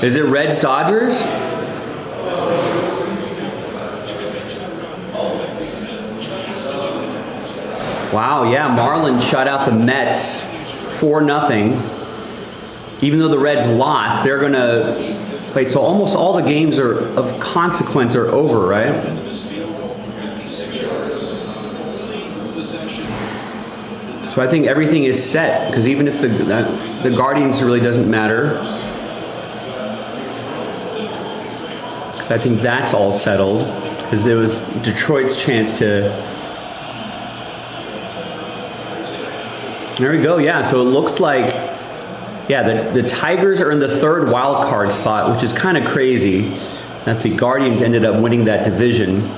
Is it Reds Dodgers? Wow, yeah, Marlins shut out the Mets 4-0. Even though the Reds lost, they're gonna wait. So almost all the games are of consequence are over, right? So I think everything is set because even if the Guardians really doesn't matter, because I think that's all settled because it was Detroit's chance to. There we go. Yeah. So it looks like, yeah, the Tigers are in the third wild card spot, which is kind of crazy that the Guardians ended up winning that division.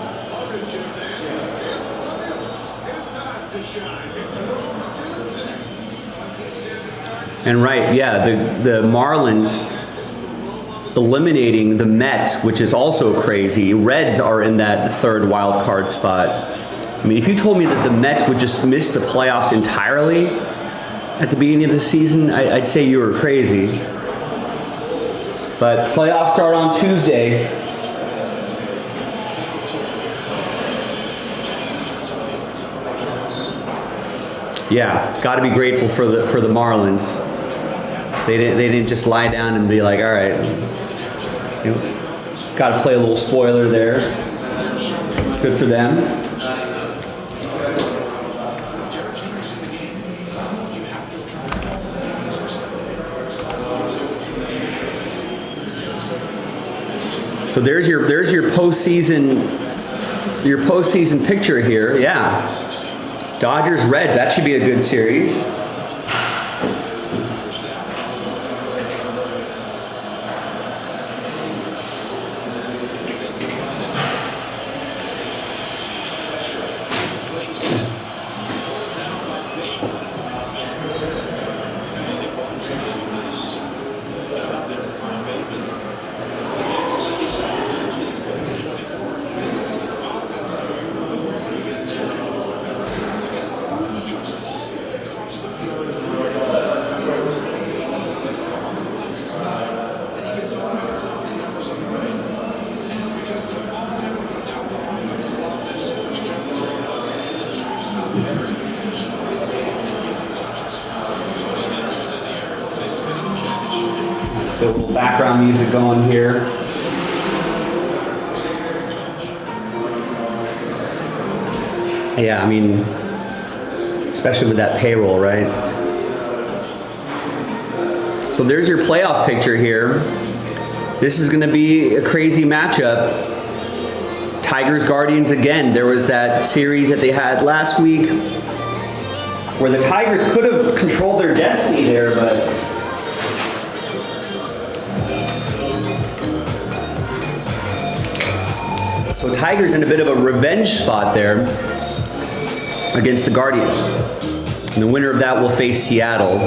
And right, yeah, the Marlins eliminating the Mets, which is also crazy. Reds are in that third wild card spot. I mean, if you told me that the Mets would just miss the playoffs entirely at the beginning of the season, I'd say you were crazy. But playoffs start on Tuesday. Yeah, got to be grateful for the Marlins. They didn't just lie down and be like, all right, you know, got to play a little spoiler there. Good for them. So there's your postseason picture here. Yeah, Dodgers Reds. That should be a good series. Got a little background music going here. Yeah, I mean, especially with that payroll, right? So there's your playoff picture here. This is going to be a crazy matchup. Tigers Guardians again. There was that series that they had last week where the Tigers could have controlled their destiny there, but so Tigers in a bit of a revenge spot there against the Guardians. And the winner of that will face Seattle.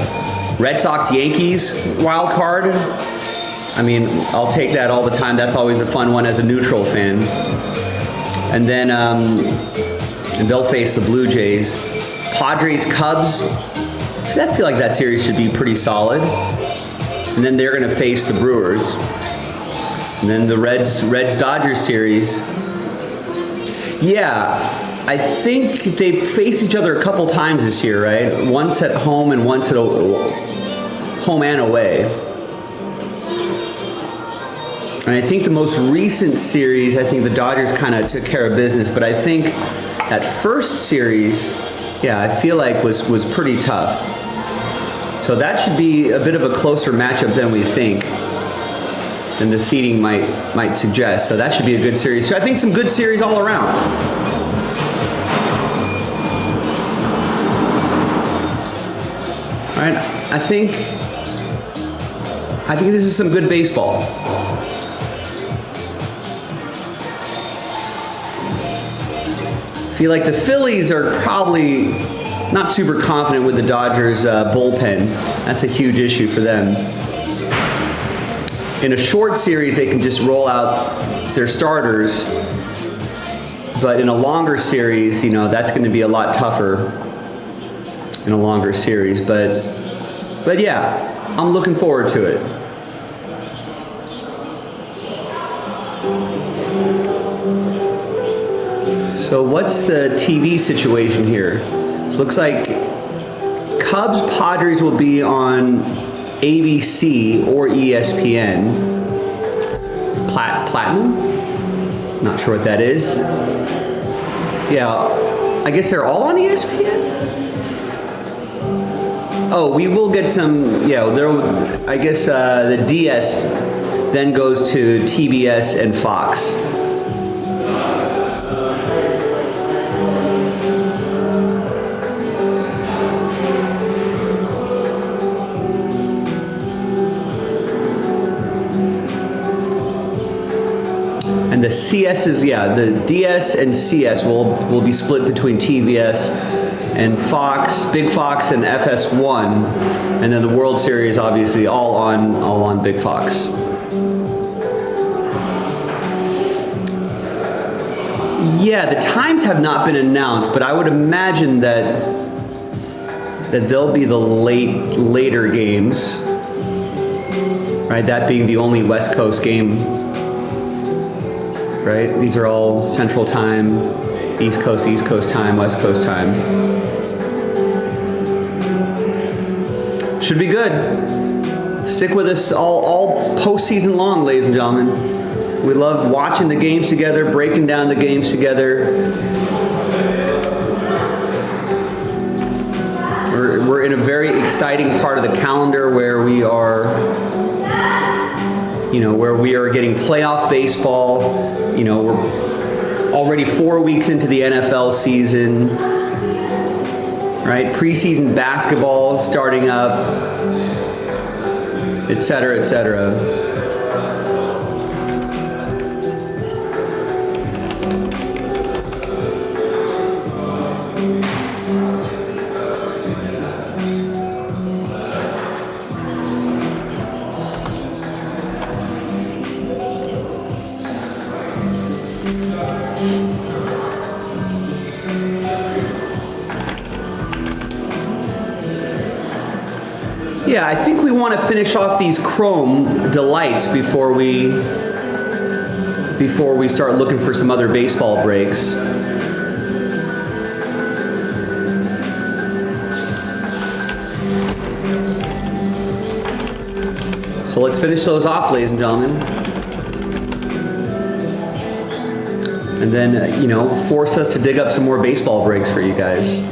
Red Sox Yankees wild card. I mean, I'll take that all the time. That's always a fun one as a neutral fan. And then and they'll face the Blue Jays. Padres Cubs. I feel like that series should be pretty solid. And then they're going to face the Brewers. And then the Reds Dodgers series. Yeah, I think they faced each other a couple times this year, right? Once at home and once at home and away. And I think the most recent series, I think the Dodgers kind of took care of business, but I think that first series, yeah, I feel like was pretty tough. So that should be a bit of a closer matchup than we think, than the seeding might suggest. So that should be a good series. So I think some good series all around. All right, I think this is some good baseball. I feel like the Phillies are probably not super confident with the Dodgers bullpen. That's a huge issue for them. In a short series, they can just roll out their starters. But in a longer series, you know, that's going to be a lot tougher in a longer series. But yeah, I'm looking forward to it. So what's the TV situation here? So it looks like Cubs Padres will be on ABC or ESPN. Platinum? Not sure what that is. Yeah, I guess they're all on ESPN? Oh, we will get some, yeah, I guess the DS then goes to TBS and Fox. And the CS is, yeah, the DS and CS will be split between TBS and Fox, Big Fox and FS1, and then the World Series obviously all on Big Fox. Yeah, the times have not been announced, but I would imagine that they'll be the later games, right? That being the only West Coast game, right? These are all Central Time, East Coast time, West Coast time. Should be good. Stick with us all postseason long, ladies and gentlemen. We love watching the games together, breaking down the games together. We're in a very exciting part of the calendar where we are, where we are getting playoff baseball. We're already 4 weeks into the NFL season, right? Preseason basketball starting up, et cetera, et cetera. Yeah, I think we want to finish off these Chrome delights before we start looking for some other baseball breaks. So let's finish those off, ladies and gentlemen. And then, force us to dig up some more baseball breaks for you guys.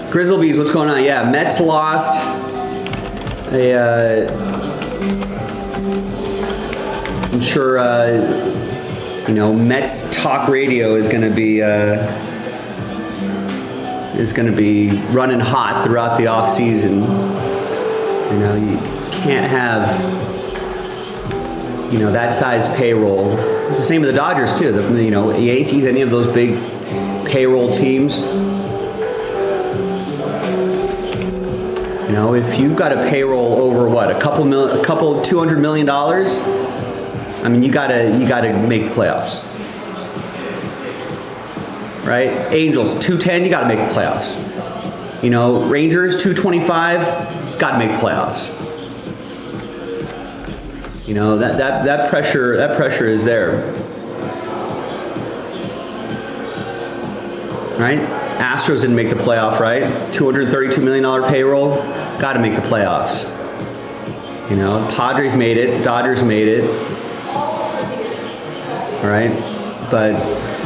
Grizzlebees, what's going on? Yeah, Mets lost. I'm sure, Mets talk radio is going to be running hot throughout the off season. You can't have that size payroll. It's the same with the Dodgers too. The Yankees, any of those big payroll teams. If you've got a payroll over a couple $200 million, you gotta make the playoffs, right? Angels 210, you gotta make the playoffs. Rangers 225, gotta make the playoffs. That pressure is there, right? Astros didn't make the playoff, right? $232 million payroll, got to make the playoffs. Padres made it, Dodgers made it, all right? But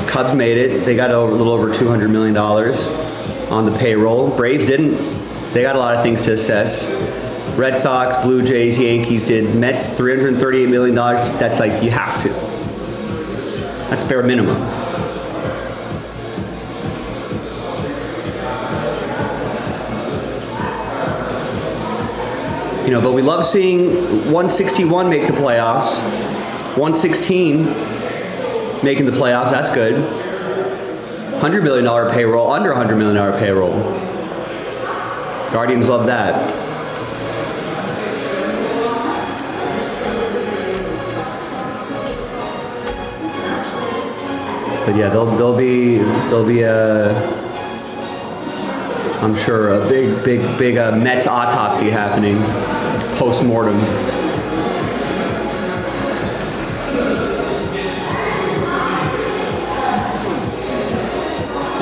Cubs made it. They got a little over $200 million on the payroll. Braves didn't. They got a lot of things to assess. Red Sox, Blue Jays, Yankees did. Mets, $338 million. That's like, you have to. That's bare minimum. But we love seeing 161 make the playoffs, 116 making the playoffs. That's good. $100 million payroll, under $100 million payroll. Guardians love that. But yeah, there'll be I'm sure a big Mets autopsy happening post-mortem.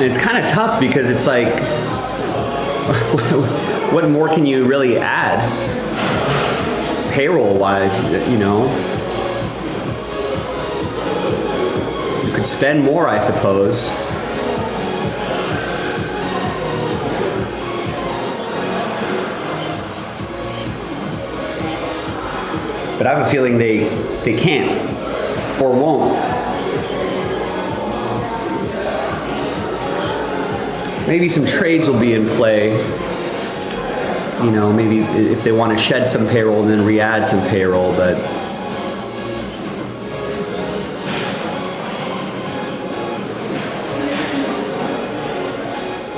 And it's kind of tough because it's like, what more can you really add? Payroll-wise, you know? You could spend more, I suppose. But I have a feeling they can't or won't. Maybe some trades will be in play. You know, maybe if they want to shed some payroll and then re-add some payroll, but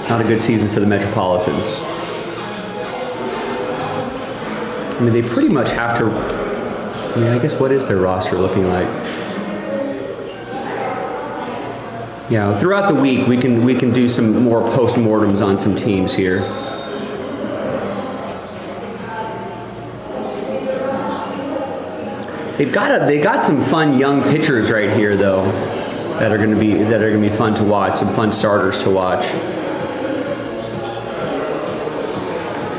not a good season for the Metropolitans. I mean, they pretty much have to, I mean, I guess what is their roster looking like? Yeah, throughout the week we can do some more post-mortems on some teams here. They got some fun young pitchers right here though that are gonna be fun to watch, some fun starters to watch.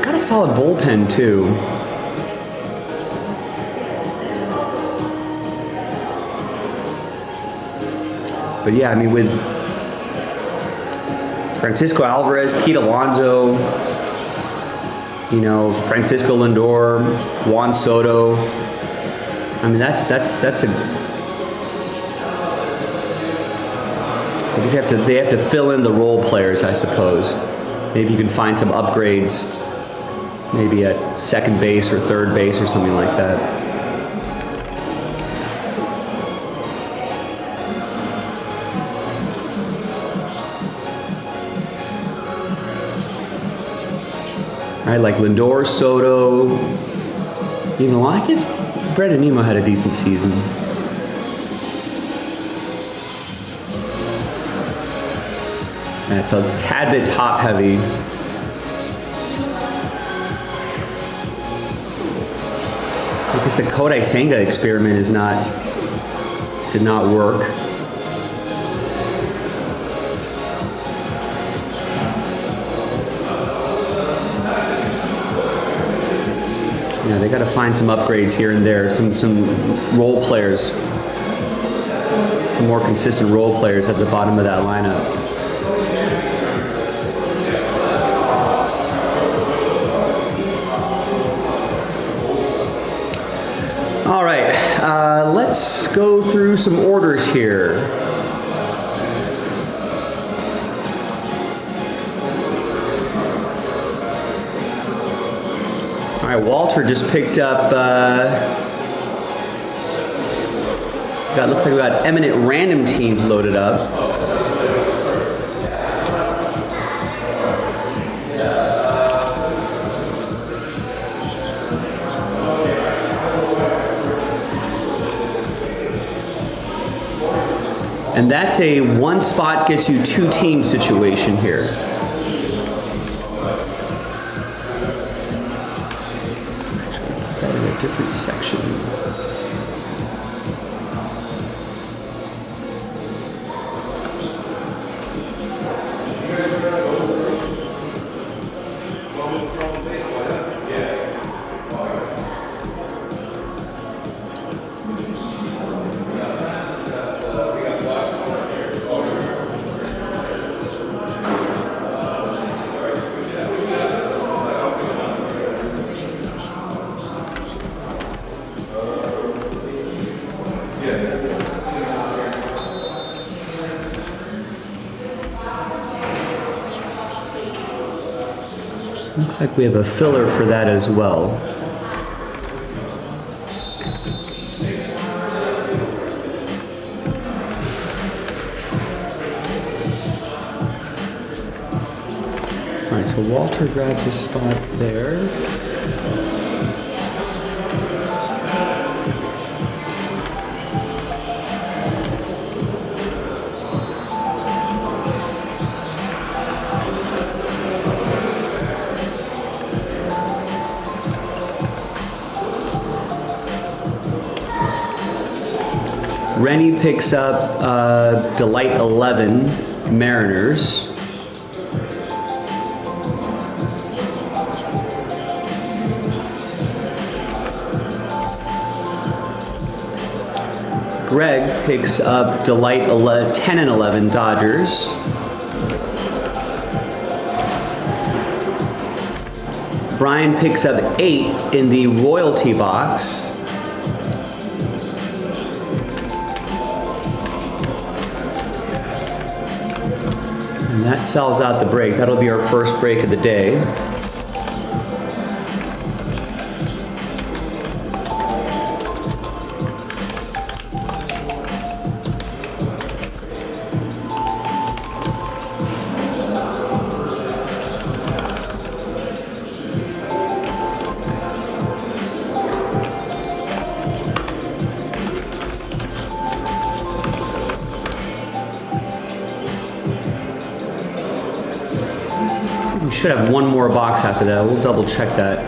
Got a solid bullpen too. But yeah, I mean, with Francisco Alvarez, Pete Alonso, you know, Francisco Lindor, Juan Soto. I mean, that's a. I guess they have to fill in the role players, I suppose. Maybe you can find some upgrades, maybe at second base or third base or something like that. Right, like Lindor, Soto, you know, I guess Brandon Nimmo had a decent season. And it's a tad bit top heavy. I guess the Kodai Senga experiment did not work. Yeah, they got to find some upgrades here and there, some role players, some more consistent role players at the bottom of that lineup. All right, let's go through some orders here. All right, Walter just picked up, looks like we got eminent random teams loaded up. And that's a one spot gets you two team situation here. Different section. Looks like we have a filler for that as well. All right, so Walter grabs a spot there. Rennie picks up Delight 11, Mariners. Greg picks up Delight 10 and 11 Dodgers. Brian picks up 8 in the royalty box. And that sells out the break. That'll be our first break of the day. We should have one more box after that. We'll double check that.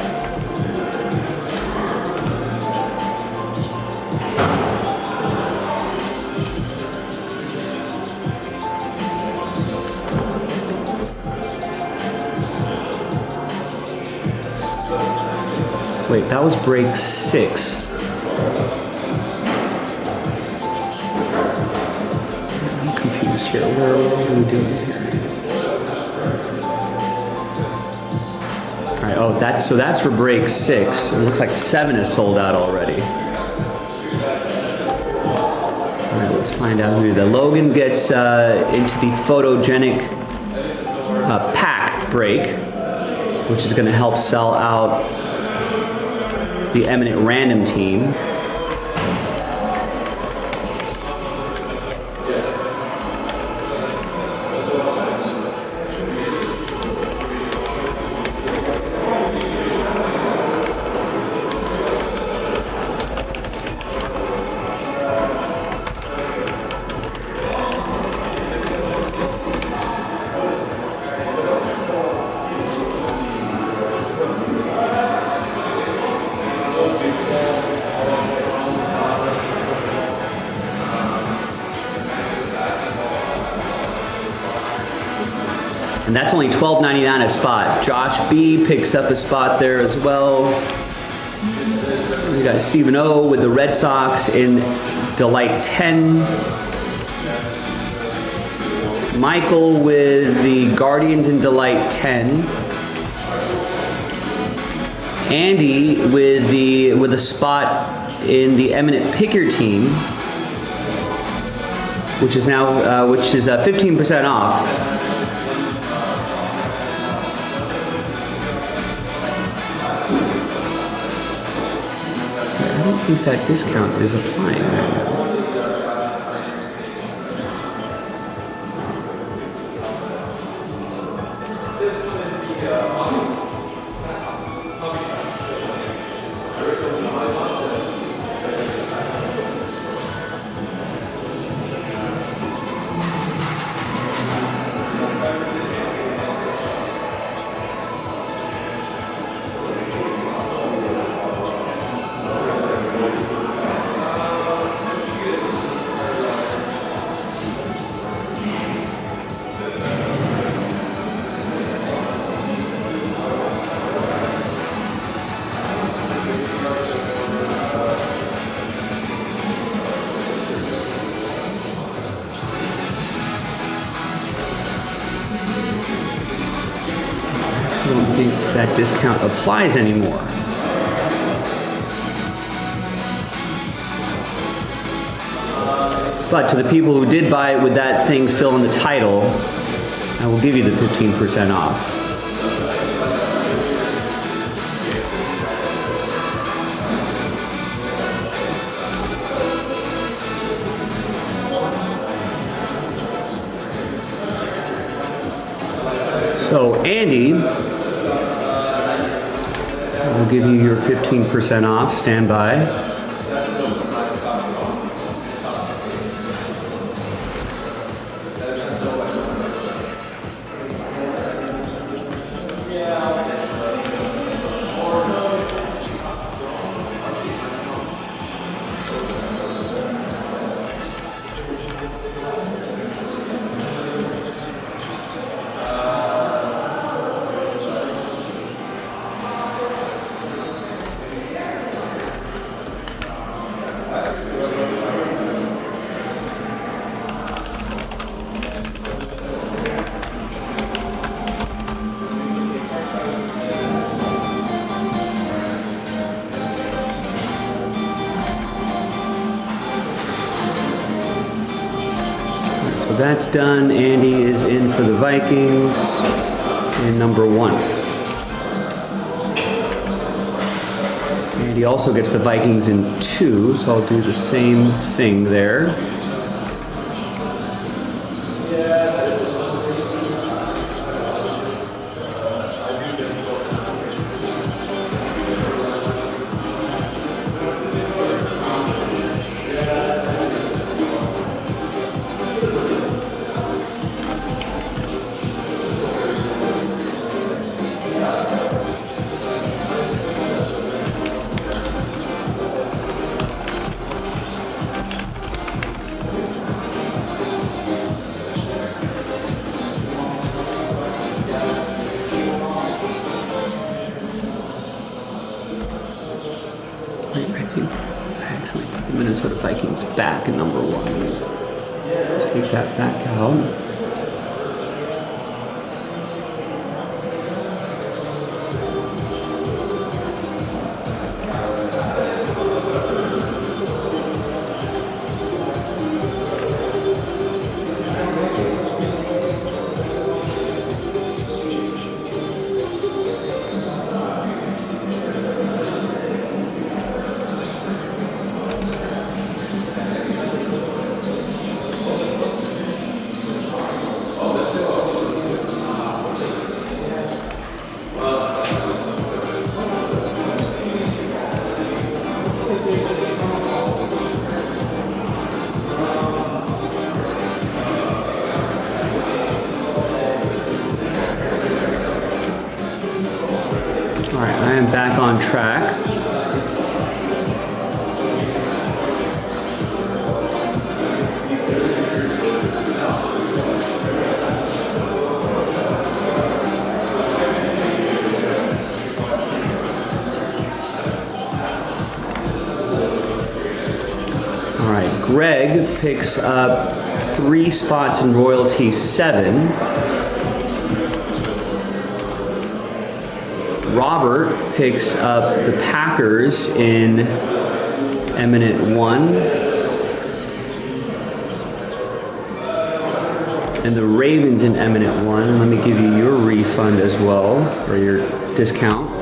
Wait, that was break 6. I'm confused here. What are we doing here? All right, oh, that's for break 6. It looks like 7 is sold out already. All right, let's find out who the Logan gets into the photogenic pack break, which is going to help sell out the Eminent Random team. And that's only $12.99 a spot. Josh B picks up a spot there as well. We got Stephen O with the Red Sox in Delight 10. Michael with the Guardians in Delight 10. Andy with a spot in the Eminent Picker team, which is now 15% off. I don't think that discount is applying right now. I don't think that discount applies anymore. But to the people who did buy it with that thing still in the title, I will give you the 15% off. So Andy, I'll give you your 15% off. Stand by. So that's done. Andy is in for the Vikings in number 1. Andy also gets the Vikings in 2, so I'll do the same thing there. I accidentally put the Minnesota Vikings back at number 1. Take that back out. All right, I am back on track. All right, Greg picks up 3 spots in Royalty 7. Robert picks up the Packers in Eminent 1. And the Ravens in Eminent 1. Let me give you your refund as well, or your discount.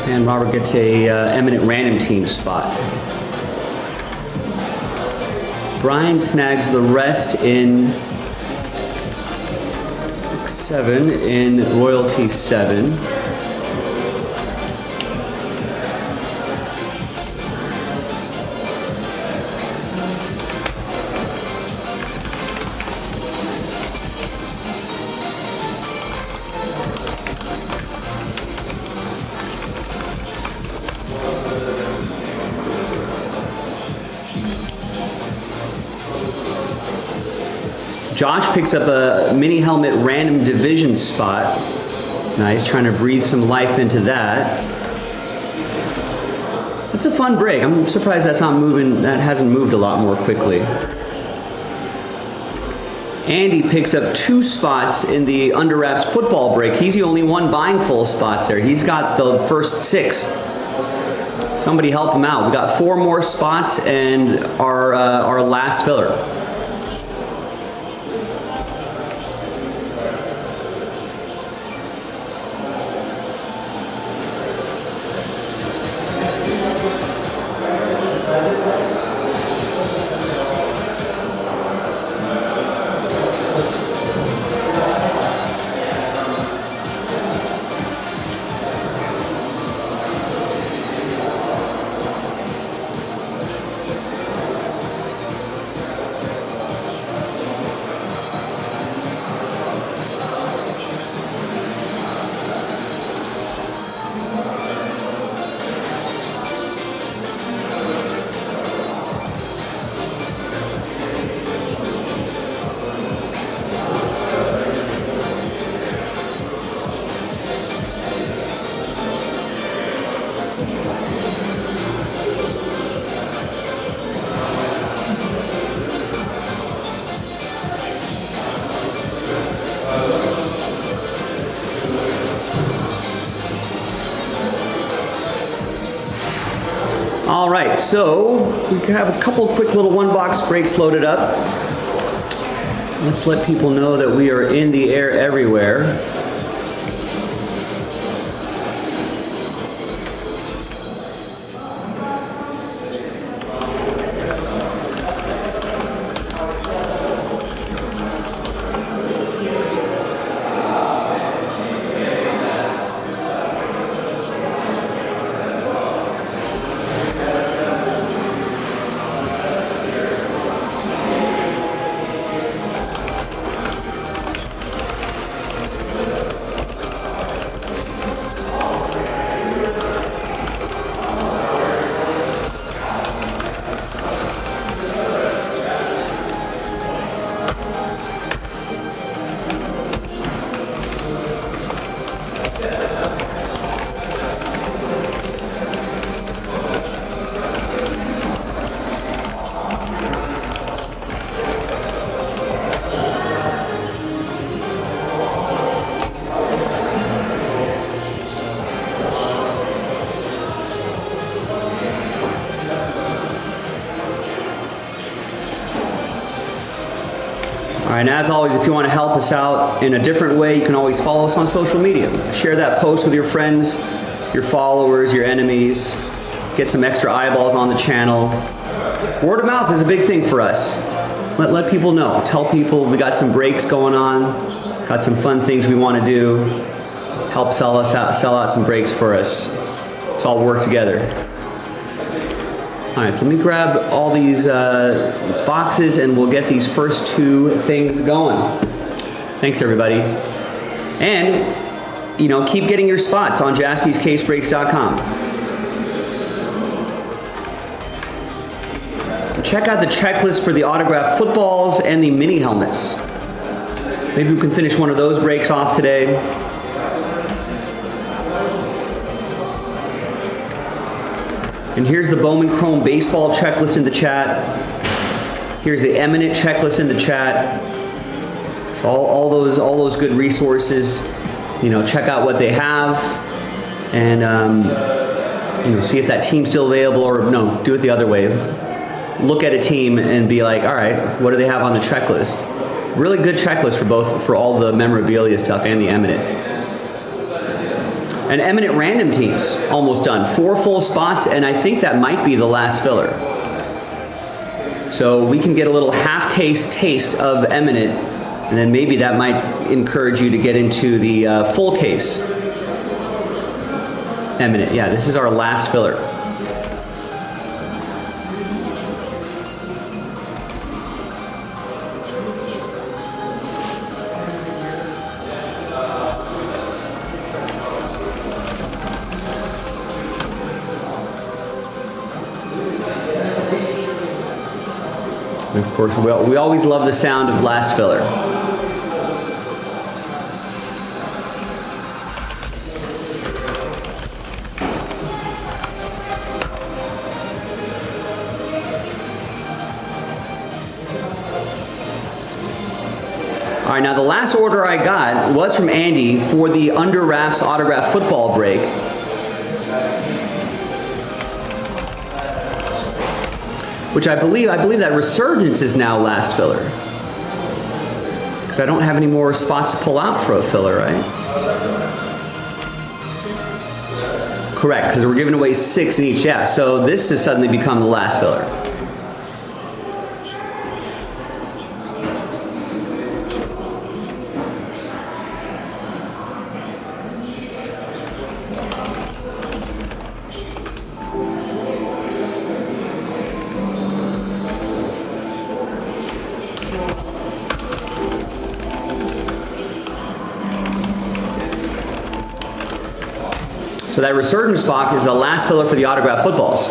And Robert gets a Eminent Random Team spot. Brian snags the rest in 6-7 in Royalty 7. Josh picks up a mini helmet random division spot. Nice, trying to breathe some life into that. It's a fun break. I'm surprised that's not moving, that hasn't moved a lot more quickly. Andy picks up 2 spots in the Under Wraps football break. He's the only one buying full spots there. He's got the first 6. Somebody help him out. We got 4 more spots and our last filler. All right, so we can have a couple quick little one-box breaks loaded up. Let's let people know that we are in the air everywhere. All right, and as always, if you want to help us out in a different way, you can always follow us on social media. Share that post with your friends, your followers, your enemies. Get some extra eyeballs on the channel. Word of mouth is a big thing for us. Let people know. Tell people we got some breaks going on, got some fun things we want to do. Help sell out some breaks for us. Let's all work together. All right, so let me grab all these boxes and we'll get these first two things going. Thanks, everybody. And, you know, keep getting your spots on jaspyscasebreaks.com. Check out the checklist for the autographed footballs and the mini helmets. Maybe we can finish one of those breaks off today. And here's the Bowman Chrome baseball checklist in the chat. Here's the Eminent checklist in the chat. So all those good resources. You know, check out what they have, and you know, see if that team's still available, or no, do it the other way. Look at a team and be like, all right, what do they have on the checklist? Really good checklist for all the memorabilia stuff and the Eminent. And Eminent random teams, almost done. 4 full spots, and I think that might be the last filler. So we can get a little half-case taste of Eminent, and then maybe that might encourage you to get into the full case Eminent. Yeah, this is our last filler. And of course, we always love the sound of last filler. All right, now the last order I got was from Andy for the Under Wraps autograph football break. Which I believe that Resurgence is now last filler. Because I don't have any more spots to pull out for a filler, right? Correct, because we're giving away 6 in each, yeah. So this has suddenly become the last filler. So that Resurgence spot is the last filler for the autographed footballs.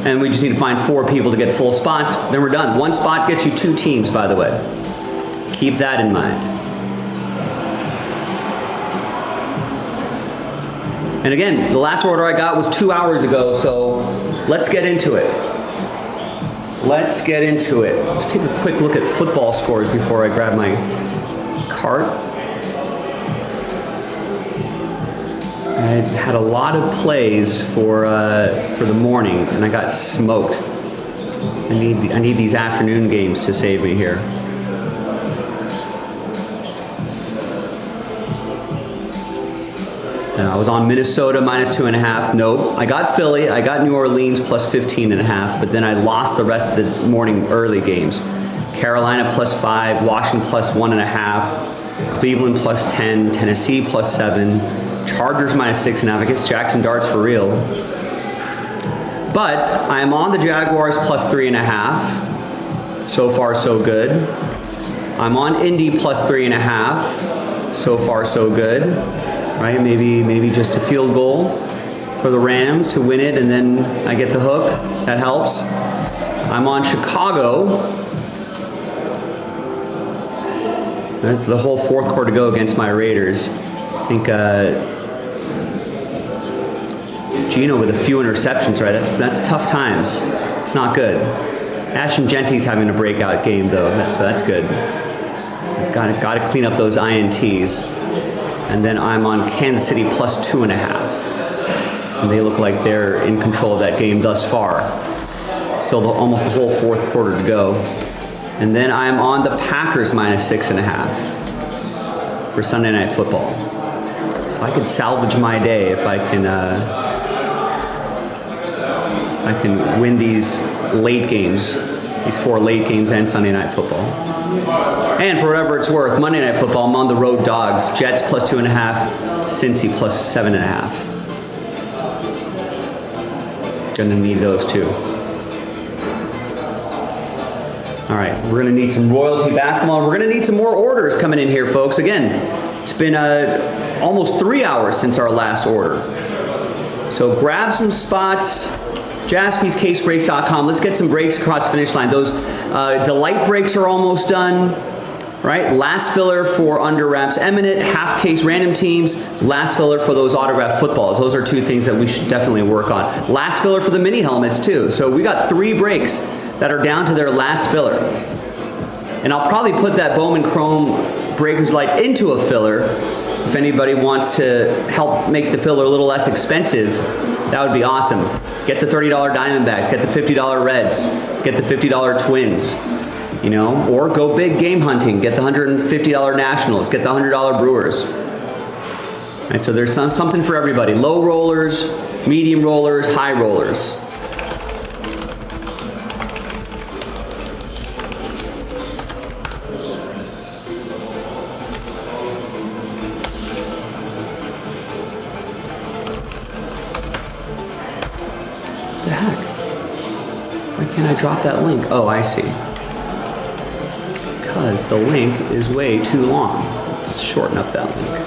And we just need to find 4 people to get full spots, then we're done. 1 spot gets you 2 teams, by the way. Keep that in mind. And again, the last order I got was 2 hours ago, so let's get into it. Let's get into it. Let's take a quick look at football scores before I grab my cart. I had a lot of plays for the morning, and I got smoked. I need these afternoon games to save me here. I was on Minnesota -2.5. Nope. I got Philly. I got New Orleans +15.5. But then I lost the rest of the morning early games. Carolina +5. Washington +1.5. Cleveland +10. Tennessee +7. Chargers -6.5. I guess Jackson Dart's for real. But I am on the Jaguars +3.5. So far, so good. I'm on Indy +3.5. So far, so good. Right? Maybe just a field goal for the Rams to win it, and then I get the hook. That helps. I'm on Chicago. That's the whole fourth quarter to go against my Raiders. I think Gino with a few interceptions, right? That's tough times. It's not good. Ashton Genty's having a breakout game though, so that's good. Got to clean up those INTs. And then I'm on Kansas City +2.5. And they look like they're in control of that game thus far. Still almost the whole fourth quarter to go. And then I'm on the Packers -6.5 for Sunday Night Football. So I could salvage my day if I can win these late games, these 4 late games and Sunday Night Football. And for whatever it's worth, Monday Night Football, I'm on the road dogs. Jets +2.5, Cincy +7.5. Gonna need those too. All right, we're gonna need some royalty basketball. We're gonna need some more orders coming in here, folks. Again, it's been almost 3 hours since our last order. So grab some spots. JaspysCaseBreaks.com. Let's get some breaks across the finish line. Those Delight breaks are almost done, right? Last filler for Under Wraps Eminent, half case random teams, last filler for those autographed footballs. Those are 2 things that we should definitely work on. Last filler for the mini helmets too. So we got 3 breaks that are down to their last filler. And I'll probably put that Bowman Chrome Breakers Light into a filler. If anybody wants to help make the filler a little less expensive, that would be awesome. Get the $30 Diamondbacks, get the $50 Reds, get the $50 Twins, you know, or go big game hunting, get the $150 Nationals, get the $100 Brewers. Right, so there's something for everybody. Low rollers, medium rollers, high rollers. The heck? Why can't I drop that link? Oh, I see. Because the link is way too long. Let's shorten up that link.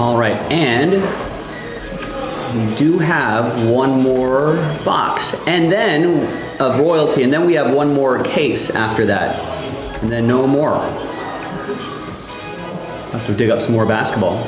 All right, and we do have one more box, and then of royalty, and then we have one more case after that, and then no more. I'll have to dig up some more basketball.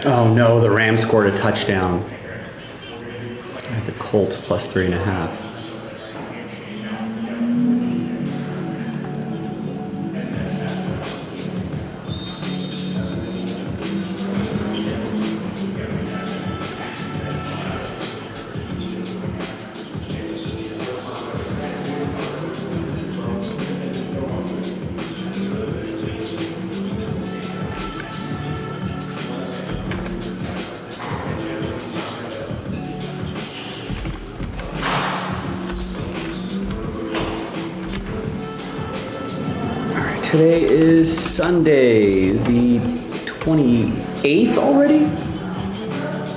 Oh no, the Rams scored a touchdown. I had the Colts plus 3.5. Today is Sunday, the 28th already?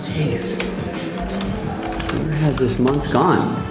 Jeez. Where has this month gone?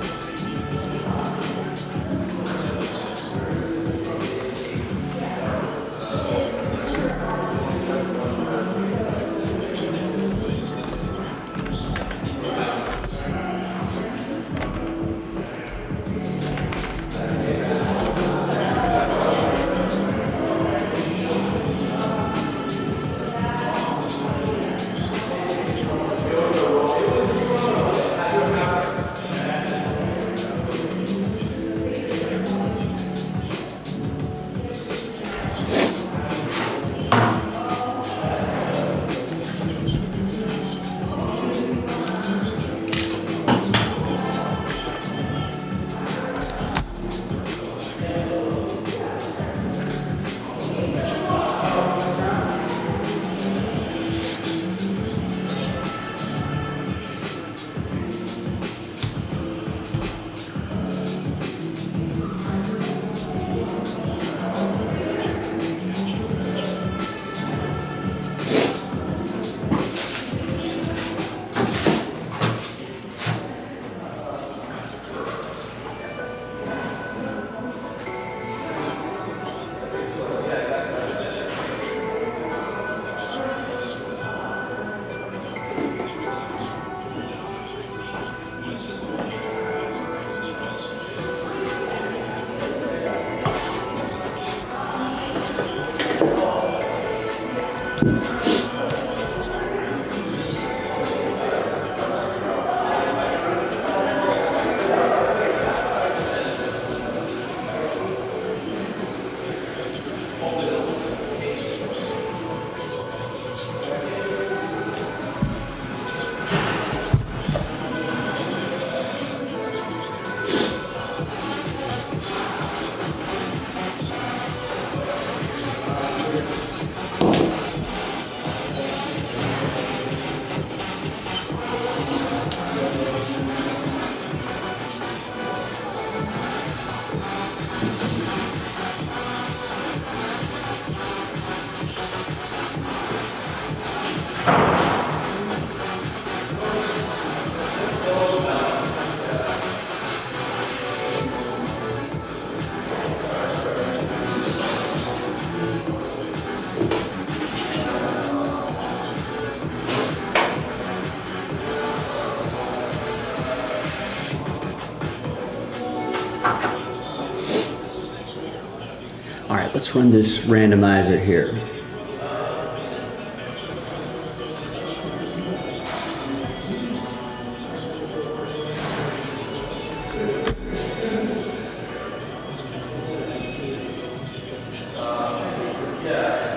All right, let's run this randomizer here.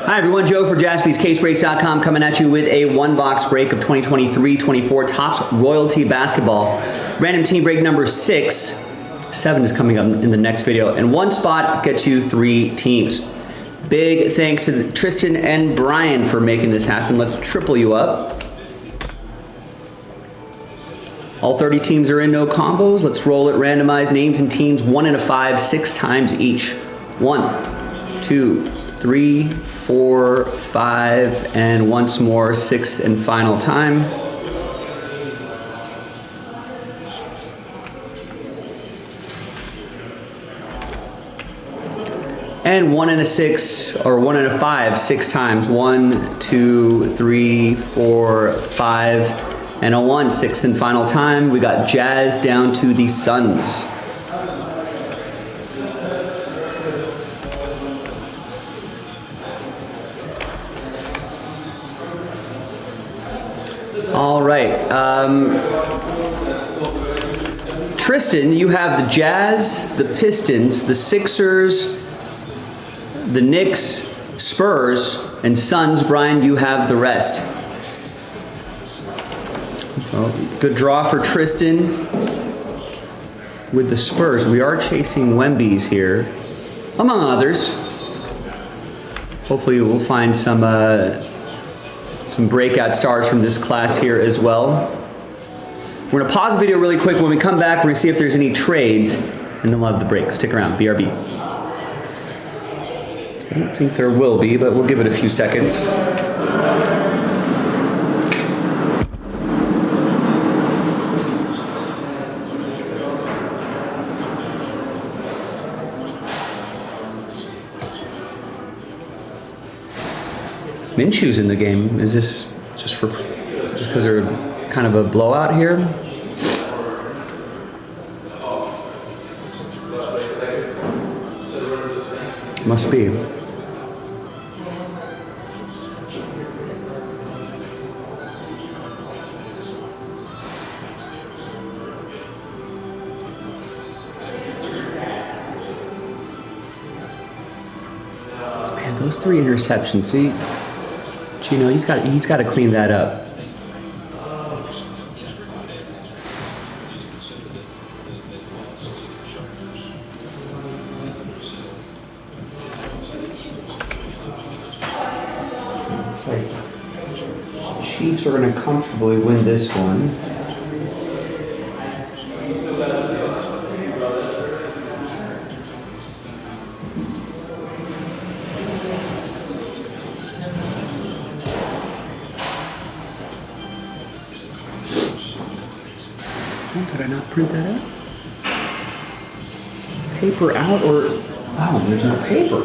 Hi everyone, Joe for JaspysCaseBreaks.com coming at you with a one-box break of 2023-24 Topps Royalty Basketball. Random team break number 6. 7 is coming up in the next video. And one spot gets you 3 teams. Big thanks to Tristan and Brian for making this happen. Let's triple you up. All 30 teams are in, no combos. Let's roll it. Randomize names and teams 1 and a 5, 6 times each. 1, 2, 3, 4, 5, and once more, 6th and final time. And 1 and a 6, or 1 and a 5, 6 times. 1, 2, 3, 4, 5, and a 1, 6th and final time. We got Jazz down to the Suns. All right. Tristan, you have the Jazz, the Pistons, the Sixers, the Knicks, Spurs, and Suns. Brian, you have the rest. So, good draw for Tristan with the Spurs. We are chasing Wemby's here, among others. Hopefully we'll find some breakout stars from this class here as well. We're gonna pause the video really quick. When we come back, we're gonna see if there's any trades, and then we'll have the break. Stick around, BRB. I don't think there will be, but we'll give it a few seconds. Minshew's in the game. Is this just because they're kind of a blowout here? Must be. Man, those 3 interceptions. See. You know, he's got to clean that up. It's like the Chiefs are going to comfortably win this one. Did I not print that out? Paper out or... Oh, there's no paper.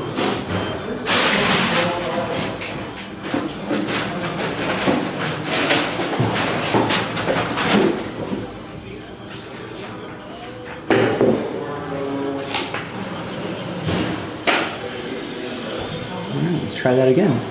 All right, let's try that again.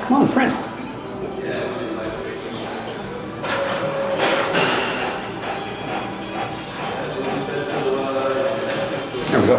Come on, print. There we go.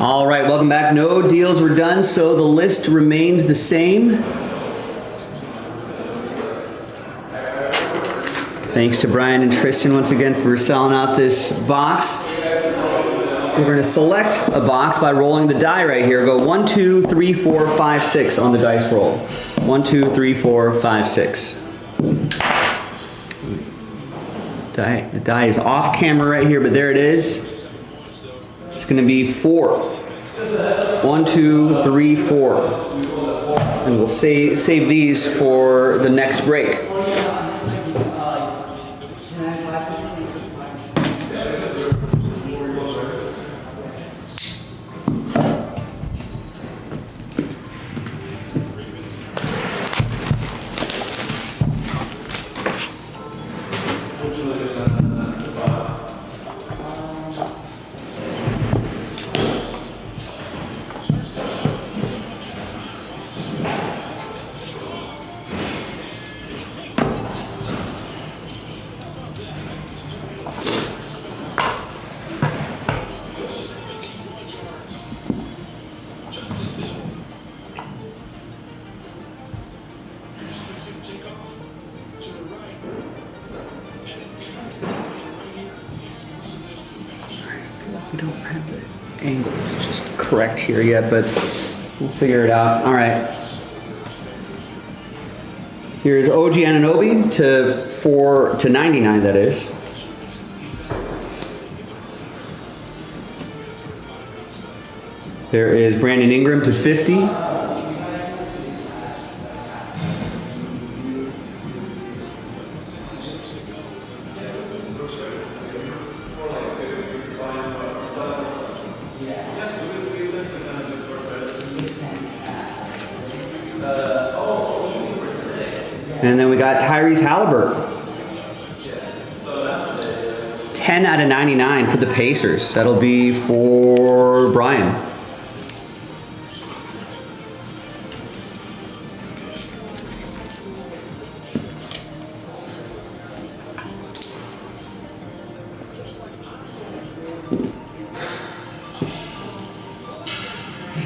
All right, welcome back. No deals were done, so the list remains the same. Thanks to Brian and Tristan once again for selling out this box. We're going to select a box by rolling the die right here. Go 1, 2, 3, 4, 5, 6 on the dice roll. 1, 2, 3, 4, 5, 6. The die is off camera right here, but there it is. It's going to be 4. 1, 2, 3, 4. And we'll save these for the next break. We don't have the angles just correct here yet, but we'll figure it out. All right. Here's OG Anunoby to 99, that is. There is Brandon Ingram to 50. And then we got Tyrese Halliburton. 10 out of 99 for the Pacers. That'll be for Brian.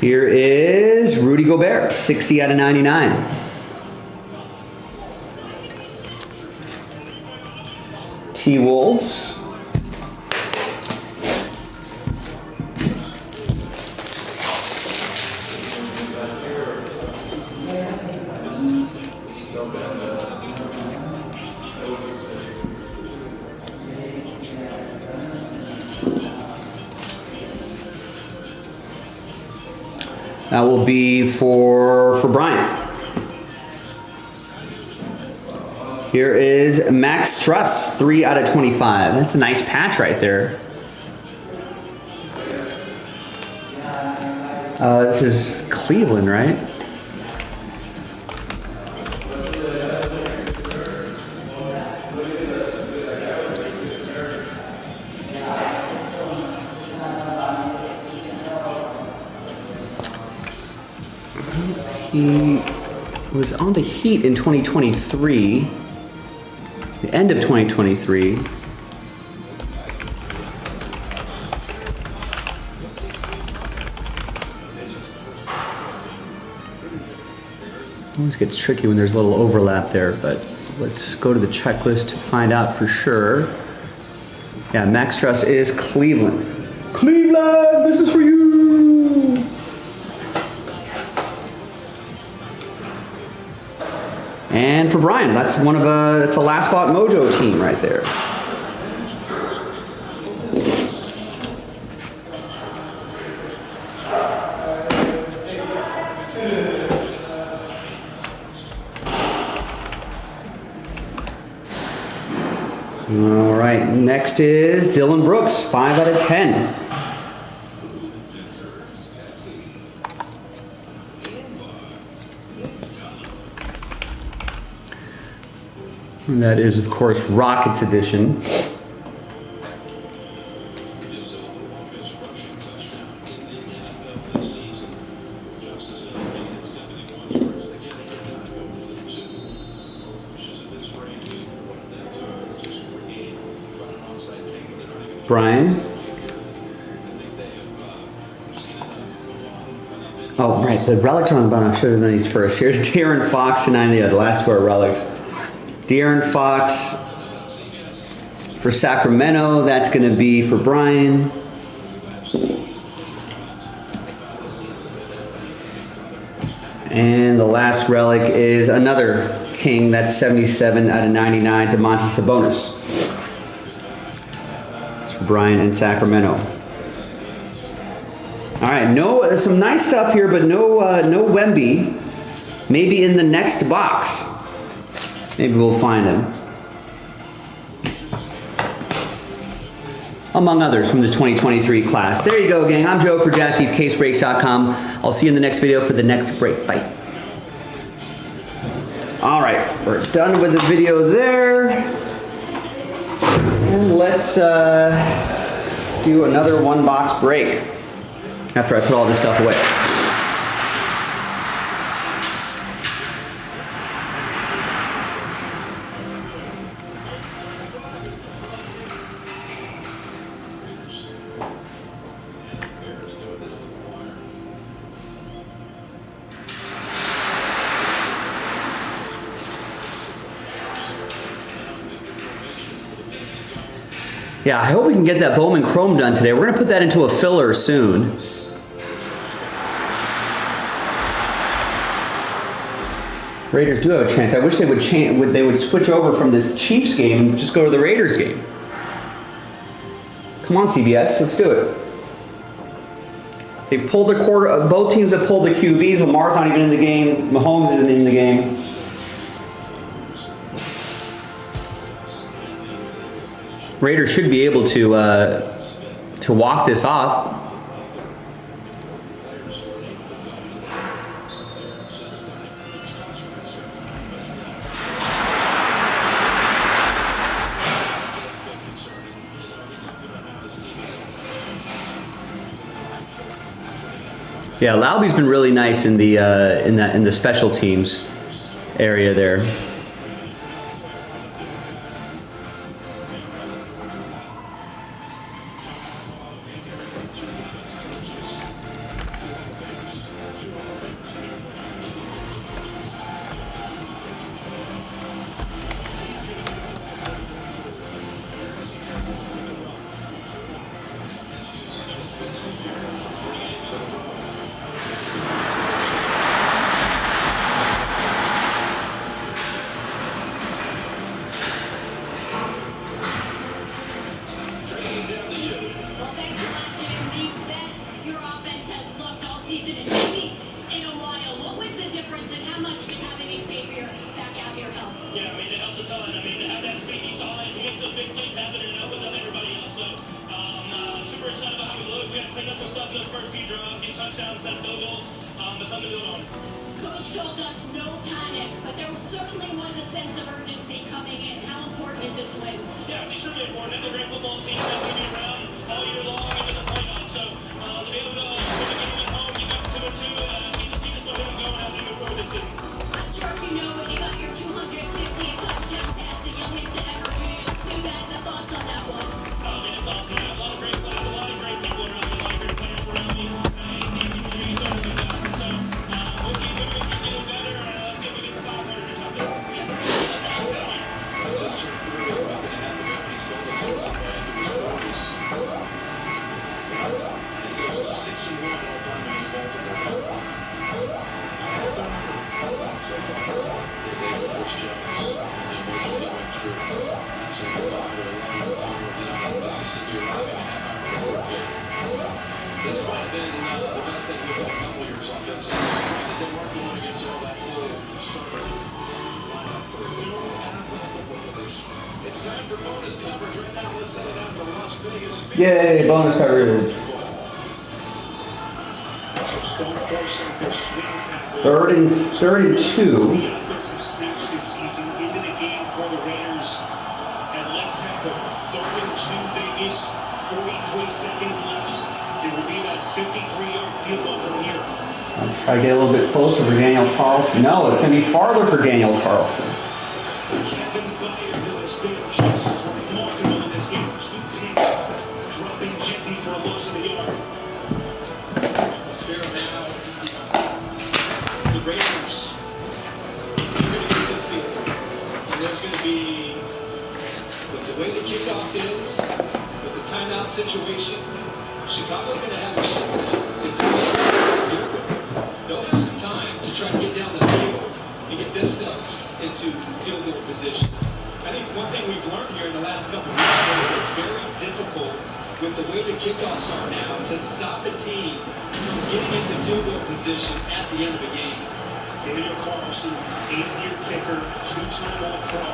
Here is Rudy Gobert, 60 out of 99. T-Wolves. That will be for Brian. Here is Max Struss, 3 out of 25. That's a nice patch right there. This is Cleveland, right? He was on the Heat in 2023, the end of 2023. Always gets tricky when there's a little overlap there, but let's go to the checklist to find out for sure. Yeah, Max Struss is Cleveland. Cleveland, this is for you! And for Brian, that's that's a Last Spot Mojo team right there. All right, next is Dylan Brooks, 5 out of 10. And that is, of course, Rockets edition. Brian. Oh, right. The relics are on the bottom. I should have done these first. Here's De'Aaron Fox to 90. The last two are relics. De'Aaron Fox for Sacramento. That's going to be for Brian. And the last relic is another King. That's 77 out of 99. Domantas Sabonis. It's for Brian in Sacramento. All right, some nice stuff here, but no Wemby. Maybe in the next box. Maybe we'll find him. Among others from this 2023 class. There you go, gang. I'm Joe for JaspysCaseBreaks.com. I'll see you in the next video for the next break. Bye. All right, we're done with the video there. And let's do another one box break after I put all this stuff away. Yeah, I hope we can get that Bowman Chrome done today. We're going to put that into a filler soon. Raiders do have a chance. I wish they would switch over from this Chiefs game and just go to the Raiders game. Come on, CBS, let's do it. They've pulled the quarter. Both teams have pulled the QBs. Lamar's not even in the game. Mahomes isn't in the game. Raiders should be able to walk this off. Yeah, Lauby's been really nice in the special teams area there. Coach told us no panic, but there certainly was a sense of urgency coming in. How important is this win? Yeah, it's extremely important. It's a great football team that's going to be around all year long into the playoffs. So to be able to win the game at home, you got 2-2. Keep this momentum going as we move forward this season. I'm sure you know when you got your 250th touchdown pass, the youngest to ever do that. The thoughts on that one? I mean, it's awesome. I have a lot of great players, a lot of great people around me, a lot of great players around me. This might have been the best thing we've had a couple years offensively. They weren't going against all that full starter lineup for It's time for bonus coverage right now. Let's send it out to Las Vegas. Yay, bonus coverage. Third and 32. The offensive snaps this season into the game for the Raiders at left tackle. 3rd and 2 Vegas. 43 seconds left. It will be about 53-yard field goal from here. I'll try to get a little bit closer for Daniel Carlson. No, it's going to be farther for Daniel Carlson. Kevin Byard, who has been just remarkable in this game. 2 picks, dropping Jetty for a loss of the yard. situation, Chicago's going to have a chance now. If they this field goal, they'll have some time to try to get down the field and get themselves into field goal position. I think one thing we've learned here in the last couple of weeks is that it's very difficult with the way the kickoffs are now to stop a team from getting into field goal position at the end of the game. Daniel Carlson, 8-year kicker, 2-time All-Pro,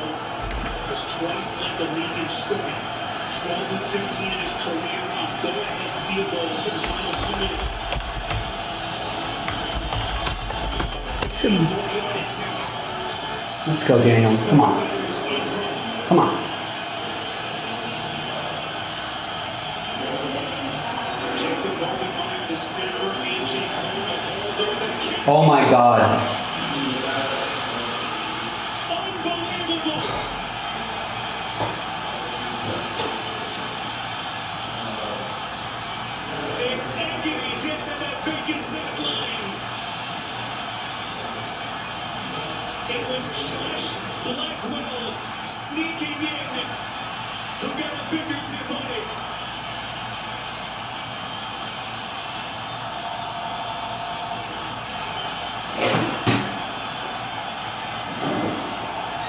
has twice led the league in scoring. 12 and 15 in his career on go-ahead field goals in the final 2 minutes. 40-yard attempt. Let's go, Daniel. Come on. Come on. Jacob Bowenmeyer, the snapper, A.J. Cole, the holder, the kick. Oh my God. Unbelievable. An agony down in that Vegas sideline. It was Josh Blackwell sneaking in, who got a fingertip on it.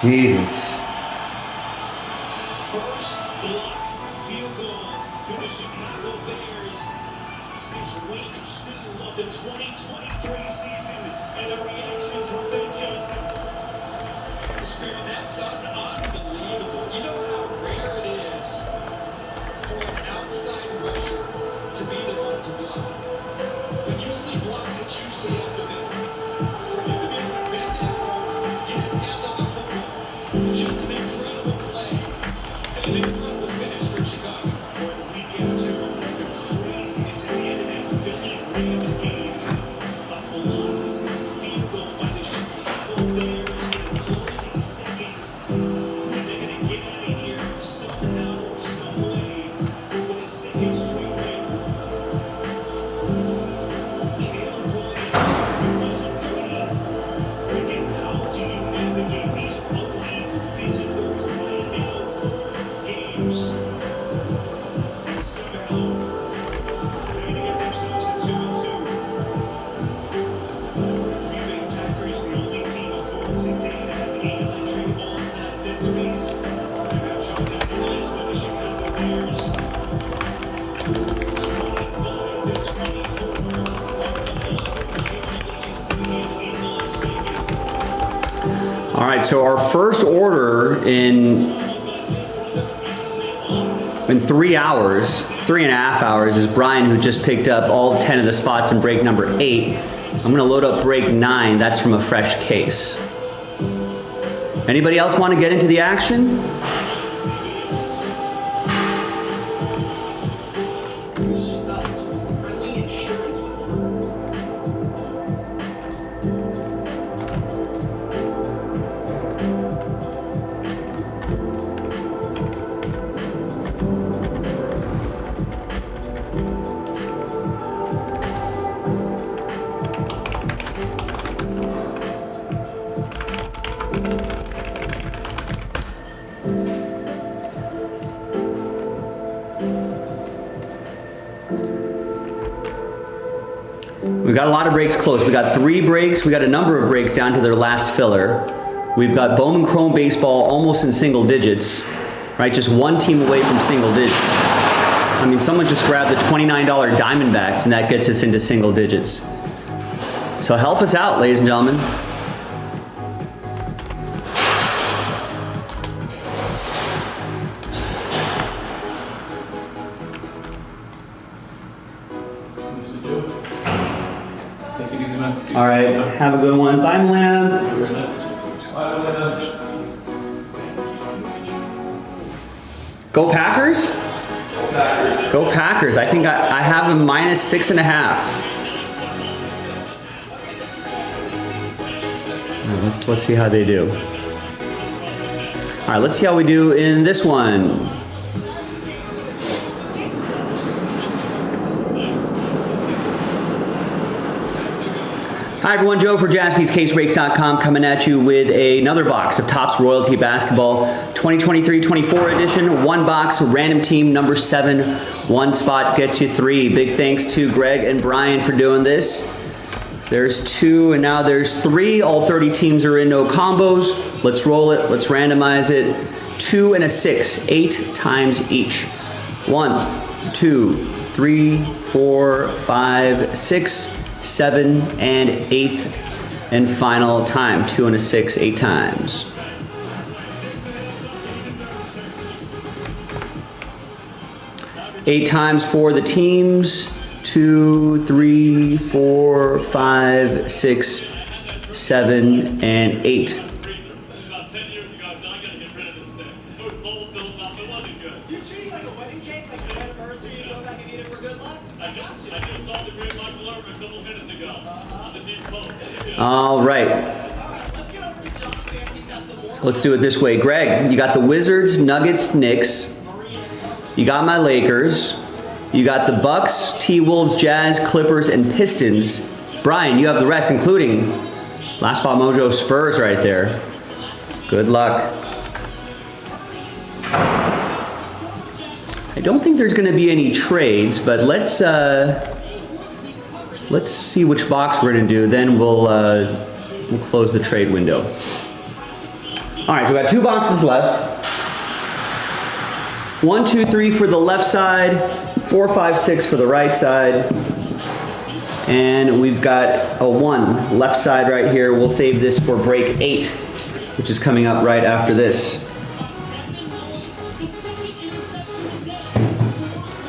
Jesus. First blocked field goal for the Chicago Bears since week 2 of the 2023 season, and a reaction from Ben Johnson. Spirit, that's unbelievable. You know how rare it is for an outside rusher to be the one to block. When you see blocks, it's usually up the middle. For him to be able to bend that corner, get his hands on the football, just an incredible play and an incredible finish for Chicago. Or a week after the craziness at the end of that Philly Rams game, a blocked field goal by the Chicago Bears in the closing seconds, and they're gonna get out of here somehow, some way, with a second straight win. Caleb Williams, it wasn't pretty. Again, how do you navigate these ugly, physical, grind-out games? Somehow, they're gonna get themselves to 2-2. The Green Bay Packers, the only team before today to have 800 all-time victories. They're now joined up in the list by the Chicago Bears. 25-24. Our final score here at Allegiant Stadium in Las Vegas. All right, so our first order in 3 hours, 3.5 hours, is Brian, who just picked up all 10 of the spots in break number 8. I'm gonna load up break 9. That's from a fresh case. Anybody else want to get into the action? We've got a lot of breaks close. We got 3 breaks. We got a number of breaks down to their last filler. We've got Bowman Chrome Baseball almost in single digits, right? Just one team away from single digits. I mean, someone just grabbed the $29 Diamondbacks, and that gets us into single digits. So help us out, ladies and gentlemen. Take it easy, man. All right, have a good one. Bye, Melina. Go Packers? Go Packers. I think I have them minus 6.5. Let's see how they do. All right, let's see how we do in this one. Hi everyone, Joe for JaspysCaseBreaks.com coming at you with another box of Topps Royalty Basketball 2023-24 edition. One box, random team number 7, One spot gets you 3. Big thanks to Greg and Brian for doing this. There's 2 and now there's 3. All 30 teams are in, no combos. Let's roll it, let's randomize it. 2 and a 6, 8 times each. 1, 2, 3, 4, 5, 6, 7, and 8th and final time. 2 and a 6, 8 times. Eight times for the teams. 2, 3, 4, 5, 6, 7, and 8. About 10 years ago, I said, I gotta get rid of this thing. It was full of built up, it wasn't good. You're treating like a wedding cake, like an anniversary, you go back and eat it for good luck? I just saw the great Michael Irvin a couple minutes ago on the deep post. All right. So let's do it this way. Greg, you got the Wizards, Nuggets, Knicks. You got my Lakers. You got the Bucks, T-Wolves, Jazz, Clippers, and Pistons. Brian, you have the rest, including Last Spot Mojo Spurs right there. Good luck. I don't think there's going to be any trades, but let's see which box we're going to do. Then we'll close the trade window. All right, so we got 2 boxes left. 1, 2, 3 for the left side, 4, 5, 6 for the right side. And we've got a 1 left side right here. We'll save this for break 8, which is coming up right after this.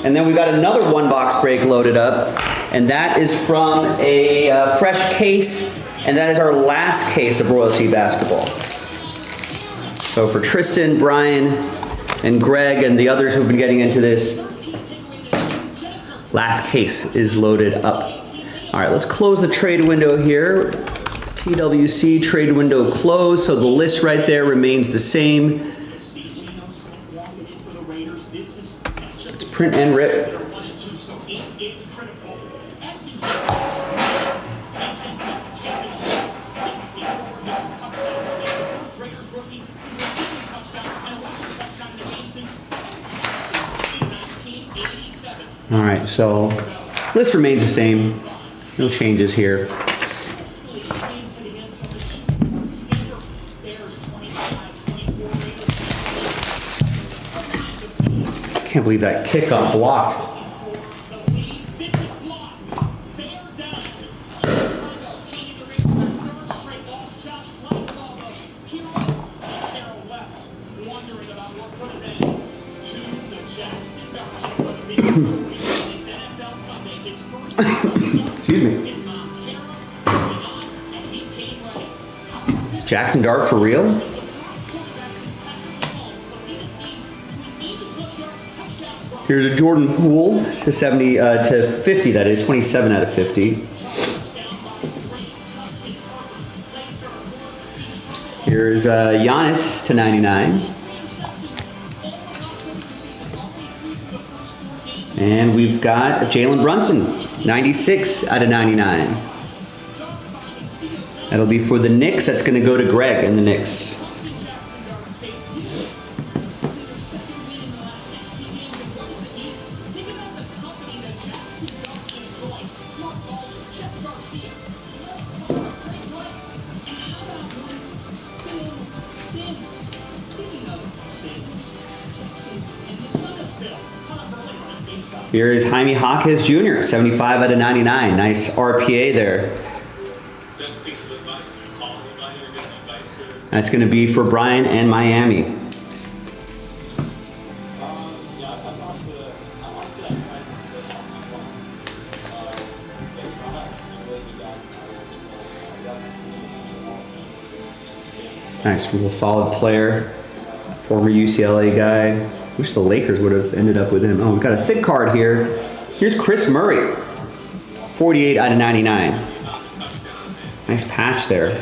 And then we've got another 1 box break loaded up, and that is from a fresh case, and that is our last case of Royalty Basketball. So for Tristan, Brian, and Greg and the others who've been getting into this, last case is loaded up. All right, let's close the trade window here. TWC trade window closed, so the list right there remains the same. Let's print and rip. All right, so list remains the same. No changes here. Can't believe that kick got blocked. Excuse me. Is Jackson Dart for real? Here's a Jordan Poole to 70 to 50. That is 27 out of 50. Here's Giannis to 99. And we've got Jalen Brunson, 96 out of 99. That'll be for the Knicks. That's going to go to Greg and the Knicks. Here is Jaime Jaquez Jr., 75 out of 99. Nice RPA there. That's going to be for Brian and Miami. Nice, real solid player. Former UCLA guy. Wish the Lakers would have ended up with him. Oh, we've got a thick card here. Here's Chris Murray, 48 out of 99. Nice patch there.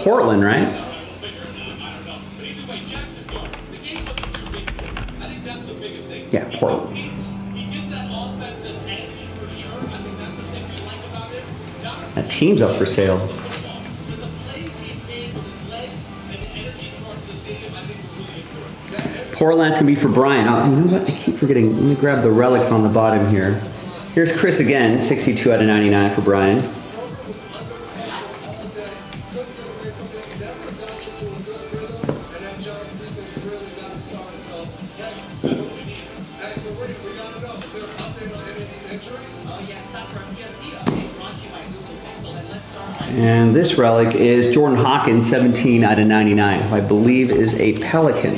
Portland, right? Yeah, Portland. That team's up for sale. Portland's gonna be for Brian. Oh, you know what? I keep forgetting. Let me grab the relics on the bottom here. Here's Chris again, 62 out of 99 for Brian. And this relic is Jordan Hawkins, 17 out of 99, who I believe is a Pelican.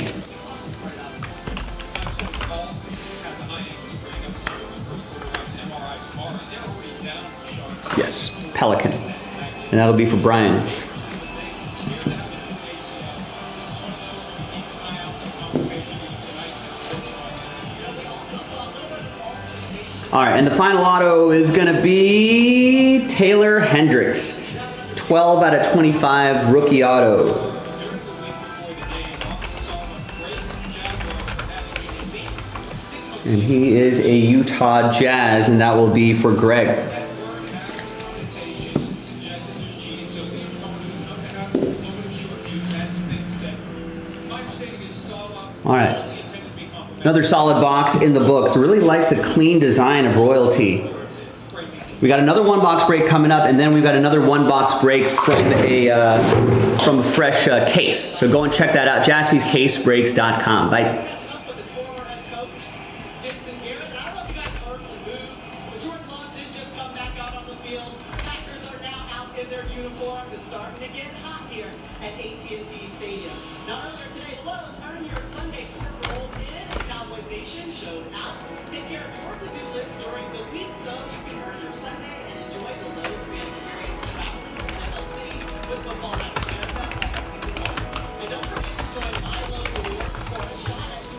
Yes, Pelican. And that'll be for Brian. All right, and the final auto is gonna be Taylor Hendricks. 12 out of 25 rookie auto. And he is a Utah Jazz, and that will be for Greg. All right. Another solid box in the books. Really like the clean design of Royalty. We got another one box break coming up, and then we've got another one box break from a fresh case. So go and check that out. JaspysCaseBreaks.com. Bye.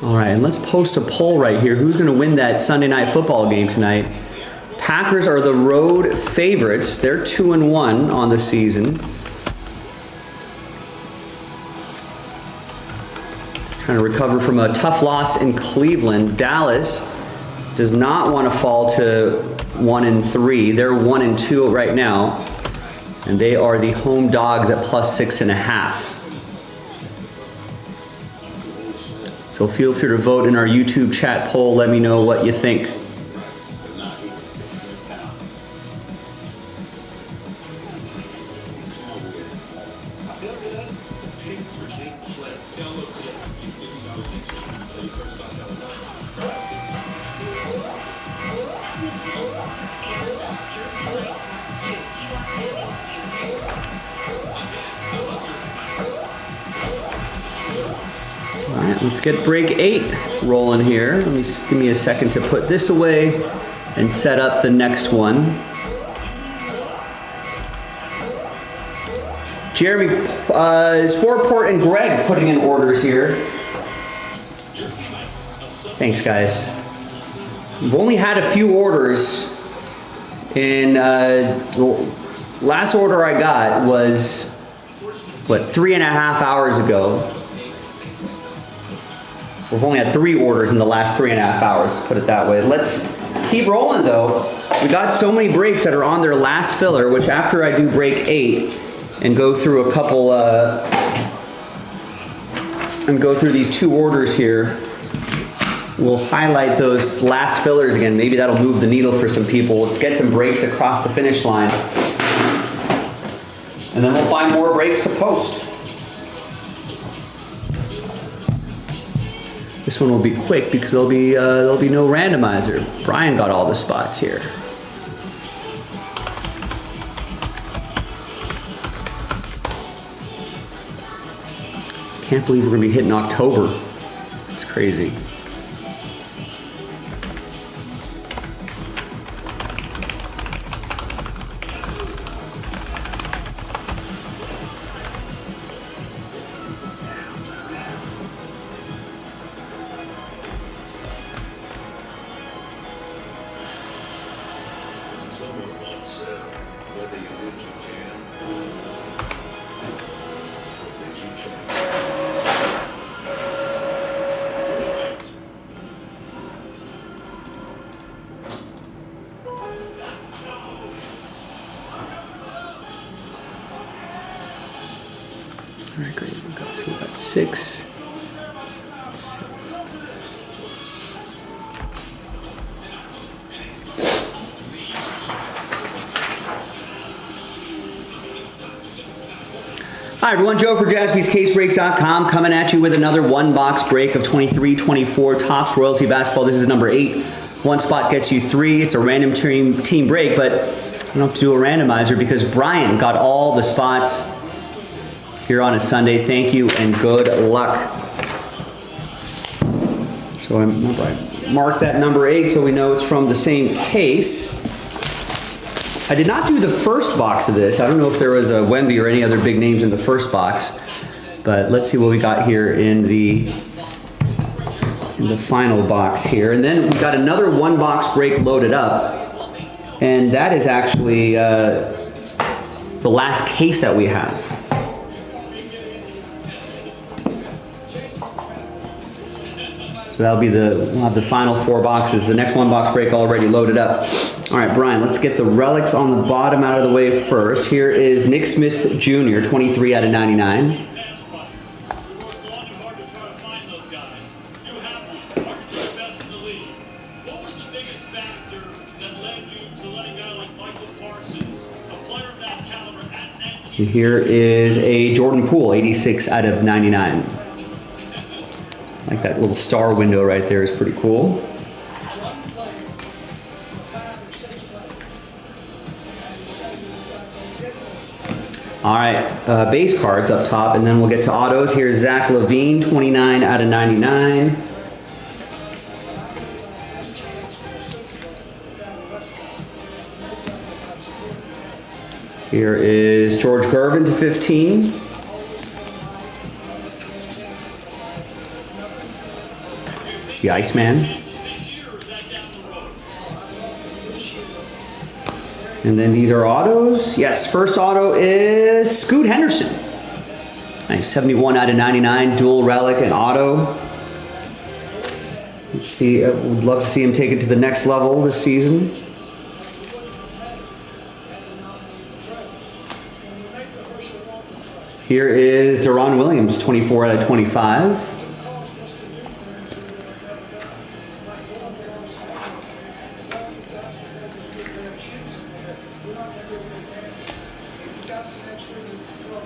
All right, and let's post a poll right here. Who's going to win that Sunday night football game tonight? Packers are the road favorites. They're 2-1 on the season. Trying to recover from a tough loss in Cleveland. Dallas does not want to fall to 1-3. They're 1-2 right now, and they are the home dogs at +6.5. So feel free to vote in our YouTube chat poll. Let me know what you think. All right, let's get break 8 rolling here. Give me a second to put this away and set up the next one. Jeremy, Sportport and Greg putting in orders here. Thanks, guys. We've only had a few orders. And last order I got was, what, 3.5 hours ago. We've only had 3 orders in the last 3.5 hours, put it that way. Let's keep rolling though. We got so many breaks that are on their last filler, which after I do break 8 and go through a couple, and go through these 2 orders here, we'll highlight those last fillers again. Maybe that'll move the needle for some people. Let's get some breaks across the finish line. And then we'll find more breaks to post. This one will be quick because there'll be no randomizer. Brian got all the spots here. Can't believe we're gonna be hitting October. It's crazy. Let's go at 6. Hi everyone, Joe for JaspysCaseBreaks.com coming at you with another one box break of 23-24 Topps Royalty Basketball. This is number 8. One spot gets you 3. It's a random team break, but I don't have to do a randomizer because Brian got all the spots here on a Sunday. Thank you and good luck. So I marked that number 8 so we know it's from the same case. I did not do the first box of this. I don't know if there was a Wemby or any other big names in the first box, but let's see what we got here in the final box here. And then we got another one box break loaded up, and that is actually the last case that we have. So that'll be we'll have the final 4 boxes. The next one box break already loaded up. All right, Brian, let's get the relics on the bottom out of the way first. Here is Nick Smith Jr., 23 out of 99. And here is a Jordan Poole, 86 out of 99. Like that little star window right there is pretty cool. All right, base cards up top, and then we'll get to autos. Here's Zach LaVine, 29 out of 99. Here is George Gervin to 15. The Iceman. And then these are autos. Yes, first auto is Scoot Henderson. Nice, 71 out of 99, dual relic and auto. Let's see, I would love to see him take it to the next level this season. Here is Deron Williams, 24 out of 25.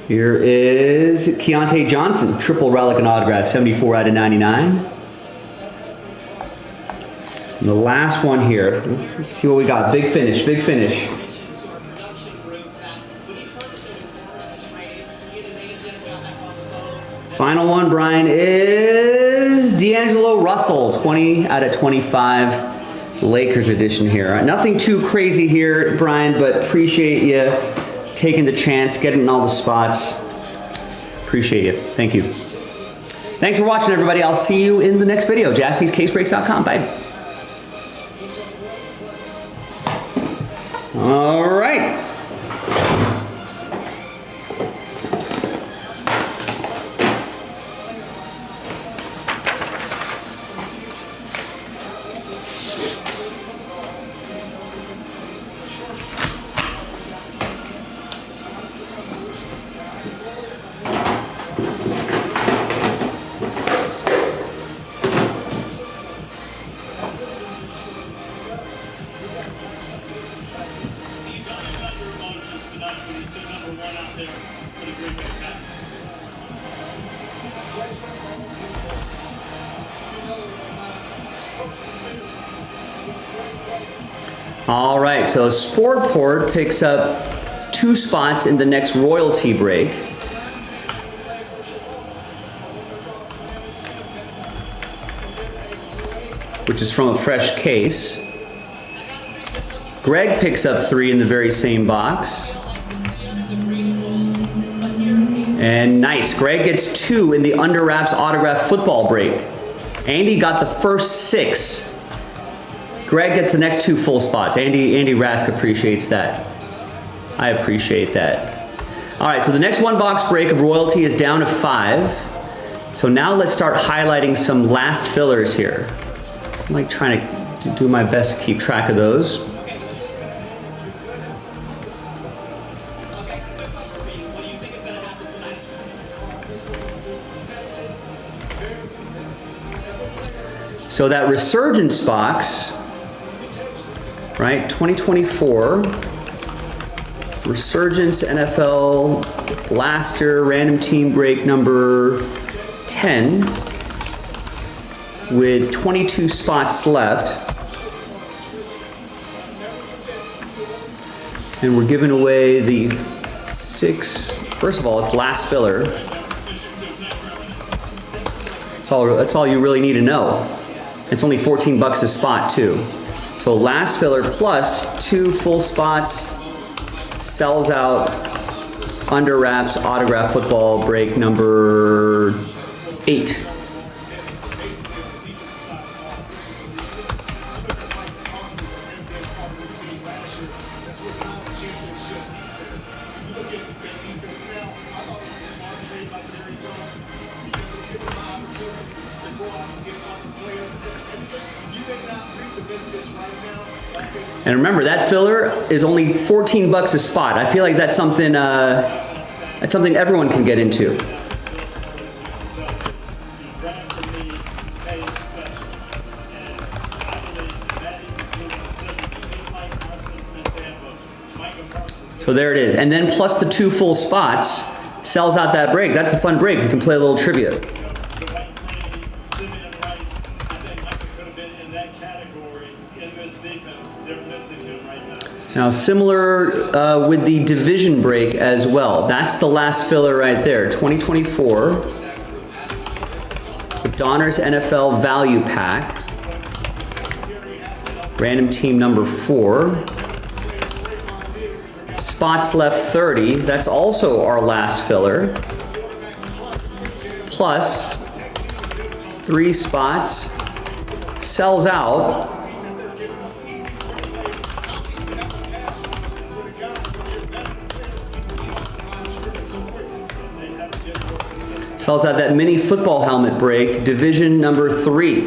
Here is Keontae Johnson, triple relic and autograph, 74 out of 99. And the last one here, let's see what we got. Big finish, big finish. Final one, Brian, is D'Angelo Russell, 20 out of 25, Lakers edition here. Nothing too crazy here, Brian, but appreciate you taking the chance, getting in all the spots. Appreciate you. Thank you. Thanks for watching, everybody. I'll see you in the next video. JaspysCaseBreaks.com. Bye. All right. All right, so Sportport picks up 2 spots in the next royalty break. Which is from a fresh case. Greg picks up 3 in the very same box. And nice, Greg gets 2 in the Under Wraps autograph football break. Andy got the first 6. Greg gets the next 2 full spots. Andy Rask appreciates that. I appreciate that. All right, so the next one box break of royalty is down to 5. So now let's start highlighting some last fillers here. I'm like trying to do my best to keep track of those. So that resurgence box, right? 2024 resurgence NFL blaster random team break number 10 with 22 spots left. And we're giving away the 6, first of all, it's last filler. That's all you really need to know. It's only 14 bucks a spot too. So last filler plus 2 full spots sells out under wraps autograph football break number 8. And remember, that filler is only 14 bucks a spot. I feel like that's something everyone can get into. So there it is. And then plus the 2 full spots sells out that break. That's a fun break. We can play a little trivia. Now similar with the division break as well. That's the last filler right there. 2024 the Donner's NFL Value Pack. Random team number 4. Spots left 30. That's also our last filler. Plus 3 spots. Sells out. Sells out that mini football helmet break, division number 3.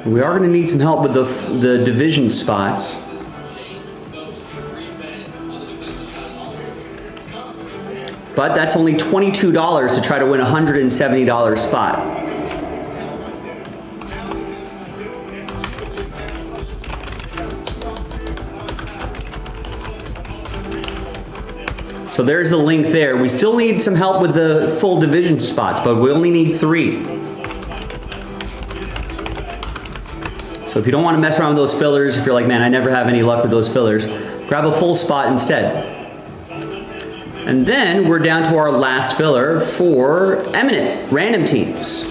We are going to need some help with the division spots. But that's only $22 to try to win a $170 spot. So there's the link there. We still need some help with the full division spots, but we only need 3. So if you don't want to mess around with those fillers, if you're like, man, I never have any luck with those fillers, grab a full spot instead. And then we're down to our last filler for eminent random teams.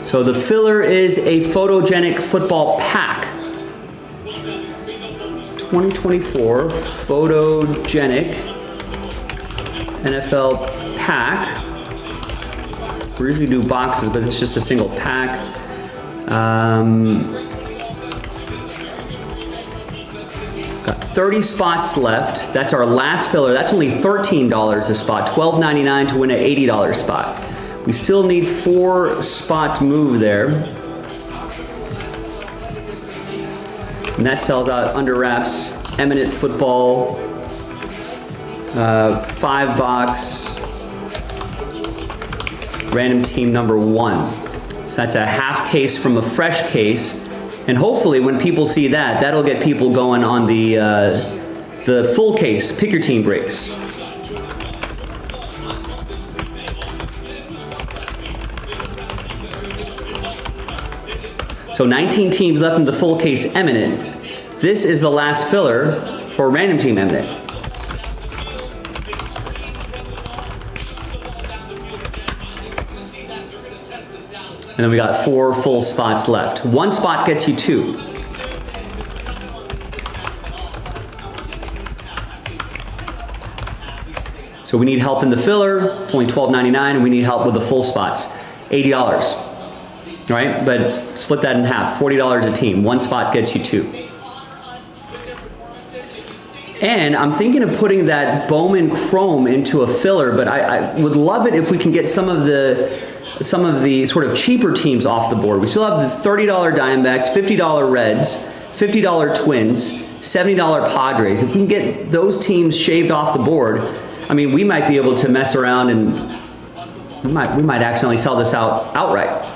So the filler is a photogenic football pack. 2024 photogenic NFL pack. We usually do boxes, but it's just a single pack. Got 30 spots left. That's our last filler. That's only $13 a spot, $12.99 to win an $80 spot. We still need 4 spots moved there. And that sells out under wraps, eminent football, 5 box, random team number 1. So that's a half case from a fresh case. And hopefully when people see that, that'll get people going on the full case, pick your team breaks. So 19 teams left in the full case eminent. This is the last filler for random team eminent. And then we got 4 full spots left. 1 spot gets you 2. So we need help in the filler. It's only $12.99, and we need help with the full spots. $80. Right? But split that in half. $40 a team. 1 spot gets you 2. And I'm thinking of putting that Bowman Chrome into a filler, but I would love it if we can get some of the some of the sort of cheaper teams off the board. We still have the $30 Diamondbacks, $50 Reds, $50 Twins, $70 Padres. If we can get those teams shaved off the board, I mean, we might be able to mess around and we might accidentally sell this outright.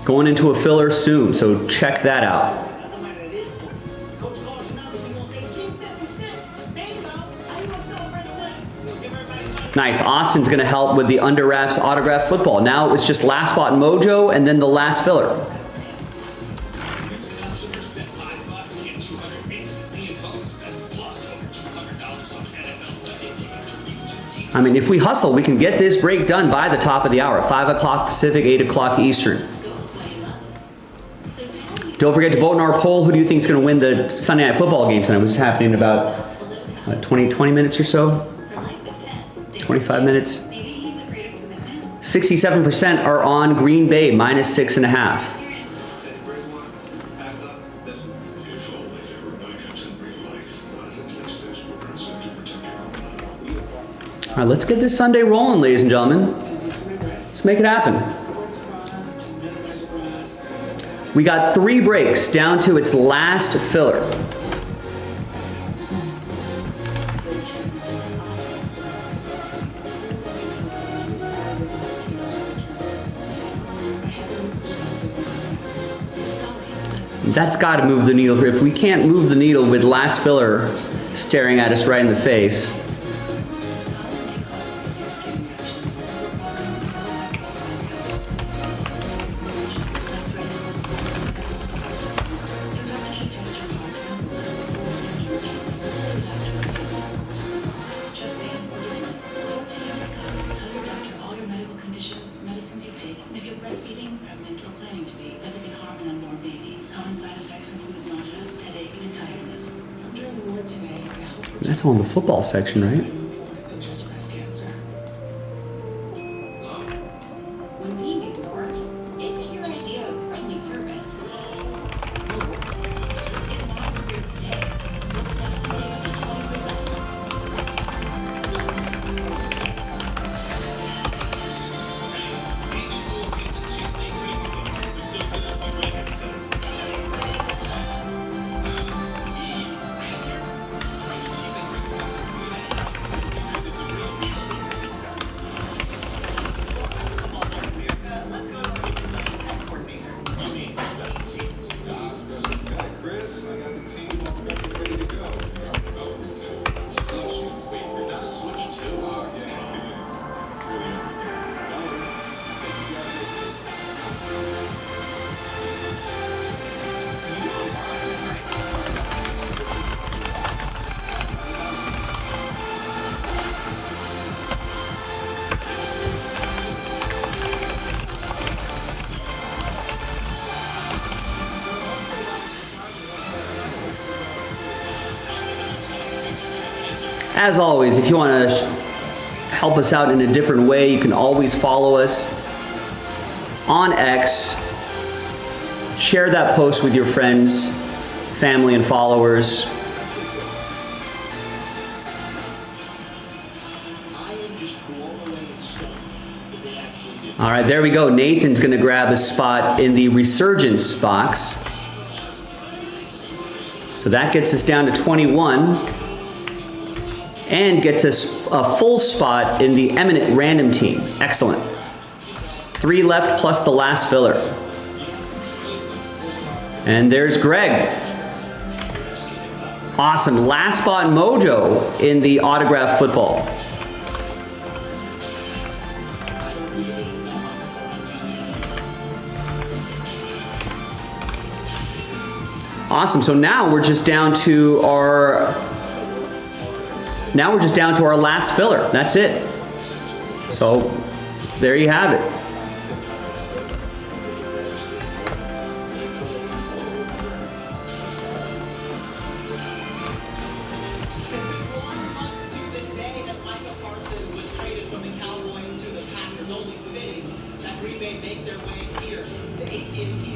Going into a filler soon, so check that out. Nice. Austin's going to help with the Under Wraps autograph football. Now it's just last spot mojo and then the last filler. I mean, if we hustle, we can get this break done by the top of the hour, 5 o'clock Pacific, 8 o'clock Eastern. Don't forget to vote in our poll. Who do you think is going to win the Sunday Night Football game tonight, which is happening in about 20 minutes or so? 25 minutes. 67% are on Green Bay, -6.5. All right, let's get this Sunday rolling, ladies and gentlemen. Let's make it happen. We got 3 breaks down to its last filler. That's got to move the needle. If we can't move the needle with last filler staring at us right in the face. That's on the football section, right? When being ignored isn't your idea of friendly service. If not a great mistake, you'll have to save up to 2. As always, if you want to help us out in a different way, you can always follow us on X. Share that post with your friends, family, and followers. All right, there we go. Nathan's going to grab a spot in the Resurgence box. So that gets us down to 21 and gets us a full spot in the Eminent Random Team. Excellent. 3 left plus the last filler. And there's Greg. Awesome. Last spot mojo in the autograph football. Awesome. So now we're just down to our last filler. That's it. So there you have it. Make their way here to AT&T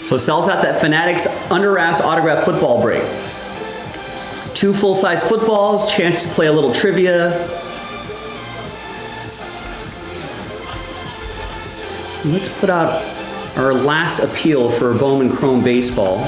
So sells out that Fanatics Under Wraps autograph football break. 2 full-size footballs, chance to play a little trivia. Let's put out our last appeal for Bowman Chrome Baseball.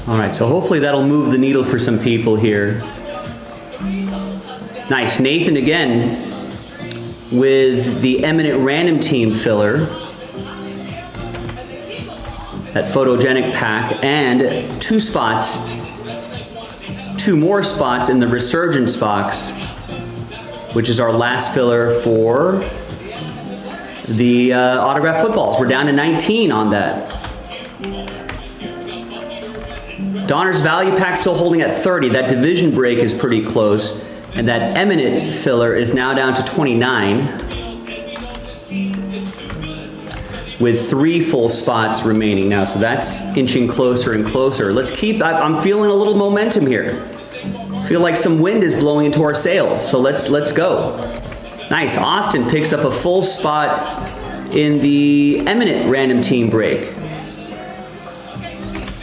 All right, so hopefully that'll move the needle for some people here. Nice, Nathan again with the Eminent Random Team filler. That photogenic pack, and 2 spots, 2 more spots in the Resurgence box, which is our last filler for the autograph footballs. We're down to 19 on that. Donner's value pack still holding at 30. That division break is pretty close. And that Eminent filler is now down to 29. With 3 full spots remaining now. So that's inching closer and closer. Let's keep, I'm feeling a little momentum here. I feel like some wind is blowing into our sails. So let's go. Nice, Austin picks up a full spot in the Eminent Random Team break.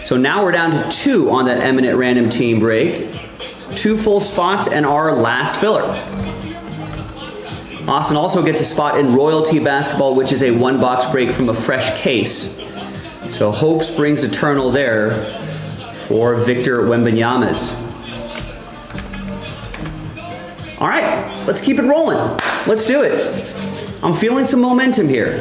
So now we're down to 2 on that Eminent Random Team break. 2 full spots and our last filler. Austin also gets a spot in Royalty Basketball, which is a 1-box break from a fresh case. So hope springs eternal there for Victor Wembanyama's. All right, let's keep it rolling. Let's do it. I'm feeling some momentum here.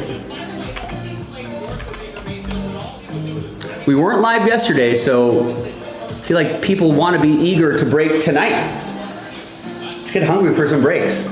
We weren't live yesterday, so I feel like people want to be eager to break tonight. Let's get hungry for some breaks.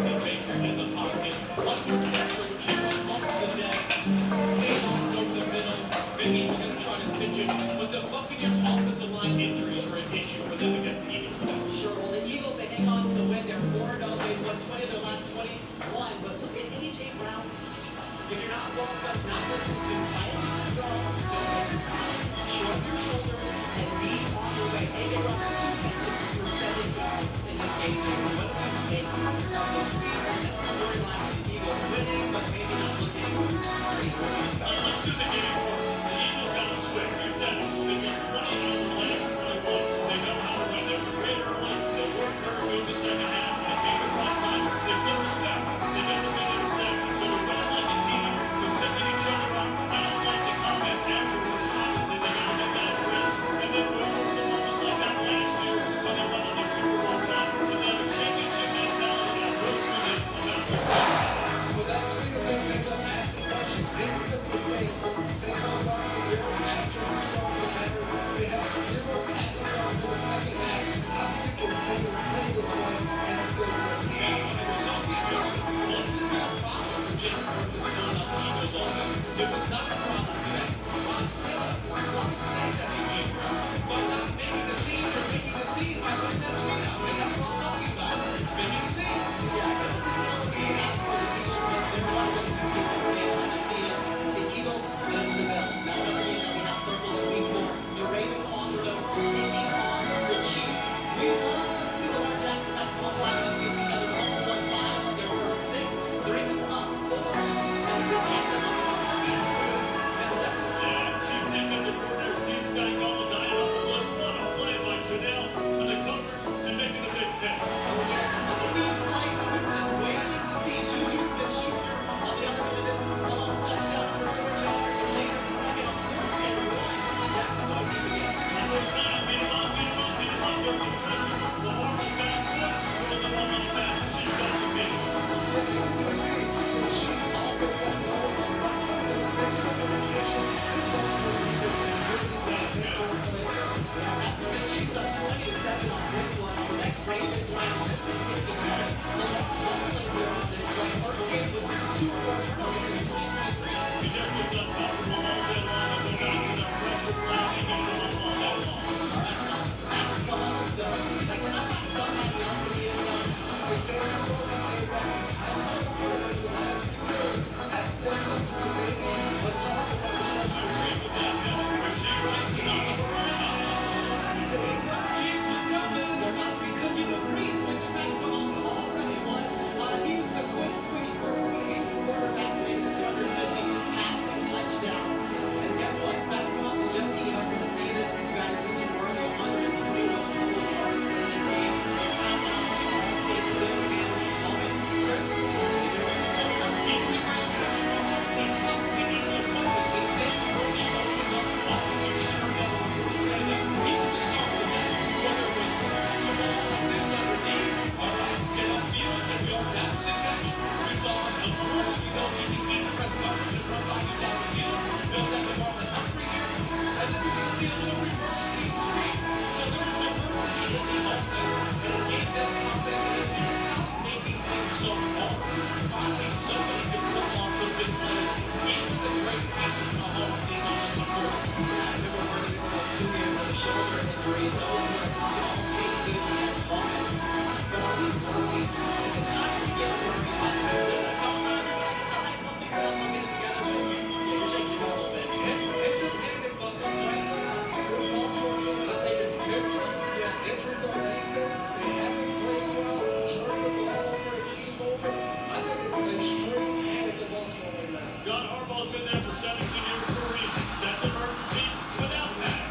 John Harbaugh's been there for 17 years for a reason. That's emergency without that.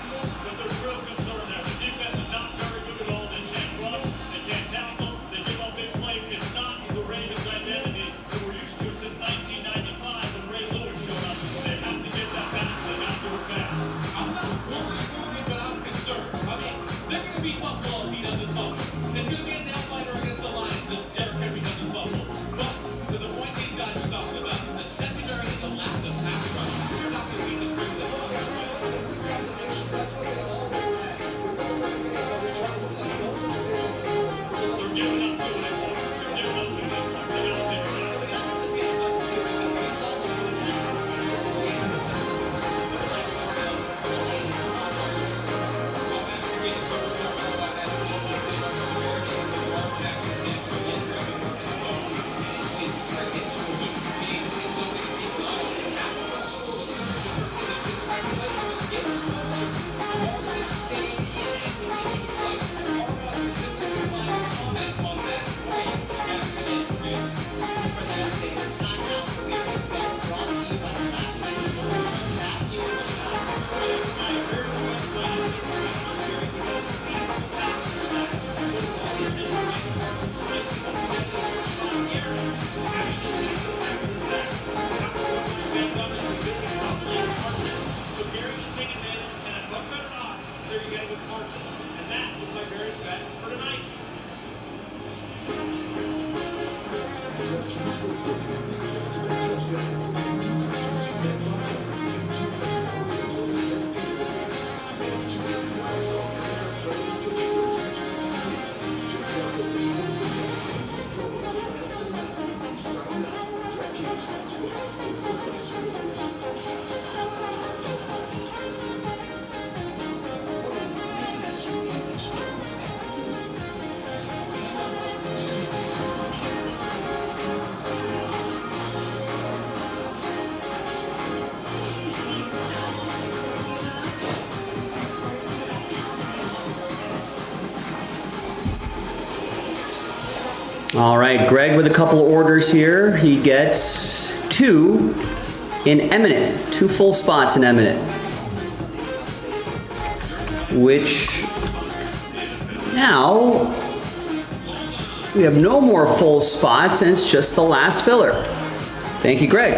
But there's real concern there. The defense is not very good at all. They can't rush. They can't tackle. They give up big plays. It's not the Ravens' identity that we're used to since 1995 when Ray Lewis showed up. They have to get that back. They got to do it fast. I'm not worried, but I'm concerned. I mean, they're going to beat Buffalo if he doesn't fumble. It's going to be a downliner against the Lions if Derrick Henry doesn't fumble. But to the point these guys are talking about, the secondary and the lack of pass rush, you're not going to beat the three of them. They're giving up to it. They're giving up to it. They got to figure it out. So Gary should take advantage and at much better odds. There you go with Parsons. And that is my Bears bet for tonight. All right, Greg with a couple orders here. He gets 2 in eminent, 2 full spots in eminent. Which now we have no more full spots and it's just the last filler. Thank you, Greg.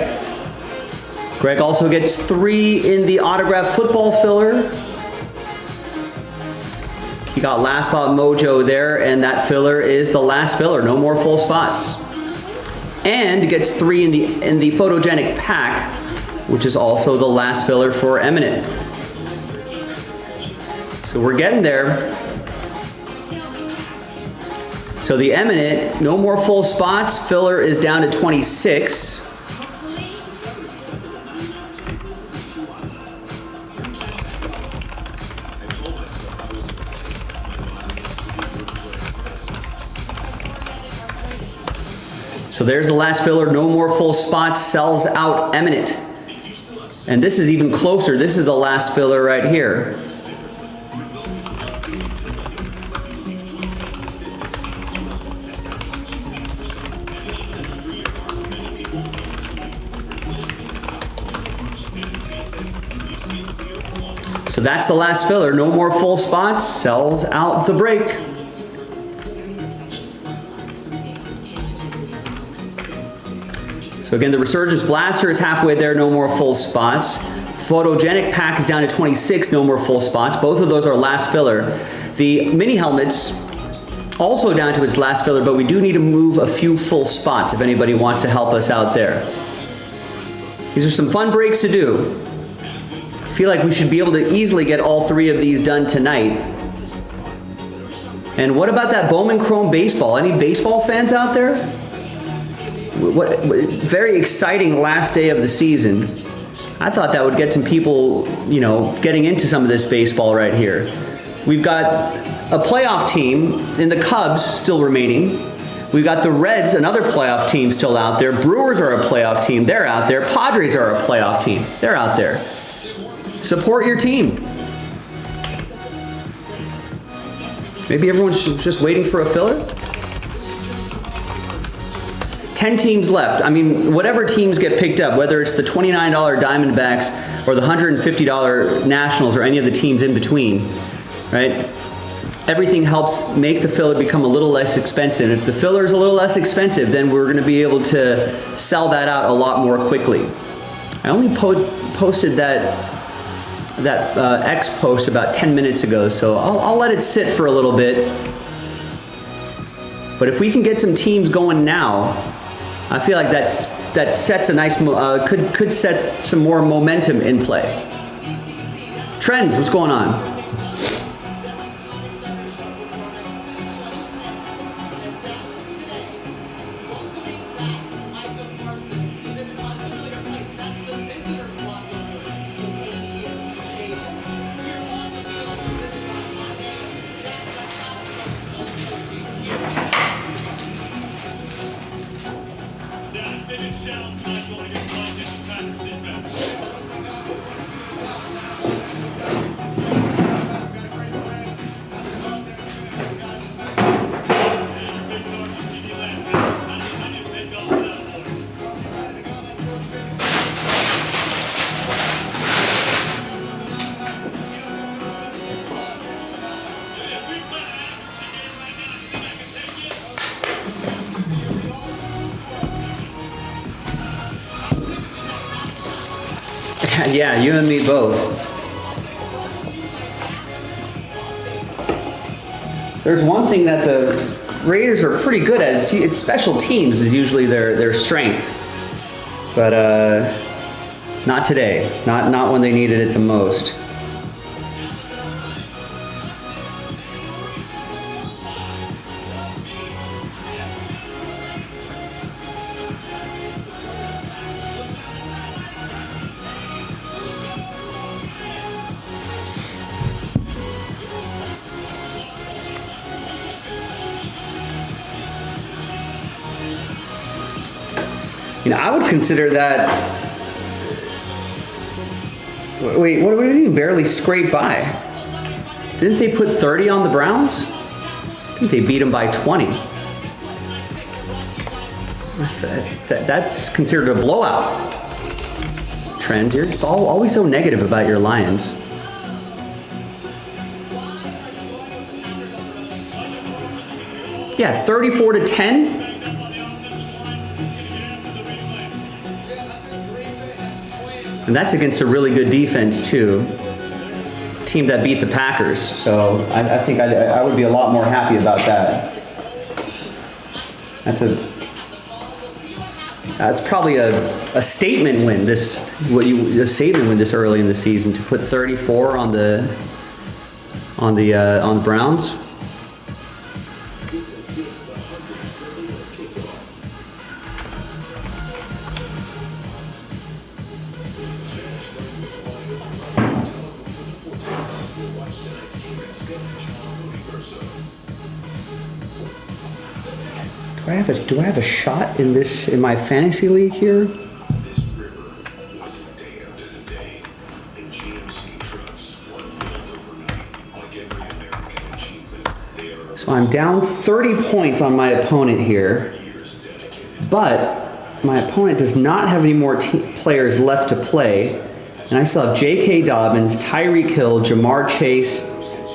Greg also gets 3 in the autographed football filler. He got last spot mojo there, and that filler is the last filler. No more full spots. And gets 3 in the photogenic pack, which is also the last filler for eminent. So we're getting there. So the eminent, no more full spots. Filler is down to 26. So there's the last filler. No more full spots. Sells out eminent. And this is even closer. This is the last filler right here. So that's the last filler. No more full spots. Sells out the break. So again, the Resurgence Blaster is halfway there. No more full spots. Photogenic Pack is down to 26. No more full spots. Both of those are last filler. The mini helmets also down to its last filler, but we do need to move a few full spots if anybody wants to help us out there. These are some fun breaks to do. I feel like we should be able to easily get all 3 of these done tonight. And what about that Bowman Chrome baseball? Any baseball fans out there? Very exciting last day of the season. I thought that would get some people, you know, getting into some of this baseball right here. We've got a playoff team in the Cubs still remaining. We've got the Reds, another playoff team still out there. Brewers are a playoff team. They're out there. Padres are a playoff team. They're out there. Support your team. Maybe everyone's just waiting for a filler? 10 teams left. I mean, whatever teams get picked up, whether it's the $29 Diamondbacks or the $150 Nationals or any of the teams in between, right? Everything helps make the filler become a little less expensive. If the filler is a little less expensive, then we're going to be able to sell that out a lot more quickly. I only posted that X post about 10 minutes ago, so I'll let it sit for a little bit. But if we can get some teams going now, I feel like that sets a nice, could set some more momentum in play. Trends, what's going on? Yeah, you and me both. There's one thing that the Raiders are pretty good at. It's special teams is usually their strength. But not today. Not when they needed it the most. You know, I would consider that. Wait, what do you mean barely scrape by? Didn't they put 30 on the Browns? I think they beat them by 20. That's considered a blowout. Trends, you're always so negative about your Lions. Yeah, 34-10. And that's against a really good defense too. Team that beat the Packers. So I think I would be a lot more happy about that. That's probably a statement win. A statement win this early in the season to put 34 on the Browns. Do I have a shot in this in my fantasy league here? This river wasn't dammed in a day, and GMC trucks weren't built overnight. Like every American achievement, they are So I'm down 30 points on my opponent here, years dedicated. but my opponent does not have any more players left to play, and I still have J.K. Dobbins, Tyreek Hill, Jamar Chase,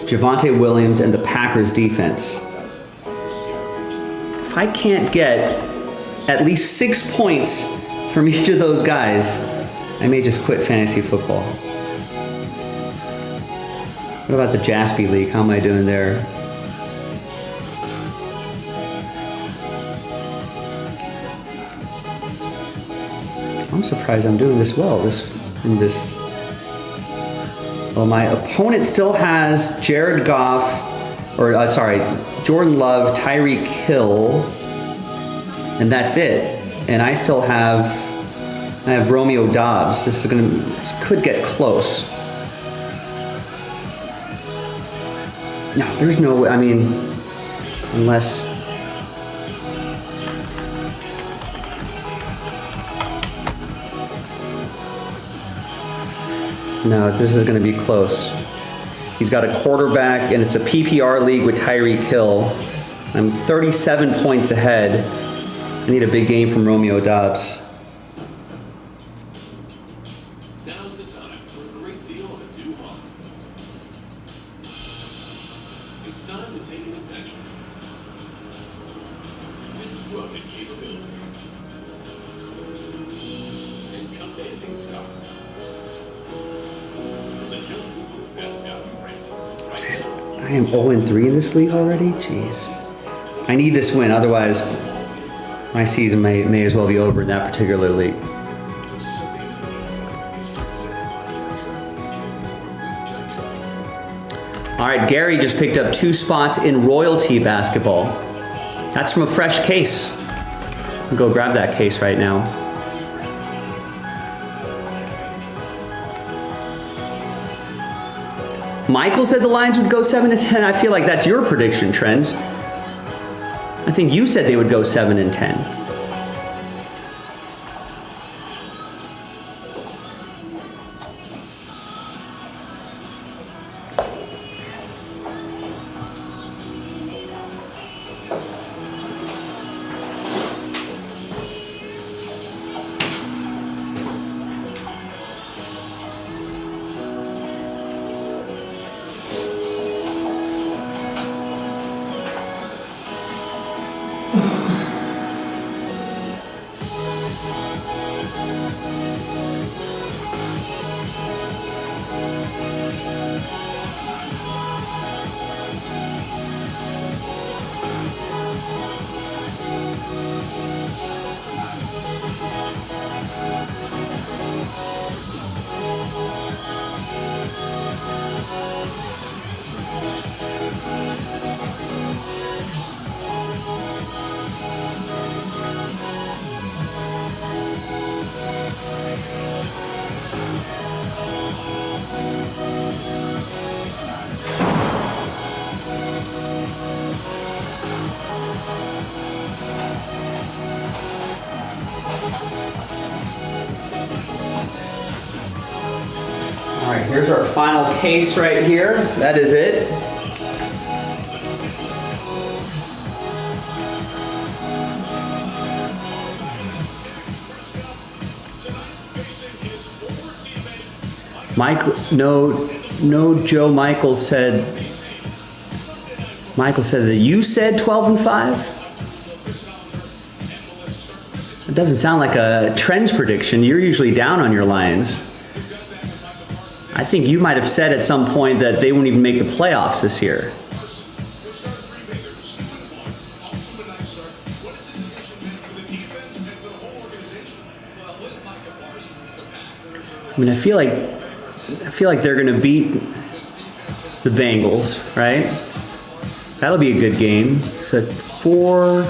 Javonte Williams, and the Packers defense. If I can't get at least 6 points from each of those guys, I may just quit fantasy football. What about the Jaspy League? How am I doing there? I'm surprised I'm doing this well. Well, my opponent still has Jared Goff, Jordan Love, Tyreek Hill, and that's it. And I still have Romeo Dobbs. This could get close. No, there's no way. I mean, unless. No, this is going to be close. He's got a quarterback, and it's a PPR league with Tyreek Hill. I'm 37 points ahead. I need a big game from Romeo Dobbs. Now's the time for a great deal of a do-hop. It's time to take an adventure with rugged capability and commanding style. The killing Google best value rating right now. I am 0-3 in this league already? Jeez. I need this win, otherwise my season may as well be over in that particular league. All right, Gary just picked up 2 spots in royalty basketball. That's from a fresh case. I'll go grab that case right now. Michael said the Lions would go 7-10. I feel like that's your prediction, Trends. I think you said they would go 7-10. All right, here's our final case right here. That is it. Michael, no, Joe. Michael said that you said 12-5. It doesn't sound like a Trends prediction. You're usually down on your Lions. I think you might have said at some point that they wouldn't even make the playoffs this year. I mean, I feel like they're going to beat the Bengals, right? That'll be a good game. So it's 4.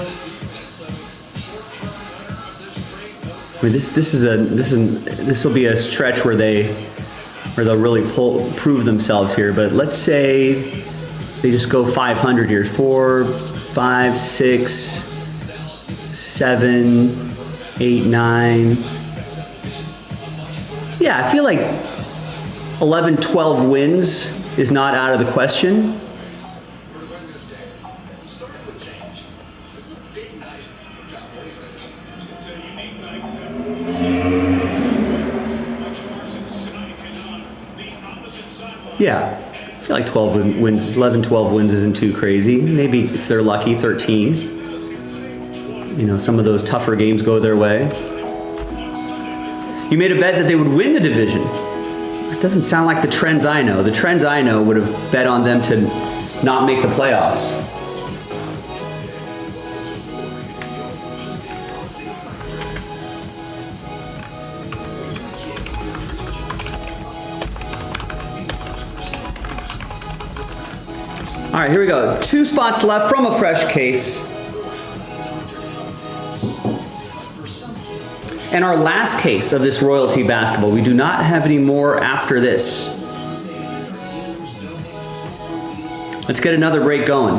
I mean, this will be a stretch where they'll really prove themselves here. But let's say they just go 500 here. 4, 5, 6, 7, 8, 9. Yeah, I feel like 11, 12 wins is not out of the question. It's a unique night because after Mike Parsons tonight is on the opposite sideline. Yeah, I feel like 12 wins, 11, 12 wins isn't too crazy. Maybe if they're lucky, 13. You know, some of those tougher games go their way. You made a bet that they would win the division. It doesn't sound like the trends I know. The trends I know would have bet on them to not make the playoffs. All right, here we go. 2 spots left from a fresh case. And our last case of this royalty basketball. We do not have any more after this. Let's get another break going.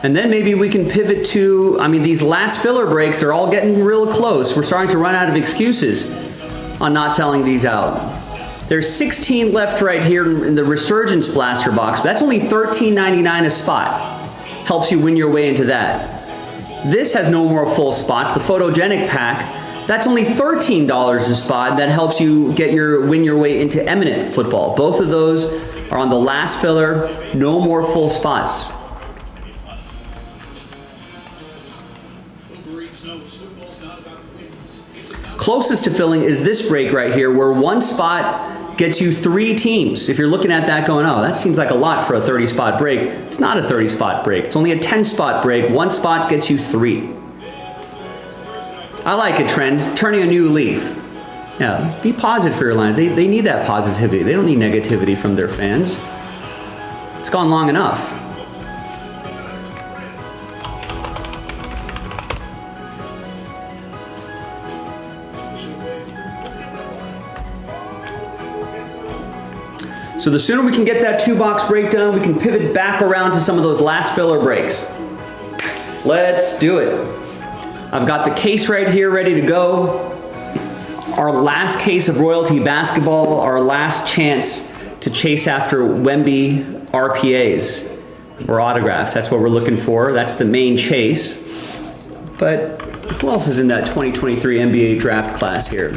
And then maybe we can pivot to, I mean, these last filler breaks are all getting real close. We're starting to run out of excuses on not selling these out. There's 16 left right here in the Resurgence Blaster box, but that's only $13.99 a spot. Helps you win your way into that. This has no more full spots. The Photogenic pack, that's only $13 a spot. That helps you win your way into Eminent Football. Both of those are on the last filler, no more full spots. Closest to filling is this break right here, where 1 spot gets you 3 teams. If you're looking at that going, oh, that seems like a lot for a 30 spot break. It's not a 30 spot break. It's only a 10 spot break. 1 spot gets you 3. I like it, Trend. Turning a new leaf. Yeah, be positive for your Lions. They need that positivity. They don't need negativity from their fans. It's gone long enough. So the sooner we can get that 2-box break done, we can pivot back around to some of those last filler breaks. Let's do it. I've got the case right here ready to go. Our last case of royalty basketball, our last chance to chase after Wemby RPAs or autographs. That's what we're looking for. That's the main chase. But who else is in that 2023 NBA draft class here?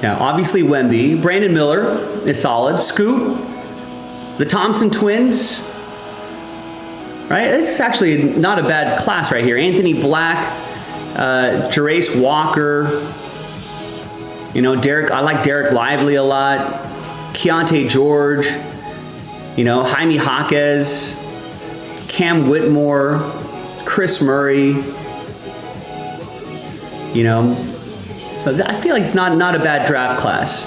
Yeah, obviously Wemby. Brandon Miller is solid. Scoot. The Thompson twins. Right? It's actually not a bad class right here. Anthony Black. Jerace Walker. You know, I like Derek Lively a lot. Keontae George. You know, Jaime Jaquez. Cam Whitmore. Chris Murray. You know, so I feel like it's not a bad draft class.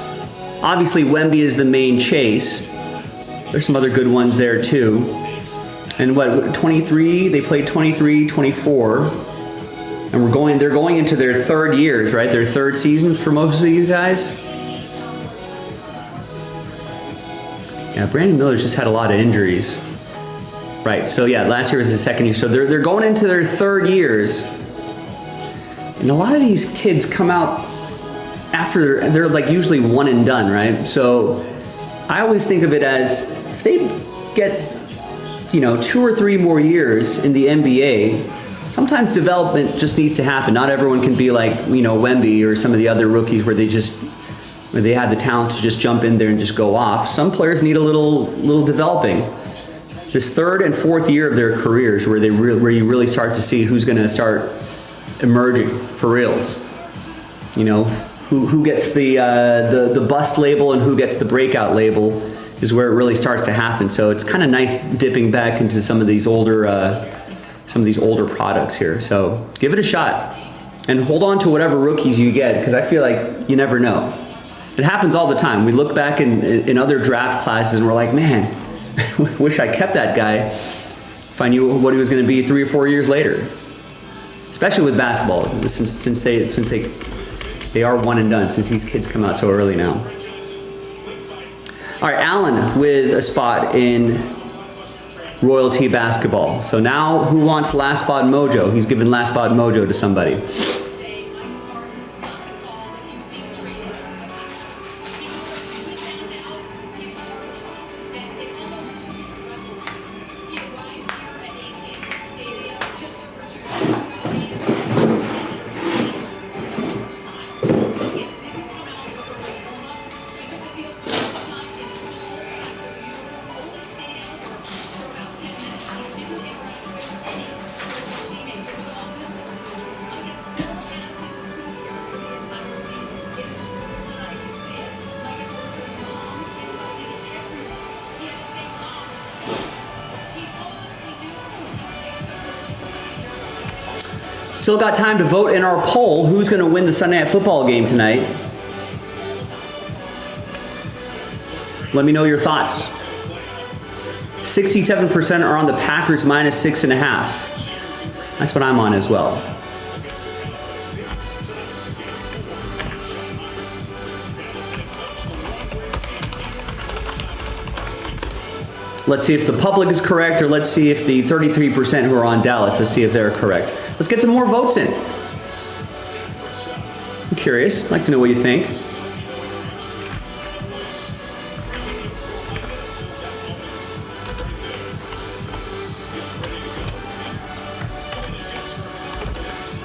Obviously, Wemby is the main chase. There's some other good ones there too. And what, 23? They played 23, 24. And they're going into their 3rd years, right? Their 3rd season for most of these guys. Yeah, Brandon Miller's just had a lot of injuries. Right, so yeah, last year was his 2nd year. So they're going into their 3rd years. And a lot of these kids come out after they're like usually one and done, right? So I always think of it as if they get, you know, 2 or 3 more years in the NBA, sometimes development just needs to happen. Not everyone can be like, you know, Wemby or some of the other rookies where they have the talent to just jump in there and just go off. Some players need a little developing. This 3rd and 4th year of their careers where you really start to see who's going to start emerging for reals. You know, who gets the bust label and who gets the breakout label is where it really starts to happen. So it's kind of nice dipping back into some of these older products here. So give it a shot and hold on to whatever rookies you get, because I feel like you never know. It happens all the time. We look back in other draft classes and we're like, man, wish I kept that guy if I knew what he was going to be 3 or 4 years later. Especially with basketball, since they They are one and done since these kids come out so early now. All right, Alan with a spot in royalty basketball. So now who wants last spot mojo? He's given last spot mojo to somebody. Today, Michael Parsons got the call that he was being traded. He found out he's hard that they almost took his record. He arrived here at AT&T Stadium just over 2 years ago. He is for the first time. It didn't come out for early warm-ups. He took the field for the first time in full practice uniform, only stayed out there for about 10 minutes. He didn't interact with any of his teammates. It was all business. He still has his school year for the entire season. It is full time. You see it. Like it was his mom invited everyone. He had to stay calm. He told us he knew he thinks the first Still got time to vote in our poll. Who's going to win the Sunday Night Football game tonight? Let me know your thoughts. 67% are on the Packers minus 6.5. That's what I'm on as well. Let's see if the public is correct, or let's see if the 33% who are on Dallas, let's see if they're correct. Let's get some more votes in. I'm curious. I'd like to know what you think.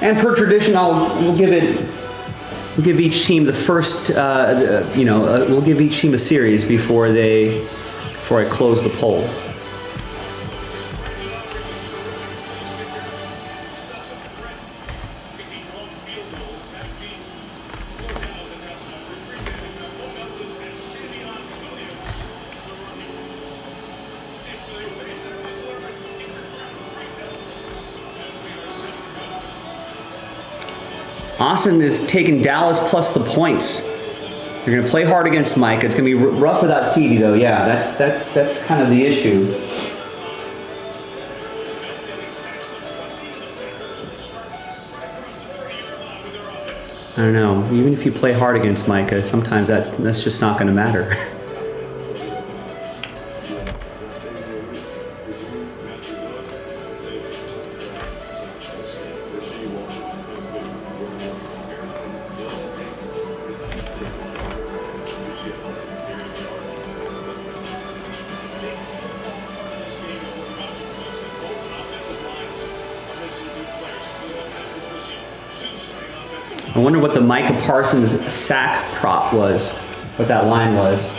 And per tradition, we'll give each team the first, we'll give each team a series before I close the poll. Austin is taking Dallas plus the points. You're going to play hard against Mike. It's going to be rough without CD, though. Yeah, that's kind of the issue. I don't know. Even if you play hard against Micah, sometimes that's just not going to matter. I wonder what the Micah Parsons sack prop was, what that line was.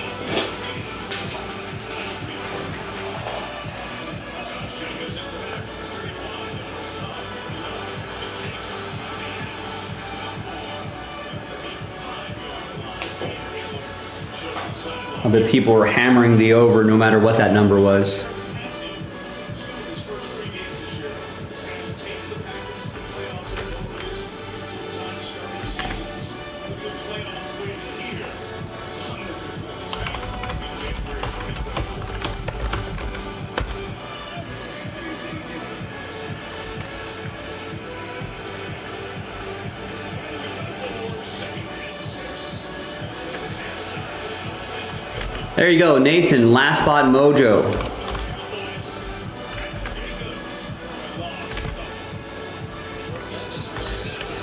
I bet people were hammering the over no matter what that number was. There you go, Nathan, last spot mojo.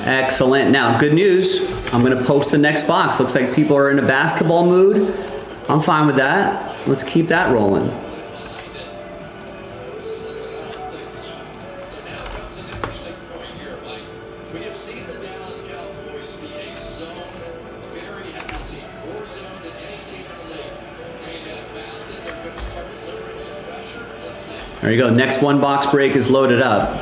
Excellent. Now, good news. I'm going to post the next box. Looks like people are in a basketball mood. I'm fine with that. Let's keep that rolling. There you go. Next one box break is loaded up.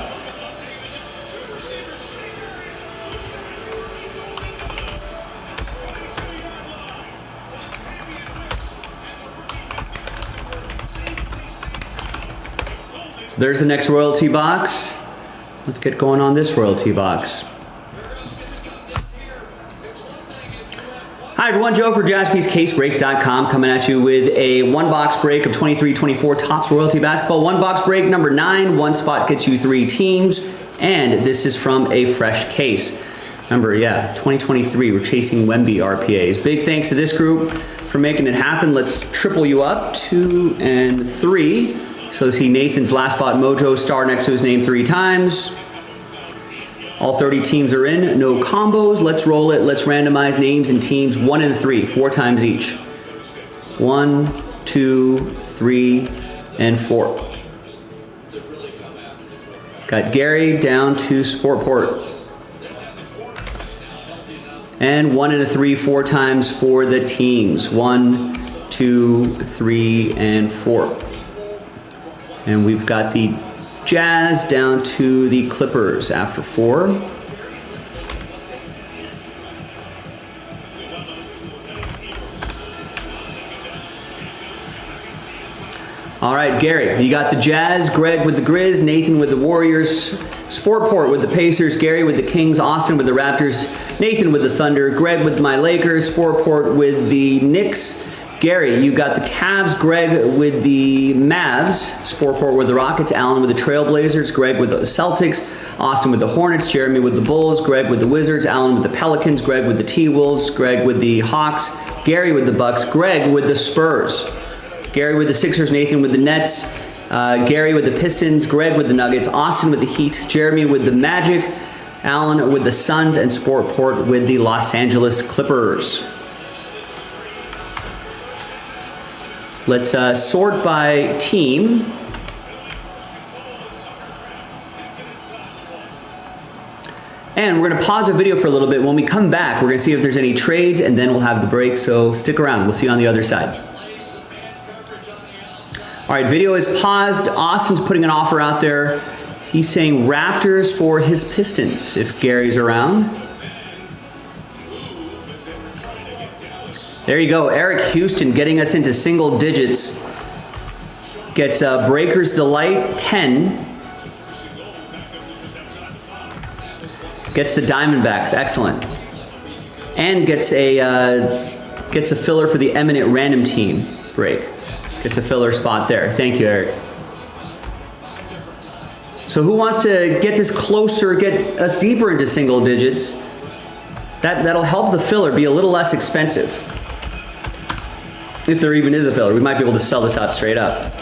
So there's the next royalty box. Let's get going on this royalty box. Hi everyone, Joe for JaspysCaseBreaks.com coming at you with a one box break of 23-24 Topps Royalty Basketball. One box break number 9. One spot gets you 3 teams, and this is from a fresh case. Remember, yeah, 2023, we're chasing Wemby RPAs. Big thanks to this group for making it happen. Let's triple you up, 2 and 3. So see Nathan's last spot mojo star next to his name 3 times. All 30 teams are in, no combos. Let's roll it. Let's randomize names and teams 1 and 3, 4 times each. 1, 2, 3, and 4. Got Gary down to Sportport. And 1 and a 3, 4 times for the teams. 1, 2, 3, and 4. And we've got the Jazz down to the Clippers after 4. All right, Gary, you got the Jazz, Greg with the Grizz, Nathan with the Warriors, Sportport with the Pacers, Gary with the Kings, Austin with the Raptors, Nathan with the Thunder, Greg with my Lakers, Sportport with the Knicks. Gary, you got the Cavs, Greg with the Mavs, Sportport with the Rockets, Allen with the Trailblazers, Greg with the Celtics, Austin with the Hornets, Jeremy with the Bulls, Greg with the Wizards, Allen with the Pelicans, Greg with the T-Wolves, Greg with the Hawks, Gary with the Bucks, Greg with the Spurs. Gary with the Sixers, Nathan with the Nets, Gary with the Pistons, Greg with the Nuggets, Austin with the Heat, Jeremy with the Magic, Allen with the Suns, and Sportport with the Los Angeles Clippers. Let's sort by team. And we're going to pause the video for a little bit. When we come back, we're going to see if there's any trades, and then we'll have the break. So stick around. We'll see you on the other side. All right, video is paused. Austin's putting an offer out there. He's saying Raptors for his Pistons if Gary's around. There you go. Eric Houston getting us into single digits. Gets Breaker's Delight 10. Gets the Diamondbacks. Excellent. And gets a filler for the Eminent Random Team break. Gets a filler spot there. Thank you, Eric. So who wants to get this closer, get us deeper into single digits? That'll help the filler be a little less expensive. If there even is a filler, we might be able to sell this out straight up.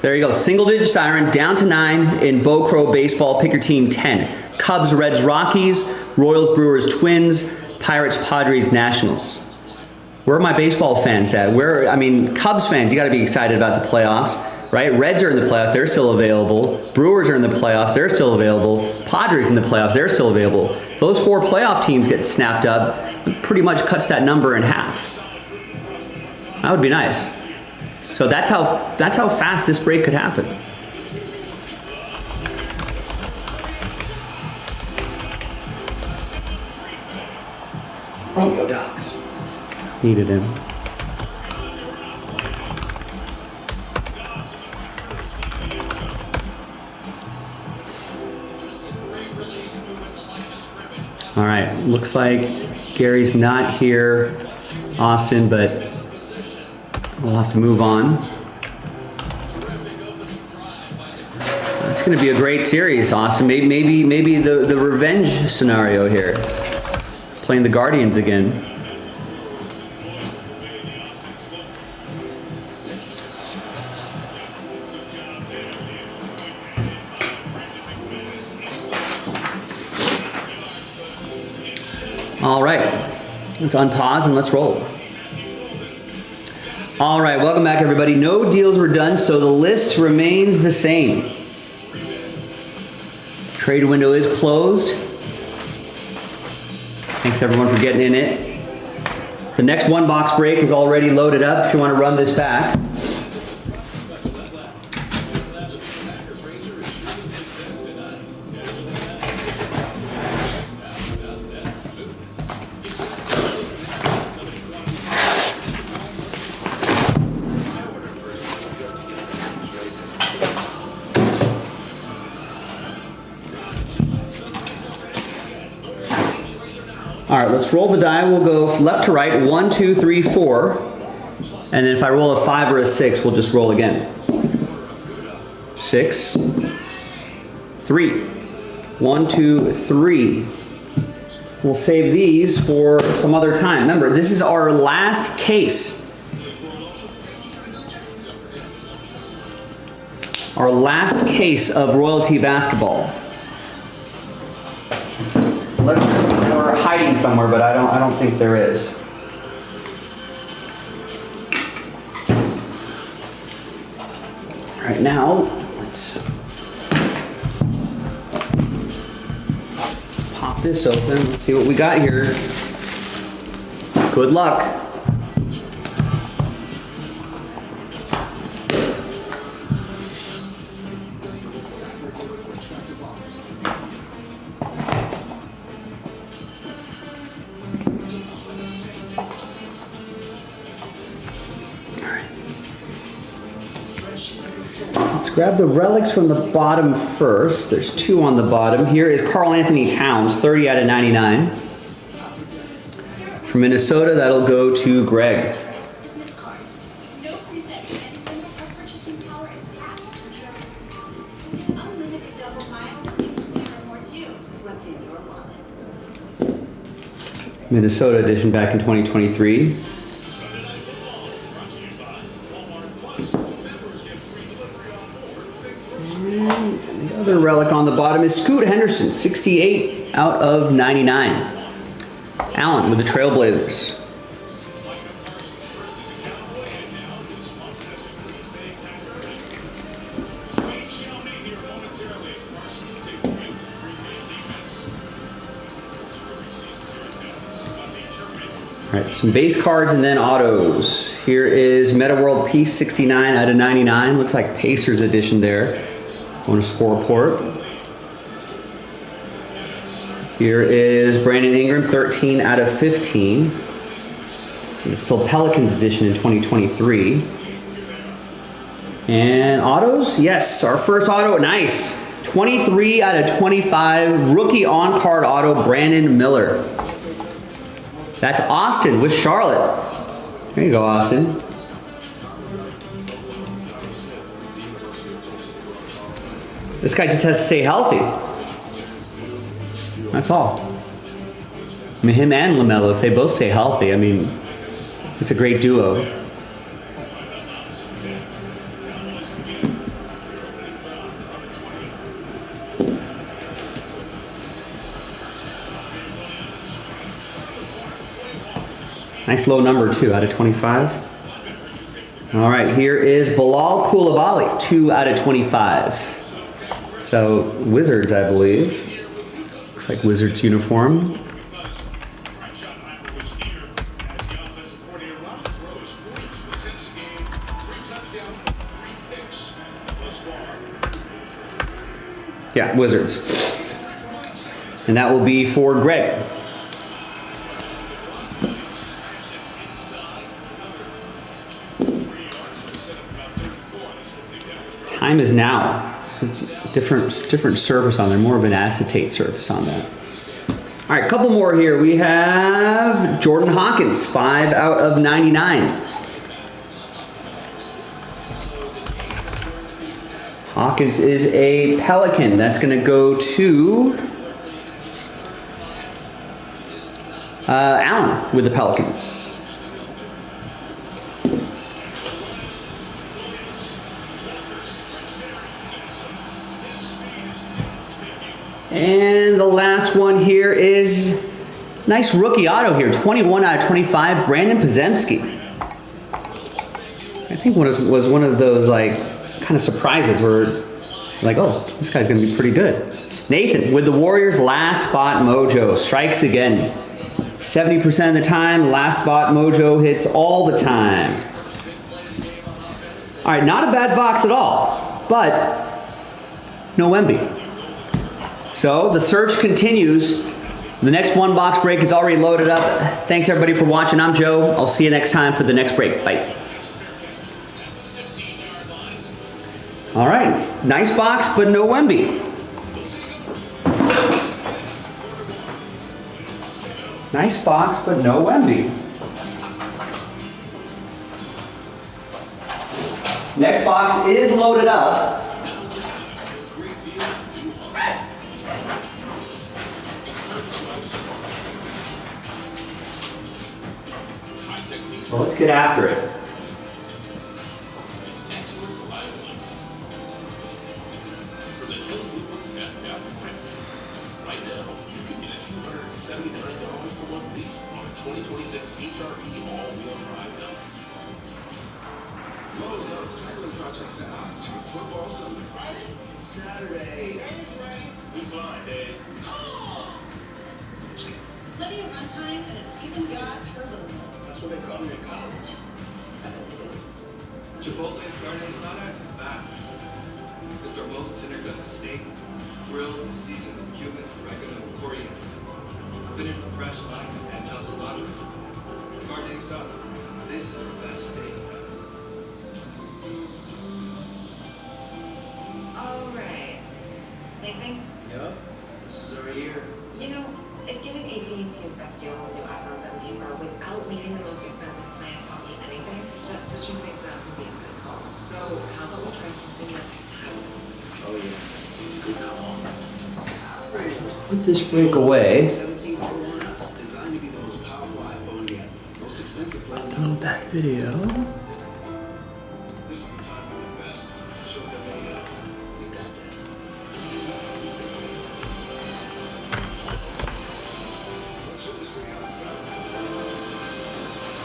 There you go. Single digit siren down to 9 in Bo Crow baseball. Pick your team 10. Cubs, Reds, Rockies, Royals, Brewers, Twins, Pirates, Padres, Nationals. Where are my baseball fans at? Cubs fans, you got to be excited about the playoffs, right? Reds are in the playoffs. They're still available. Brewers are in the playoffs. They're still available. Padres in the playoffs. They're still available. If those 4 playoff teams get snapped up, it pretty much cuts that number in half. That would be nice. So that's how fast this break could happen. Romeo Dobbs. Needed him. All right, looks like Gary's not here, Austin, but we'll have to move on. It's going to be a great series, Austin. Maybe the revenge scenario here. Playing the Guardians again. All right, let's unpause and let's roll. All right, welcome back, everybody. No deals were done, so the list remains the same. Trade window is closed. Thanks, everyone, for getting in it. The next one box break is already loaded up if you want to run this back. All right, let's roll the die. We'll go left to right, 1, 2, 3, 4. And then if I roll a 5 or a 6, we'll just roll again. 6, 3. 1, 2, 3. We'll save these for some other time. Remember, this is our last case. Our last case of royalty basketball. Unless there's more hiding somewhere, but I don't think there is. All right, now let's pop this open. Let's see what we got here. Good luck. Let's grab the relics from the bottom first. There's 2 on the bottom. Here is Karl Anthony Towns, 30 out of 99. From Minnesota, that'll go to Greg. No preset and limit of purchasing power and tax services. Unlimited double miles and more too. What's in your wallet? Minnesota edition back in 2023. And the other relic on the bottom is Scoot Henderson, 68 out of 99. Allen with the Trailblazers. All right, some base cards and then autos. Here is Meta World Peace, 69 out of 99. Looks like Pacers edition there on a score report. Here is Brandon Ingram, 13 out of 15. It's still Pelicans edition in 2023. And autos, yes, our first auto, nice. 23 out of 25, rookie on-card auto, Brandon Miller. That's Austin with Charlotte. There you go, Austin. This guy just has to stay healthy. That's all. I mean, him and LaMelo, if they both stay healthy, I mean, it's a great duo. Nice low number, 2 out of 25. All right, here is Bilal Coulibaly, 2 out of 25. So, Wizards, I believe. Looks like Wizards uniform. Yeah, Wizards. And that will be for Greg. Time is now. Different surface on there, more of an acetate surface on that. All right, a couple more here. We have Jordan Hawkins, 5 out of 99. Hawkins is a Pelican. That's going to go to Allen with the Pelicans. And the last one here is nice rookie auto here, 21 out of 25, Brandon Podziemski. I think was one of those like kind of surprises where like, oh, this guy's gonna be pretty good. Nathan with the Warriors last spot mojo strikes again. 70% of the time, last spot mojo hits all the time. All right, not a bad box at all, but no Wemby. So the search continues. The next one box break is already loaded up. Thanks everybody for watching. I'm Joe. I'll see you next time for the next break. Bye. All right, nice box, but no Wemby. Nice box, but no Wemby. Next box is loaded up. So let's get after it. Right now, you can get $279 for one lease on a 2026 HRV all-wheel drive Dodge. Lowe's Dodge Tackling projects now to football Sunday. Saturday. Who's fine, Dave? Plenty of runtime, and it's even got turbo. That's what they call me in college. Chipotle's carne asada is back. It's our most tender-cut steak, grilled and seasoned with cumin, oregano, and coriander. Finished with fresh lime and John cilantro. Carne asada. This is our best steak. All right. Same thing? Yep. This is our year. You know, if getting AT&T's best deal on the new iPhone 17 Pro without needing the most expensive plan taught me anything, that switching things up would be a good call. So how about we try something that's timeless? Oh, yeah. Good call. Put this break away. 17 Pro 1X, designed to be the most powerful iPhone yet. Most expensive plan. Load that video. This is the time for the best. Show them any up. We got this. Let's show this thing how it's done. So we need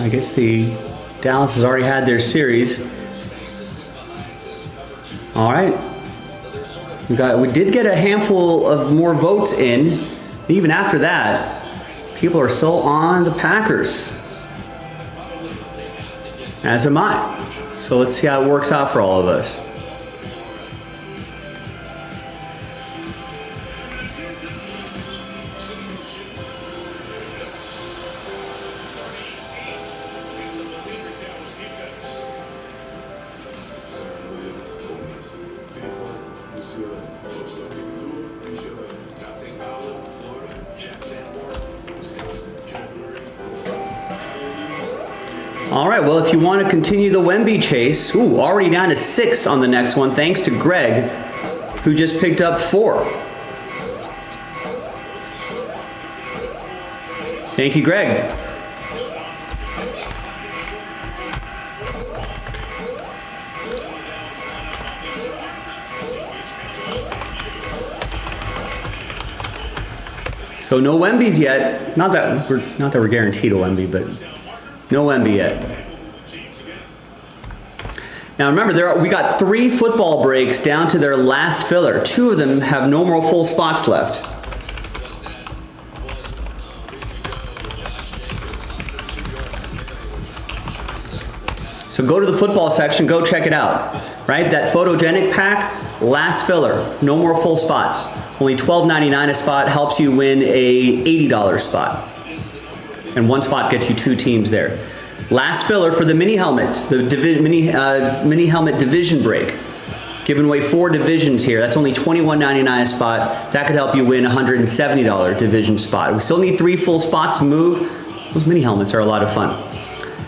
I guess the Dallas has already had their series. All right. We did get a handful of more votes in. Even after that, people are still on the Packers. As am I. So let's see how it works out for all of us. All right, well, if you want to continue the Wemby chase, already down to 6 on the next one, thanks to Greg, who just picked up 4. Thank you, Greg. So no Wembys yet. Not that we're guaranteed a Wemby, but no Wemby yet. Now remember, we got 3 football breaks down to their last filler. 2 of them have no more full spots left. So go to the football section, go check it out. Right, that photogenic pack, last filler, no more full spots. Only $12.99 a spot, helps you win a $80 spot. And 1 spot gets you 2 teams there. Last filler for the mini helmet, the mini helmet division break. Giving away 4 divisions here. That's only $21.99 a spot. That could help you win a $170 division spot. We still need 3 full spots to move. Those mini helmets are a lot of fun.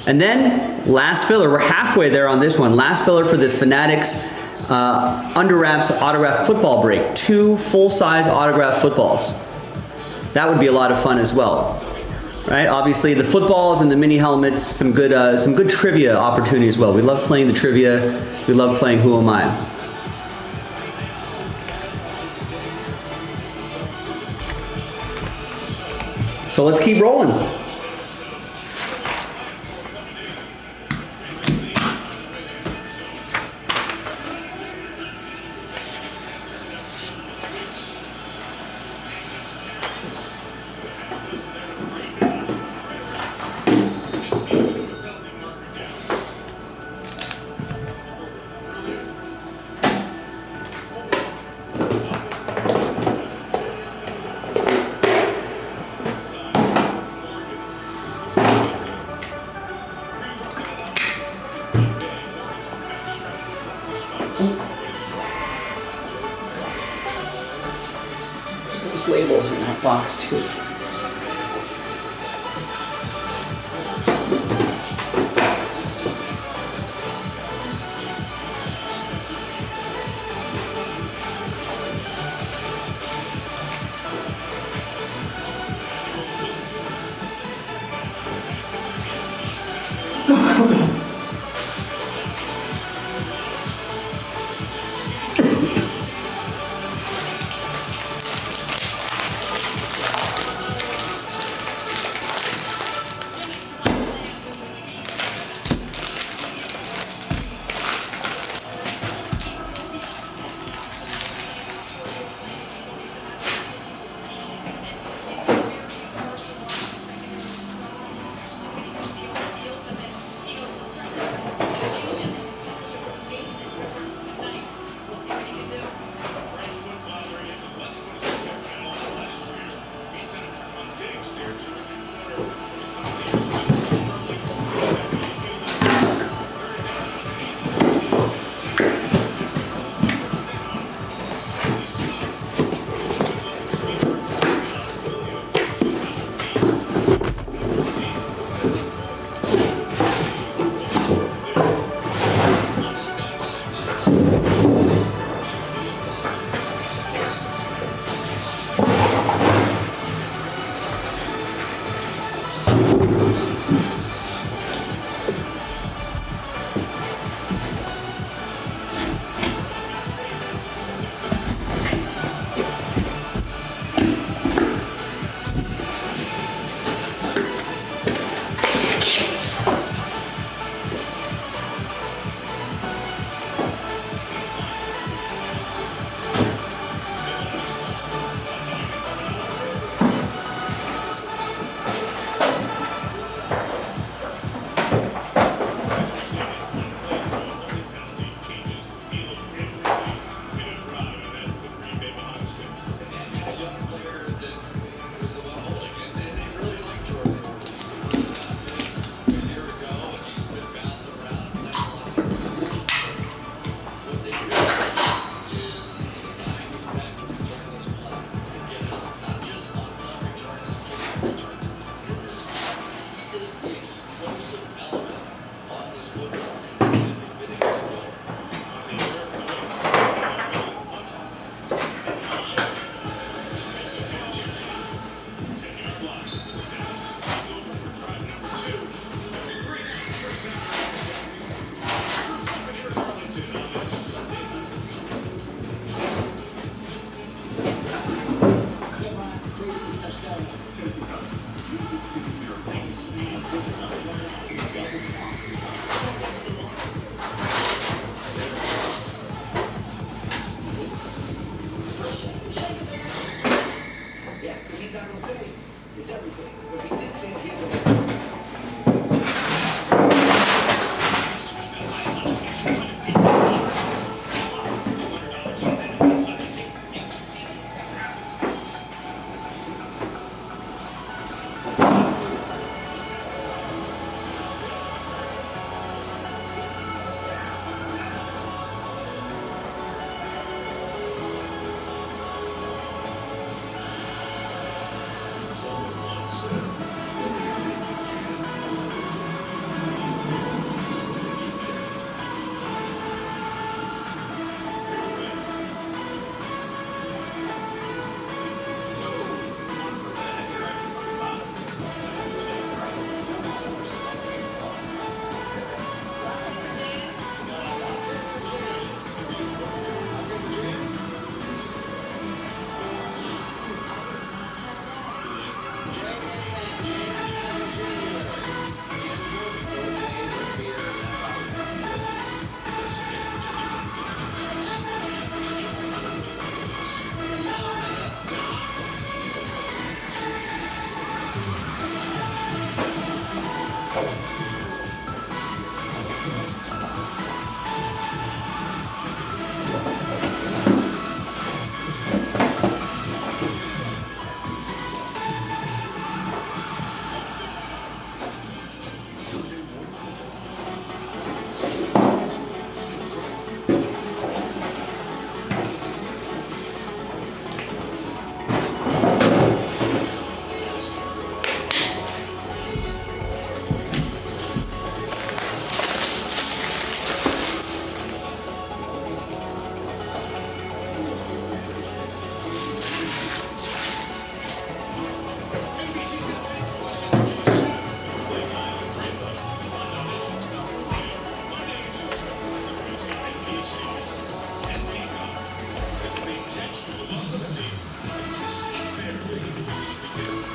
And then last filler, we're halfway there on this one. Last filler for the Fanatics Under Wraps autograph football break. 2 full-size autograph footballs. That would be a lot of fun as well. Right? Obviously the footballs and the mini helmets, some good trivia opportunity as well. We love playing the trivia. We love playing Who Am I? So let's keep rolling. Those labels in that box too.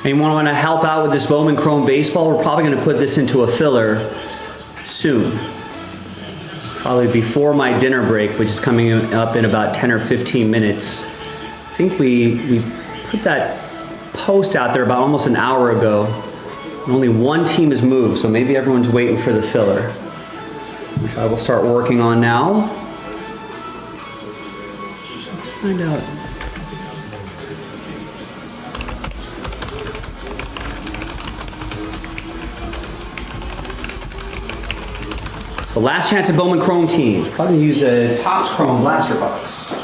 Anyone want to help out with this Bowman Chrome baseball? We're probably going to put this into a filler soon. Probably before my dinner break, which is coming up in about 10 or 15 minutes. I think we put that post out there about almost an hour ago. And only one team has moved, so maybe everyone's waiting for the filler, which I will start working on now. Let's find out. The last chance at Bowman Chrome teams. Probably use a Topps Chrome blaster box.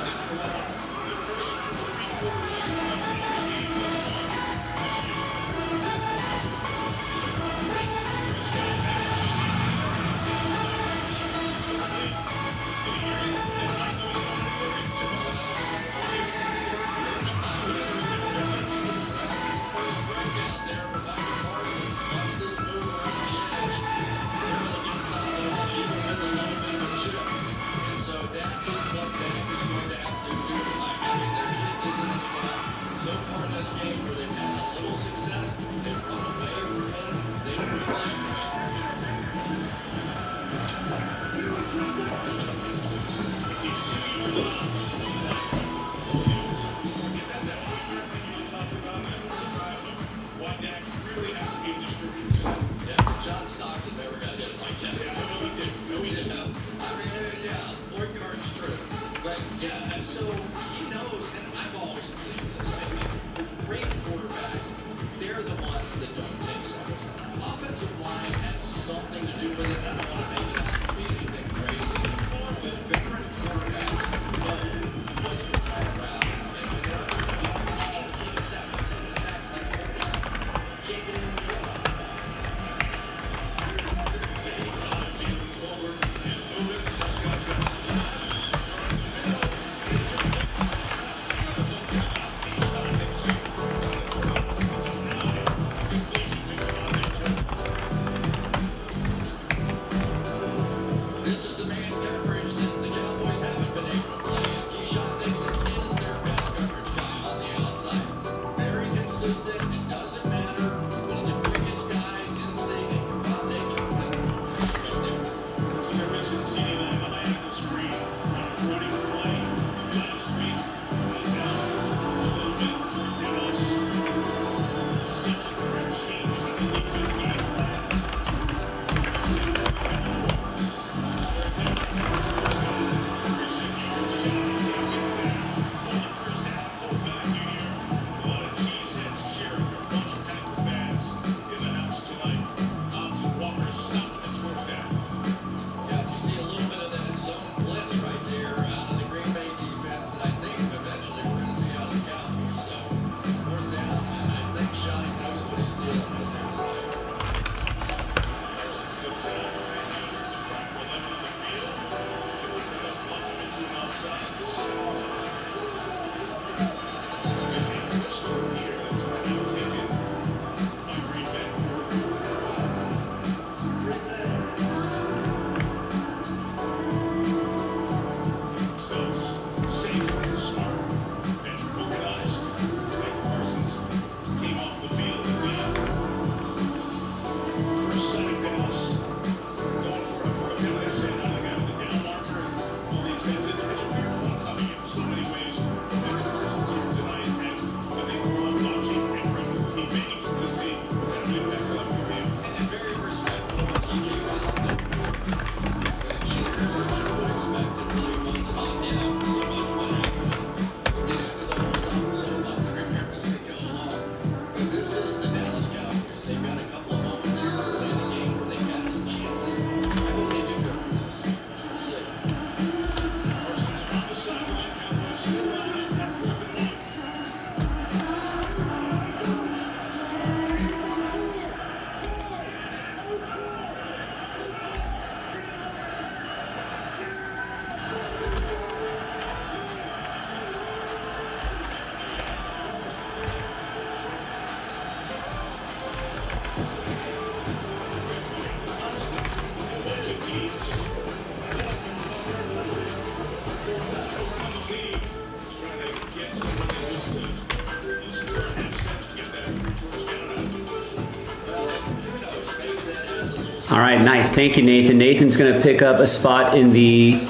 All right, nice. Thank you, Nathan. Nathan's going to pick up a spot in the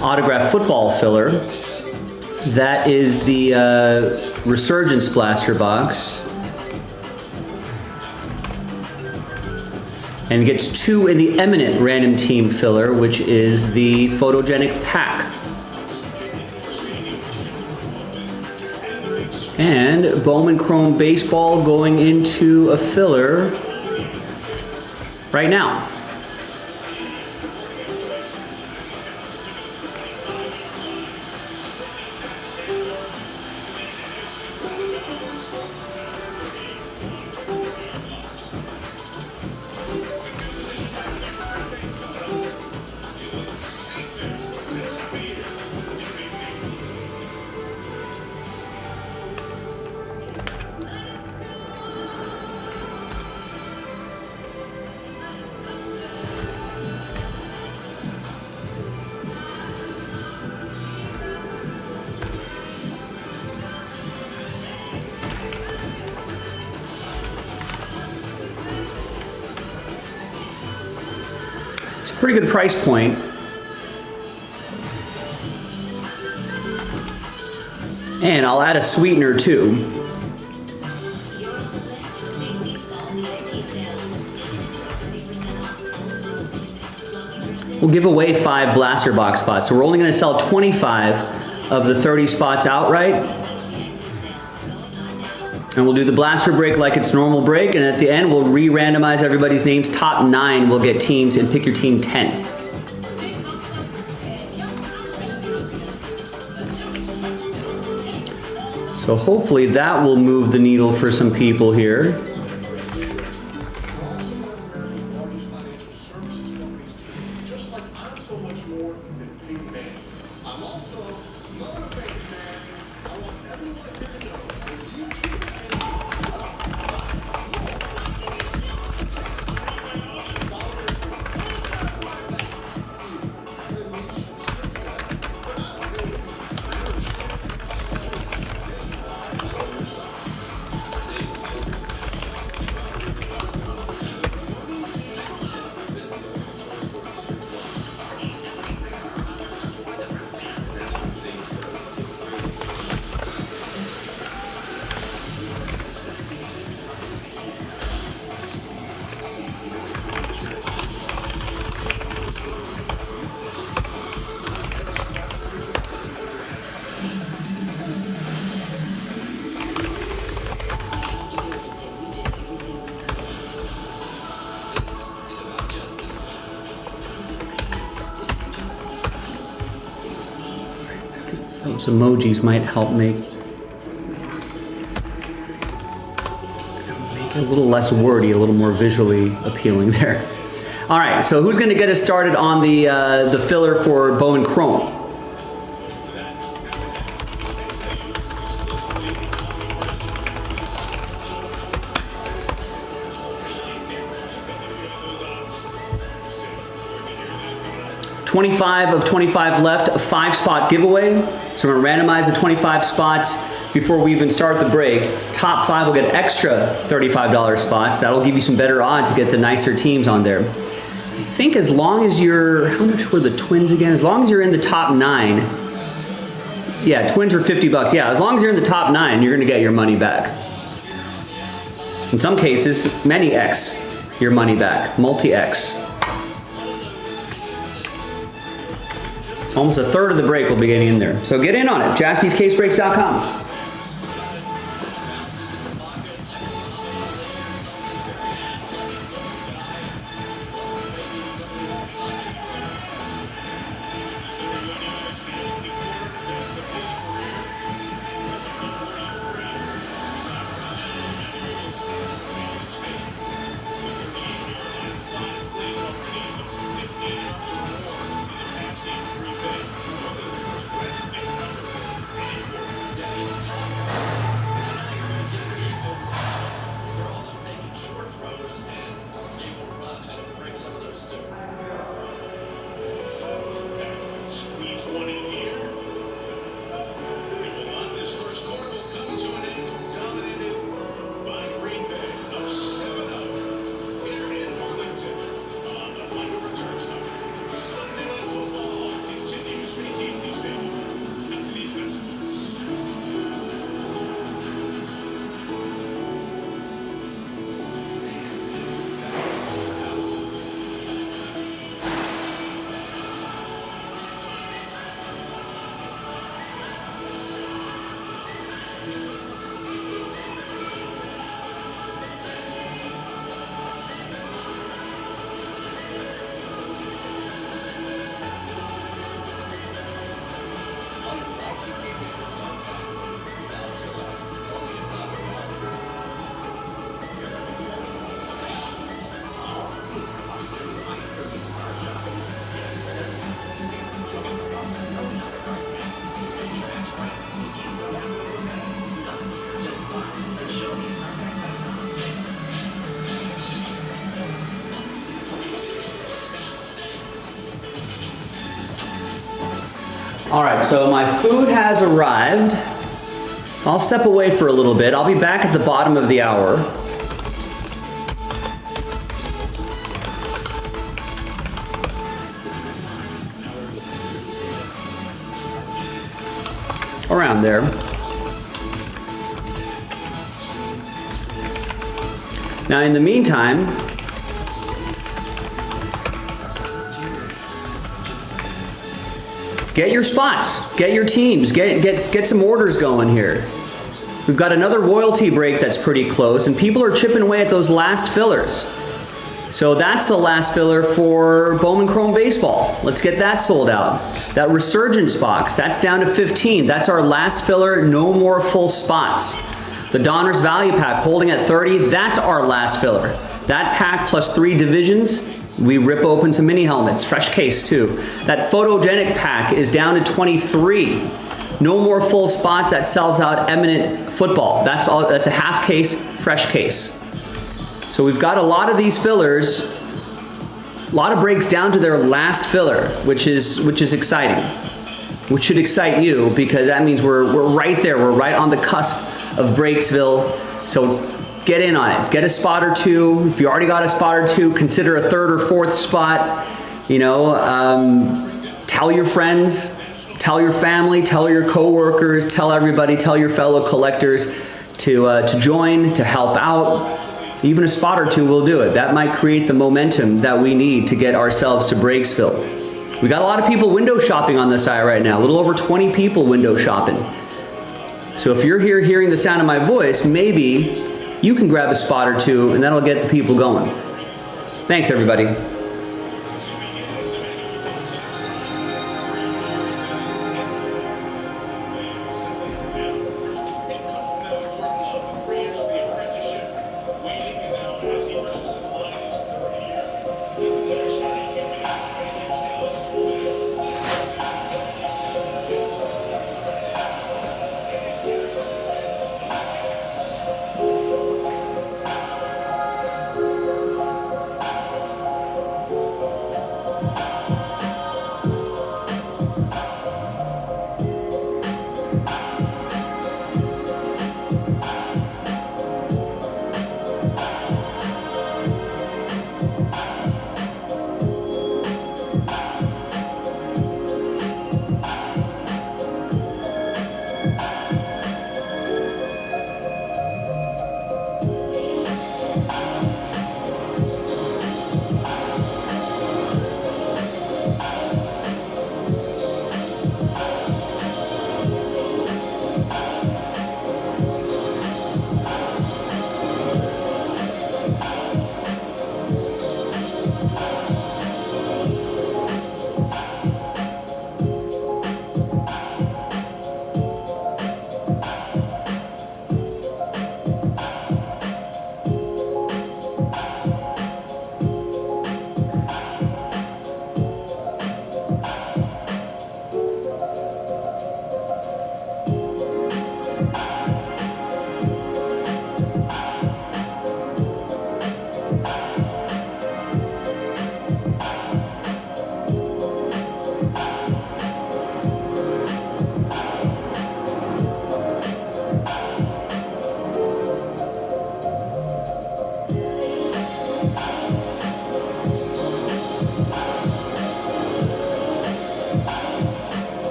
autograph football filler. That is the Resurgence Blaster box. And gets 2 in the Eminent Random Team filler, which is the Photogenic Pack. And Bowman Chrome Baseball going into a filler right now. Pretty good price point. And I'll add a sweetener too. We'll give away 5 blaster box spots. So we're only going to sell 25 of the 30 spots outright. And we'll do the blaster break like it's normal break, and at the end we'll re-randomize everybody's names. Top 9 will get teams, and pick your team 10. So hopefully that will move the needle for some people here. Just like I'm so much more than Pink Man. I'm also motivated, man. I want everyone here to know that you too can Those emojis might help make it a little less wordy, a little more visually appealing there. All right, so who's going to get us started on the filler for Bowman Chrome? $25 of 25 left, a 5-spot giveaway. So we're gonna randomize the 25 spots before we even start the break. Top 5 will get extra $35 spots. That'll give you some better odds to get the nicer teams on there. I think as long as you're, how much were the Twins again? As long as you're in the top 9. Yeah, Twins are $50. Yeah, as long as you're in the top 9, you're gonna get your money back. In some cases, many X your money back, multi-X. Almost a third of the break will be getting in there. So get in on it, jaspyscasebreaks.com. All right, so my food has arrived. I'll step away for a little bit. I'll be back at the bottom of the hour. Around there. Now, in the meantime, get your spots, get your teams, get some orders going here. We've got another royalty break that's pretty close, and people are chipping away at those last fillers. So that's the last filler for Bowman Chrome Baseball. Let's get that sold out. That Resurgence box, that's down to 15. That's our last filler, no more full spots. The Donruss Value Pack holding at 30, that's our last filler. That pack plus 3 divisions, we rip open some mini helmets, fresh case too. That Photogenic pack is down to 23. No more full spots, that sells out Eminent Football. That's a half case, fresh case. So we've got a lot of these fillers, a lot of breaks down to their last filler, which is exciting. Which should excite you because that means we're right there, we're right on the cusp of Breaksville. So get in on it. Get a spot or two. If you already got a spot or two, consider a 3rd or 4th spot. You know, tell your friends, tell your family, tell your coworkers, tell everybody, tell your fellow collectors to join, to help out. Even a spot or two will do it. That might create the momentum that we need to get ourselves to Breaksville. We got a lot of people window shopping on the site right now. A little over 20 people window shopping. So if you're here hearing the sound of my voice, maybe you can grab a spot or two and that'll get the people going. Thanks, everybody.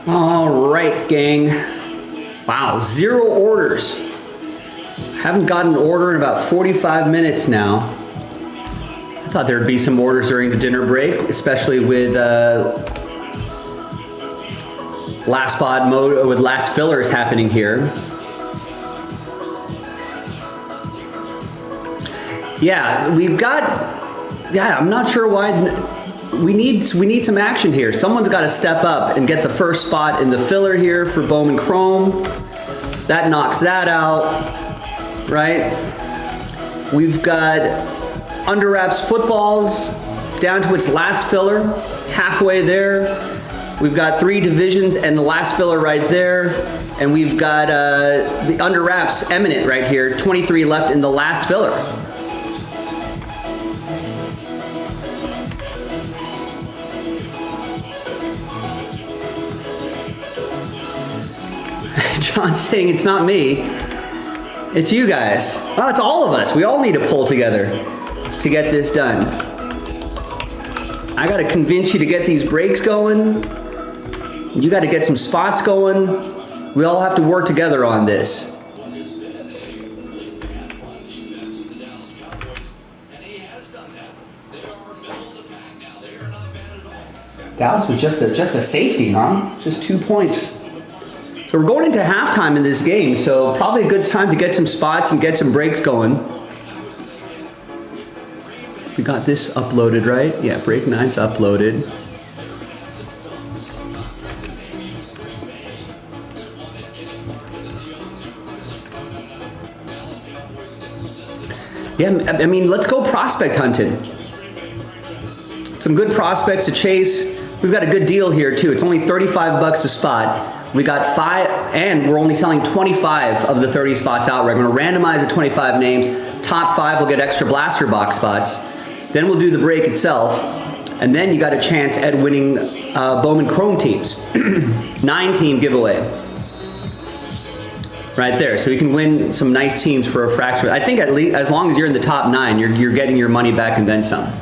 All right, gang. Wow, 0 orders. Haven't gotten an order in about 45 minutes now. I thought there'd be some orders during the dinner break, especially with last spot mode, with last fillers happening here. Yeah, we've got. Yeah, I'm not sure why. We need some action here. Someone's got to step up and get the first spot in the filler here for Bowman Chrome. That knocks that out, right? We've got Under Wraps Footballs down to its last filler, halfway there. We've got 3 divisions and the last filler right there. And we've got the Under Wraps Eminent right here, 23 left in the last filler. John's saying it's not me, it's you guys. Oh, it's all of us. We all need to pull together to get this done. I gotta convince you to get these breaks going. You gotta get some spots going. We all have to work together on this. Dallas was just a safety, huh? Just 2 points. So we're going into halftime in this game, so probably a good time to get some spots and get some breaks going. We got this uploaded, right? Yeah, break 9's uploaded. Yeah, I mean, let's go prospect hunting. Some good prospects to chase. We've got a good deal here too. It's only 35 bucks a spot. We got 5, and we're only selling 25 of the 30 spots outright. We're gonna randomize the 25 names. Top 5 will get extra blaster box spots. Then we'll do the break itself. And then you got a chance at winning Bowman Chrome teams. 9-team giveaway. Right there, so you can win some nice teams for a fraction. I think at least as long as you're in the top 9, you're getting your money back and then some.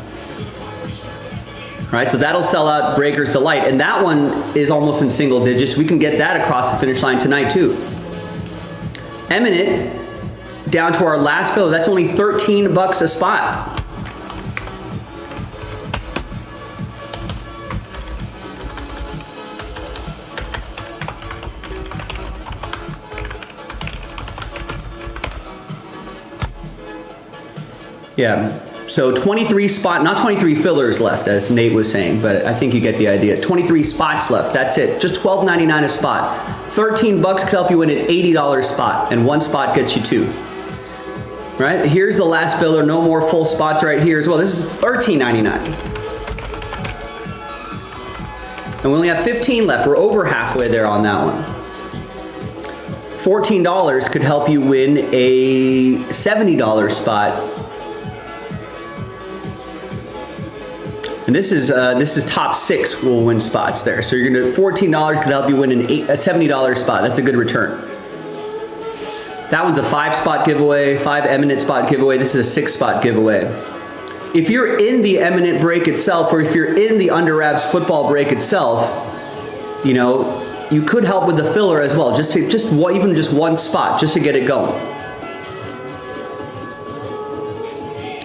All right, so that'll sell out Breaker's Delight, and that one is almost in single digits. We can get that across the finish line tonight too. Eminent, down to our last filler. That's only 13 bucks a spot. Yeah, so 23 not 23 fillers left, as Nate was saying, but I think you get the idea. 23 spots left, that's it. Just $12.99 a spot. 13 bucks could help you win an $80 spot, and 1 spot gets you 2. Right, here's the last filler, no more full spots right here as well. This is $13.99. And we only have 15 left, we're over halfway there on that one. $14 could help you win a $70 spot. And this is top 6 will win spots there. So you're gonna $14 could help you win a $70 spot. That's a good return. That one's a 5-spot giveaway, 5 eminent spot giveaway. This is a 6-spot giveaway. If you're in the eminent break itself, or if you're in the Under Wraps football break itself, you know, you could help with the filler as well. Even just 1 spot, just to get it going.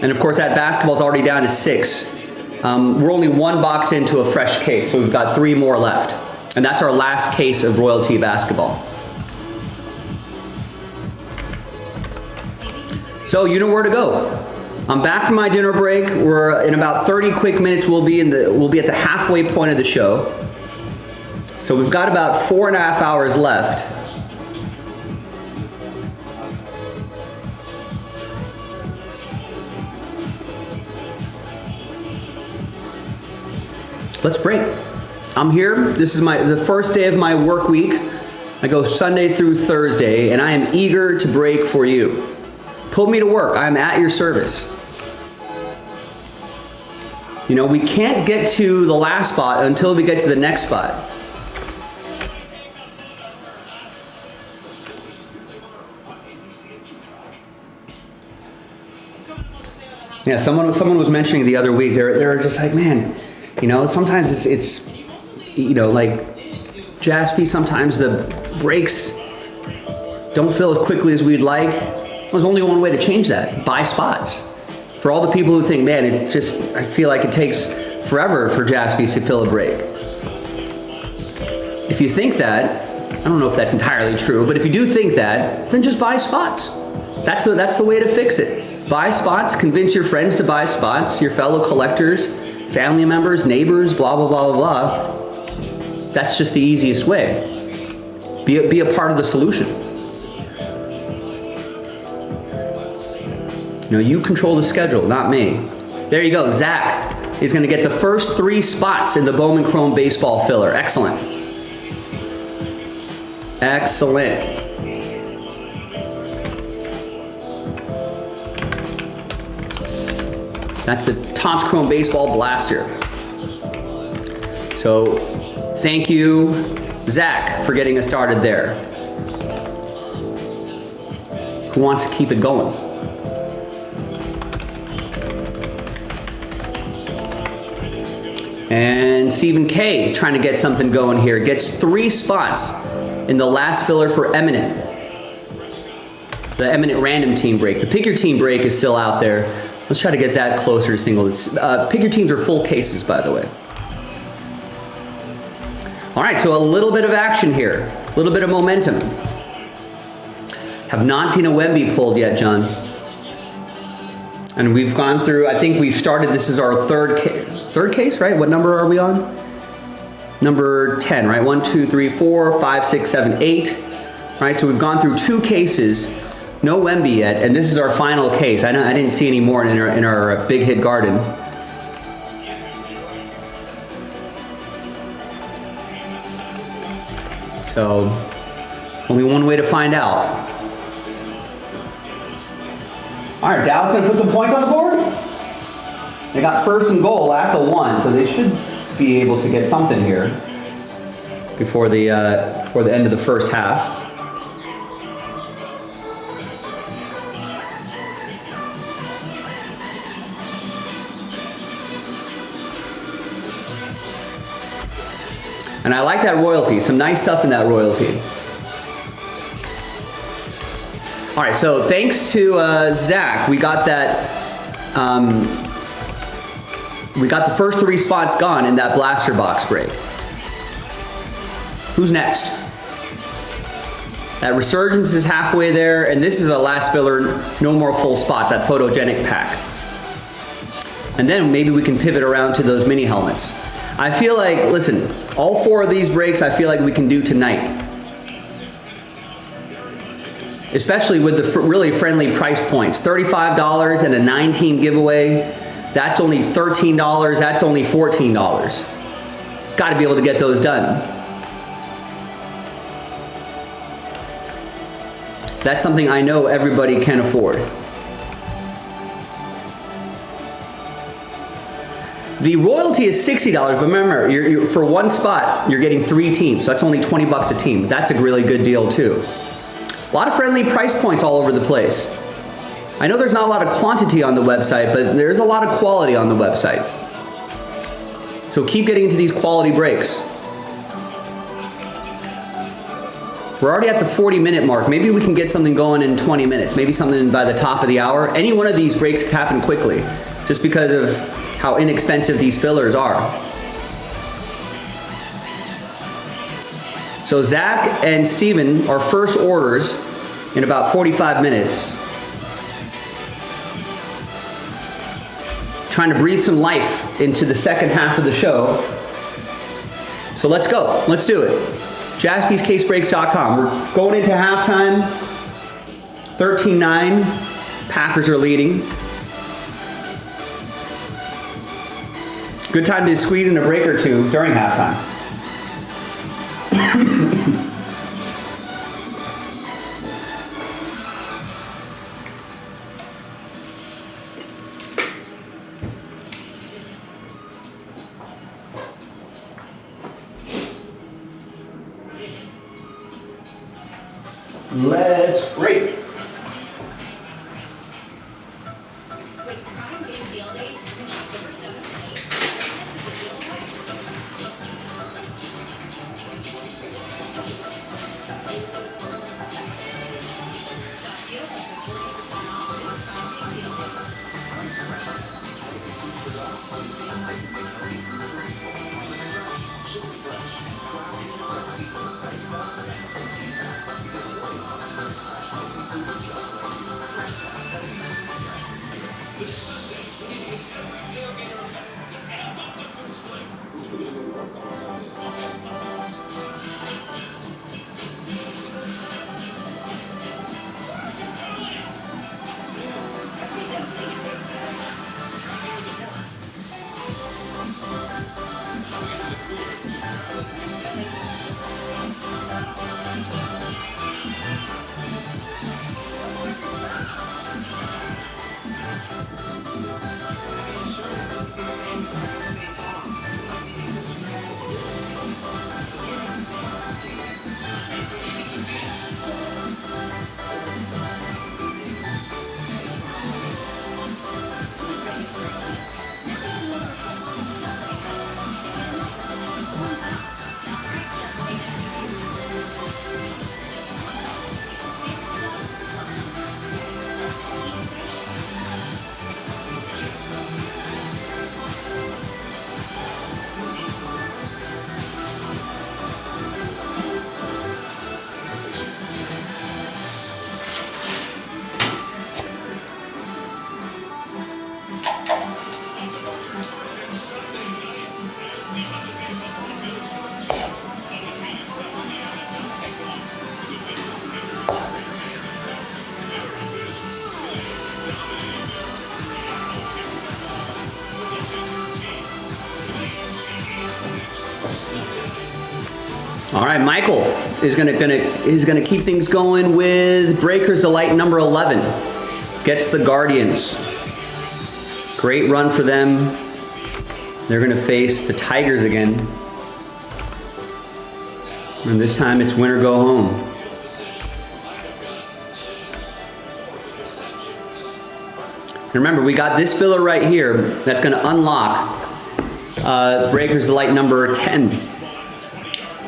And of course, that basketball's already down to 6. We're only 1 box into a fresh case, so we've got 3 more left. And that's our last case of Royalty basketball. So you know where to go. I'm back from my dinner break. We're in about 30 quick minutes. We'll be at the halfway point of the show. So we've got about 4.5 hours left. Let's break. I'm here. This is the first day of my work week. I go Sunday through Thursday, and I am eager to break for you. Put me to work. I'm at your service. You know, we can't get to the last spot until we get to the next spot. Yeah, someone was mentioning the other week. They were just like, man, you know, sometimes it's you know, like Jaspy, sometimes the breaks don't fill as quickly as we'd like. There's only one way to change that: buy spots. For all the people who think, man, I feel like it takes forever for Jaspys to fill a break. If you think that, I don't know if that's entirely true, but if you do think that, then just buy spots. That's the way to fix it. Buy spots, convince your friends to buy spots, your fellow collectors, family members, neighbors, blah, blah, blah, blah, blah. That's just the easiest way. Be a part of the solution. You know, you control the schedule, not me. There you go, Zach is gonna get the first 3 spots in the Bowman Chrome baseball filler. Excellent. Excellent. That's the Topps Chrome Baseball Blaster. So, thank you, Zach, for getting us started there. Who wants to keep it going? And Stephen K trying to get something going here. Gets 3 spots in the last filler for Eminent. The Eminent random team break. The pick your team break is still out there. Let's try to get that closer to single. Pick your teams are full cases, by the way. All right, so a little bit of action here, a little bit of momentum. Have not seen a Wemby pulled yet, John. And we've gone through, I think we've started, this is our third case, right? What number are we on? Number 10, right? 1, 2, 3, 4, 5, 6, 7, 8. Right, so we've gone through 2 cases, no Wemby yet, and this is our final case. I didn't see any more in our big hit garden. So, only one way to find out. All right, Dallas gonna put some points on the board. They got first and goal at the 1, so they should be able to get something here before the end of the first half. And I like that royalty, some nice stuff in that royalty. All right, so thanks to Zach, we got that, we got the first 3 spots gone in that blaster box break. Who's next? That Resurgence is halfway there, and this is a last filler, no more full spots, that photogenic pack. And then maybe we can pivot around to those mini helmets. I feel like, listen, all 4 of these breaks I feel like we can do tonight. Especially with the really friendly price points. $35 and a 9-team giveaway. That's only $13, that's only $14. Got to be able to get those done. That's something I know everybody can afford. The royalty is $60, but remember, you're for 1 spot, you're getting 3 teams, so that's only 20 bucks a team. That's a really good deal too. A lot of friendly price points all over the place. I know there's not a lot of quantity on the website, but there's a lot of quality on the website. So keep getting into these quality breaks. We're already at the 40-minute mark. Maybe we can get something going in 20 minutes. Maybe something by the top of the hour. Any one of these breaks happen quickly, just because of how inexpensive these fillers are. So Zach and Steven are first orders in about 45 minutes. Trying to breathe some life into the second half of the show. So let's go, let's do it. JaspysCaseBreaks.com. We're going into halftime. 13-9, Packers are leading. Good time to squeeze in a break or two during halftime. Let's break. With Prime Day Deal Days coming October 7th and 8th, this is the deal away. Shop deals up to 40% off this Prime Day Deal Days. All right, Michael is gonna keep things going with Breakers Delight number 11. Gets the Guardians. Great run for them. They're gonna face the Tigers again. And this time it's win or go home. And remember, we got this filler right here that's gonna unlock Breakers Delight number 10.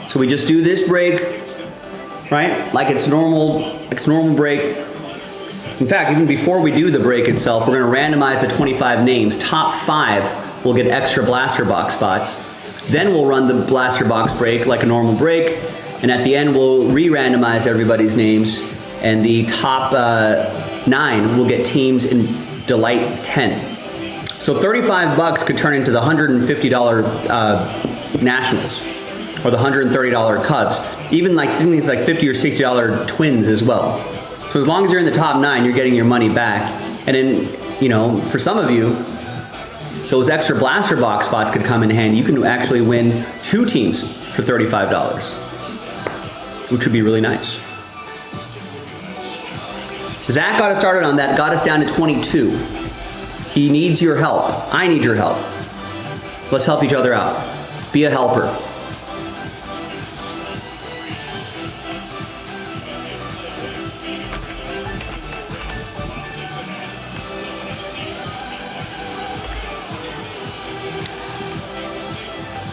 So we just do this break, right? Like it's normal break. In fact, even before we do the break itself, we're gonna randomize the 25 names. Top 5 will get extra blaster box spots. Then we'll run the blaster box break like a normal break. And at the end, we'll re-randomize everybody's names. And the top 9 will get teams in Delight 10. So 35 bucks could turn into the $150 Nationals or the $130 Cubs. Even like things like $50 or $60 Twins as well. So as long as you're in the top 9, you're getting your money back. And then, you know, for some of you, those extra blaster box spots could come in handy. You can actually win 2 teams for $35, which would be really nice. Zach got us started on that, got us down to 22. He needs your help. I need your help. Let's help each other out. Be a helper.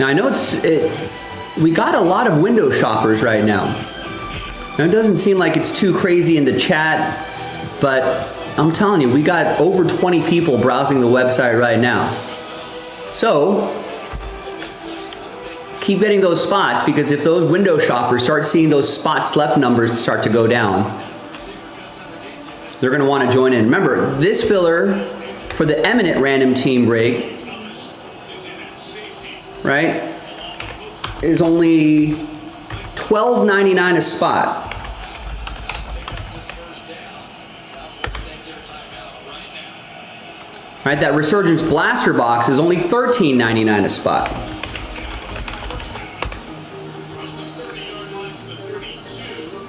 Now I know we got a lot of window shoppers right now. Now it doesn't seem like it's too crazy in the chat, but I'm telling you, we got over 20 people browsing the website right now. So keep getting those spots, because if those window shoppers start seeing those spots left numbers start to go down, they're gonna wanna join in. Remember, this filler for the Eminent random team break, right, is only $12.99 a spot. Right, that Resurgence Blaster box is only $13.99 a spot.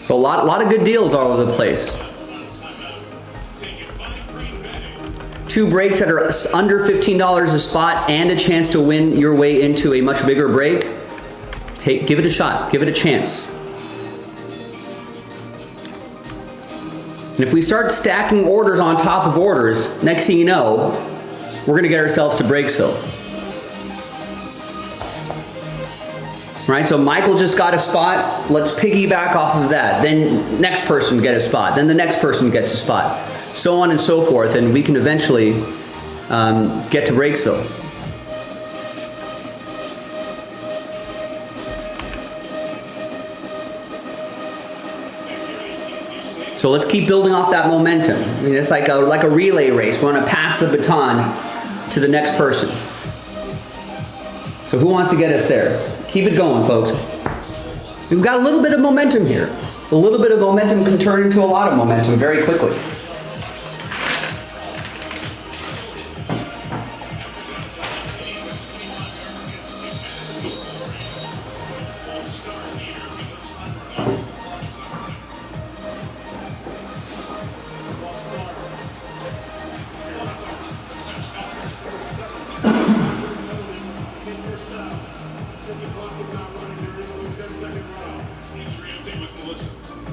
So a lot of good deals all over the place. 2 breaks that are under $15 a spot and a chance to win your way into a much bigger break. Give it a shot, give it a chance. And if we start stacking orders on top of orders, next thing you know, we're gonna get ourselves to Breaksville. Right, so Michael just got a spot, let's piggyback off of that. Then next person get a spot, then the next person gets a spot. So on and so forth, and we can eventually get to Breaksville. So let's keep building off that momentum. I mean, it's like a relay race. We want to pass the baton to the next person. So who wants to get us there? Keep it going, folks. We've got a little bit of momentum here. A little bit of momentum can turn into a lot of momentum very quickly.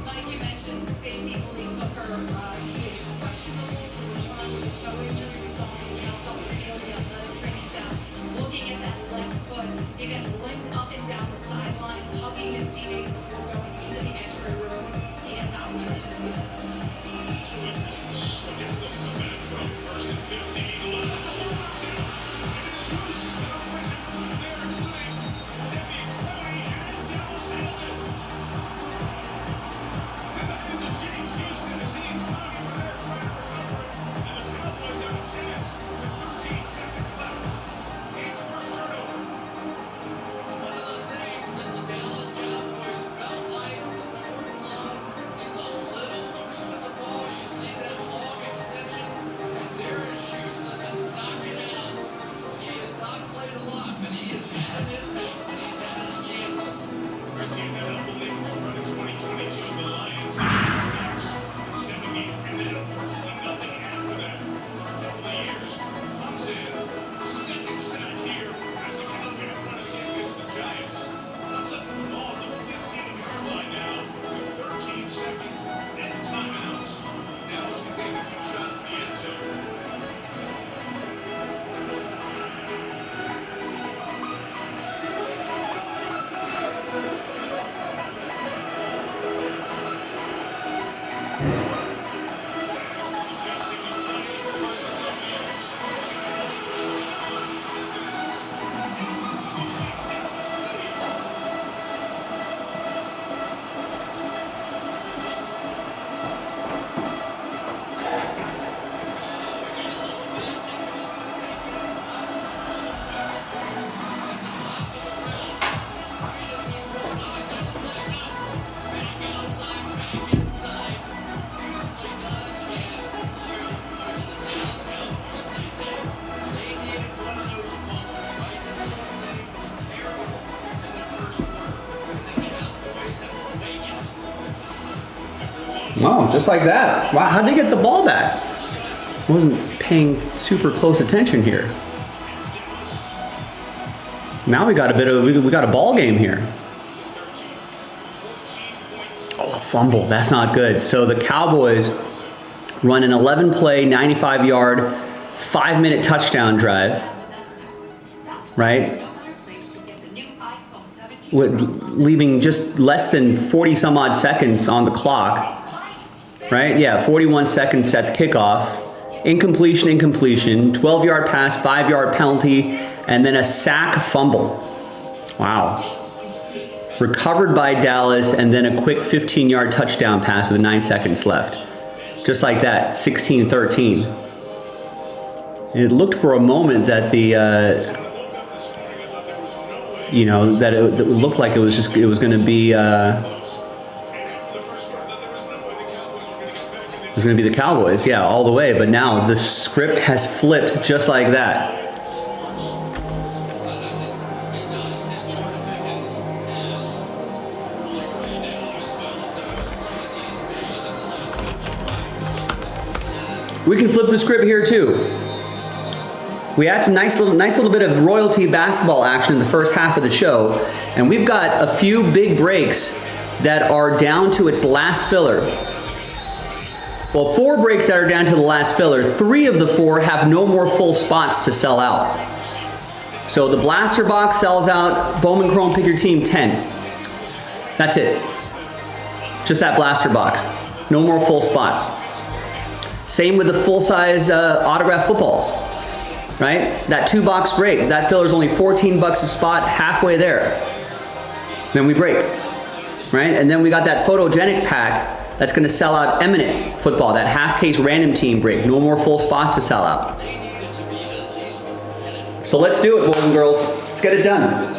Like you mentioned, safety belief of her, he is questionable to return with a toe injury. We saw him out on the field, the athletic training staff looking at that left foot. He then limped up and down the sideline, hugging his teammates before going into the X-ray room. He has not returned to the field. Oh, just like that. Wow, how'd they get the ball back? I wasn't paying super close attention here. Now we got a ball game here. Oh, a fumble. That's not good. So the Cowboys run an 11-play, 95-yard, 5-minute touchdown drive, right? Leaving just less than 40 some odd seconds on the clock, right? Yeah, 41 seconds at the kickoff. Incompletion, 12-yard pass, 5-yard penalty, and then a sack fumble. Wow. Recovered by Dallas, and then a quick 15-yard touchdown pass with 9 seconds left. Just like that, 16-13. It looked for a moment that the, that it looked like it was going to be, the Cowboys, yeah, all the way. But now the script has flipped just like that. We can flip the script here too. We had some nice little bit of royalty basketball action in the first half of the show, and we've got a few big breaks that are down to its last filler. Well, 4 breaks that are down to the last filler. 3 of the 4 have no more full spots to sell out. So the blaster box sells out. Bowman Chrome, pick your team 10. That's it. Just that blaster box. No more full spots. Same with the full-size autograph footballs, right? That 2-box break, that filler is only $14 a spot, halfway there. Then we break, right? And then we got that photogenic pack that's going to sell out eminent football, that half-case random team break. No more full spots to sell out. So let's do it, boys and girls. Let's get it done.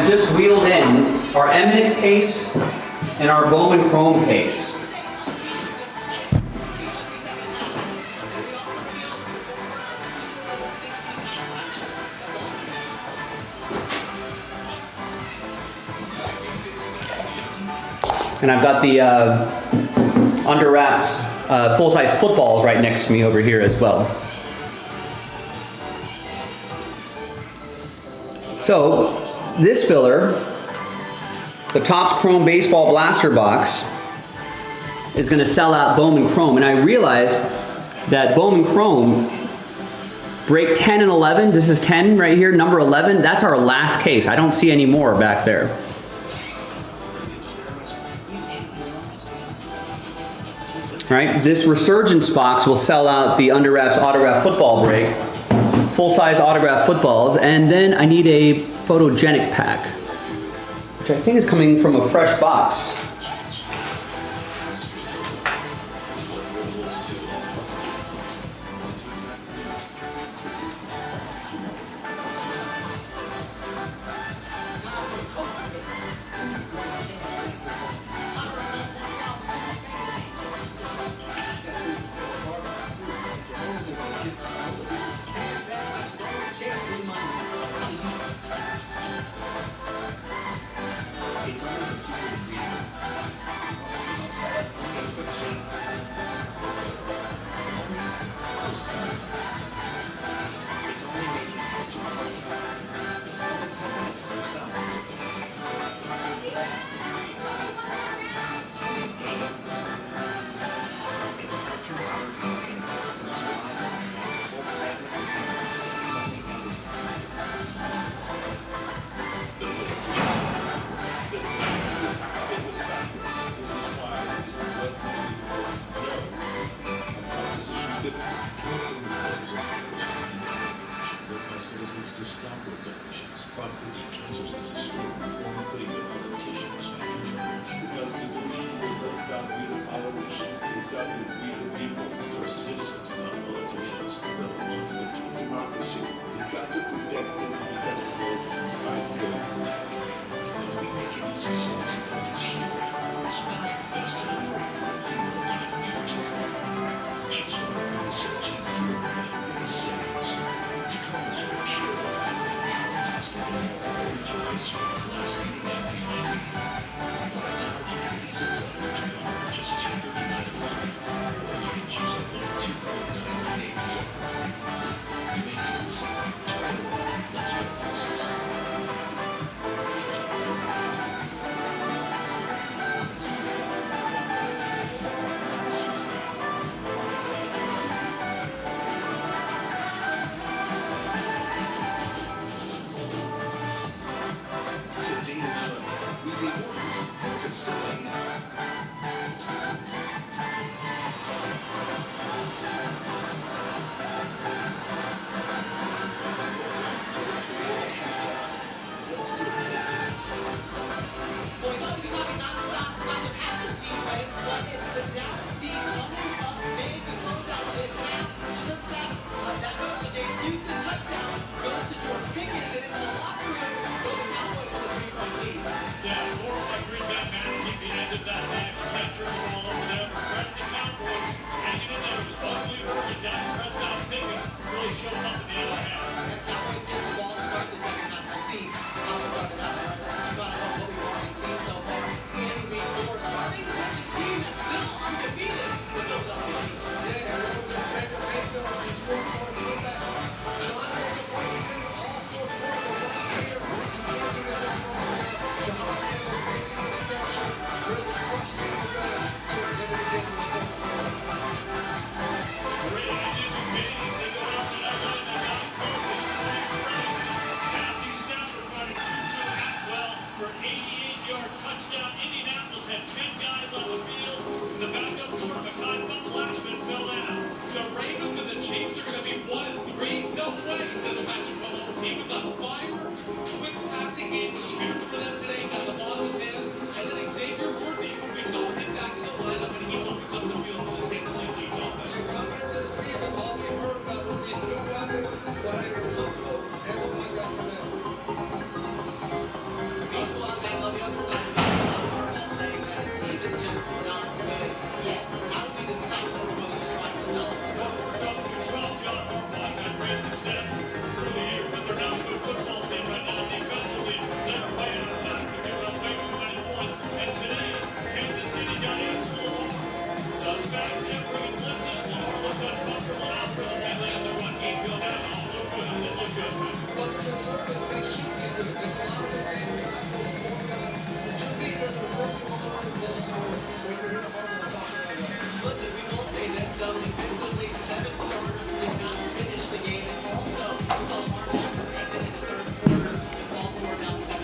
Just wheeled in our eminent case and our Bowman Chrome case. And I've got the under wraps full-size footballs right next to me over here as well. So this filler, the Topps Chrome Baseball Blaster Box, is going to sell out Bowman Chrome. And I realized that Bowman Chrome Break 10 and 11. This is 10 right here. Number 11. That's our last case. I don't see any more back there. Right? This Resurgence box will sell out the Under Wraps autograph football break. Full-size autograph footballs. And then I need a photogenic pack, which I think is coming from a fresh box.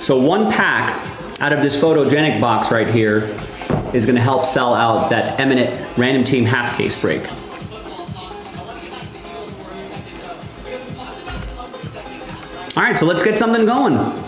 So 1 pack out of this photogenic box right here is going to help sell out that eminent random team half case break. All right, so let's get something going.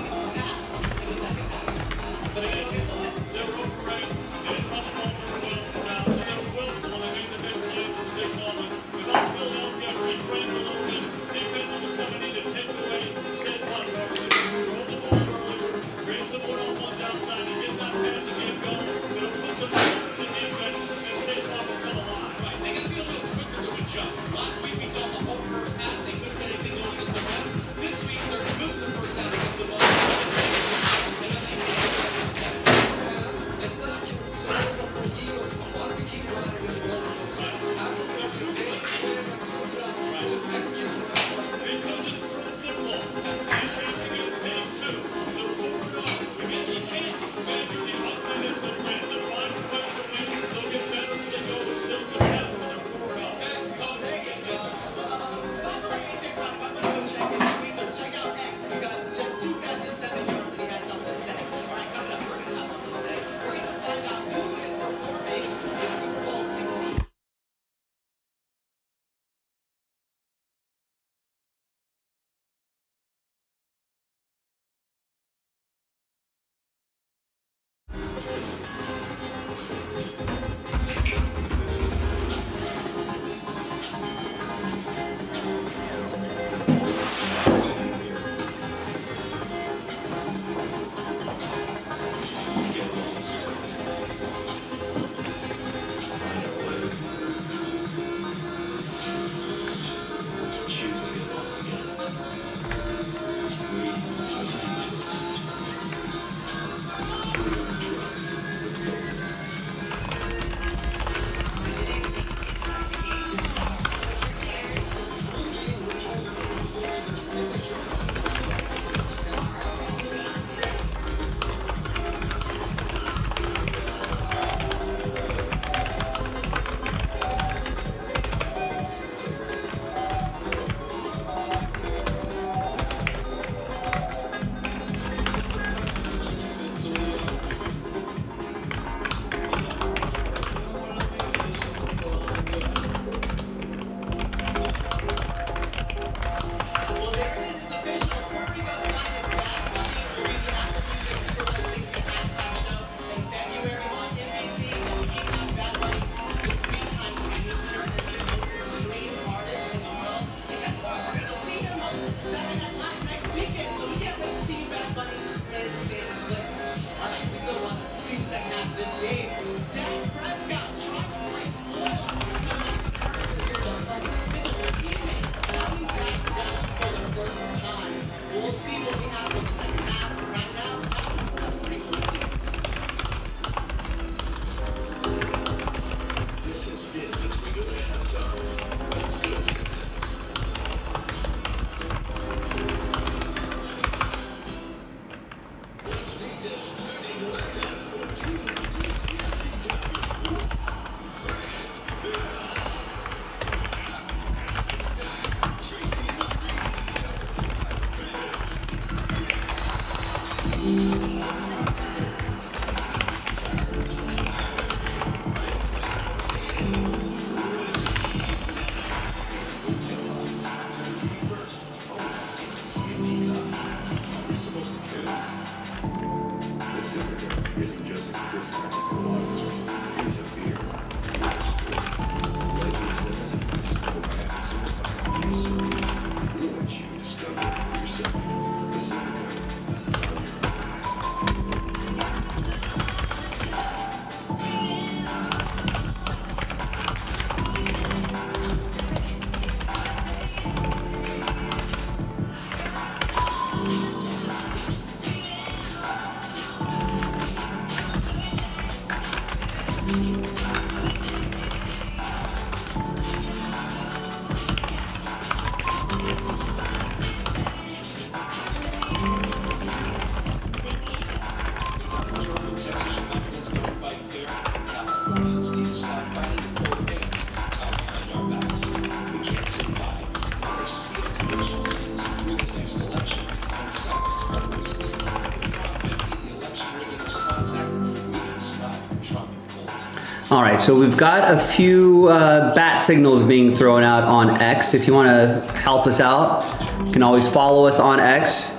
All right, so we've got a few bat signals being thrown out on X. If you want to help us out, you can always follow us on X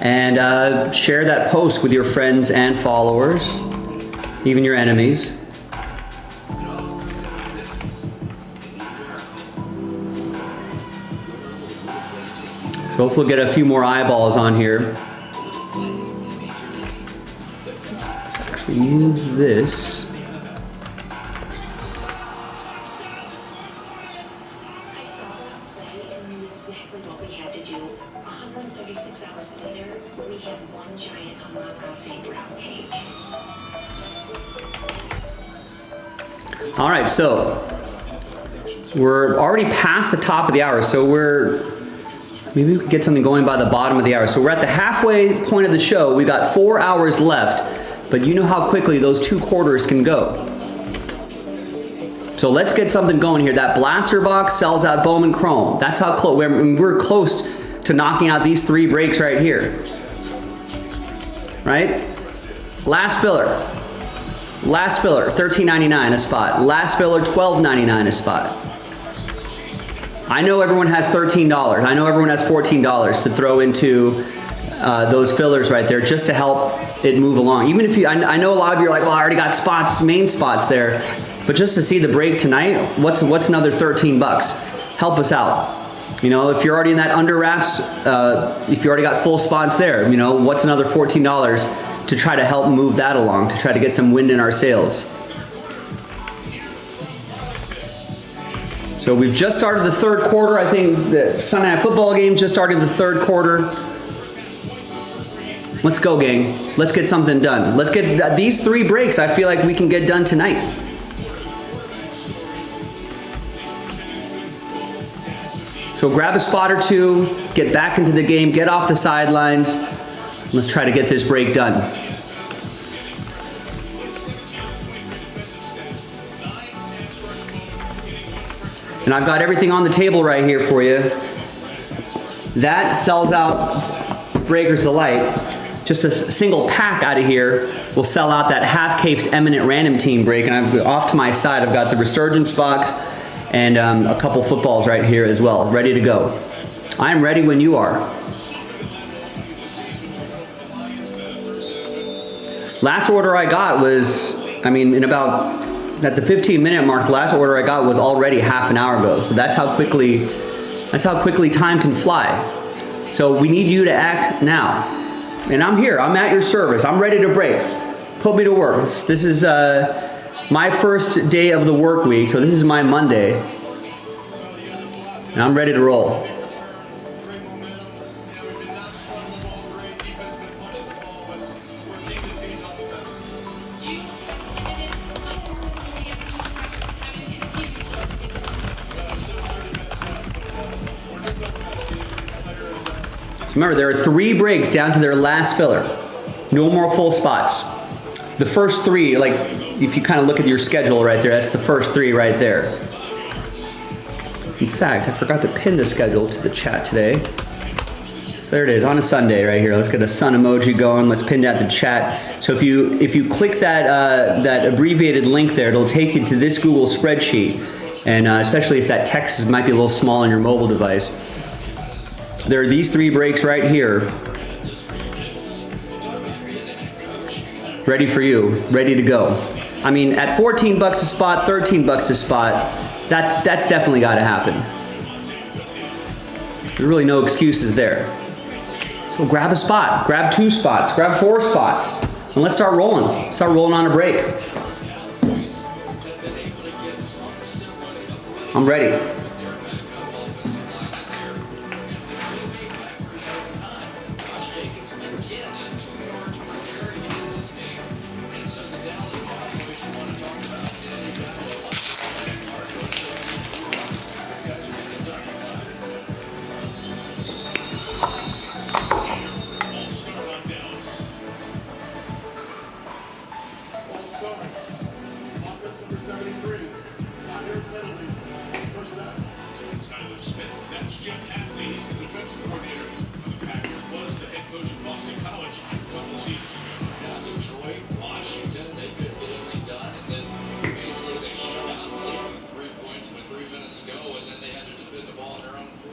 and share that post with your friends and followers, even your enemies. So hopefully we'll get a few more eyeballs on here. Let's actually move this. I saw that play and knew exactly what we had to do. 136 hours later, we had one giant Amon-Ra St. Brown cake. All right, so we're already past the top of the hour, so maybe we can get something going by the bottom of the hour. So we're at the halfway point of the show. We've got 4 hours left, but you know how quickly those 2 quarters can go. So let's get something going here. That blaster box sells out Bowman Chrome. That's how close, we're close to knocking out these 3 breaks right here. Right? Last filler, $13.99 a spot. Last filler, $12.99 a spot. I know everyone has $13. I know everyone has $14 to throw into those fillers right there just to help it move along. Even if I know a lot of you are like, well, I already got spots, main spots there, but just to see the break tonight, what's another $13? Help us out. You know, if you're already in that under wraps, if you already got full spots there, you know, what's another $14 to try to help move that along, to try to get some wind in our sails. So we've just started the 3rd quarter. I think the Sunday Night Football game just started the 3rd quarter. Let's go, gang. Let's get something done. Let's get these 3 breaks. I feel like we can get done tonight. So grab a spot or 2, get back into the game, get off the sidelines. Let's try to get this break done. And I've got everything on the table right here for you. That sells out Breakers Delight. Just a single pack out of here will sell out that Half Capes Eminent Random Team break. And I've off to my side, I've got the Resurgence box and a couple footballs right here as well, ready to go. I'm ready when you are. Last order I got was, I mean, at the 15-minute mark, the last order I got was already half an hour ago. So that's how quickly time can fly. So we need you to act now. And I'm here, I'm at your service. I'm ready to break. Put me to work. This is my first day of the work week. So this is my Monday. And I'm ready to roll. Remember, there are 3 breaks down to their last filler. No more full spots. The first 3, like if you kind of look at your schedule right there, that's the first 3 right there. In fact, I forgot to pin the schedule to the chat today. So there it is, on a Sunday right here. Let's get a sun emoji going. Let's pin that to the chat. So if you click that abbreviated link there, it'll take you to this Google spreadsheet. And especially if that text might be a little small on your mobile device. There are these 3 breaks right here. Ready for you, ready to go. I mean, at $14 a spot, $13 a spot, that's definitely got to happen. There's really no excuses there. So grab a spot, grab 2 spots, grab 4 spots, and let's start rolling. Start rolling on a break. I'm ready.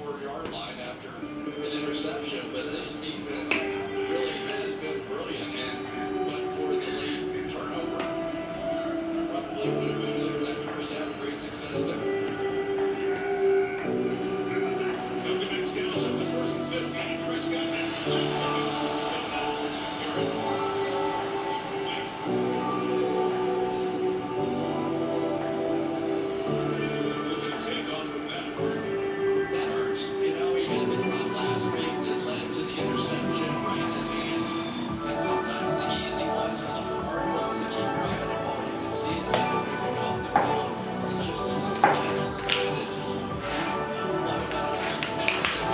4-yard line after an interception, but this defense really has been brilliant. And but for the late turnover, probably would have considered that first half a great success too. Next down, so the first and 15. Chris got that slam. That hurts. You know, he had the drop last week that led to the interception right in his hands. And sometimes the easy ones are the hard ones that keep driving the ball. You can see his head moving off the field. Just took the catch for granted. Just love about it. And they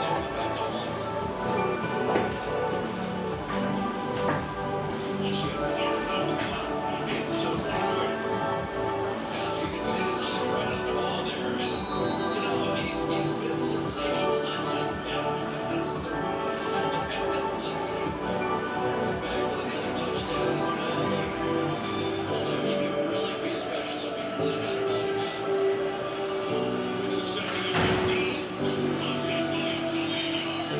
come back to home. Now you can see he's on running the ball there. And, you know, he's been sensational. Not just this back with another touchdown as well. Told him he could really be special if he really got it all together. This is second and 15. Montez Williams on the 8-yard.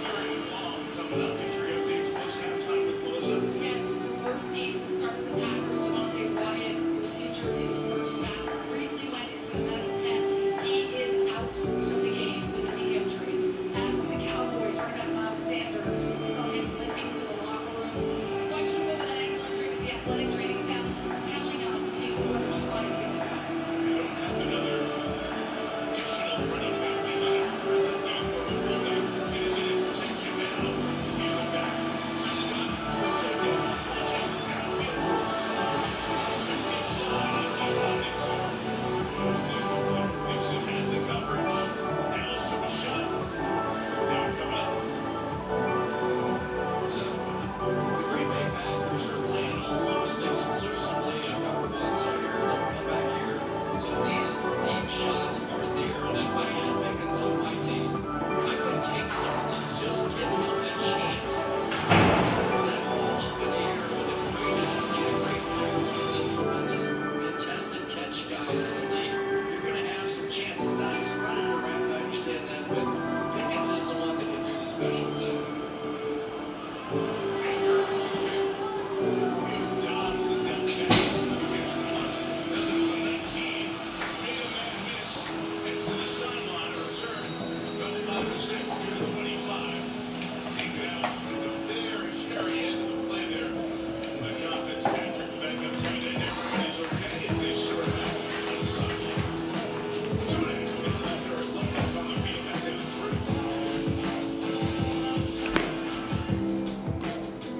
Very long coming up. Injury updates post-halftime with Melissa. Yes, both teams that start with the Packers. Devontae Wyatt was injured in the first half. Briefly went into the medical tent. He is out for the game with a knee injury. As for the Cowboys, running back Miles Sanders, we saw him limping to the locker room. Questionable with an ankle injury, but the athletic training staff are telling us he's going to try to get back. We don't have another additional running back behind for the game or the fullback. It is in protection now. The other back. Prescott goes over. Watching downfield. Inside of the opponent. Nixon had the coverage. Dallas took a shot. Down coming up. So, the Green Bay Packers are playing almost exclusively a cover one, so here they'll come back here. So these deep shots are there, and if I had Pickens on my team, I could take some of these, just give him a chance. Throw that ball up in the air with a great athlete, a great player, and throwing this contested catch guys in the league. You're going to have some chances. Now he's running around, I understand that, but Pickens is the one that can do the special things. Dobbs is now back to catch the punt. Doesn't move 19. Made a man miss. Heads to the sideline. A return. About 5 or 6 near the 25. Take it out at the very end of the play there. John Fitzpatrick, the backup tight end. Everybody's okay as they sort of out on the sideline. 2 minutes left. Or left back on the field. Back down to 3.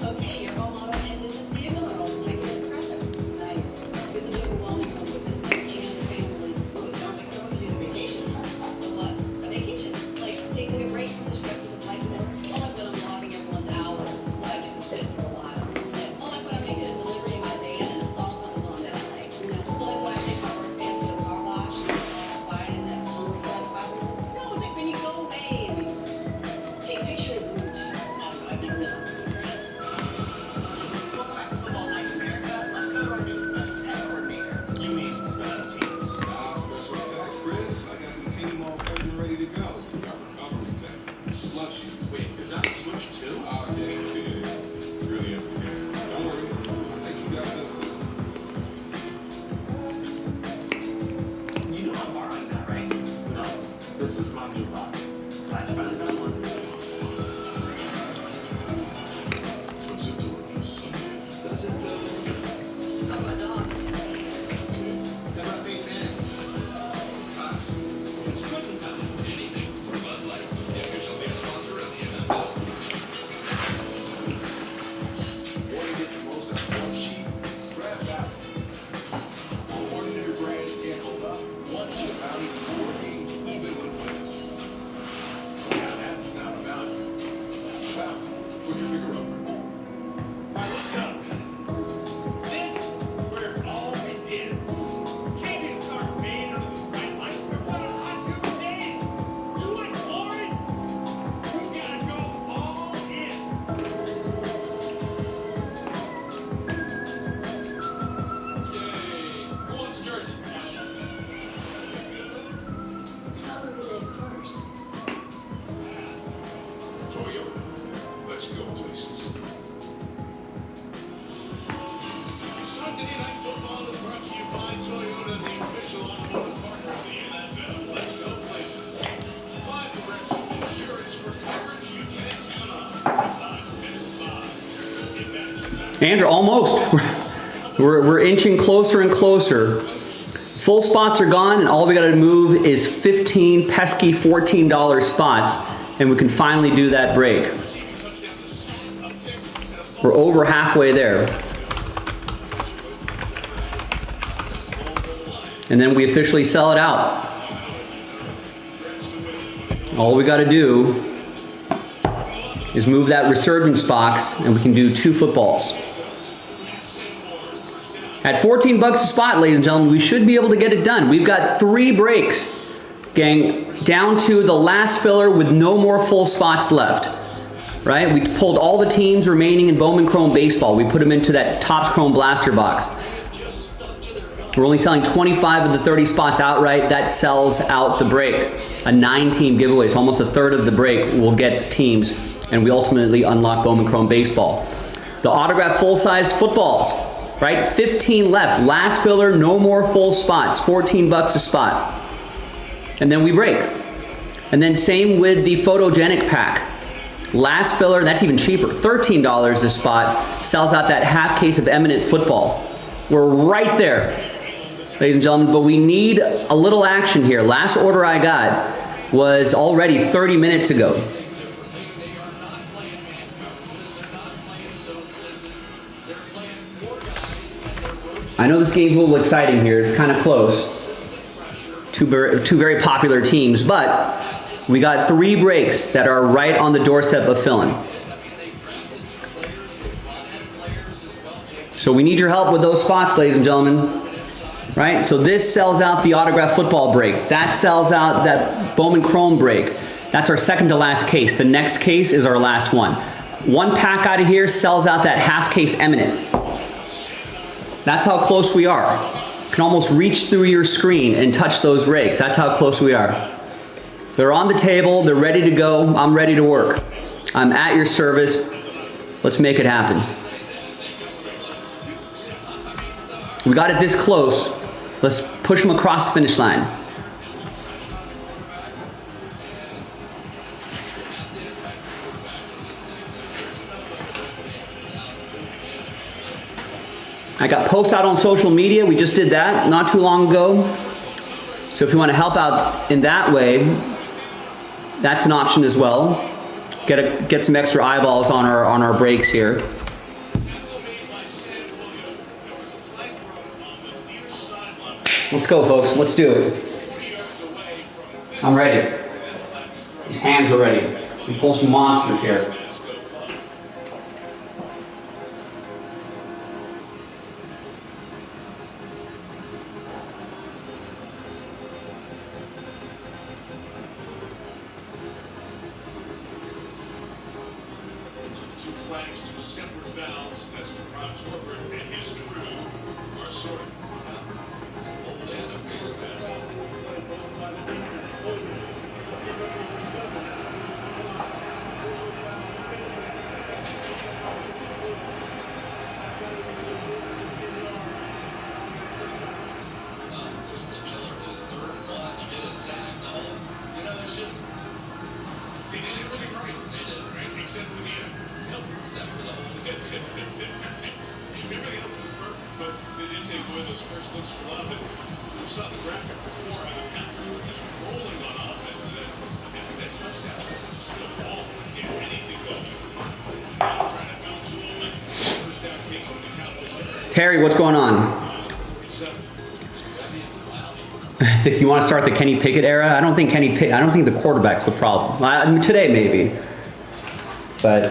Okay, your home auto and business vehicle are all technically impressive. Nice. Is it overwhelming home with this Thanksgiving and the family? Oh, it sounds like someone could use a vacation. A what? A vacation. Like taking a break from the stresses of life and work. Or like when I'm logging everyone's hours, so I get to sit for a while. Or like when I'm making a delivery in my van and the song comes on that night. So like when I take my work van to the car wash and I'm quiet in that tunnel for like 5 minutes. So it's like when you go away and you take pictures and I don't know, I mean, welcome back to Football Night America. Let's go to our new special tech coordinator. You mean special teams. Special tech, Chris. I got the team all prepped and ready to go. We got recovery tech, slushies. Wait, is that a switch too? Oh, yeah, yeah. It's really into the game. Don't worry. I'll take you guys up to You know I'm borrowing that, right? No, this is my new lock. Flash by the gun one. such a delicious. Does it though? How about dogs? How about Big Man? It's cooking time. Anything for Bud Light, the official beer sponsor of the NFL. Want to get the most out of one sheet? Grab Bounty. Ordinary brands can't hold up. One sheet of Bounty for your game, even when winning. Now Andrew, almost. We're inching closer and closer. Full spots are gone, and all we got to move is 15 pesky $14 spots, and we can finally do that break. We're over halfway there. And then we officially sell it out. All we got to do is move that resurgence box, and we can do 2 footballs. At 14 bucks a spot, ladies and gentlemen, we should be able to get it done. We've got 3 breaks, gang, down to the last filler with no more full spots left. Right? We pulled all the teams remaining in Bowman Chrome Baseball. We put them into that Topps Chrome Blaster box. We're only selling 25 of the 30 spots outright. That sells out the break. A 9-team giveaway, so almost a third of the break will get teams, and we ultimately unlock Bowman Chrome Baseball. The autographed full-sized footballs. Right? 15 left. Last filler, no more full spots. 14 bucks a spot. And then we break. And then same with the photogenic pack. Last filler, that's even cheaper. $13 a spot. Sells out that half case of Eminent football. We're right there, ladies and gentlemen, but we need a little action here. Last order I got was already 30 minutes ago. I know this game's a little exciting here. It's kind of close. Two very popular teams, but we got 3 breaks that are right on the doorstep of filling. So we need your help with those spots, ladies and gentlemen. Right? So this sells out the autographed football break. That sells out that Bowman Chrome break. That's our second to last case. The next case is our last one. 1 pack out of here sells out that half case Eminent. That's how close we are. You can almost reach through your screen and touch those breaks. That's how close we are. They're on the table. They're ready to go. I'm ready to work. I'm at your service. Let's make it happen. We got it this close. Let's push them across the finish line. I got posts out on social media. We just did that not too long ago. So if you want to help out in that way, that's an option as well. Get some extra eyeballs on our breaks here. Let's go, folks. Let's do it. I'm ready. These hands are ready. We pull some monsters here. Harry, what's going on? You want to start the Kenny Pickett era? I don't think the quarterback's the problem. Today maybe, but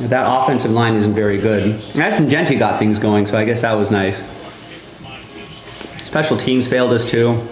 that offensive line isn't very good. Ashton Genty got things going, so I guess that was nice. Special teams failed us too.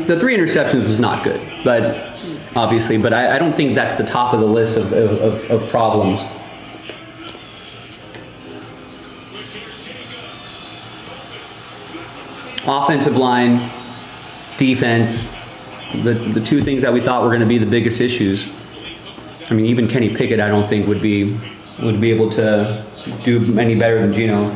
The 3 interceptions was not good, but obviously, but I don't think that's the top of the list of problems. offensive line, defense, the two things that we thought were going to be the biggest issues. I mean, even Kenny Pickett, I don't think would be able to do any better than Gino.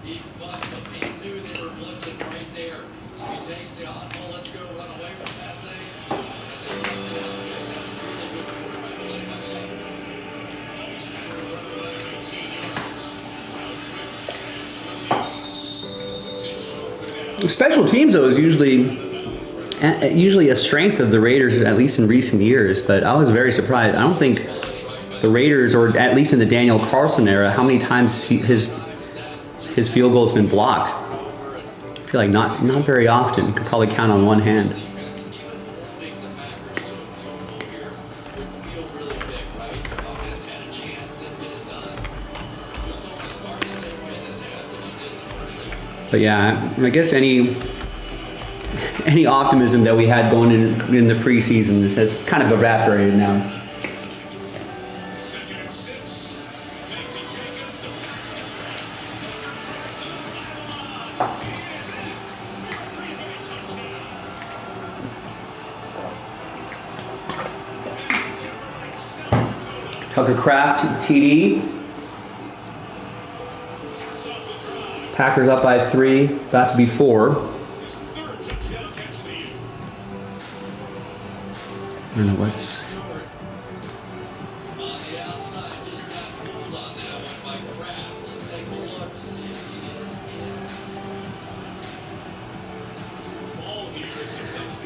He busts them. He knew they were blitzing right there. So he takes the audible. Let's go run away from that thing. And they bust it out. Yeah, that's really good quarterback play by that. Special teams, though, is usually a strength of the Raiders, at least in recent years. But I was very surprised. I don't think the Raiders, or at least in the Daniel Carlson era, how many times his field goal has been blocked. I feel like not very often. You could probably count on one hand. But yeah, I guess any optimism that we had going in the preseason has kind of evaporated now. Tucker Kraft, TD. Packers up by 3, about to be 4. I don't know what's...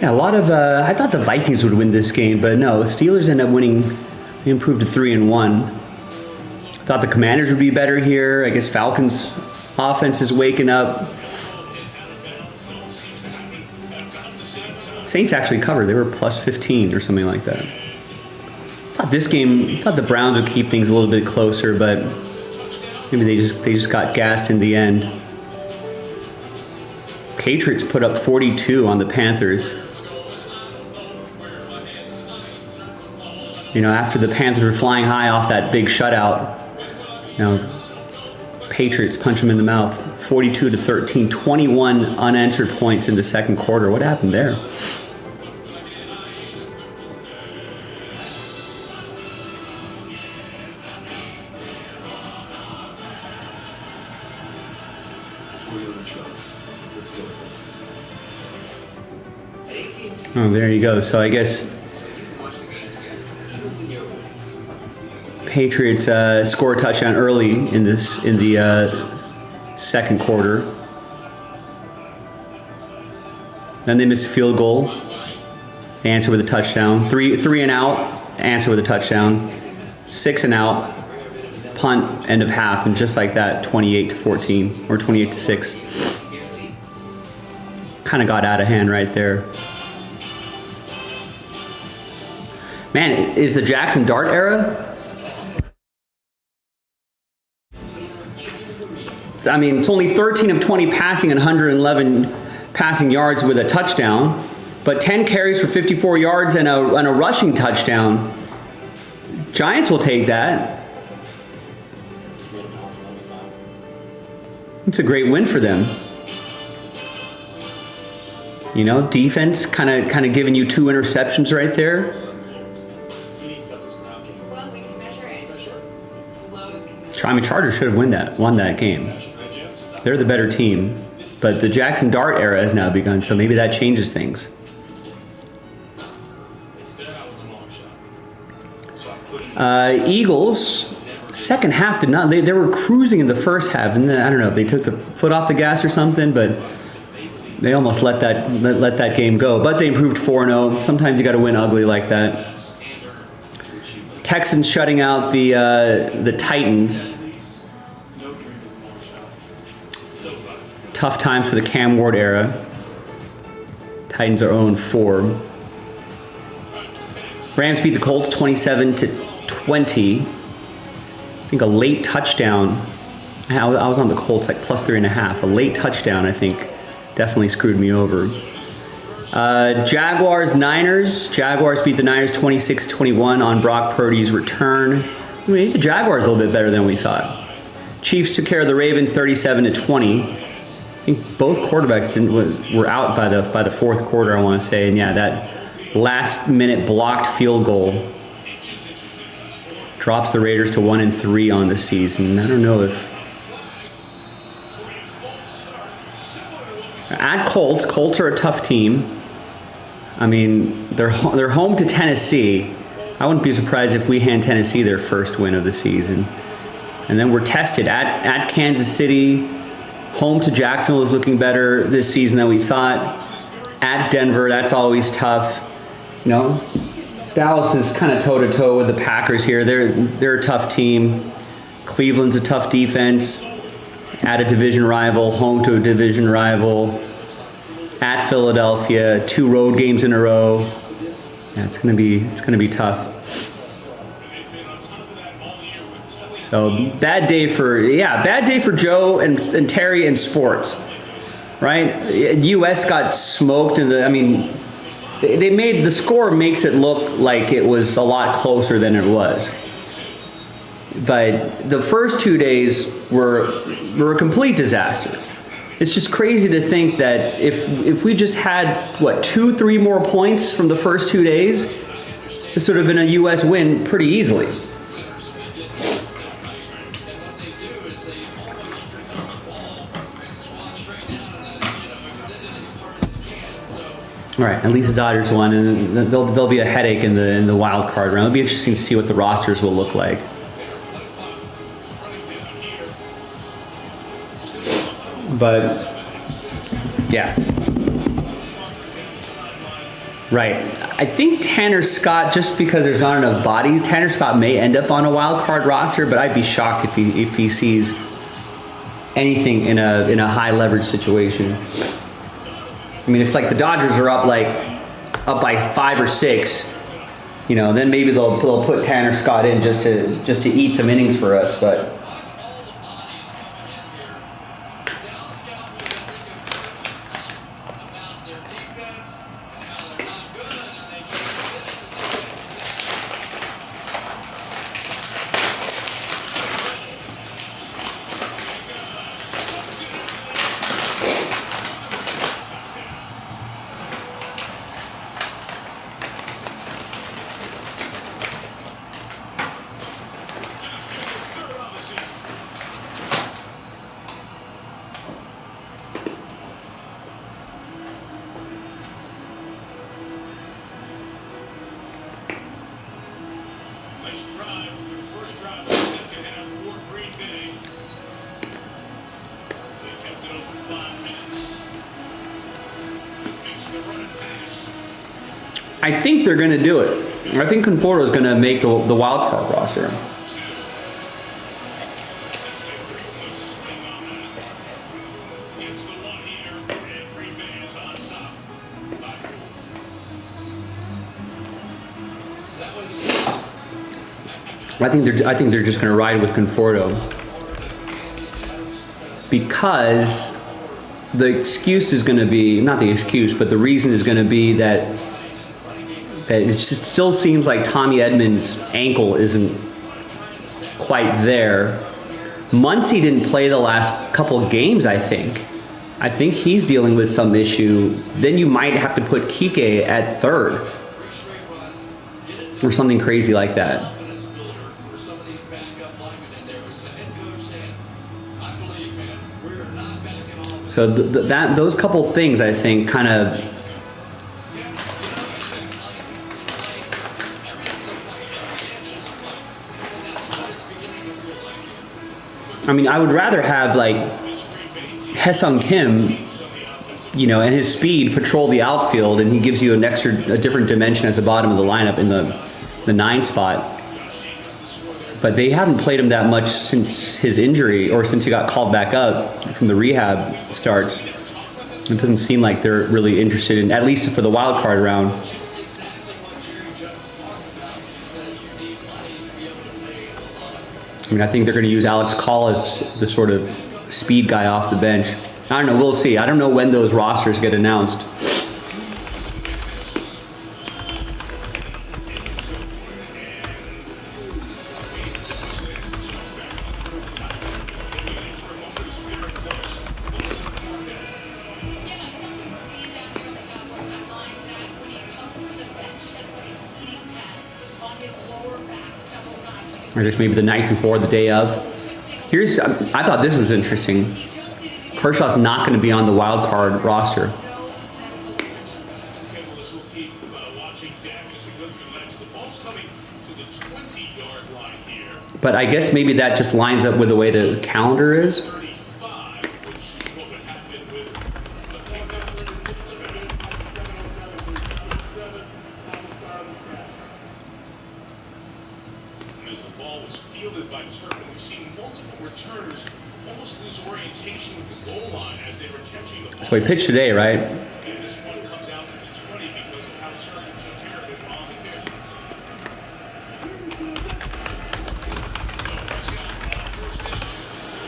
Yeah, a lot of... I thought the Vikings would win this game, but no, the Steelers end up winning. They improved to 3-1. Thought the Commanders would be better here. I guess Falcons' offense is waking up. Saints actually covered. They were plus 15 or something like that. Thought the Browns would keep things a little bit closer, but maybe they just got gassed in the end. Patriots put up 42 on the Panthers. You know, after the Panthers were flying high off that big shutout, you know, Patriots punch them in the mouth. 42-13, 21 unanswered points in the second quarter. What happened there? Oh, there you go. So I guess Patriots score a touchdown early in the second quarter. Then they miss a field goal. They answer with a touchdown. Three and out. Answer with a touchdown. 6 and out. Punt, end of half, and just like that, 28-14 or 28-6. Kind of got out of hand right there. Man, is the Jackson Dart era? I mean, it's only 13 of 20 passing and 111 passing yards with a touchdown, but 10 carries for 54 yards and a rushing touchdown. Giants will take that. It's a great win for them. You know, defense kind of giving you 2 interceptions right there. Well, we can measure it. Lowe's can measure I mean, Chargers should have won that game. They're the better team, but the Jackson Dart era has now begun, so maybe that changes things. Eagles, second half did not. They were cruising in the first half, and then, I don't know if they took the foot off the gas or something, but they almost let that game go. But they improved 4-0. Sometimes you got to win ugly like that. Texans shutting out the Titans. Tough times for the Cam Ward era. Titans are 0-4. Rams beat the Colts 27-20. I think a late touchdown. I was on the Colts like plus 3.5. A late touchdown, I think, definitely screwed me over. Jaguars-Niners. Jaguars beat the Niners 26-21 on Brock Purdy's return. I mean, the Jaguars a little bit better than we thought. Chiefs took care of the Ravens 37-20. think both quarterbacks were out by the fourth quarter, I want to say. And yeah, that last minute blocked field goal drops the Raiders to 1-3 on the season. I don't know if at Colts. Colts are a tough team. I mean, they're home to Tennessee. I wouldn't be surprised if we hand Tennessee their first win of the season. And then we're tested at Kansas City. Home to Jacksonville is looking better this season than we thought. At Denver, that's always tough. You know, Dallas is kind of toe-to-toe with the Packers here. They're a tough team. Cleveland's a tough defense. At a division rival, home to a division rival. At Philadelphia, 2 road games in a row. Yeah, it's gonna be tough. So bad day for Joe and Terry in sports, right? U.S. got smoked they made the score makes it look like it was a lot closer than it was. But the first 2 days were a complete disaster. It's just crazy to think that if we just had 2-3 more points from the first 2 days, this would have been a U.S. win pretty easily. All right, at least the Dodgers won, and there'll be a headache in the wild card round. It'll be interesting to see what the rosters will look like. But yeah, right. I think Tanner Scott, just because there's not enough bodies, Tanner Scott may end up on a wild card roster, but I'd be shocked if he sees anything in a high leverage situation. I mean, if the Dodgers are up by 5 or 6, then maybe they'll put Tanner Scott in just to eat some innings for us. But I think they're going to do it. I think Conforto is going to make the wild card roster. I think they're just going to ride with Conforto because the excuse is going to be, not the excuse, but the reason is going to be that it just still seems like Tommy Edmonds' ankle isn't quite there. Muncy didn't play the last couple of games, I think. I think he's dealing with some issue. Then you might have to put Kike at third or something crazy like that. So those couple things, I think, kind of I would rather have Haesung Kim, and his speed patrol the outfield, and he gives you a different dimension at the bottom of the lineup in the 9 spot. But they haven't played him that much since his injury or since he got called back up from the rehab starts. It doesn't seem like they're really interested in, at least for the wild card round. I think they're going to use Alex Call as the sort of speed guy off the bench. I don't know. We'll see. I don't know when those rosters get announced. or just maybe the night before, the day of. I thought this was interesting. Kershaw's not going to be on the wild card roster. Schedulers will keep watching Dak as we go through the match. The ball's coming to the 20-yard line here. But I guess maybe that just lines up with the way the calendar is. 35, which is what would happen with a kickoff touchback. As the ball was fielded by Turpin, we've seen multiple returners almost lose orientation with the goal line as they were catching the ball. So he pitched today, right? And this one comes out to the 20 because of how Turpin took care of it on the kick. So Prescott on first down.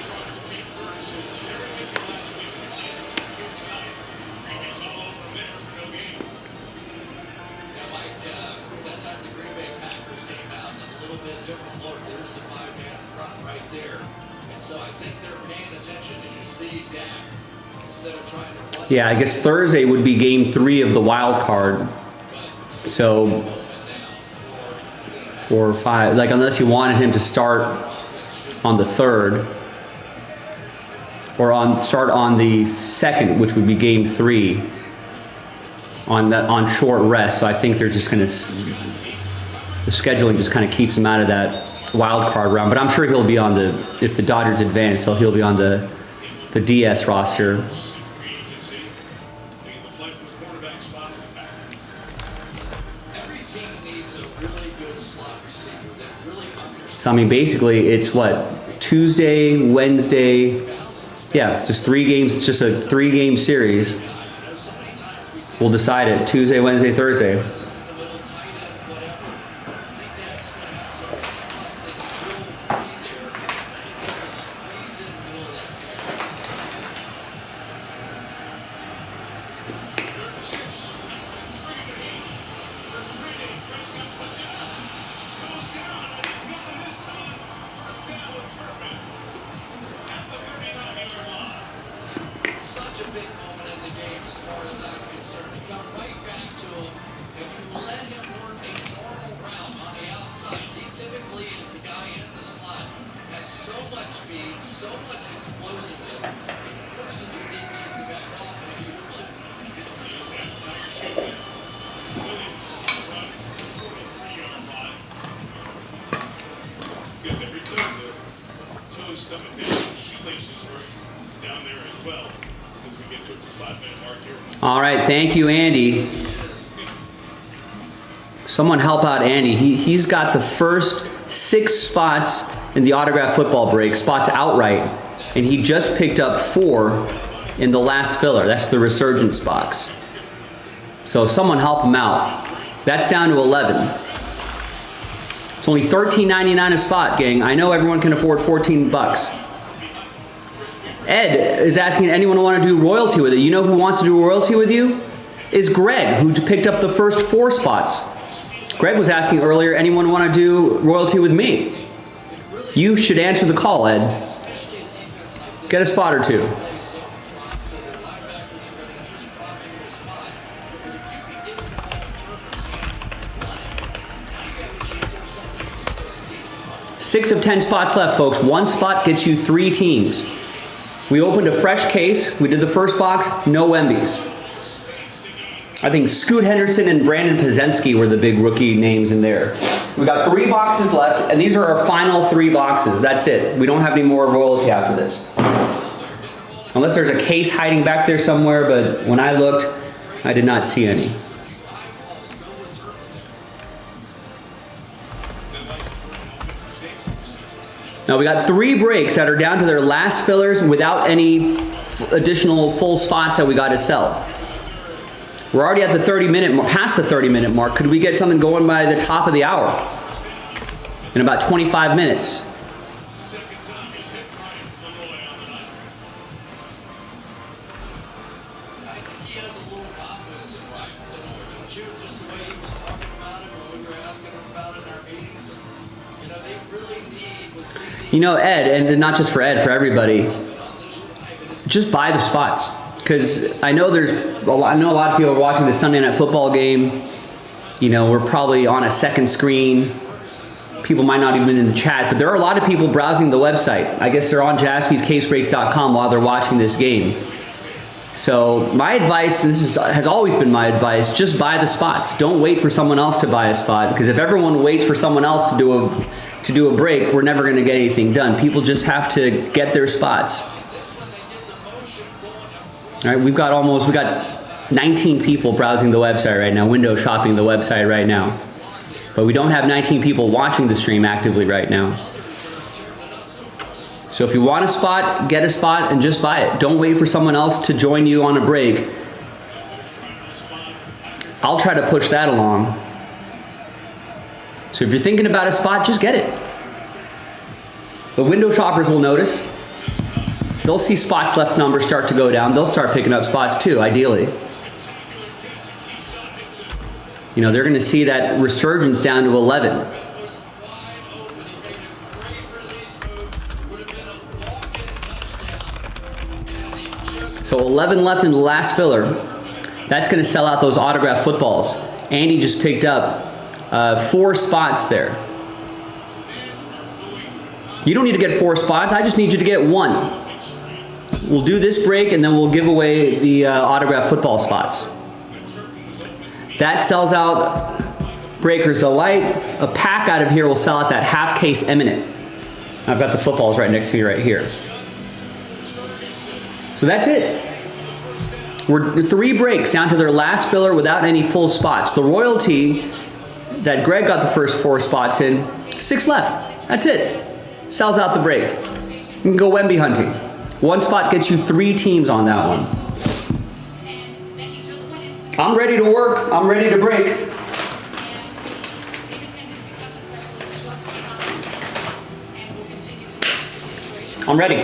Chargers take first. There it is the last week. Here tonight. Repeats all over there for no gain. Yeah, Mike, that time the Green Bay Packers came out, a little bit different look. There's the 5-man front right there. And so I think they're paying attention, and you see Dak, instead of trying to run. Yeah, I guess Thursday would be game 3 of the wild card. So 4 or 5, like unless you wanted him to start on the 3rd or start on the 2nd, which would be game 3 on short rest. So I think they're just going to, the scheduling just kind of keeps him out of that wild card round. But I'm sure he'll be on if the Dodgers advance, so he'll be on the DS roster. Every team needs a really good slot receiver that really understands. So I mean, basically, it's what, Tuesday, Wednesday, yeah, just 3 games. It's just a 3-game series. We'll decide it Tuesday, Wednesday, Thursday. Such a big moment in the game as far as I'm concerned. You come right back to him, and you let him work a normal route on the outside. He typically is the guy in the slot, has so much speed, so much explosiveness. It forces the DBs to back off in a huge way. Good, every time the toes coming down, shoelaces were down there as well. As we get to the 5-minute mark here. All right, thank you, Andy. Someone help out Andy. He's got the first 6 spots in the autograph football break, spots outright, and he just picked up 4 in the last filler. That's the resurgence box. So someone help him out. That's down to 11. It's only $13.99 a spot, gang. I know everyone can afford $14. Ed is asking anyone want to do royalty with it. You know who wants to do royalty with you? Is Greg, who picked up the first 4 spots. Greg was asking earlier, anyone want to do royalty with me? You should answer the call, Ed. Get a spot or 2. Six of 10 spots left, folks. 1 spot gets you 3 teams. We opened a fresh case. We did the first box, no Wembies. I think Scoot Henderson and Brandon Pazemski were the big rookie names in there. We got 3 boxes left, and these are our final 3 boxes. That's it. We don't have any more royalty after this. Unless there's a case hiding back there somewhere, but when I looked, I did not see any. Now we got 3 breaks that are down to their last fillers without any additional full spots that we got to sell. We're already at the 30-minute, past the 30-minute mark. Could we get something going by the top of the hour? In about 25 minutes. You know, Ed, and not just for Ed, for everybody, just buy the spots. Because I know a lot of people are watching the Sunday Night Football game. You know, we're probably on a second screen. people might not even be in the chat, but there are a lot of people browsing the website. I guess they're on jaspyscasebreaks.com while they're watching this game. So my advice, has always been my advice, just buy the spots. Don't wait for someone else to buy a spot, because if everyone waits for someone else to do a break, we're never going to get anything done. People just have to get their spots. All right, we got 19 people browsing the website right now, window shopping the website right now. But we don't have 19 people watching the stream actively right now. So if you want a spot, get a spot and just buy it. Don't wait for someone else to join you on a break. I'll try to push that along. So if you're thinking about a spot, just get it. The window shoppers will notice. They'll see spots left numbers start to go down. They'll start picking up spots too, ideally. You know, they're going to see that resurgence down to 11. So 11 left in the last filler. That's going to sell out those autographed footballs. Andy just picked up 4 spots there. You don't need to get 4 spots. I just need you to get 1. We'll do this break and then we'll give away the autographed football spots. That sells out Breakers Delight. A pack out of here will sell out that half case Eminent. I've got the footballs right next to me right here. So that's it. We're 3 breaks down to their last filler without any full spots. The royalty that Greg got the first 4 spots in, 6 left. That's it. Sells out the break. You can go Wemby hunting. 1 spot gets you 3 teams on that one. I'm ready to work. I'm ready to break. I'm ready.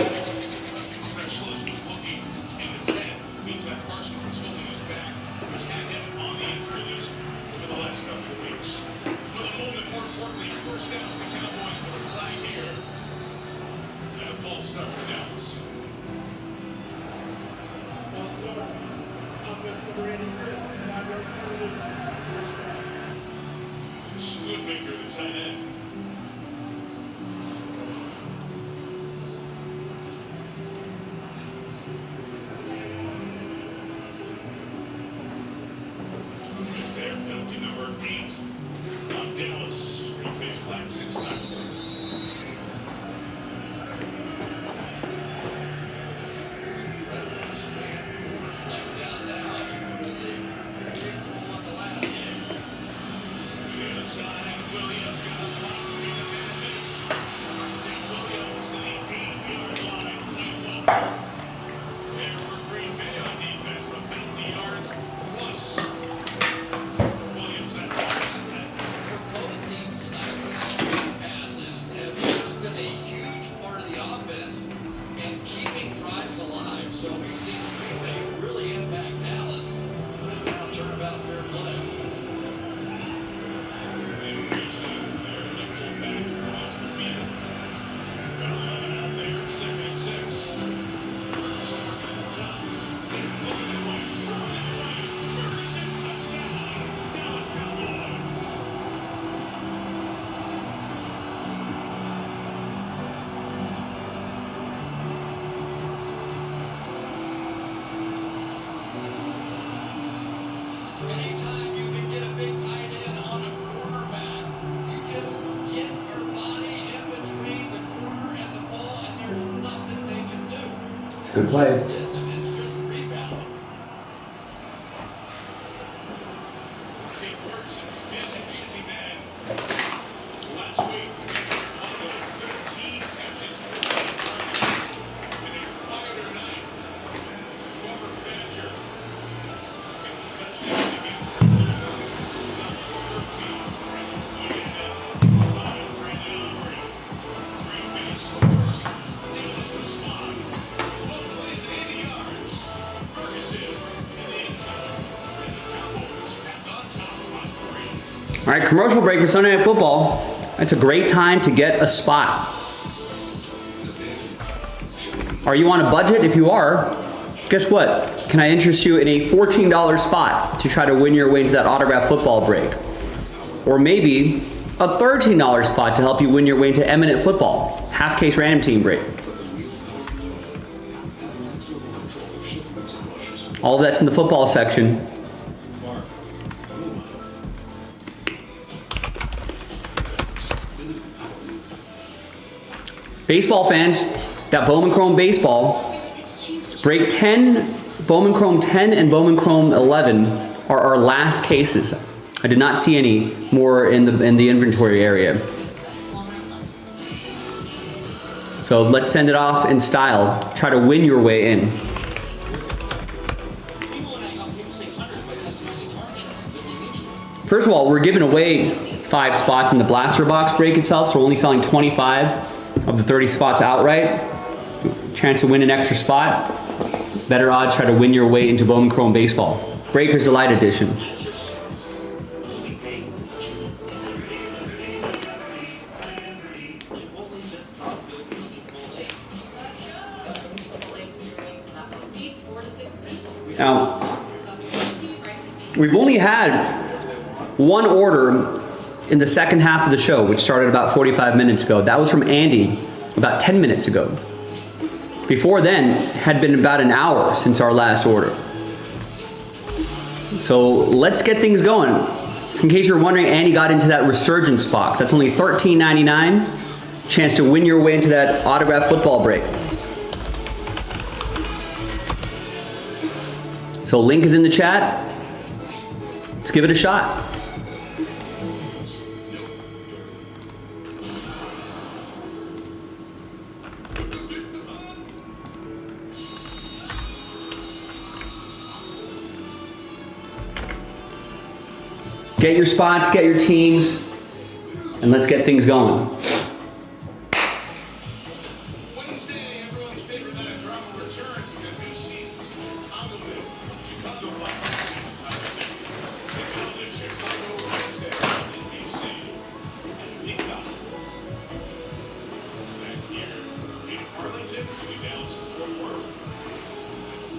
Good play. All right, commercial break for Sunday Night Football. That's a great time to get a spot. Are you on a budget? If you are, guess what? Can I interest you in a $14 spot to try to win your way into that autographed football break? Or maybe a $13 spot to help you win your way into Eminent Football. Half case random team break. All of that's in the football section. Baseball fans, got Bowman Chrome Baseball. Break 10, Bowman Chrome 10 and Bowman Chrome 11 are our last cases. I did not see any more in the inventory area. So let's send it off in style. Try to win your way in. First of all, we're giving away 5 spots in the blaster box break itself, so we're only selling 25 of the 30 spots outright. Chance to win an extra spot. Better odds, try to win your way into Bowman Chrome Baseball. Breakers Delight Edition. Now, we've only had one order in the second half of the show, which started about 45 minutes ago. That was from Andy about 10 minutes ago. Before then, had been about an hour since our last order. So let's get things going. In case you're wondering, Andy got into that Resurgence box. That's only $13.99. Chance to win your way into that autographed football break. So link is in the chat. Let's give it a shot. Get your spots, get your teams, and let's get things going. Wednesday, everyone's favorite night of drama returns because new seasons on the way. Chicago Fire. It's on the Chicago Wednesday in DC. And Peacock. Back here in Arlington, we down to Fort Worth.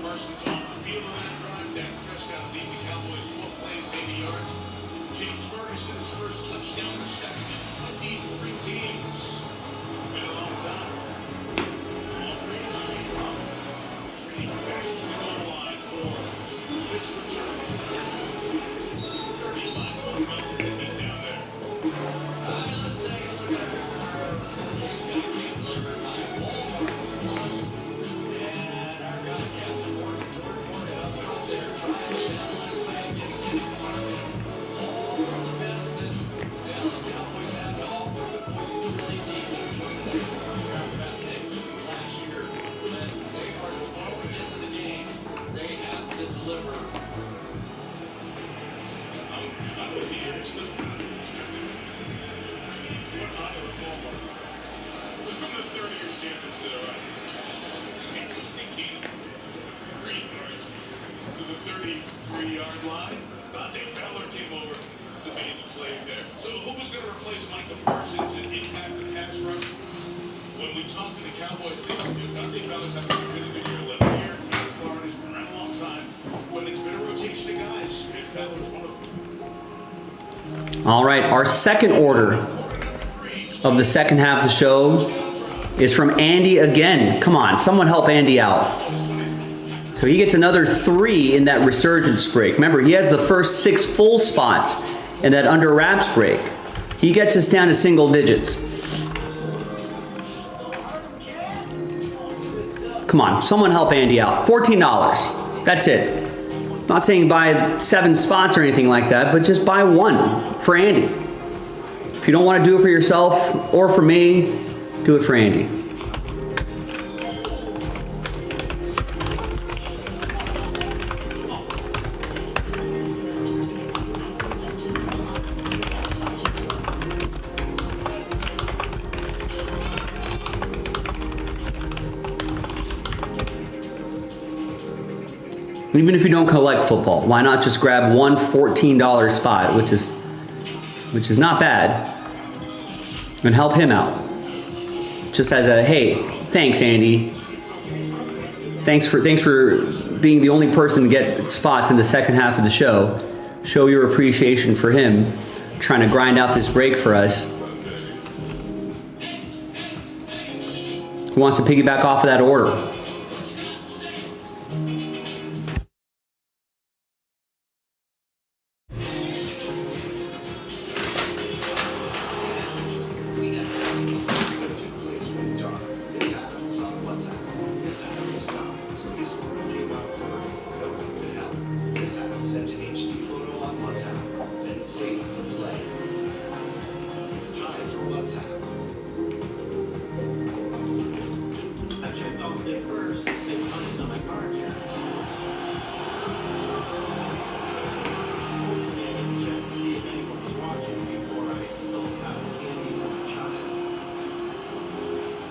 Parsons off the field on that drive. Dak Prescott leading the Cowboys 12 plays, 80 yards. James Ferguson's first touchdown reception in 23 games. Been a long time. All three trading back to the goal line for this return. 35 miles to he's down there. Let's take a look at it. He's going to be delivered by Walmart Plus. And our guy, Captain Morgan, Jordan Morgan, up out there, trying to shut Las Vegas, getting started. All from the best that Dallas Cowboys have to offer. Really deep draft pick last year. But they are forward into the game. They have to deliver. I'm with you. It's just what I would call one. From the 30-year standards that are right. It was thinking 3 yards to the 33-yard line. Dante Fowler came over to be in the play there. So who was going to replace Micah Parsons and impact the pass rush? When we talked to the Cowboys, they said, Dante Fowler's having a really good year. 11 year in Florida. He's been around a long time. When it's been a rotation of guys, and Fowler's one of them. All right, our second order of the second half of the show is from Andy again. Come on, someone help Andy out. So he gets another 3 in that Resurgence break. Remember, he has the first 6 full spots in that under wraps break. He gets us down to single digits. Come on, someone help Andy out. $14. That's it. Not saying buy 7 spots or anything like that, but just buy 1 for Andy. If you don't want to do it for yourself or for me, do it for Andy. Even if you don't collect football, why not just grab one $14 spot, which is not bad, and help him out. Just as a, hey, thanks Andy. Thanks for being the only person to get spots in the second half of the show. Show your appreciation for him trying to grind out this break for us. Who wants to piggyback off of that order?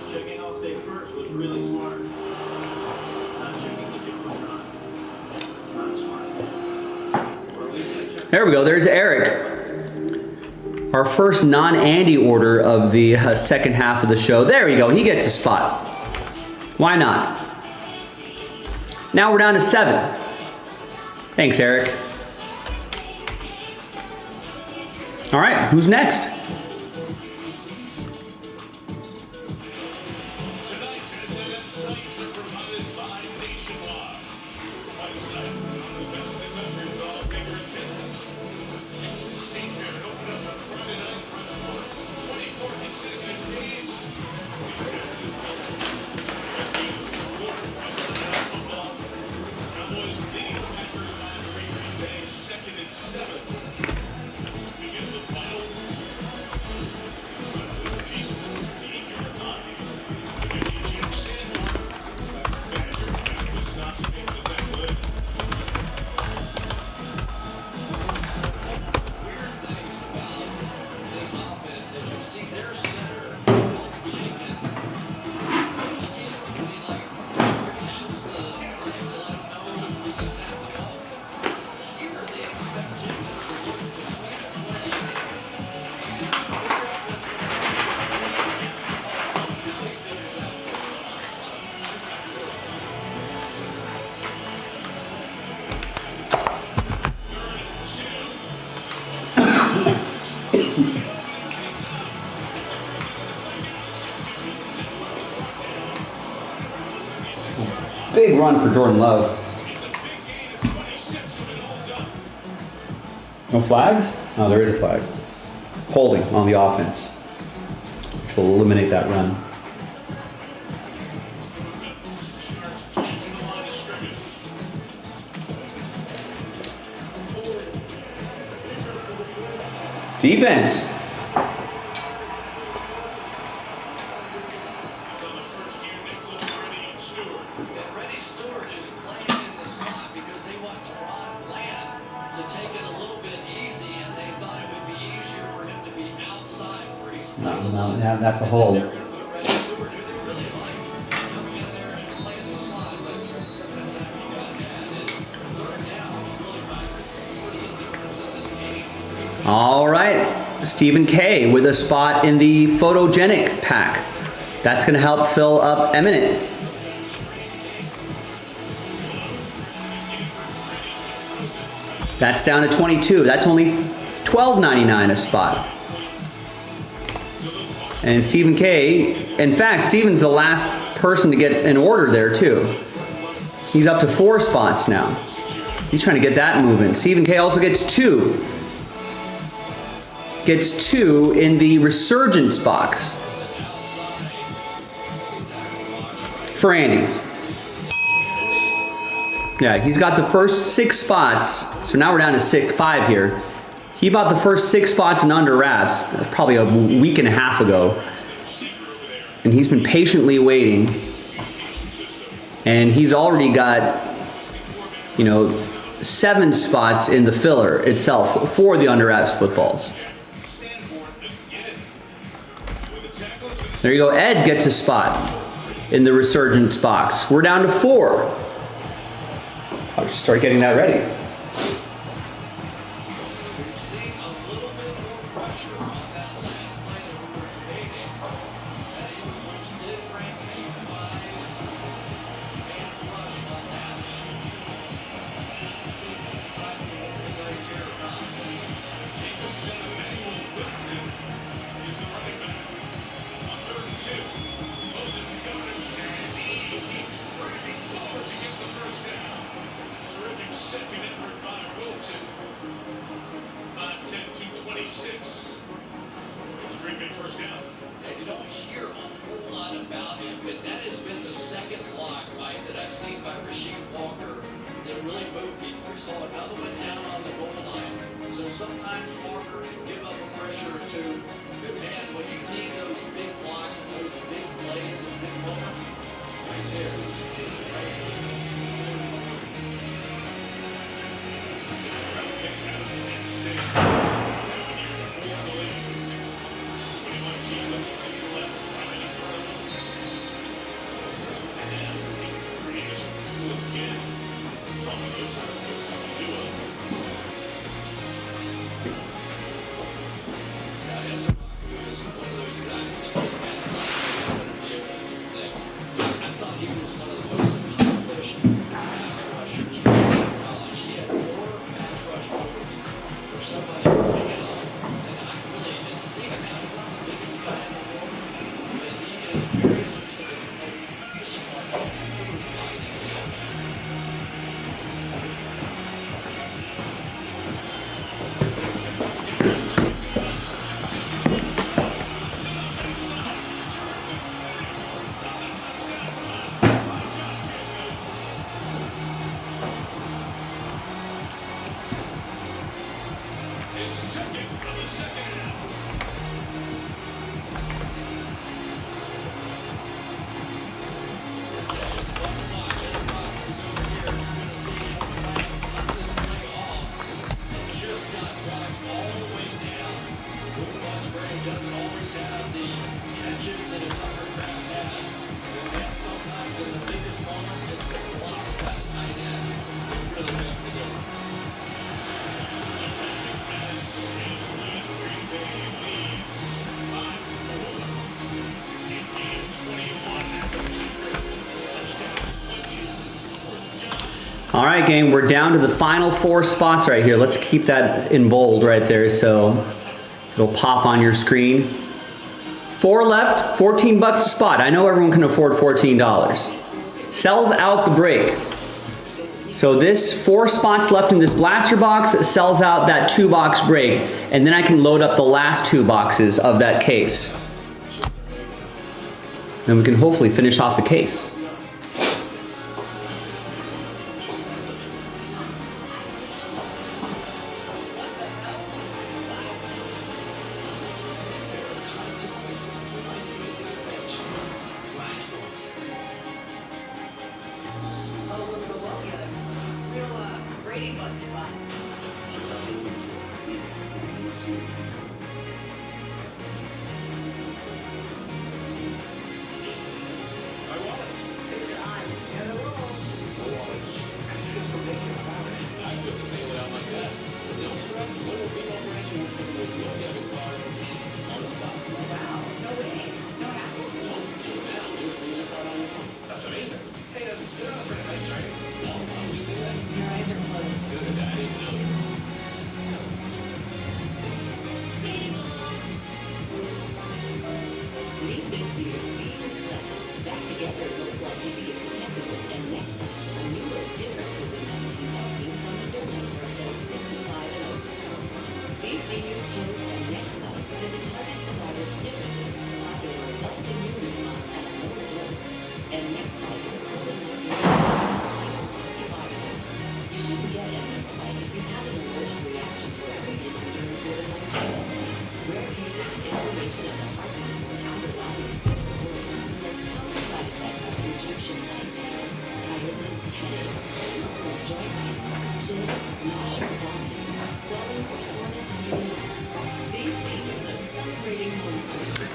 Checking out stay first was really smart. Not checking the Jumbotron. Not smart. Or at least I checked. There we go. There's Eric. Our first non-Andy order of the second half of the show. There we go. He gets a spot. Why not? Now we're down to 7. Thanks, Eric. All right, who's next? Tonight, SMS sites are provided by Nationwide. Website, one of the best in the country with all favorite Texans. Texas State Fair opened up on Friday night for the 24 consecutive days. Cowboys lead Packers by 3 Green Bay, 2nd and 7. Begin the final. Weird things about this offense is you see their center, Will Jenkins. Most teams would be like, pass the right, let him know we just have the ball. Here they expect Jenkins to look between his legs and figure out what's going on. Now he figures out what's going Big run for Jordan Love. No flags? Oh, there is a flag. Holding on the offense, which will eliminate that run. Defense. And Reddy Stewart is playing in the slot because they want Teron Bland to take it a little bit easy, and they thought it would be easier for him to be outside where he's playing. No, that's a hold. They're going to put Reddy Stewart, who they really like, coming in there and playing the slot. But that time he got mad, and third down really might put the difference in this game. All right, Stephen K with a spot in the photogenic pack. That's going to help fill up Eminent. That's down to 22. That's only $12.99 a spot. And Stephen K, in fact, Stephen's the last person to get an order there too. He's up to 4 spots now. He's trying to get that moving. Stephen K also gets 2. Gets 2 in the Resurgence box. For Andy. Yeah, he's got the first 6 spots. So now we're down to 5 here. He bought the first 6 spots in under wraps probably a week and a half ago. And he's been patiently waiting. And he's already got, 7 spots in the filler itself for the under wraps footballs. There you go. Ed gets a spot in the Resurgence box. We're down to 4. I'll just start getting that ready. We've seen a little bit more pressure on that last play that we were debating. That which did bring me by man rush on that. See if he decides to roll the dice here or not. And you don't hear a whole lot about him, but that has been the second block, Mike, that I've seen by Rasheed Walker that really moved people. We saw another one down on the goal line. So sometimes Walker can give up a pressure or two. But man, when you need those big blocks and those big plays and big moments, right there. Right there. All right, gang, we're down to the final 4 spots right here. Let's keep that in bold right there so it'll pop on your screen. 4 left, 14 bucks a spot. I know everyone can afford $14. Sells out the break. So this 4 spots left in this blaster box sells out that 2-box break, and then I can load up the last 2 boxes of that case. Then we can hopefully finish off the case.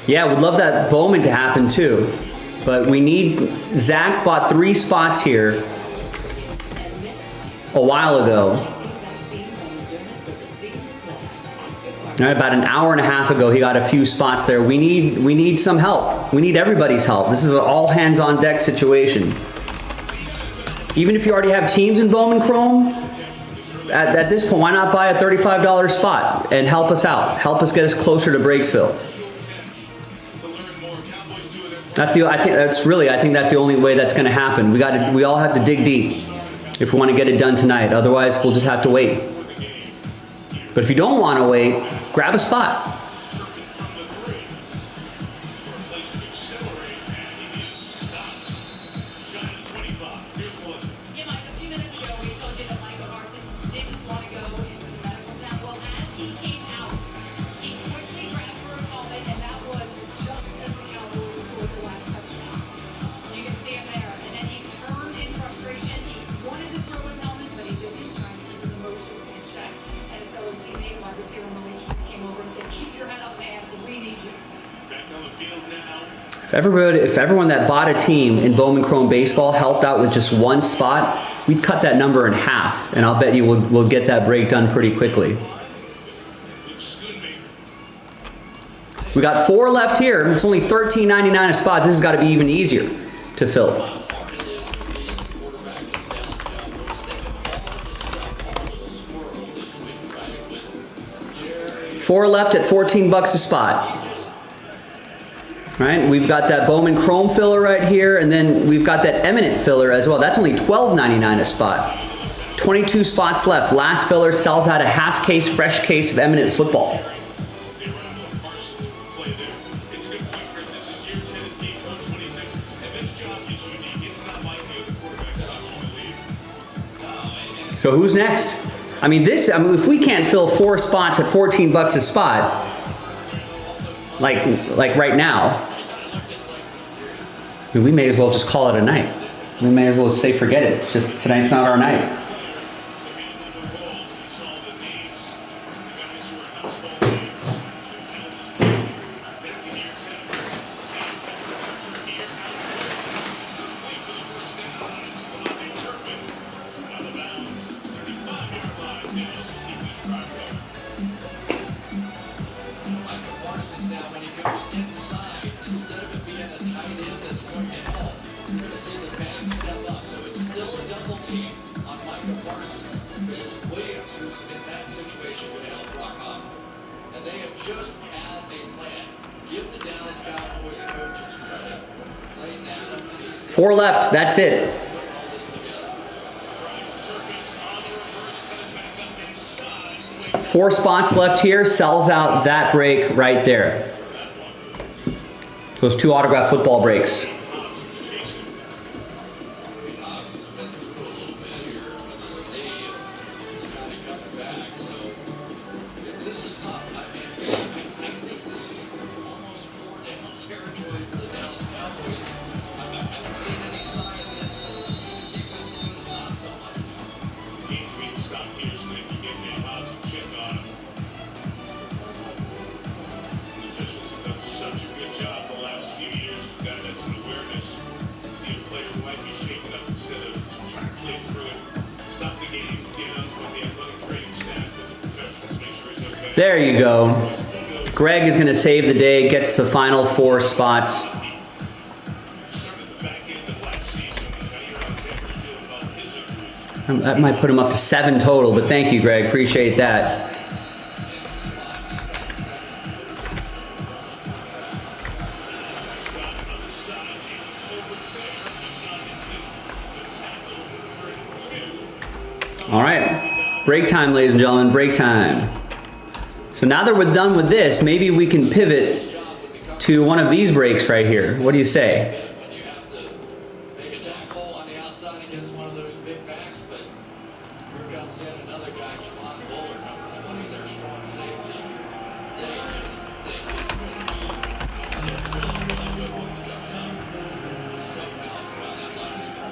Yeah, would love that Bowman to happen too. But we need, Zach bought 3 spots here a while ago. All right, about an hour and a half ago, he got a few spots there. We need some help. We need everybody's help. This is an all hands on deck situation. Even if you already have teams in Bowman Chrome, at this point, why not buy a $35 spot and help us out? Help us get us closer to Breaksville. I think that's the only way that's going to happen. We all have to dig deep if we want to get it done tonight. Otherwise, we'll just have to wait. But if you don't want to wait, grab a spot. If everyone that bought a team in Bowman Chrome Baseball helped out with just one spot, we'd cut that number in half, and I'll bet you we'll get that break done pretty quickly. We got 4 left here. It's only $13.99 a spot. This has got to be even easier to fill. 4 left at 14 bucks a spot. Right, we've got that Bowman Chrome filler right here, and then we've got that Eminent filler as well. That's only $12.99 a spot. 22 spots left. Last filler sells out a half case, fresh case of Eminent football. So who's next? I mean, if we can't fill 4 spots at 14 bucks a spot, like right now, I mean, we may as well just call it a night. We may as well say forget it. It's just tonight's not our night. Just had a plan. Give the Dallas Cowboys coaches credit. Clayton Adams, 4 left. That's it. put all this together. 4 spots left here. Sells out that break right there. Those 2 autograph football breaks. There you go. Greg is going to save the day, gets the final 4 spots. That might put him up to 7 total, but thank you, Greg. Appreciate that. All right, break time, ladies and gentlemen, break time. So now that we're done with this, maybe we can pivot to one of these breaks right here. What do you say? When you have to make a tackle on the outside against one of those big backs, but here comes in another guy, Javon Bullard, number 20, their strong safety. They just think it's going to be another really good ones coming up. So tough around that line of scrimmage.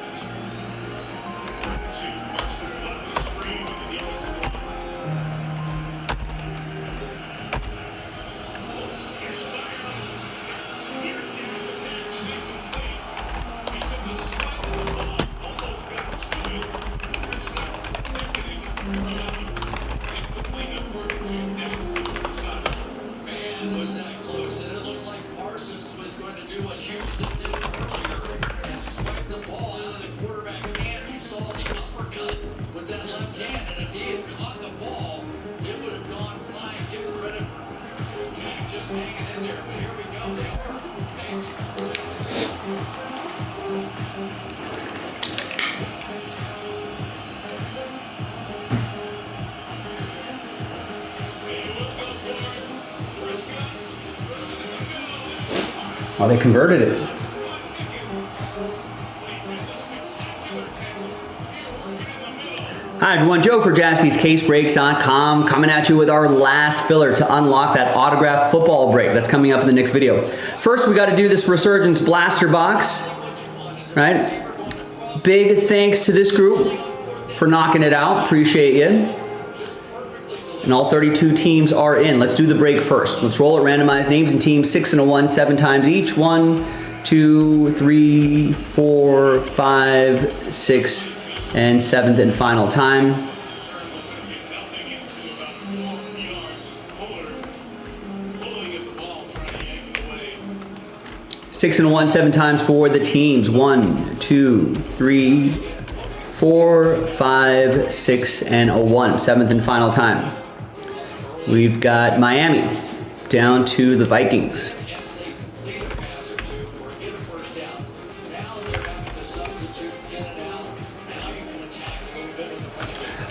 Man, was that close, and it looked like Parsons was going to do what Houston did earlier and swipe the ball out of the quarterback's hand. He saw the uppercut with that left hand, and if he had caught the ball, it would have gone flying. Give credit for Jack just hanging in there, but here we go. They are Oh, they converted it. Hi everyone, Joe for JaspysCaseBreaks.com coming at you with our last filler to unlock that autographed football break that's coming up in the next video. First, we got to do this Resurgence Blaster box, right? Big thanks to this group for knocking it out. Appreciate you. And all 32 teams are in. Let's do the break first. Let's roll it, randomized names and teams, 6 and a 1, 7 times each. 1, 2, 3, 4, 5, 6, and 7th and final time. Six and 1, 7 times for the teams. 1, 2, 3, 4, 5, 6, and a 1. 7th and final time. We've got Miami down to the Vikings.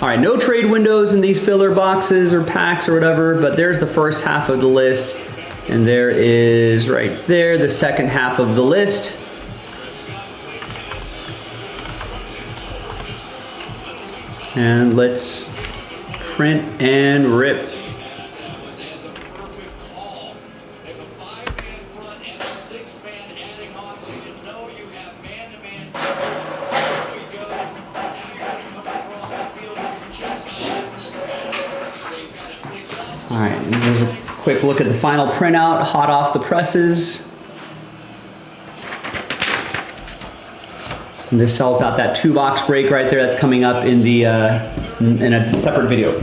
All right, no trade windows in these filler boxes or packs or whatever, but there's the first half of the list. And there is right there the second half of the list. And let's print and rip. All right, and there's a quick look at the final printout, hot off the presses. And this sells out that 2-box break right there. That's coming up in the in a separate video.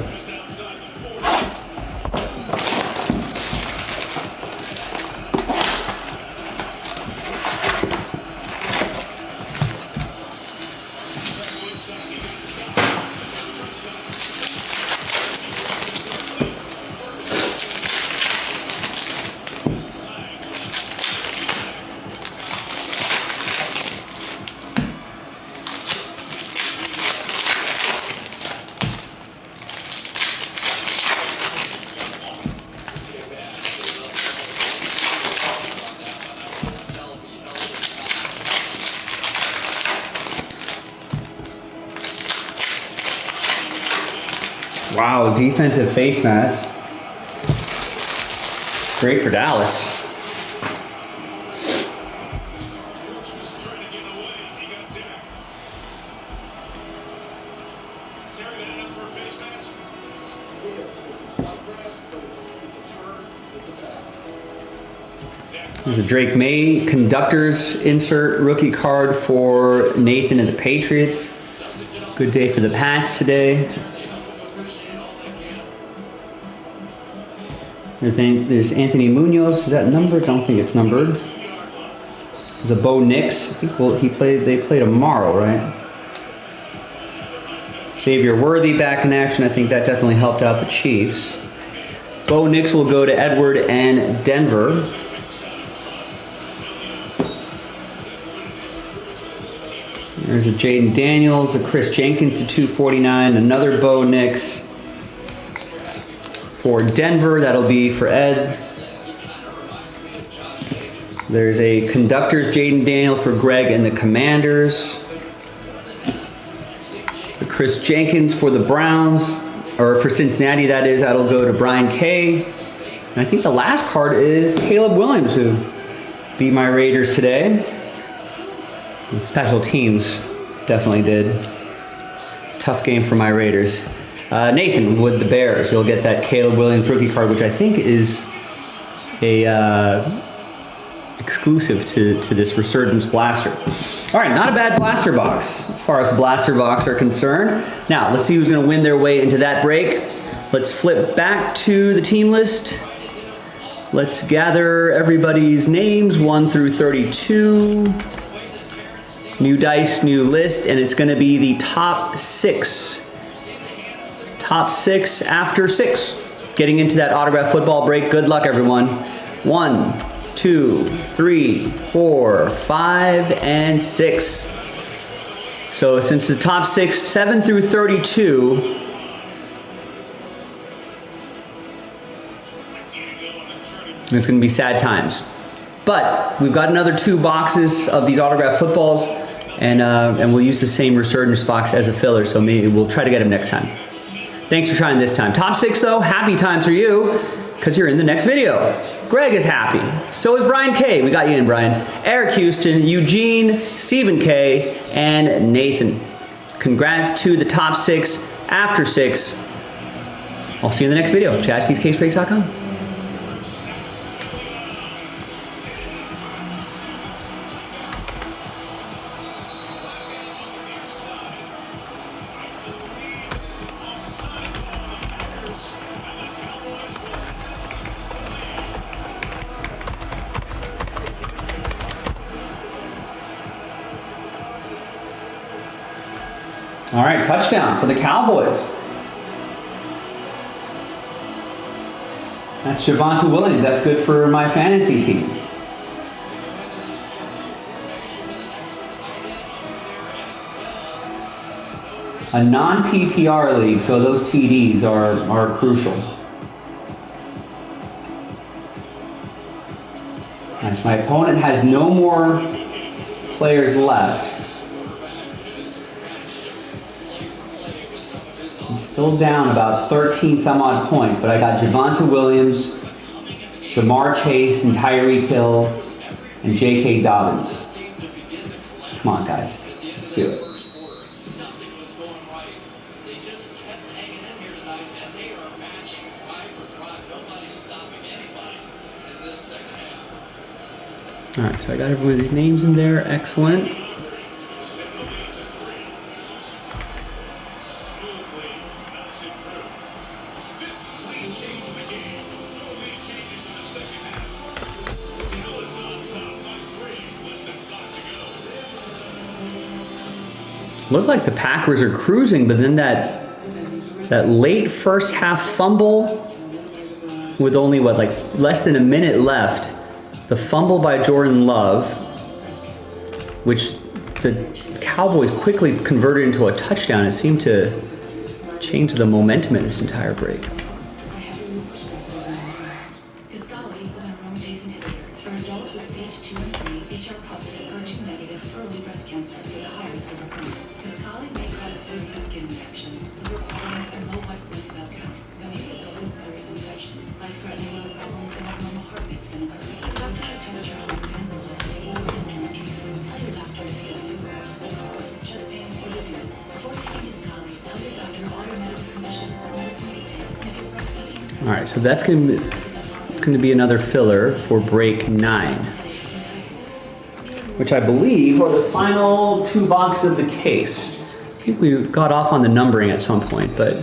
Wow, defensive face mask. Great for Dallas. There's a Drake May conductor's insert rookie card for Nathan and the Patriots. Good day for the Pats today. There's Anthony Munoz. Is that numbered? I don't think it's numbered. There's a Bo Nix. I think they play tomorrow, right? Xavier Worthy back in action. I think that definitely helped out the Chiefs. Bo Nix will go to Edward and Denver. There's a Jaden Daniels, a Chris Jenkins to 249, another Bo Nix. For Denver, that'll be for Ed. There's a conductor's Jaden Daniel for Greg and the Commanders. The Chris Jenkins for the Browns, or for Cincinnati, that is. That'll go to Brian K. And I think the last card is Caleb Williams, who beat my Raiders today. And special teams definitely did. Tough game for my Raiders. Nathan with the Bears. You'll get that Caleb Williams rookie card, which I think is a exclusive to this Resurgence Blaster. All right, not a bad blaster box as far as blaster box are concerned. Now, let's see who's going to win their way into that break. Let's flip back to the team list. Let's gather everybody's names, 1 through 32. New dice, new list, and it's going to be the top 6. Top 6 after 6. Getting into that autograph football break. Good luck, everyone. 1, 2, 3, 4, 5, and 6. So since the top 6, 7 through 32. It's going to be sad times. But we've got another 2 boxes of these autograph footballs, and we'll use the same Resurgence box as a filler, so maybe we'll try to get them next time. Thanks for trying this time. Top 6 though, happy times for you, because you're in the next video. Greg is happy. So is Brian K. We got you in, Brian. Eric Houston, Eugene, Stephen K., and Nathan. Congrats to the top 6 after 6. I'll see you in the next video. JaspysCaseBreaks.com. All right, touchdown for the Cowboys. That's Javonte Williams. That's good for my fantasy team. A non-PPR league, so those TDs are crucial. Nice. My opponent has no more players left. I'm still down about 13 some odd points, but I got Javonte Williams, Jamar Chase, and Tyreek Hill, and J.K. Dobbins. Come on, guys. Let's do it. All right, so I got everybody's names in there. Excellent. Looked like the Packers are cruising, but then that late first half fumble with only what, like less than a minute left. The fumble by Jordan Love, which the Cowboys quickly converted into a touchdown. It seemed to change the momentum in this entire break. Kisqali with aromatase inhibitors for adults with stage 2 and 3 HR positive HER2 negative early breast cancer with a high risk of recurrence. Kisqali may cause serious skin reactions, liver problems, and low white blood cell counts that may result in serious infections, life-threatening lung problems, and abnormal heartbeats can occur. Doctor should test your heart and blood level before treatment. Tell your doctor if you have new course of cough, chest pain, or dizziness. Before taking Kisqali, tell your doctor all your medical conditions and medicines you take, and if you're breastfeeding. All right, so that's going to be another filler for break 9, which I believe are the final 2 boxes of the case. I think we got off on the numbering at some point, but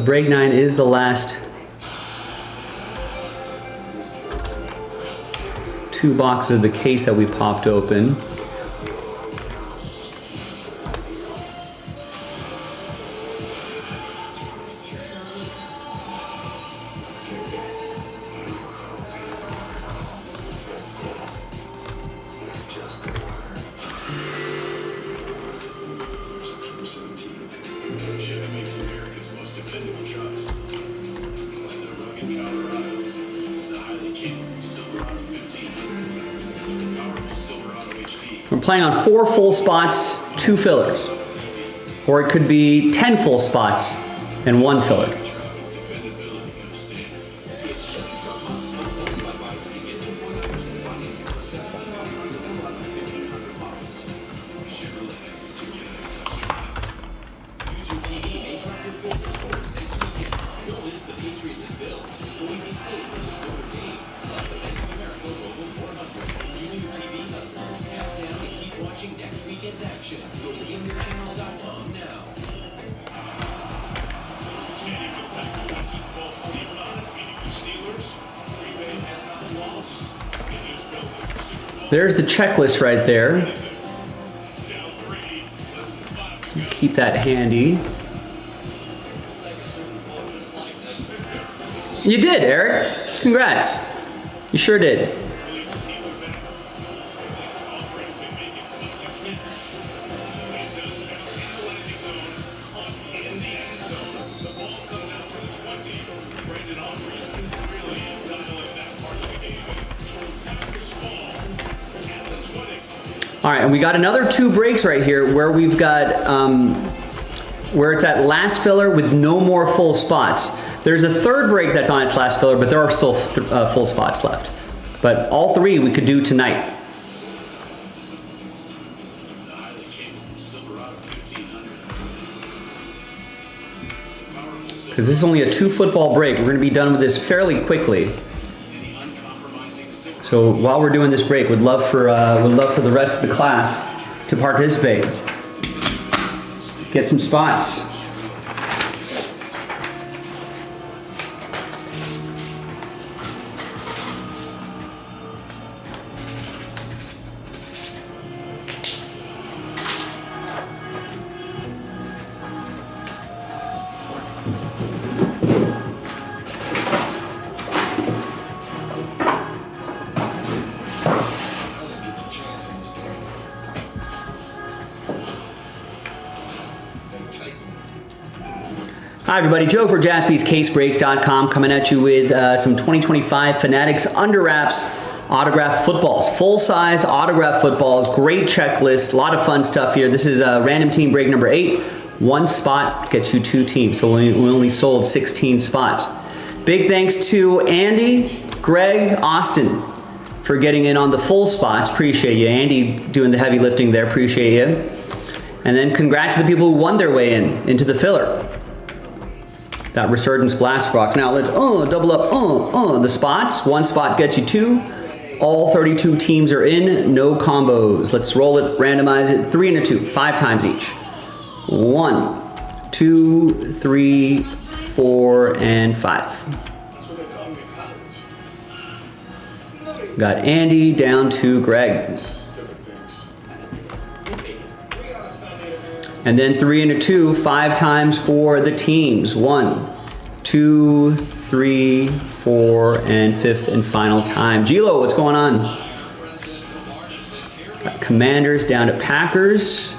break 9 is the last 2 boxes of the case that we popped open. Chevy makes America's most dependable trucks. Like the rugged Colorado, the highly capable Silverado 1500, powerful Silverado HD. We're playing on 4 full spots, 2 fillers. Or it could be 10 full spots and 1 filler. There's the checklist right there. Keep that handy. You did, Eric. Congrats. You sure did. All right, and we got another 2 breaks right here where we've got, where it's at last filler with no more full spots. There's a 3rd break that's on its last filler, but there are still full spots left. But all 3 we could do tonight. Because this is only a 2 football break. We're going to be done with this fairly quickly. So while we're doing this break, would love for the rest of the class to participate. Get some spots. Hi everybody, Joe for JaspysCaseBreaks.com coming at you with some 2025 Fanatics Under Wraps autograph footballs. Full-size autograph footballs, great checklist, a lot of fun stuff here. This is random team break number 8. One spot gets you 2 teams, so we only sold 16 spots. Big thanks to Andy, Greg, Austin for getting in on the full spots. Appreciate you. Andy doing the heavy lifting there, appreciate you. And then congrats to the people who won their way into the filler. That Resurgence Blaster Box. Now let's double up the spots. One spot gets you 2. All 32 teams are in, no combos. Let's roll it, randomize it, 3 and a 2, 5 times each. 1, 2, 3, 4, and 5. Got Andy down to Greg. And then 3 and a 2, 5 times for the teams. 1, 2, 3, 4, and 5th and final time. Gilo, what's going on? Got Commanders down to Packers.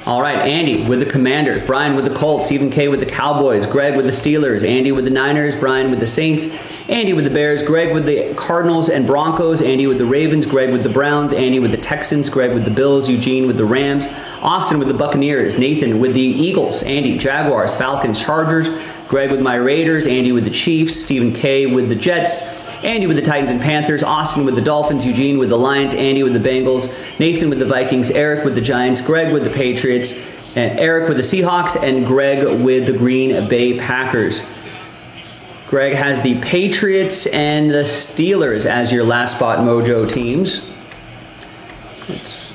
All right, Andy with the Commanders, Brian with the Colts, Stephen K with the Cowboys, Greg with the Steelers, Andy with the Niners, Brian with the Saints, Andy with the Bears, Greg with the Cardinals and Broncos, Andy with the Ravens, Greg with the Browns, Andy with the Texans, Greg with the Bills, Eugene with the Rams, Austin with the Buccaneers, Nathan with the Eagles, Andy, Jaguars, Falcons, Chargers, Greg with my Raiders, Andy with the Chiefs, Stephen K with the Jets, Andy with the Titans and Panthers, Austin with the Dolphins, Eugene with the Lions, Andy with the Bengals, Nathan with the Vikings, Eric with the Giants, Greg with the Patriots, and Eric with the Seahawks, and Greg with the Green Bay Packers. Greg has the Patriots and the Steelers as your last spot mojo teams. It's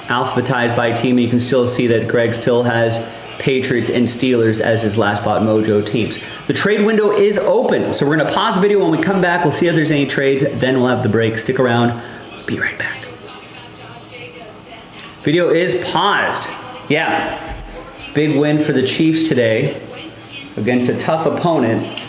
alphabetized by team. You can still see that Greg still has Patriots and Steelers as his last spot mojo teams. The trade window is open, so we're going to pause the video. When we come back, we'll see if there's any trades, then we'll have the break. Stick around. Be right back. Video is paused. Yeah, big win for the Chiefs today against a tough opponent.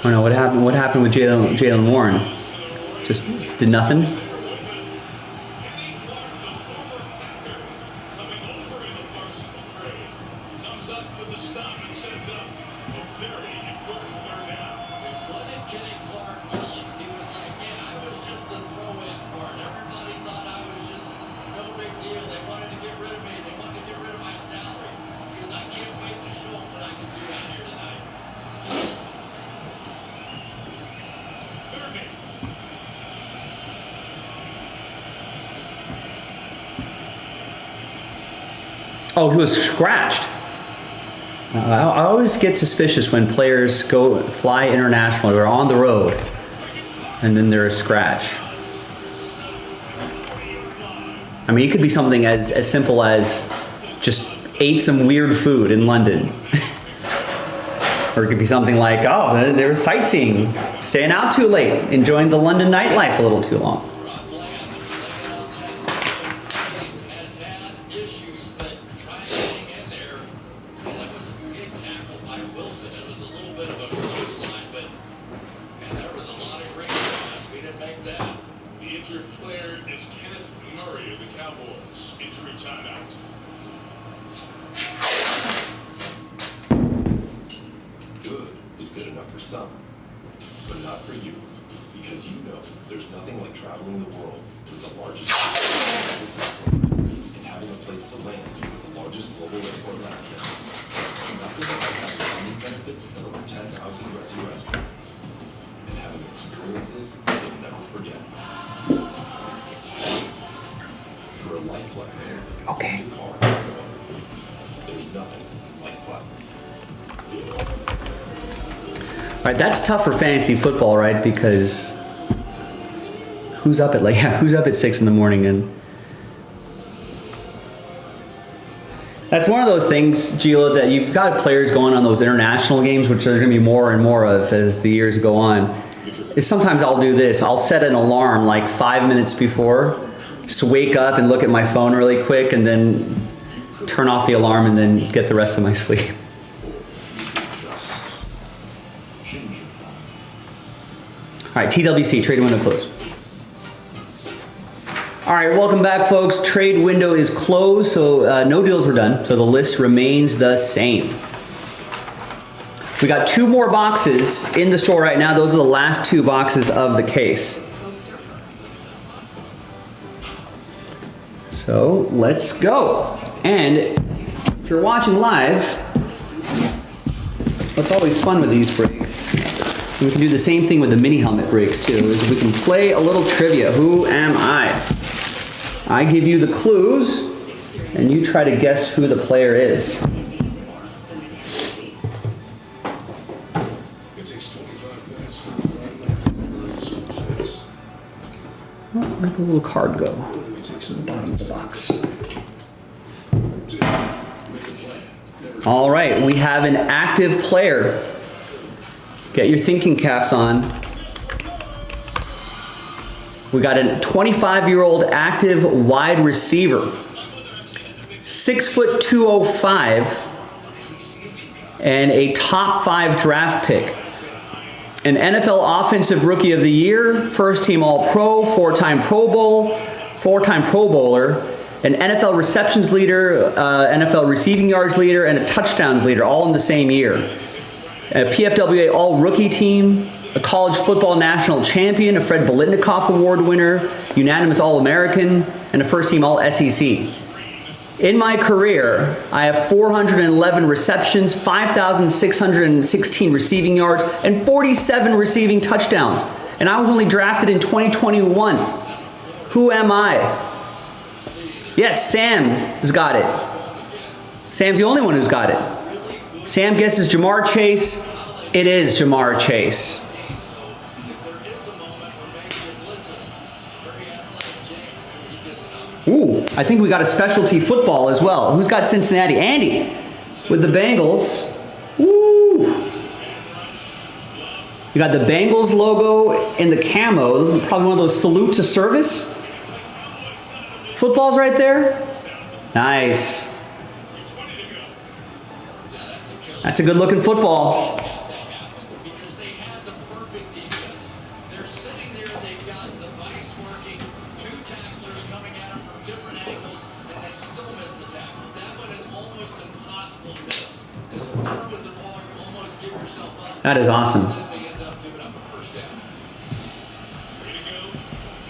I don't know what happened. What happened with Jalen Warren? Just did nothing. Oh, he was scratched. I always get suspicious when players fly international or on the road, and then they're a scratch. I mean, it could be something as simple as just ate some weird food in London. Or it could be something like, oh, they were sightseeing, staying out too late, enjoying the London nightlife a little too long. Okay. All right, that's tough for fantasy football, right? Because who's up at 6 in the morning and That's one of those things, Gila, that you've got players going on those international games, which there's going to be more and more of as the years go on. Is sometimes I'll do this. I'll set an alarm like 5 minutes before, just to wake up and look at my phone really quick, and then turn off the alarm and then get the rest of my sleep. All right, TWC, trade window closed. All right, welcome back, folks. Trade window is closed, so no deals were done, so the list remains the same. We got 2 more boxes in the store right now. Those are the last 2 boxes of the case. So let's go. And if you're watching live, what's always fun with these breaks, and we can do the same thing with the mini helmet breaks too, is we can play a little trivia. Who am I? I give you the clues, and you try to guess who the player is. It takes 25 minutes for Oh, where'd the little card go? To the bottom of the box. All right, we have an active player. Get your thinking caps on. We got a 25-year-old active wide receiver. 6 foot 205 and a top 5 draft pick. An NFL Offensive Rookie of the Year, first team All-Pro, 4-time Pro Bowl, 4-time Pro Bowler, an NFL receptions leader, NFL receiving yards leader, and a touchdowns leader, all in the same year. A PFWA All-Rookie team, a college football national champion, a Fred Biletnikoff Award winner, unanimous All-American, and a first-team All-SEC. In my career, I have 411 receptions, 5,616 receiving yards, and 47 receiving touchdowns. And I was only drafted in 2021. Who am I? Yes, Sam has got it. Sam's the only one who's got it. Sam guesses Jamar Chase. It is Jamar Chase. Ooh, I think we got a specialty football as well. Who's got Cincinnati? Andy with the Bengals. Woo! You got the Bengals logo in the camo. This is probably one of those salute to service footballs right there. Nice. That's a good looking football. Because they had the perfect defense. They're sitting there, they've got the vice working, 2 tacklers coming at them from different angles, and they still miss the tackle. That one is almost impossible to miss. As a runner with the ball, you almost give yourself up. That is awesome. Then they end up giving up a first down. Way to go.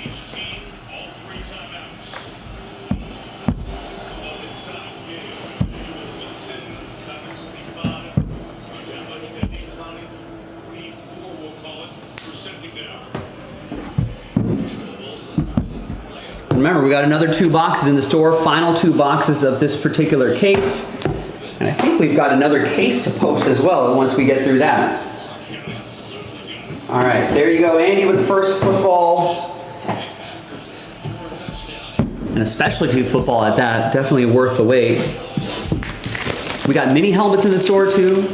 Each team, all 3 timeouts. Up inside, Wilson, 7:25. Down by the Deputy Clowney. 44, we'll call it, for second down. Remember, we got another 2 boxes in the store. Final 2 boxes of this particular case. And I think we've got another case to post as well once we get through that. All right, there you go, Andy, with the first football. And a specialty football at that. Definitely worth the wait. We got mini helmets in the store too.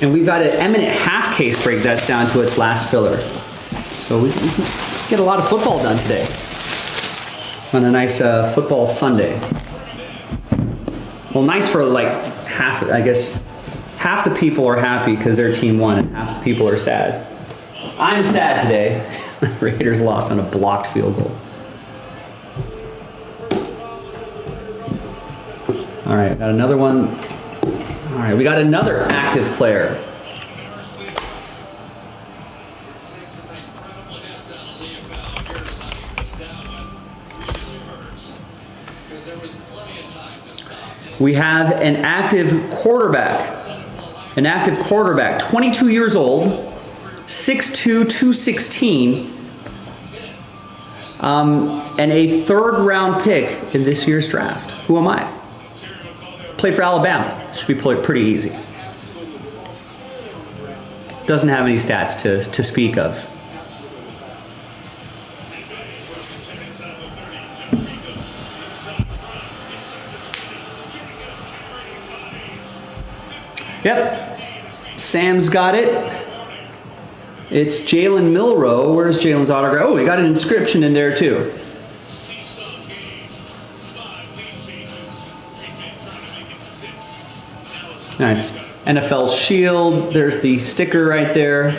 And we've got an eminent half case break that's down to its last filler. So we can get a lot of football done today. On a nice football Sunday. Well, nice for like half, I guess, half the people are happy because their team won and half the people are sad. I'm sad today. The Raiders lost on a blocked field goal. All right, got another one. All right, we got another active player. We have an active quarterback. An active quarterback, 22 years old, 6'2", 216, and a 3rd round pick in this year's draft. Who am I? Played for Alabama. Should be pretty easy. Doesn't have any stats to speak of. Yep. Sam's got it. It's Jalen Milroe. Where's Jalen's autograph? Oh, he got an inscription in there too. Nice. NFL Shield. There's the sticker right there.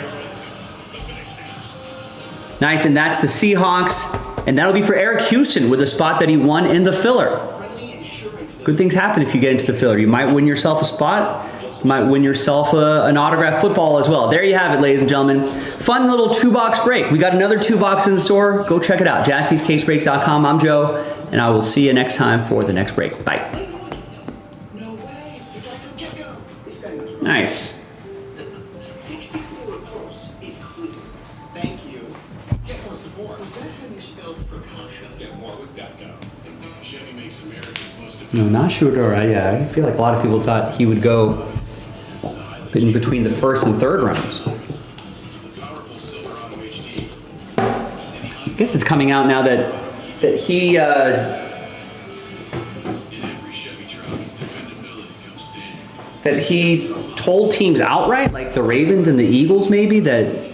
Nice, and that's the Seahawks. And that'll be for Eric Houston with a spot that he won in the filler. Good things happen if you get into the filler. You might win yourself a spot. You might win yourself an autographed football as well. There you have it, ladies and gentlemen. Fun little 2-box break. We got another 2-box in the store. Go check it out. JaspysCaseBreaks.com. I'm Joe, and I will see you next time for the next break. Bye. Nice. 64 across is clear. Thank you. Get more support. Is that how you spell percussion? Get more with Geico. Chevy makes America's most No, not Shudora. Yeah, I feel like a lot of people thought he would go in between the first and third rounds. powerful Silverado HD. I guess it's coming out now that he In every Chevy truck, dependability comes standard. that he told teams outright, like the Ravens and the Eagles, maybe that.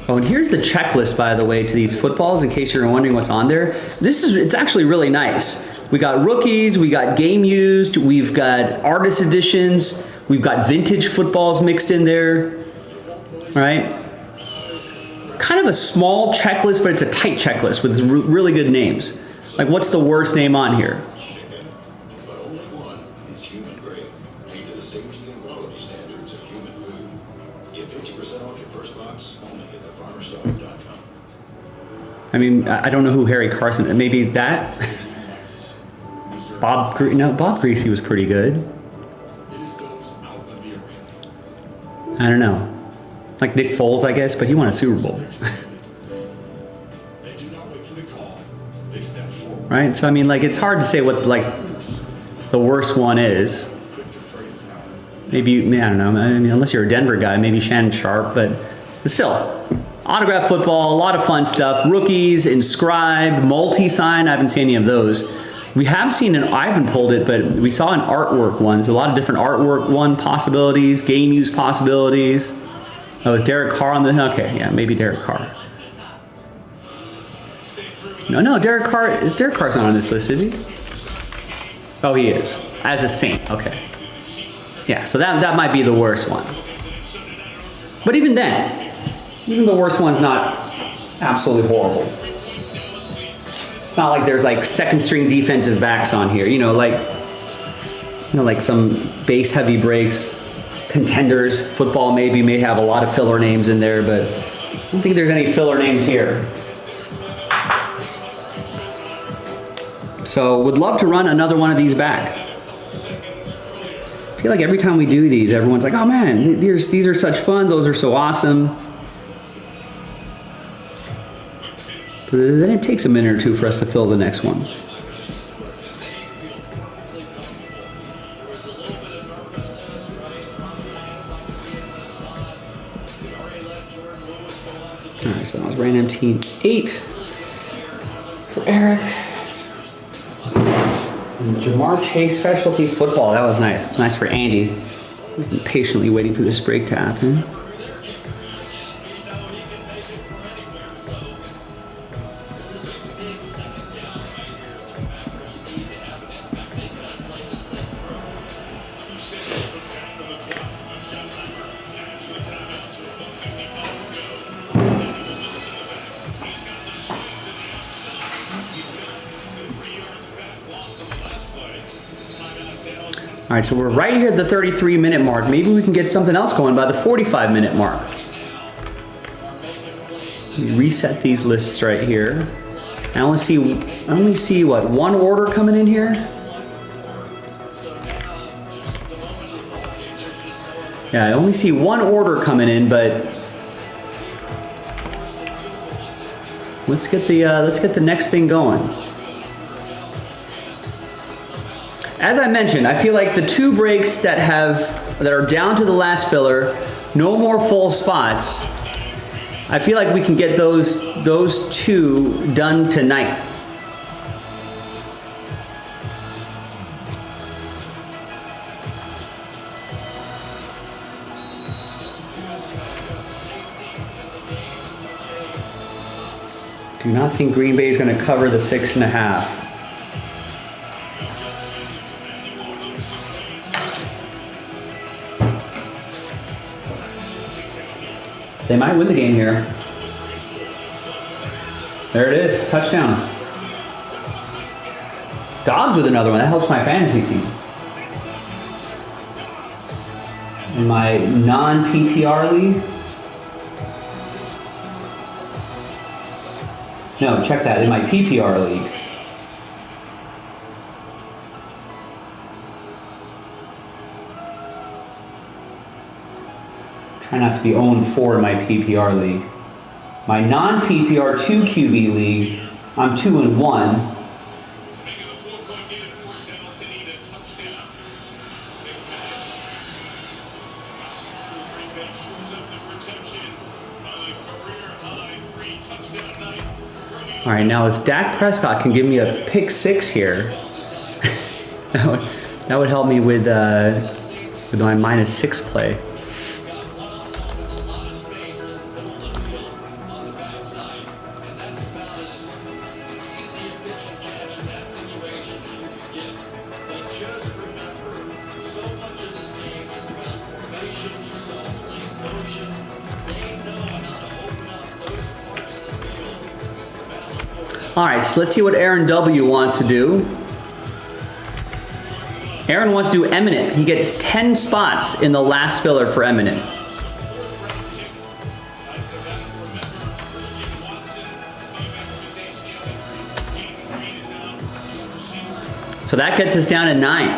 Oh, and here's the checklist, by the way, to these footballs, in case you're wondering what's on there. It's actually really nice. We got rookies, we got game used, we've got artist editions, we've got vintage footballs mixed in there, right? Kind of a small checklist, but it's a tight checklist with really good names. Like, what's the worst name on here? But only one is human grade, made to the safety and quality standards of human food. Get 50% off your first box only at thefarmerstore.com. I mean, I don't know who Harry Carson, maybe that? Bob Greasy was pretty good. It is those out of the arena. I don't know. Like Nick Foles, I guess, but he won a Super Bowl. They do not wait for the call. They step forward. Right? So, I mean, like, it's hard to say what, like, the worst one is. Quick to praise talent. Maybe, I don't know, I mean, unless you're a Denver guy, maybe Shannon Sharp, but still. Autograph football, a lot of fun stuff. Rookies, inscribed, multi-sign, I haven't seen any of those. We have seen I haven't pulled it, but we saw an artwork one. There's a lot of different artwork one possibilities, game use possibilities. Oh, is Derek Carr on the, okay, yeah, maybe Derek Carr. No, Derek Carr's not on this list, is he? Oh, he is. As a Saint, okay. Yeah, so that might be the worst one. But even then, even the worst one's not absolutely horrible. It's not like there's like second string defensive backs on here, like some base heavy breaks. Contenders football may have a lot of filler names in there, but I don't think there's any filler names here. So would love to run another one of these back. I feel like every time we do these, everyone's like, oh man, these are such fun, those are so awesome. But then it takes a minute or two for us to fill the next one. Alright, so that was random team 8 for Eric. And Jamar Chase specialty football, that was nice. Nice for Andy. We've been patiently waiting for this break to happen. All right, so we're right here at the 33-minute mark. Maybe we can get something else going by the 45-minute mark. Reset these lists right here. I only see what, one order coming in here? Yeah, I only see one order coming in, but let's get the next thing going. As I mentioned, I feel like the 2 breaks that are down to the last filler, no more full spots. I feel like we can get those 2 done tonight. Do not think Green Bay is going to cover the 6.5. They might win the game here. There it is, touchdown. Dobbs with another one. That helps my fantasy team. In my non-PPR league. No, check that. In my PPR league. Try not to be 0-4 in my PPR league. My non-PPR 2 QB league, I'm 2-1. Making the 4-point game, first down to need a touchdown. Big pass. Green Bay shores up the protection on a career-high 3-touchdown night. All right, now if Dak Prescott can give me a pick 6 here, that would help me with my -6 play. All right, so let's see what Aaron W. wants to do. Aaron wants to do Eminent. He gets 10 spots in the last filler for Eminent. So that gets us down to 9.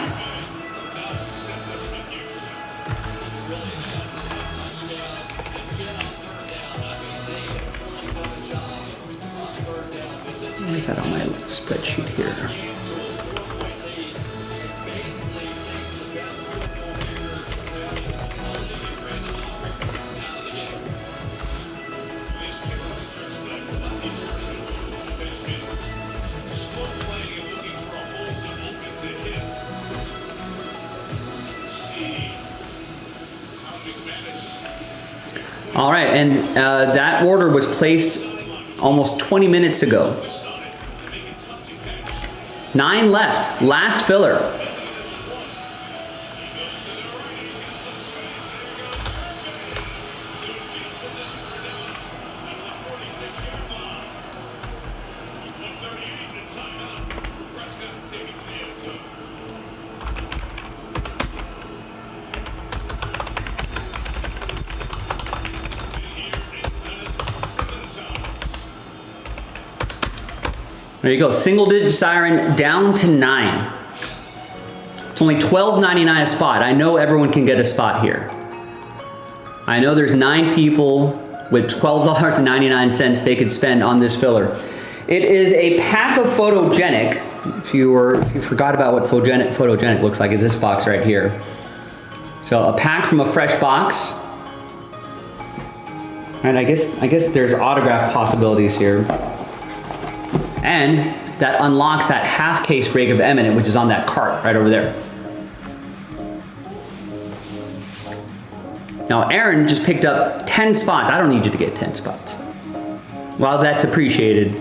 Where's that on my spreadsheet here? All right, and that order was placed almost 20 minutes ago. 9 left, last filler. There you go, single digit siren down to 9. It's only $12.99 a spot. I know everyone can get a spot here. I know there's 9 people with $12.99 they could spend on this filler. It is a pack of Photogenic. If you forgot about what Photogenic looks like, is this box right here. So a pack from a fresh box. And I guess there's autograph possibilities here. And that unlocks that half case break of Eminent, which is on that cart right over there. Now Aaron just picked up 10 spots. I don't need you to get 10 spots. While that's appreciated,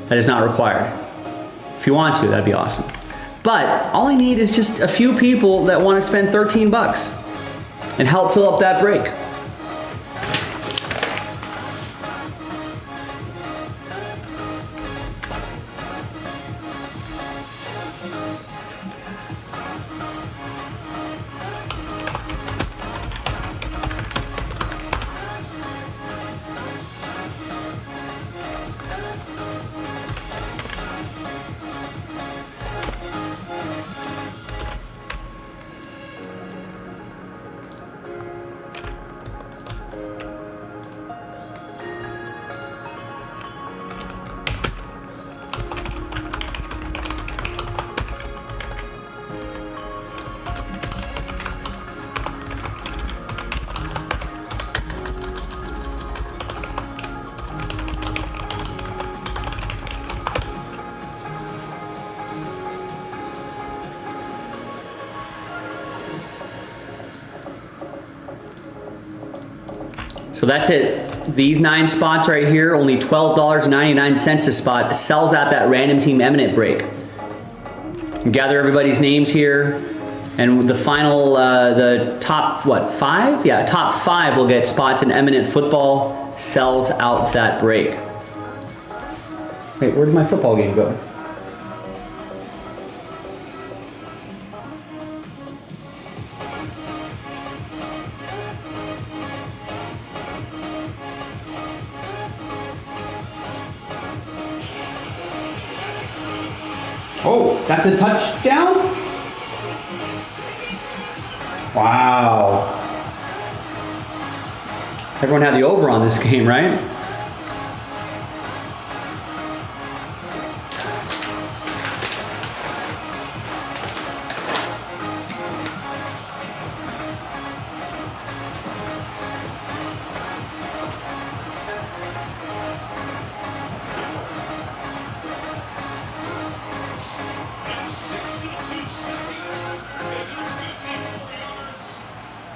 that is not required. If you want to, that'd be awesome. But all I need is just a few people that want to spend 13 bucks and help fill up that break. So that's it. These 9 spots right here, only $12.99 a spot, sells out that random team eminent break. Gather everybody's names here, and the final, the top, what, 5? Yeah, top 5 will get spots in eminent football, sells out that break. Wait, where did my football game go? Oh, that's a touchdown? Wow. Everyone had the over on this game, right?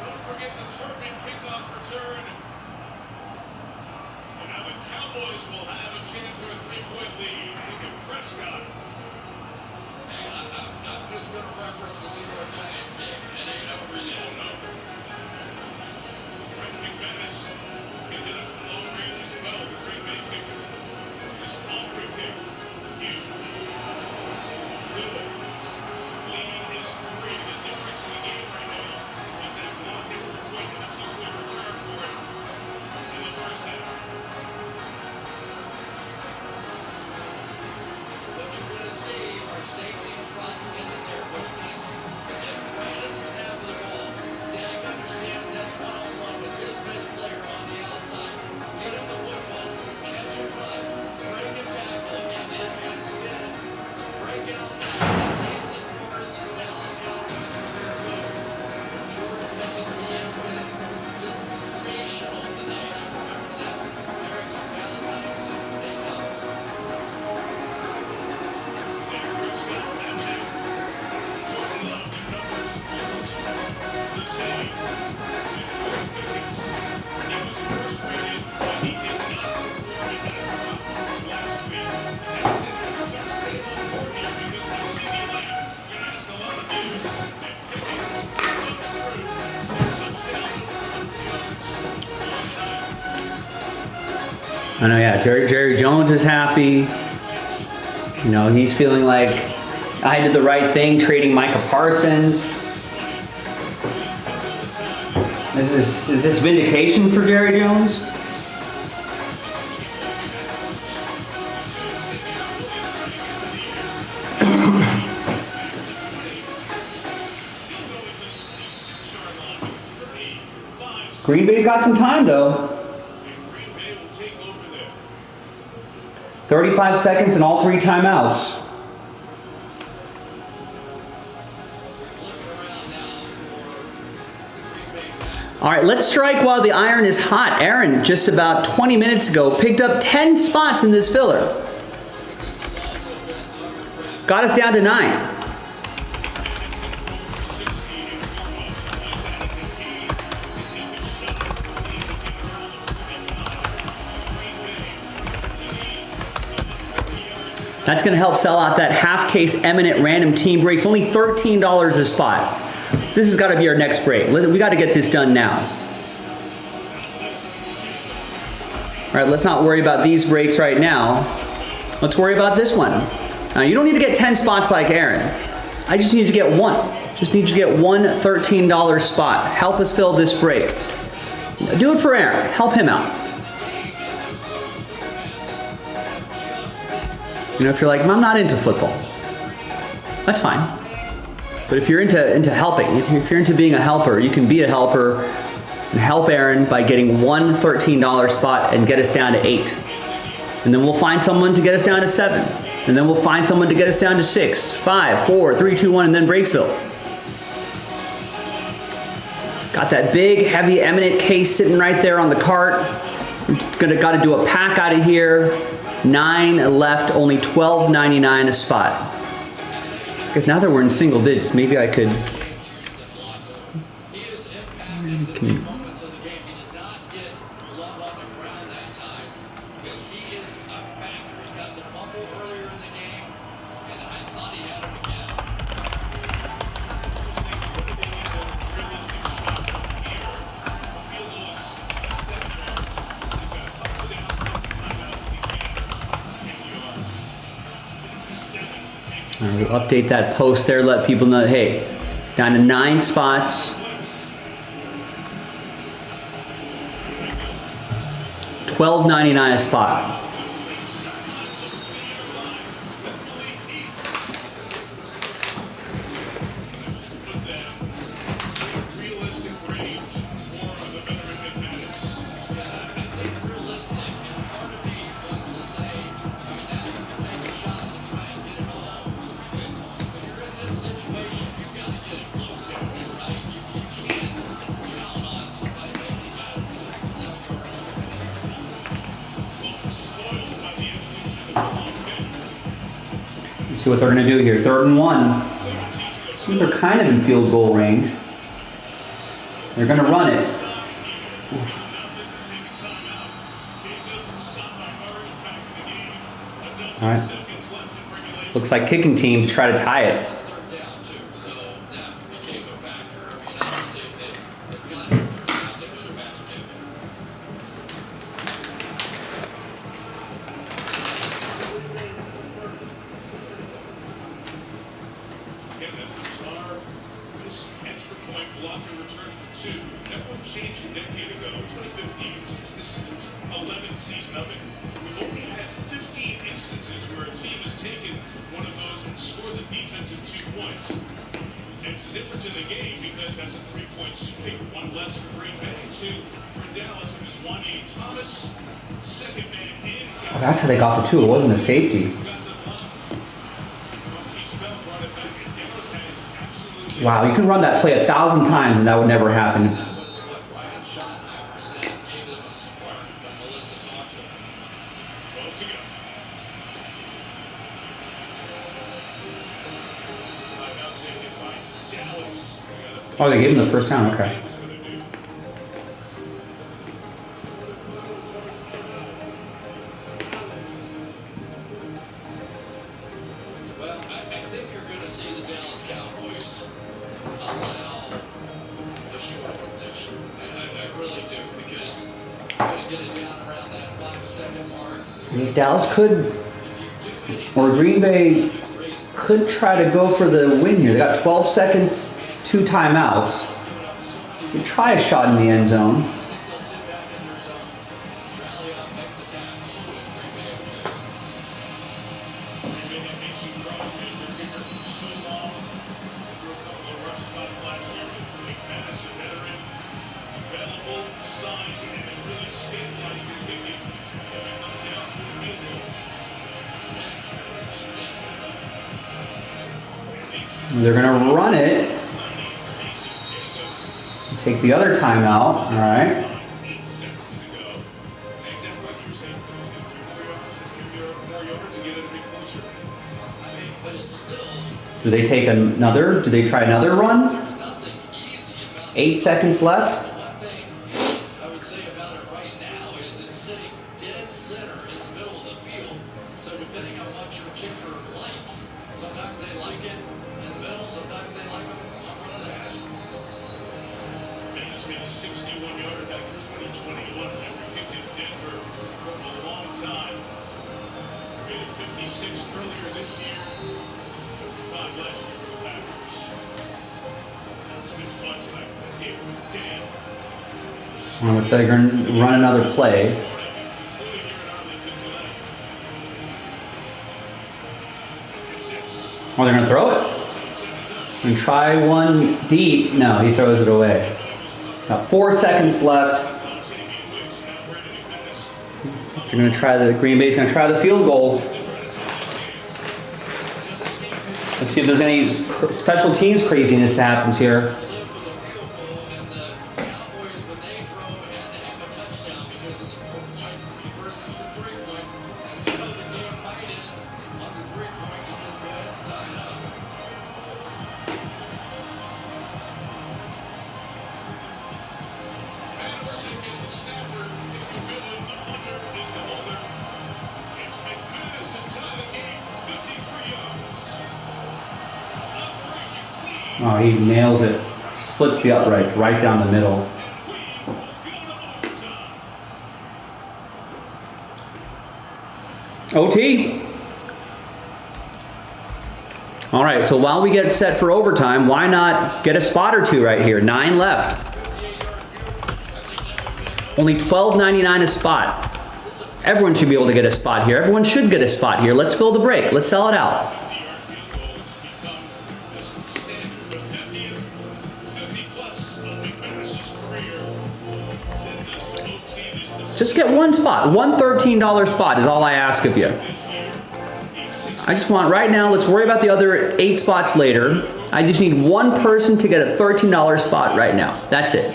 Don't forget the Turbine kickoff return. And now the Cowboys will have a chance for a 3-point lead. Look at Prescott. Hey, I'm just going to reference the New York Giants game. It ain't over yet. No. Greg McManus can hit it from long range as well. The Green Bay kicker. This Aldridge kick. Huge. Dillon leading his 3. The difference in the game right now is that block that was quick and a 2-point return for it in the first half. What you're going to see are safeties dropping into there, which means if Brandon snap the ball, Dak understands that's one-on-one with his best player on the outside. Get him the football, catch him up, break a tackle, and then as good, break out now, at least as far as the Dallas Cowboys career goes. Jordan Bennington has been sensational tonight. I remember that American Valentine's Day out. Dak Prescott matching Jordan Love in numbers almost the same. And Jordan Pickens, he was first rated, but he did not perform in that drop last week. That's it. Let's stay on board here because we see the light. We're going to ask a lot of you. And Pickens comes through. Touchdown over Jones. I know, yeah, Jerry Jones is happy. You know, he's feeling like I did the right thing trading Micah Parsons. Is this vindication for Jerry Jones? Green Bay's got some time though. Green Bay will take over there. 35 seconds and all 3 timeouts. All right, let's strike while the iron is hot. Aaron, just about 20 minutes ago, picked up 10 spots in this filler. Got us down to 9. That's going to help sell out that half case eminent random team breaks. Only $13 a spot. This has got to be our next break. We got to get this done now. All right, let's not worry about these breaks right now. Let's worry about this one. Now, you don't need to get 10 spots like Aaron. I just need to get one. Just need you to get one $13 spot. Help us fill this break. Do it for Aaron. Help him out. You know, if you're like, I'm not into football, that's fine. But if you're into helping, if you're into being a helper, you can be a helper and help Aaron by getting one $13 spot and get us down to 8. And then we'll find someone to get us down to 7. And then we'll find someone to get us down to 6, 5, 4, 3, 2, 1, and then Breaksville. Got that big, heavy, eminent case sitting right there on the cart. Got to do a pack out of here. 9 left, only $12.99 a spot. Because now that we're in single digits, maybe I could. We'll update that post there, let people know, hey, down to 9 spots. $12.99 a spot. See what they're going to do here. 3rd and 1. See, they're kind of in field goal range. They're going to run it. All right. Looks like kicking team to try to tie it. Oh, that's how they got the 2. It wasn't a safety. Wow, you can run that play 1,000 times and that would never happen. Oh, they gave him the first down, okay. Well, I think you're going to see the Dallas Cowboys allow the short rotation. I really do, because you're going to get it down around that 5-second mark. I mean, Dallas could, or Green Bay could try to go for the win here. They got 12 seconds, 2 timeouts. You try a shot in the end zone. They're going to run it. Take the other timeout. All right. Do they take another? Do they try another run? 8 seconds left. I would say about it right now is it's sitting dead center in the middle of the field. So depending on what your kicker likes, sometimes they like it in the middle, sometimes they like it on one of the hashes. Man's made a 61-yarder back in 2021 after kicked in Denver for a long time. Made it 56 earlier this year. 5 last year for the Packers. That's been fun tonight. It was Dan. Well, looks like they're going to run another play. Oh, they're going to throw it. And try one deep. No, he throws it away. Got 4 seconds left. They're going to try the Green Bay's going to try the field goal. Let's see if there's any special teams craziness happens here. Oh, he nails it. Splits the upright right down the middle. OT. All right, so while we get set for overtime, why not get a spot or two right here? 9 left. Only $12.99 a spot. Everyone should be able to get a spot here. Everyone should get a spot here. Let's fill the break. Let's sell it out. Just get one spot. One $13 spot is all I ask of you. I just want right now, let's worry about the other 8 spots later. I just need one person to get a $13 spot right now. That's it.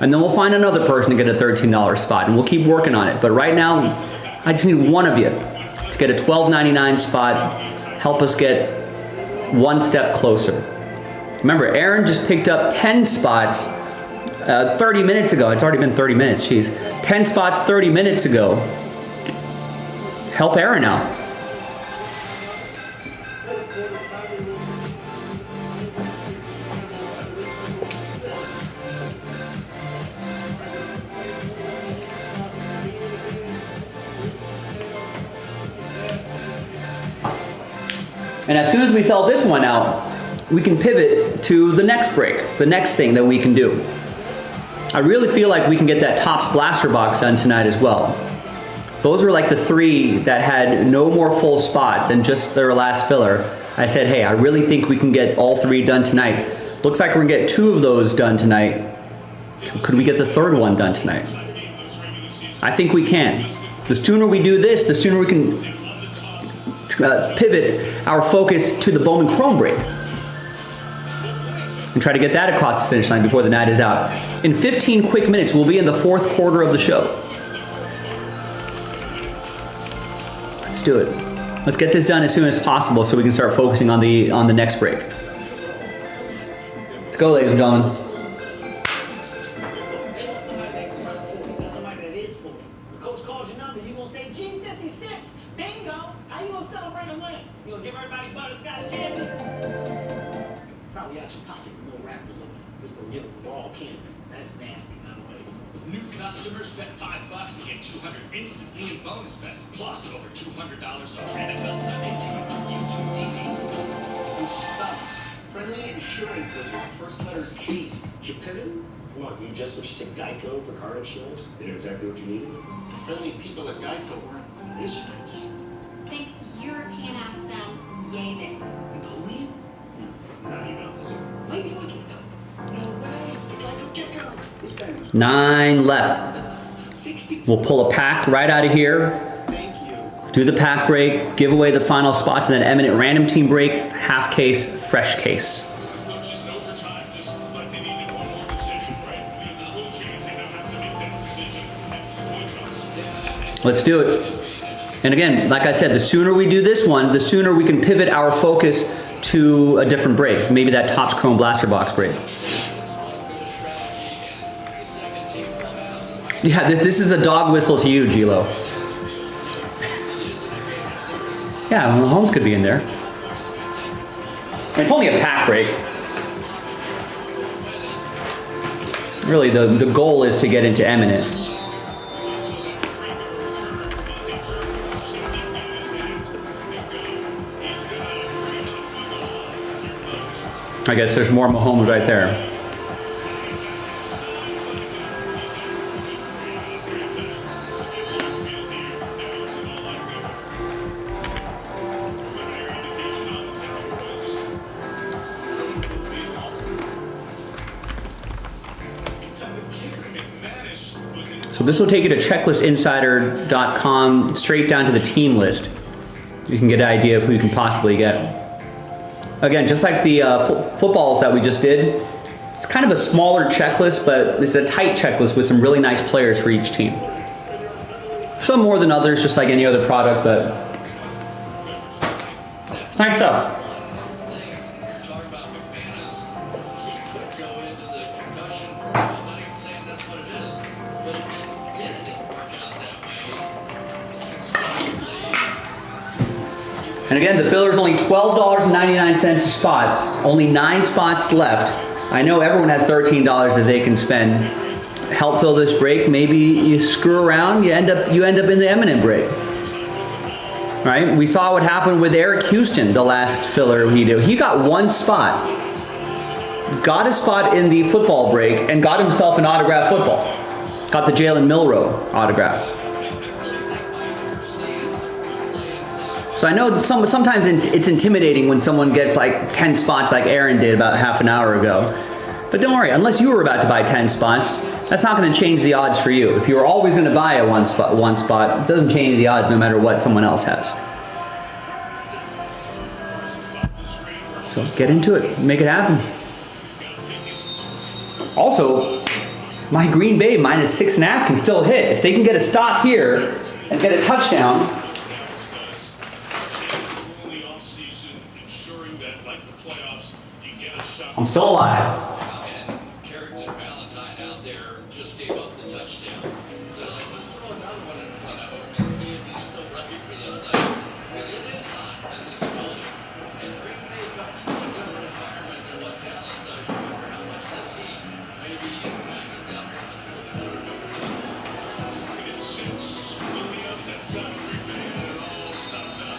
And then we'll find another person to get a $13 spot and we'll keep working on it. But right now, I just need one of you to get a $12.99 spot. Help us get one step closer. Remember, Aaron just picked up 10 spots 30 minutes ago. It's already been 30 minutes, jeez. 10 spots 30 minutes ago. Help Aaron out. And as soon as we sell this one out, we can pivot to the next break, the next thing that we can do. I really feel like we can get that Topps Blaster Box done tonight as well. Those were like the 3 that had no more full spots and just their last filler. I said, hey, I really think we can get all 3 done tonight. Looks like we're gonna get 2 of those done tonight. Could we get the 3rd one done tonight? I think we can. The sooner we do this, the sooner we can pivot our focus to the Bowman Chrome break and try to get that across the finish line before the night is out. In 15 quick minutes, we'll be in the 4th quarter of the show. Let's do it. Let's get this done as soon as possible so we can start focusing on the next break. Let's go, ladies and gentlemen. Somebody that is for me. The coach called your number, you gonna say G56. Bingo. How you gonna celebrate a win? You gonna give everybody butterscotch candy? Probably out your pocket with no wrappers on it. Just gonna give them raw candy. That's nasty, by the way. New customers bet $5 and get 200 instantly in bonus bets, plus over $200 off NFL Sunday Ticket on YouTube TV. Friendly Insurance was your first letter G. Japan? Come on, you just switched to Geico for car insurance? They know exactly what you needed? Friendly people at Geico weren't insurance. Think European accent, yay there. Napoleon? Not even. Maybe we can go. No way, it's the Geico Gecko. This guy was 9 left. 60. We'll pull a pack right out of here. Thank you. Do the pack break, give away the final spots, and then eminent random team break, half case, fresh case. Coaches in overtime just like they needed one more decision, right? With the little change, they don't have to make that decision at the point. Let's do it. And again, like I said, the sooner we do this one, the sooner we can pivot our focus to a different break. Maybe that Topps Chrome Blaster Box break. Yeah, this is a dog whistle to you, Gilo. Yeah, well, Holmes could be in there. It's only a pack break. Really, the goal is to get into eminent. I guess there's more Mahomes right there. So this will take you to checklistinsider.com straight down to the team list. You can get an idea of who you can possibly get. Again, just like the footballs that we just did, it's kind of a smaller checklist, but it's a tight checklist with some really nice players for each team. Some more than others, just like any other product, but nice stuff. And again, the filler is only $12.99 a spot. Only 9 spots left. I know everyone has $13 that they can spend. Help fill this break. Maybe you screw around, you end up in the eminent break. right? We saw what happened with Eric Houston, the last filler he did. He got one spot, got a spot in the football break, and got himself an autographed football. Got the Jalen Milroe autograph. So I know sometimes it's intimidating when someone gets like 10 spots like Aaron did about half an hour ago. But don't worry, unless you were about to buy 10 spots, that's not going to change the odds for you. If you were always going to buy a one spot, it doesn't change the odds no matter what someone else has. So get into it, make it happen. Also, my Green Bay -6.5 can still hit. If they can get a stop here and get a touchdown. I'm still alive. Carrington Valentine out there just gave up the touchdown. So like, let's throw another one in front of him and see if he's still ready for this thing. And it is hot in this building. And Green Bay comes from a different environment than what Dallas does. Remember how much this heat may be impacted down there. It's 6 on the outside side of Green Bay. It all stopped up.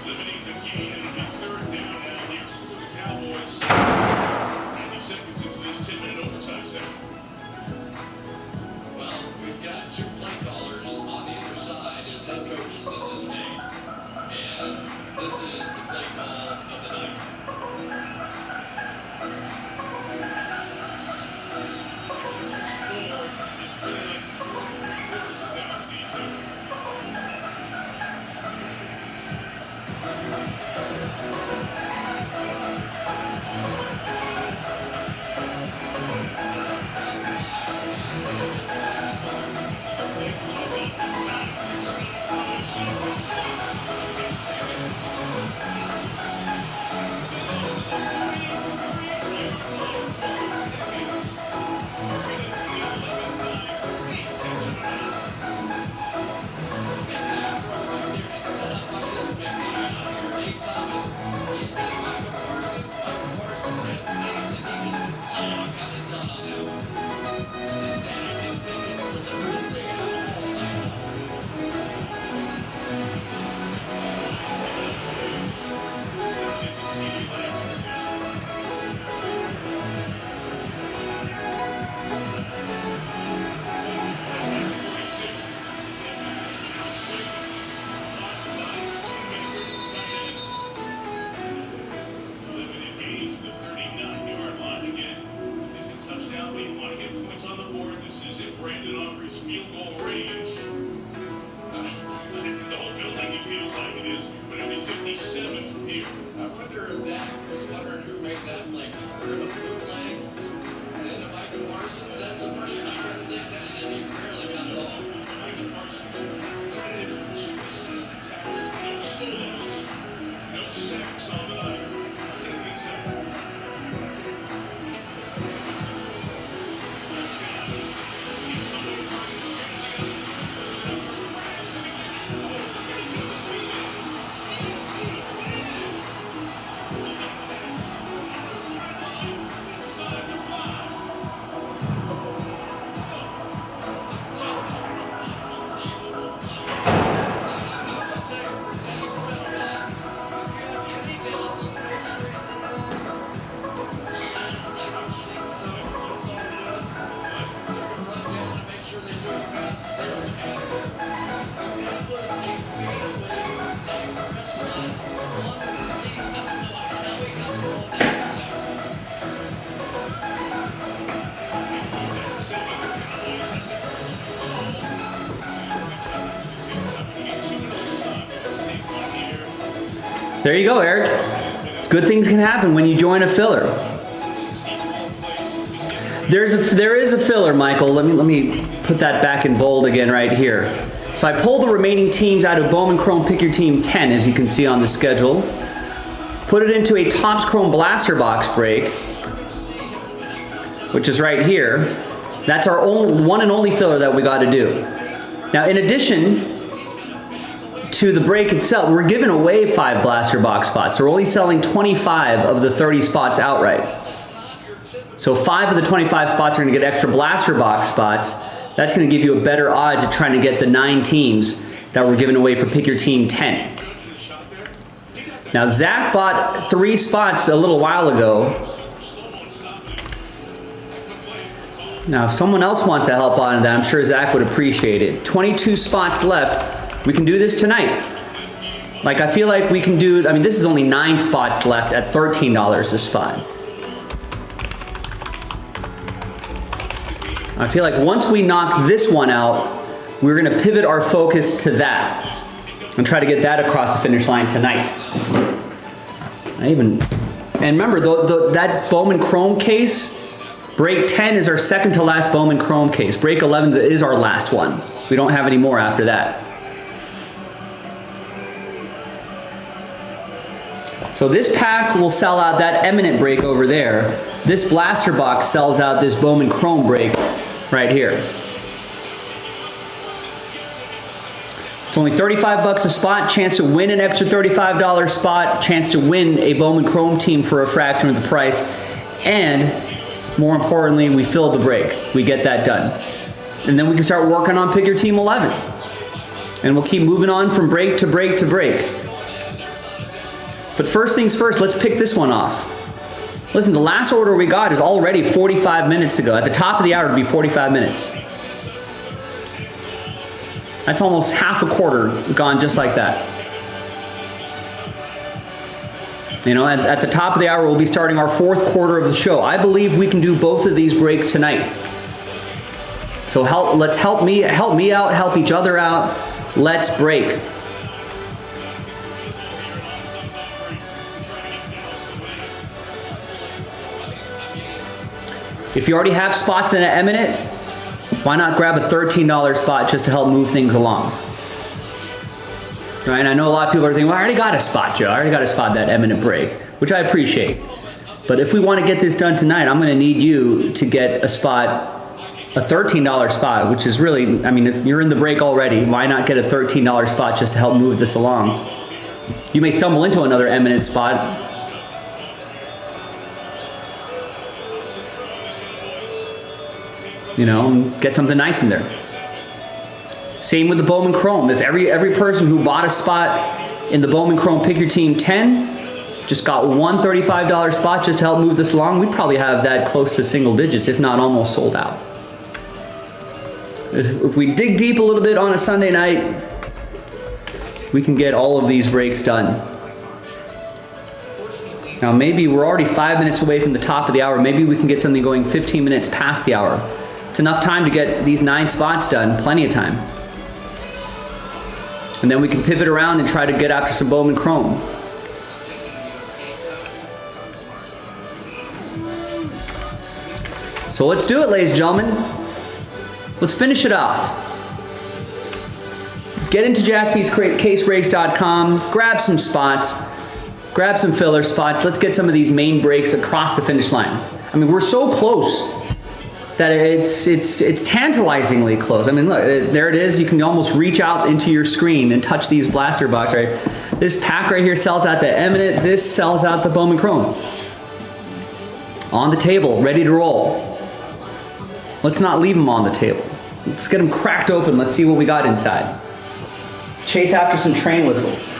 Limiting the gain. It'll be 3rd down now here for the Cowboys. 90 seconds into this 10-minute overtime session. Well, we've got 2 play callers on either side as head coaches in this game. And this is the play call of the night. Limited gain to the 39-yard line again. Take a touchdown, but you want to get points on the board. This is if Brandon Aubrey's field goal range. The whole building, it feels like it is, but it'll be 57 from here. I wonder if Dak was wondering who made that play. Sort of a bootleg. And to Michael Parsons, that's the first time I've seen that, and he barely got it off. Michael Parsons credited for 2 assisted tackles, no solos, no sacks on the night. Second sack. There you go, Eric. Good things can happen when you join a filler. There is a filler, Michael. Let me put that back in bold again right here. So I pulled the remaining teams out of Bowman Chrome Pick Your Team 10, as you can see on the schedule. Put it into a Topps Chrome Blaster Box break, which is right here. That's our one and only filler that we got to do. Now, in addition to the break itself, we're giving away 5 Blaster Box spots. So we're only selling 25 of the 30 spots outright. So 5 of the 25 spots are going to get extra Blaster Box spots. That's going to give you a better odds at trying to get the 9 teams that we're giving away for Pick Your Team 10. Now, Zach bought 3 spots a little while ago. Now, if someone else wants to help on that, I'm sure Zach would appreciate it. 22 spots left. We can do this tonight. Like, I feel like we can do, I mean, this is only 9 spots left at $13 a spot. I feel like once we knock this one out, we're gonna pivot our focus to that and try to get that across the finish line tonight. And remember, that Bowman Chrome case, break 10 is our second to last Bowman Chrome case. Break 11 is our last one. We don't have any more after that. So this pack will sell out that Eminent break over there. This blaster box sells out this Bowman Chrome break right here. It's only 35 bucks a spot, chance to win an extra $35 spot, chance to win a Bowman Chrome team for a fraction of the price, and more importantly, we fill the break. We get that done. And then we can start working on Pick Your Team 11. And we'll keep moving on from break to break to break. But first things first, let's pick this one off. Listen, the last order we got is already 45 minutes ago. At the top of the hour, it'd be 45 minutes. That's almost half a quarter gone just like that. You know, at the top of the hour, we'll be starting our 4th quarter of the show. I believe we can do both of these breaks tonight. So let's help me out, help each other out. Let's break. If you already have spots in an Eminent, why not grab a $13 spot just to help move things along? Right? And I know a lot of people are thinking, well, I already got a spot, Joe. I already got a spot that Eminent break, which I appreciate. But if we want to get this done tonight, I'm going to need you to get a spot, a $13 spot, which is really, I mean, if you're in the break already, why not get a $13 spot just to help move this along? You may stumble into another Eminent spot. You know, get something nice in there. Same with the Bowman Chrome. If every person who bought a spot in the Bowman Chrome Pick Your Team 10 just got one $35 spot just to help move this along, we'd probably have that close to single digits, if not almost sold out. If we dig deep a little bit on a Sunday night, we can get all of these breaks done. Now maybe we're already 5 minutes away from the top of the hour. Maybe we can get something going 15 minutes past the hour. It's enough time to get these 9 spots done, plenty of time. And then we can pivot around and try to get after some Bowman Chrome. So let's do it, ladies and gentlemen. Let's finish it off. Get into jaspyscasebreaks.com, grab some spots, grab some filler spots. Let's get some of these main breaks across the finish line. I mean, we're so close that it's tantalizingly close. I mean, look, there it is. You can almost reach out into your screen and touch these blaster box, right? This pack right here sells out the Eminent. This sells out the Bowman Chrome. On the table, ready to roll. Let's not leave them on the table. Let's get them cracked open. Let's see what we got inside. Chase after some train whistles.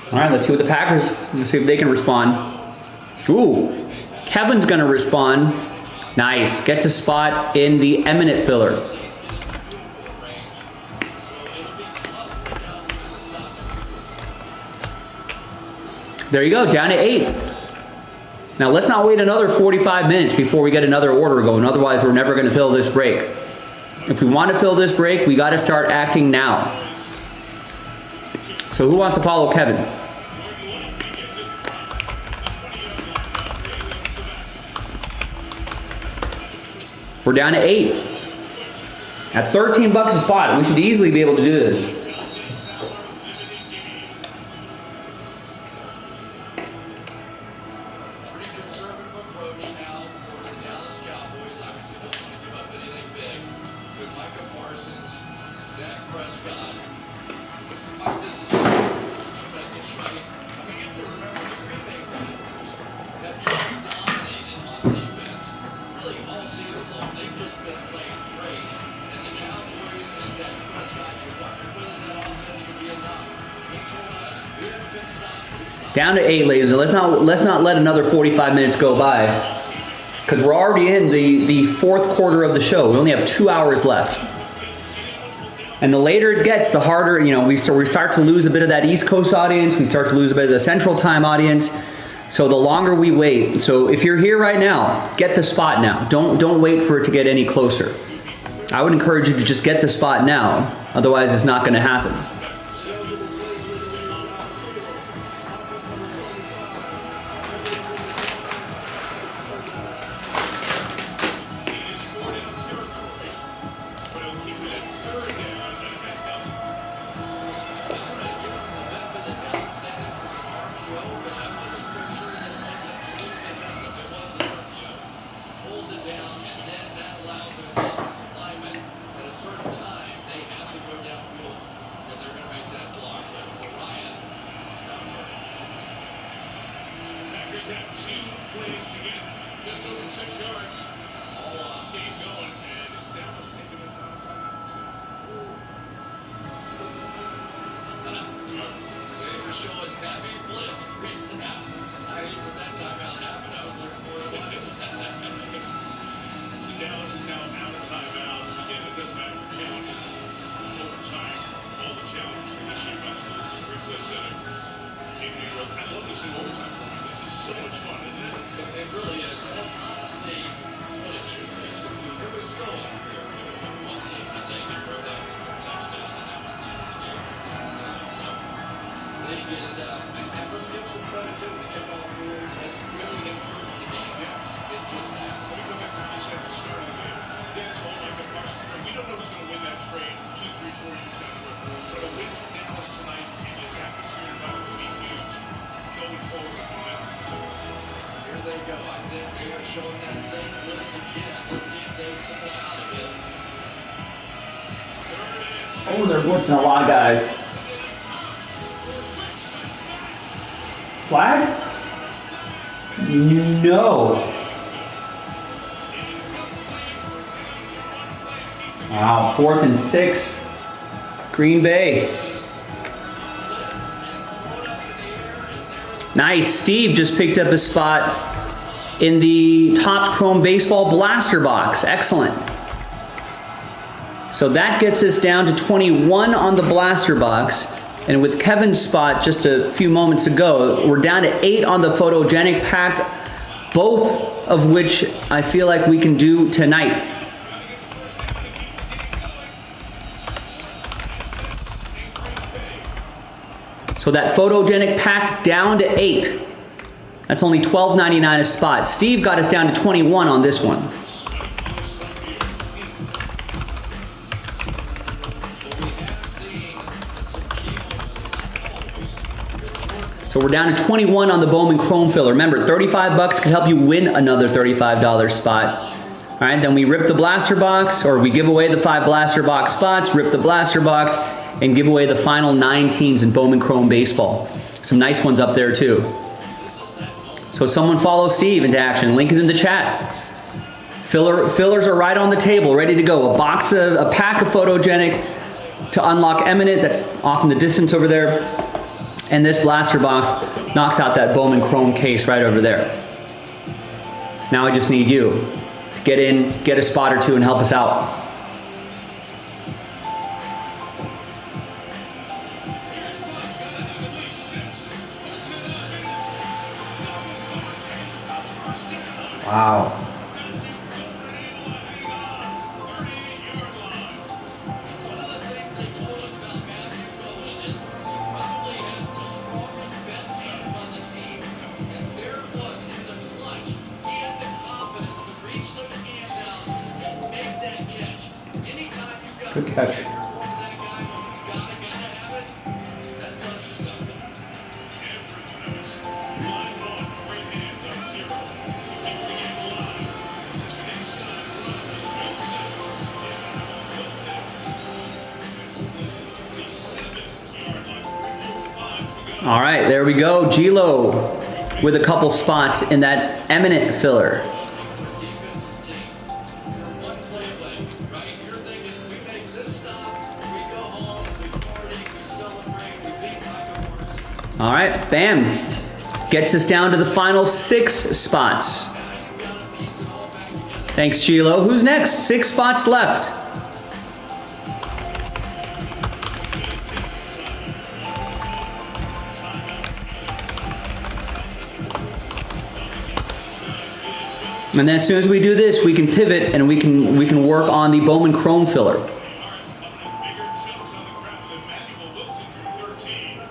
All right, let's see what the Packers, let's see if they can respond. Ooh, Kevin's gonna respond. Nice, gets a spot in the Eminent filler. There you go, down to 8. Now let's not wait another 45 minutes before we get another order going. Otherwise, we're never going to fill this break. If we want to fill this break, we got to start acting now. So who wants to follow Kevin? We're down to 8. At 13 bucks a spot, we should easily be able to do this. Pretty conservative approach now for the Dallas Cowboys. Obviously, don't want to give up anything big. With Micah Parsons, Dak Prescott. This is tremendous, right? I mean, you have to remember the Green Bay Packers have just dominated on defense. Really, all season long, they've just been playing great. And the Cowboys and Dak Prescott, you wonder whether that offense would be enough. He told us, we haven't been stopped. Down to 8, ladies. Let's not let another 45 minutes go by, because we're already in the fourth quarter of the show. We only have 2 hours left. And the later it gets, the harder, we start to lose a bit of that East Coast audience. We start to lose a bit of the Central Time audience. So the longer we wait. So if you're here right now, get the spot now. Don't wait for it to get any closer. I would encourage you to just get the spot now. Otherwise, it's not going to happen. Pulls it down, and then that allows their offensive linemen at a certain time, they have to go downfield, and they're going to make that block for Ryan. Packers have 2 plays to get just over 6 yards. All off. Game going, and it's Dallas taking the final timeout. They were showing heavy blitz, race it out. I hate when that timeout happened. I was looking for it. So Dallas is now out of timeouts. Again, it doesn't matter for challenges. Overtime, all the challenges for this year. Rick said it. I love this new overtime. This is so much fun, isn't it? It really is. And that's honestly what it should be. It was so unfair. One team to take it, wrote down for a touchdown, and that was the end of the game. So, league is, and let's give some credit to the kickoff rule. Has really improved the game. Yes. It just has. Let me go back to what you said at the start of the game. Dan told Micah Parsons, we don't know who's going to win that trade 2, 3, 4 years down the road. But a win for Dallas tonight in this atmosphere and will be huge going forward on that. Here they go. I think they are showing that same blitz again. Let's see if they pull it out of it. Oh, they're blitzing a lot of guys. Flag? No. Wow, 4th and 6. Green Bay. Nice. Steve just picked up a spot in the Topps Chrome Baseball Blaster Box. Excellent. So that gets us down to 21 on the Blaster Box. And with Kevin's spot just a few moments ago, we're down to 8 on the Photogenic Pack, both of which I feel like we can do tonight. So that Photogenic Pack down to 8. That's only $12.99 a spot. Steve got us down to 21 on this one. So we're down to 21 on the Bowman Chrome Filler. Remember, 35 bucks could help you win another $35 spot. All right, then we rip the blaster box, or we give away the 5 blaster box spots, rip the blaster box, and give away the final 9 teams in Bowman Chrome Baseball. Some nice ones up there too. So someone follow Steve into action. Link is in the chat. Fillers are right on the table, ready to go. A pack of Photogenic to unlock Eminent. That's off in the distance over there. And this blaster box knocks out that Bowman Chrome case right over there. Now I just need you to get in, get a spot or two, and help us out. Wow. One of the things they told us about Matthew Golden is he probably has the strongest, best hands on the team. And there it was in the clutch. He had the confidence to reach those hands out and make that catch. Anytime you've got Good catch. you're going to that guy, you gotta have it. That tells you something. All right, there we go. G-Lo with a couple spots in that eminent filler. Defensive team. You're one play away, right? You're thinking, we make this stop, we go home, we party, we celebrate, we beat Michael Morrison. All right, bam. Gets us down to the final 6 spots. Thanks, G-Lo. Who's next? 6 spots left. And then as soon as we do this, we can pivot and we can work on the Bowman Chrome filler. Bigger jumps on the crowd than Manuel Wilson through 13.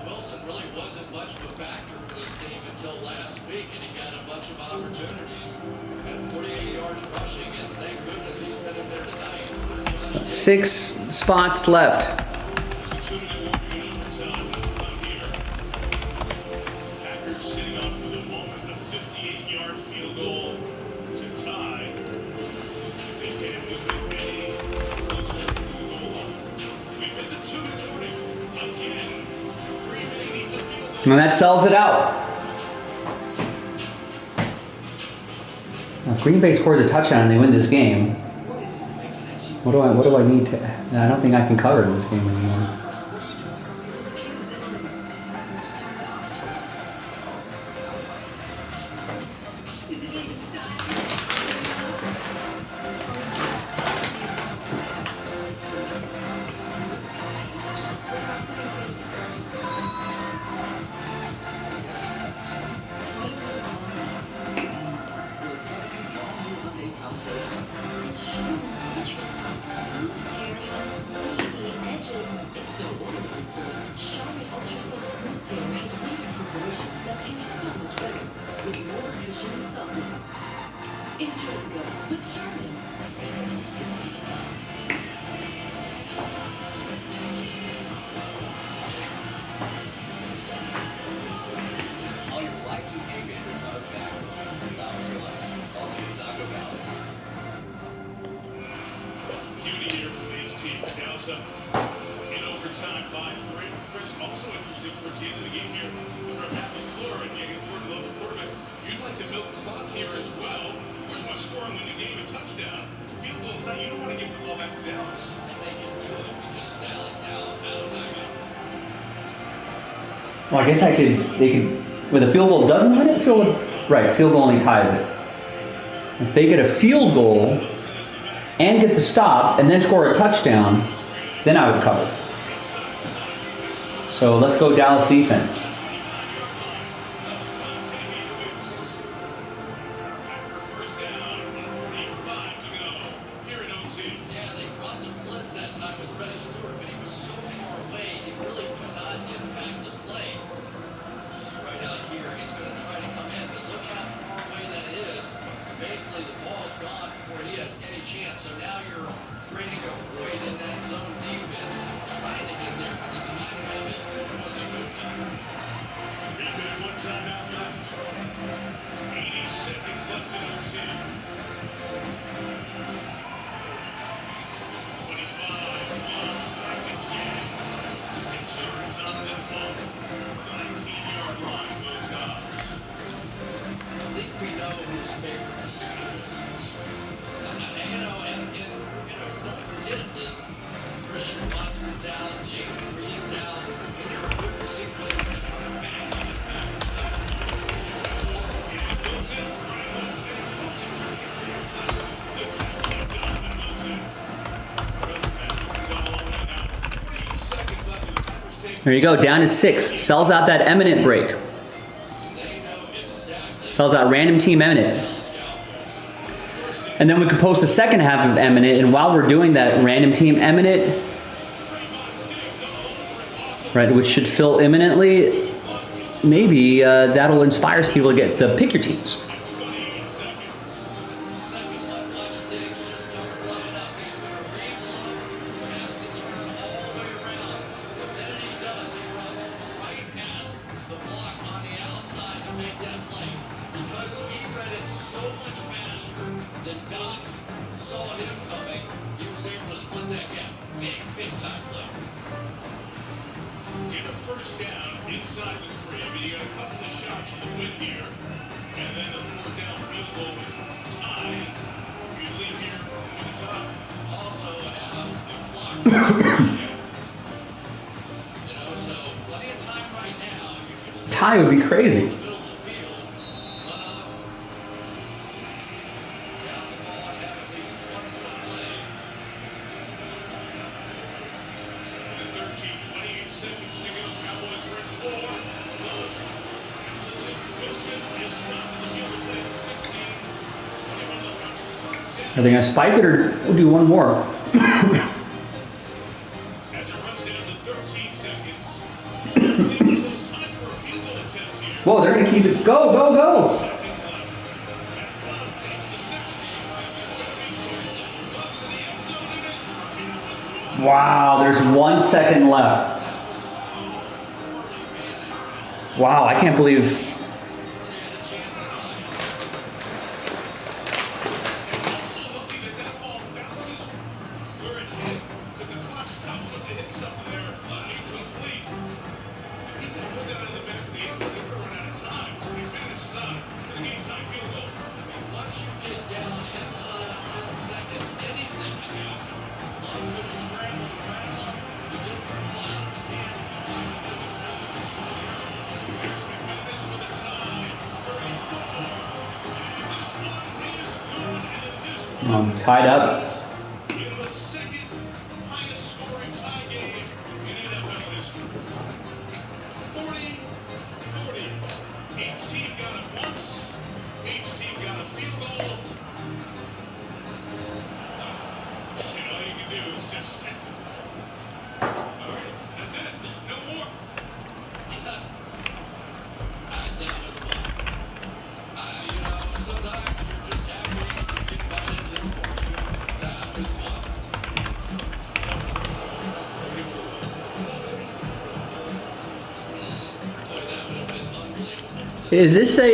Wilson really wasn't much of a factor for this team until last week, and he got a bunch of opportunities. Had 48 yards rushing, and thank goodness he's been in there tonight. 6 spots left. It's a 2-minute warning overtime here. Packers sitting up for the moment, a 58-yard field goal to tie. If they can move it any closer to the goal line. We've hit the 2-minute warning again. Green Bay needs a field goal. And that sells it out. Now, if Green Bay scores a touchdown and they win this game, what do I need to? I don't think I can cover this game anymore. All your Y2K vendors are back with $3 or less. Only in Taco Valley. Beauty here for these teams. Dallas up in overtime by 3. Chris, also interesting towards the end of the game here. For Matt LaFleur and getting a Jordan Love quarterback, you'd like to milk the clock here as well. Where's my score and win the game? A touchdown. Field goal time. You don't want to give the ball back to Dallas. And they can do it because Dallas now out of timeouts. Well, I guess they could, with a field goal doesn't win it? Right, field goal only ties it. If they get a field goal and get the stop and then score a touchdown, then I would cover. So let's go Dallas defense. First down, 1:45 to go. Here in OT. Yeah, they brought the blitz that time with Freddie Stewart, but he was so far away, he really could not impact the play. Right out here, he's going to try to come in, but look how far away that is. And basically, the ball's gone before he has any chance. So now you're creating a void in that zone defense, trying to get there, but the timing of it wasn't good enough. Green Bay one timeout left. 80 seconds left in OT. 25, onside again. 6 yards on that ball. 19-yard line goes Dobbs. I think we know who his favorite receiver is. Don't forget that Christian Watson's out, Jake Reed's out, and they're a good receiver that are coming back in the back. There you go, down to 6. Sells out that eminent break. They know exactly Sells out random team eminent. And then we could post the second half of eminent, and while we're doing that random team eminent, right, which should fill imminently, maybe that'll inspire people to get the pick your teams. Get a first down inside the 3. I mean, you got a couple of shots for the win here. And then the fourth down field goal with tie. You leave here with a tie. Also have the clock. You know, so plenty of time right now. You can still Tie would be crazy. middle of the field. Run up. Down the ball and have at least one of the play. 13, 28 seconds to go. Cowboys were at 4. Wilson is not in the field to play 16. 21 left. I think I spike it or we'll do one more. As it runs down to 13 seconds. There's time for a field goal attempt here. Whoa, they're gonna keep it. Go, go, go! Seconds left. And Love takes the 70. Up to the end zone and is Wow, there's 1 second left. Wow, I can't believe. looking at that ball bounces where it hit, but the clock stops once it hits something there, incomplete. He can put that in the back of the end, but they're run out of time. So he finishes on for the game time field goal. I mean, once you get down inside of 10 seconds, anything can happen. Love could have scrambled around. He gets the ball out of his hands behind the finish now. Here's McManus for the tie. 34. And this one is good, and this Tied up. in the second highest scoring tie game in NFL history. 40-40. Each team got it once. Each team got a field goal. And all you can do is just... All right, that's it. No more. That was fun. You know, sometimes you're just happy to be invited to sports. That was fun. Boy, that would have been unbelievable. Is this a?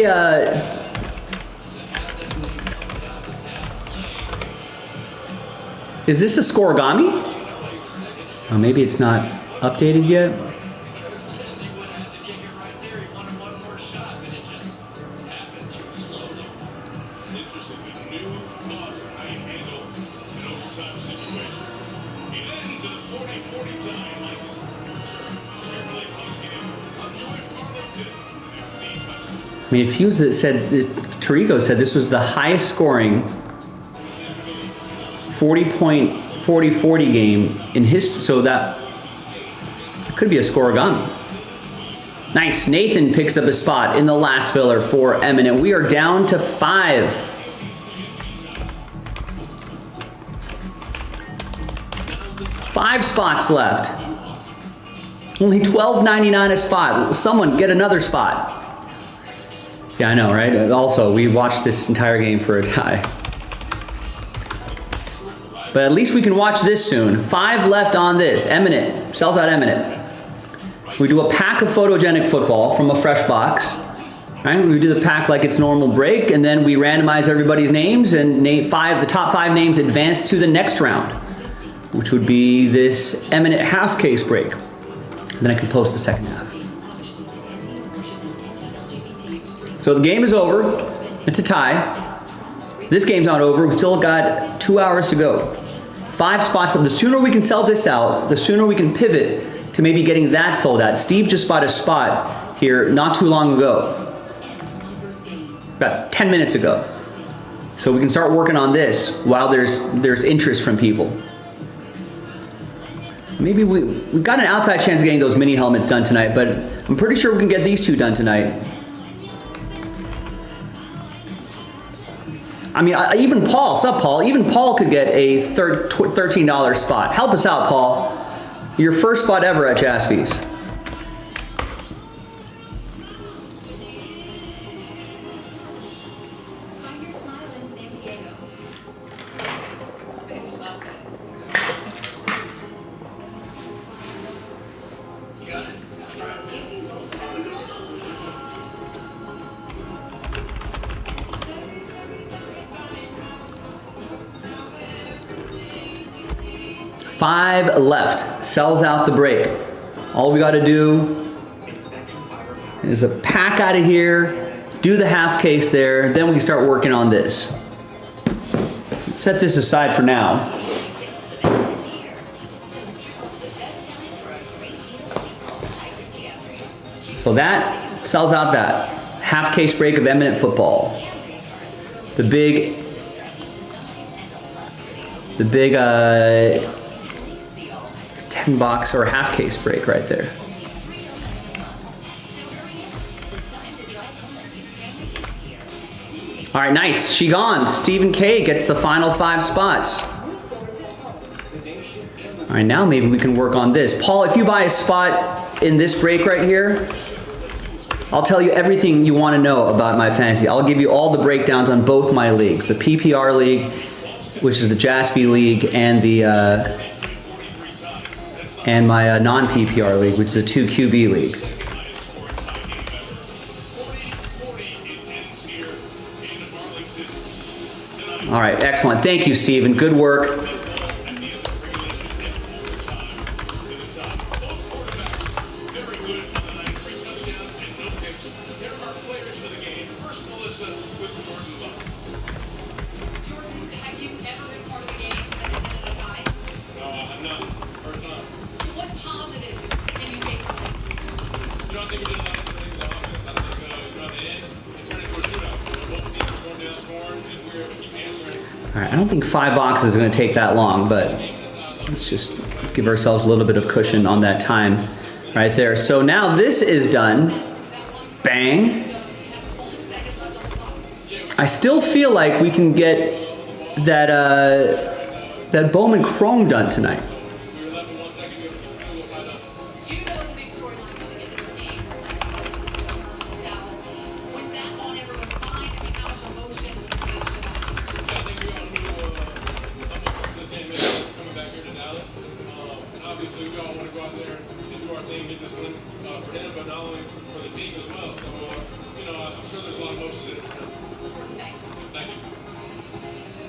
Is this a scoregami? Oh, maybe it's not updated yet. Because then he would have had to kick it right there. He wanted one more shot, but it just happened too slowly. Interesting. The new thoughts on how you handle an overtime situation. It ends in a 40-40 tie. Mike is Chevrolet postgame. I'm Joey from Arlington. After these messages. I mean, if Hughes said, Tirico said this was the highest scoring 40-40 game in history, so that could be a scoregami. Nice. Nathan picks up a spot in the last filler for Eminent. We are down to 5. Five spots left. Only $12.99 a spot. Someone get another spot. Yeah, I know, right? Also, we watched this entire game for a tie. But at least we can watch this soon. 5 left on this. Eminent. Sells out Eminent. We do a pack of photogenic football from a fresh box. Right? We do the pack like it's normal break, and then we randomize everybody's names, and the top 5 names advance to the next round, which would be this Eminent half case break. Then I can post the second half. So the game is over. It's a tie. This game's not over. We've still got 2 hours to go. 5 spots. The sooner we can sell this out, the sooner we can pivot to maybe getting that sold out. Steve just bought a spot here not too long ago. About 10 minutes ago. So we can start working on this while there's interest from people. Maybe we've got an outside chance of getting those mini helmets done tonight, but I'm pretty sure we can get these 2 done tonight. I mean, even Paul, sup Paul, even Paul could get a $13 spot. Help us out, Paul. Your first spot ever at Jaspy's. Find your smile in San Diego. You got it? Five left. Sells out the break. All we got to do is a pack out of here, do the half case there, then we can start working on this. Set this aside for now. So that sells out that half case break of Eminent Football. The big 10 box or half case break right there. All right, nice. She gone. Stephen K gets the final 5 spots. All right, now maybe we can work on this. Paul, if you buy a spot in this break right here, I'll tell you everything you want to know about my fantasy. I'll give you all the breakdowns on both my leagues, the PPR league, which is the Jaspy league, and the my non-PPR league, which is a 2 QB league. All right, excellent. Thank you, Steven. Good work. All right, I don't think 5 boxes is going to take that long, but let's just give ourselves a little bit of cushion on that time right there. So now this is done. Bang. I still feel like we can get that that Bowman Chrome done tonight. You know the big storyline coming into this game was like Dallas. Was that on everyone's mind? I mean, how much emotion was attached to that? I think we all knew how much this game is coming back here to Dallas. And obviously, we all want to go out there and do our thing, get this win for them, but not only for the team as well. So, I'm sure there's a lot of emotions in it for them. Thank you.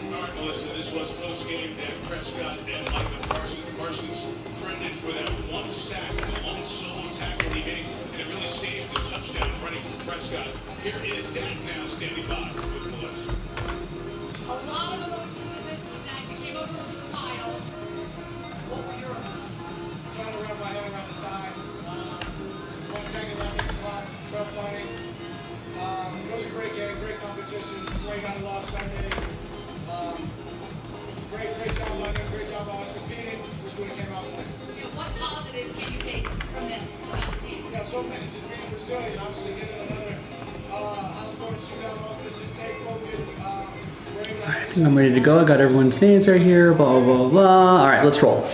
All right, Melissa, this was post-game at Prescott and Micah Parsons. Parsons credited for that one sack, the long solo tackle he made, and it really saved the touchdown running for Prescott. Here is Dak now standing by with the Bullets. A lot of emotion in this one, Dak. You came over with a smile. What were your emotions? Trying to wrap my head around the time. 1 second left in the clock. Tough fighting. It was a great game, great competition, great unlocked Sundays. Great job, London, great job, Oscar. Competing, which would have came out winning. What positives can you take from this team? Yeah, so many. Just being resilient, obviously getting another high-scoring shootout off. Let's just stay focused. I think I'm ready to go. I got everyone's names right here. Blah, blah, blah. All right, let's roll.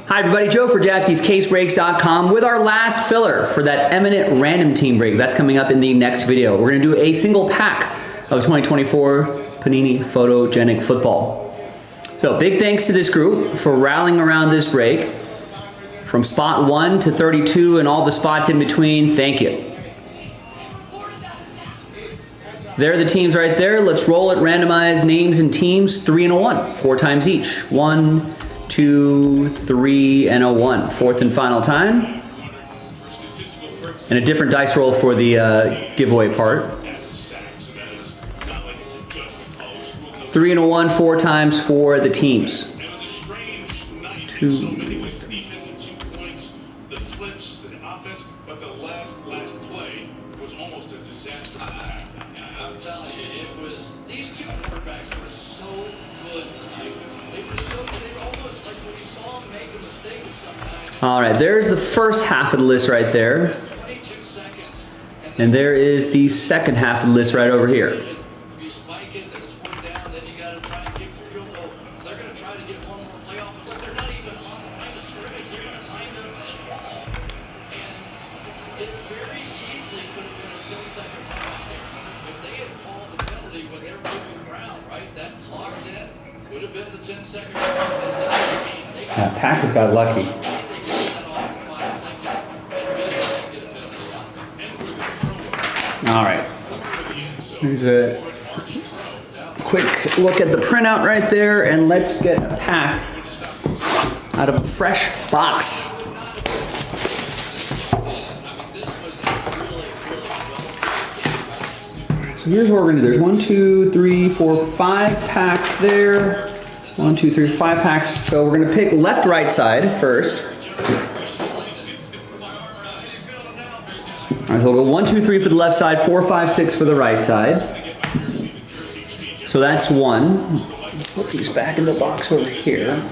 Hi, everybody. Joe for JaspysCaseBreaks.com with our last filler for that Eminent Random Team break. That's coming up in the next video. We're going to do a single pack of 2024 Panini Photogenic Football. So big thanks to this group for rallying around this break. From spot 1 to 32 and all the spots in between, thank you. There are the teams right there. Let's roll it. Randomize names and teams 3 and a 1, 4 times each. 1, 2, 3, and a 1. Fourth and final time. And a different dice roll for the giveaway part. 3 and a 1, 4 times for the teams. 2. The flips, the offense, but the last play was almost a disaster. I'm telling you, these two quarterbacks were so good tonight. They were almost like when you saw them make a mistake of some kind. All right, there's the first half of the list right there. 22 seconds. And there is the second half of the list right over here. If you spike Would have been the 10-second mark in this game. They Yeah, Packers got lucky. they pulled that off in 5 seconds. And Red Sox get a penalty out. All right. Here's a quick look at the printout right there, and let's get a pack out of a fresh box. So here's what we're gonna do. There's 1, 2, 3, 4, 5 packs there. 1, 2, 3, 5 packs. So we're gonna pick left, right side first. All right, so we'll go 1, 2, 3 for the left side, 4, 5, 6 for the right side. So that's one. Put these back in the box over here.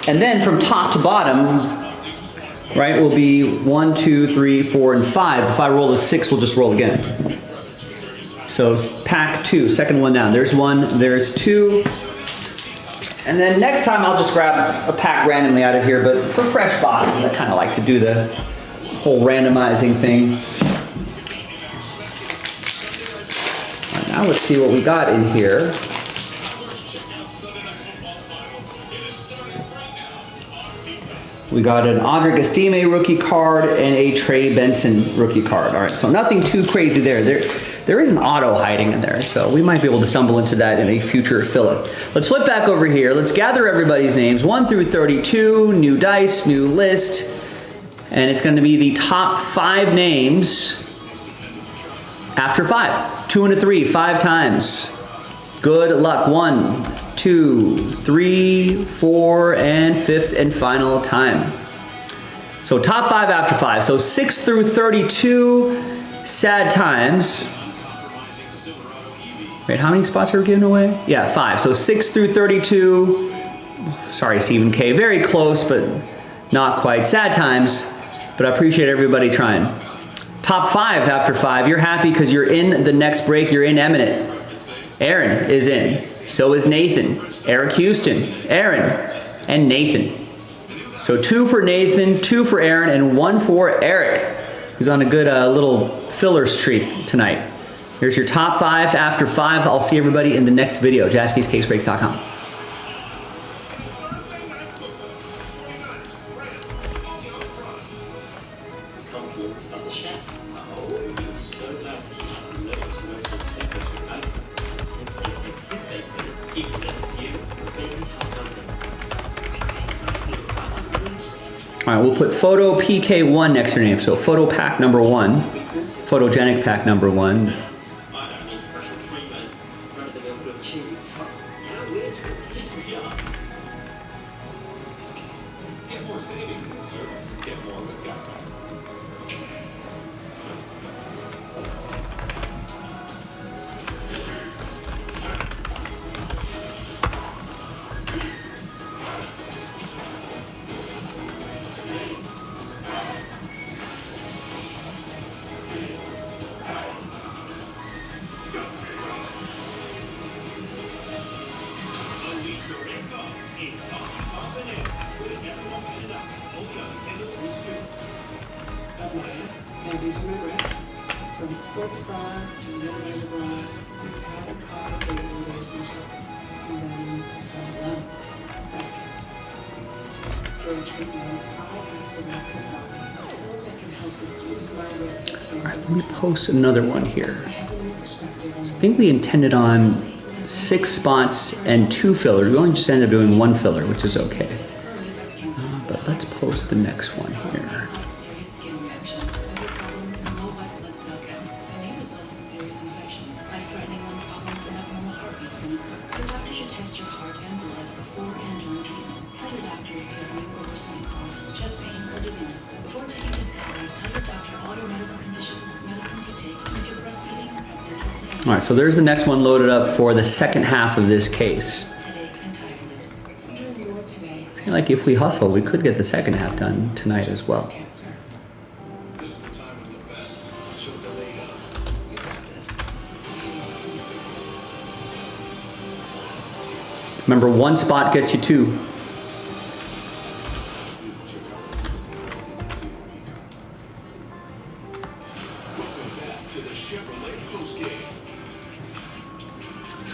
And then from top to bottom, right, will be 1, 2, 3, 4, and 5. If I roll a 6, we'll just roll again. So pack 2, second one down. There's 1, there's 2. And then next time I'll just grab a pack randomly out of here, but for fresh boxes, I kind of like to do the whole randomizing thing. All right, now let's see what we got in here. We got an Audric Estime rookie card and a Trey Benson rookie card. All right, so nothing too crazy there. There is an auto hiding in there, so we might be able to stumble into that in a future filler. Let's flip back over here. Let's gather everybody's names, 1 through 32, new dice, new list, and it's going to be the top 5 names after 5. 2 and a 3, 5 times. Good luck. 1, 2, 3, 4, and 5th and final time. So top 5 after 5. So 6 through 32, sad times. Wait, how many spots are we giving away? Yeah, 5. So 6 through 32. Sorry, Stephen K. Very close, but not quite. Sad times, but I appreciate everybody trying. Top 5 after 5. You're happy because you're in the next break. You're in Eminent. Aaron is in. So is Nathan. Eric Houston, Aaron, and Nathan. So 2 for Nathan, 2 for Aaron, and 1 for Eric, who's on a good little filler streak tonight. Here's your top 5 after 5. I'll see everybody in the next video. JaspysCaseBreaks.com. Compliments of the chef. Oh, I'm so glad that he had noticed most of the secrets we know. Since they said his bacon, he presents to you bacon tart dumpling. All right, we'll put photo PK1 next to your name. So photo pack number 1, photogenic pack number 1. I don't need special treatment. Rather than go with cheese. How weird. Yes, we are. Get more savings and service. Get more with Geico. Babies from my breasts, from sports bras to millimeter bras, we've had a complicated relationship, and then I fell in love. Breast cancer. During treatment, I asked about this pills that can help reduce my risk of All right, cancer. let me post another one here. I have a new perspective on I think we intended on 6 spots and 2 fillers. We only just ended up doing 1 filler, which is okay. early breast cancer. But let's post the next one here. Serious skin reactions, liver problems, and low white blood cell counts. They may result in serious infections, life-threatening lung problems, and abnormal heartbeats can occur. The doctor should test your heart and blood before and during treatment. Tell your doctor if you have new or worsening cough, chest pain, or dizziness. Before taking Discovery, tell your doctor all your medical conditions, medicines you take, and if you're breastfeeding, pregnant, or planning. All right, so there's the next one loaded up for the second half of this case. Headache and tiredness. During your today, I feel like if we hustle, we could get the second half done tonight as well. cancer. This is the time when the best should delay up. You got this. Remember, 1 spot gets you 2.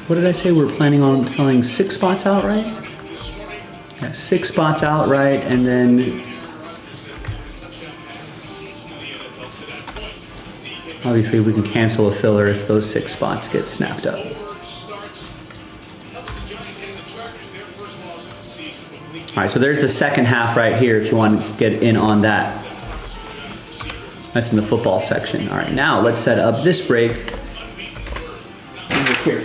What did I say? We're planning on selling 6 spots outright? Yeah, 6 spots outright, and then obviously we can cancel a filler if those 6 spots get snapped up. All right, so there's the second half right here if you want to get in on that. That's in the football section. All right, now let's set up this break over here.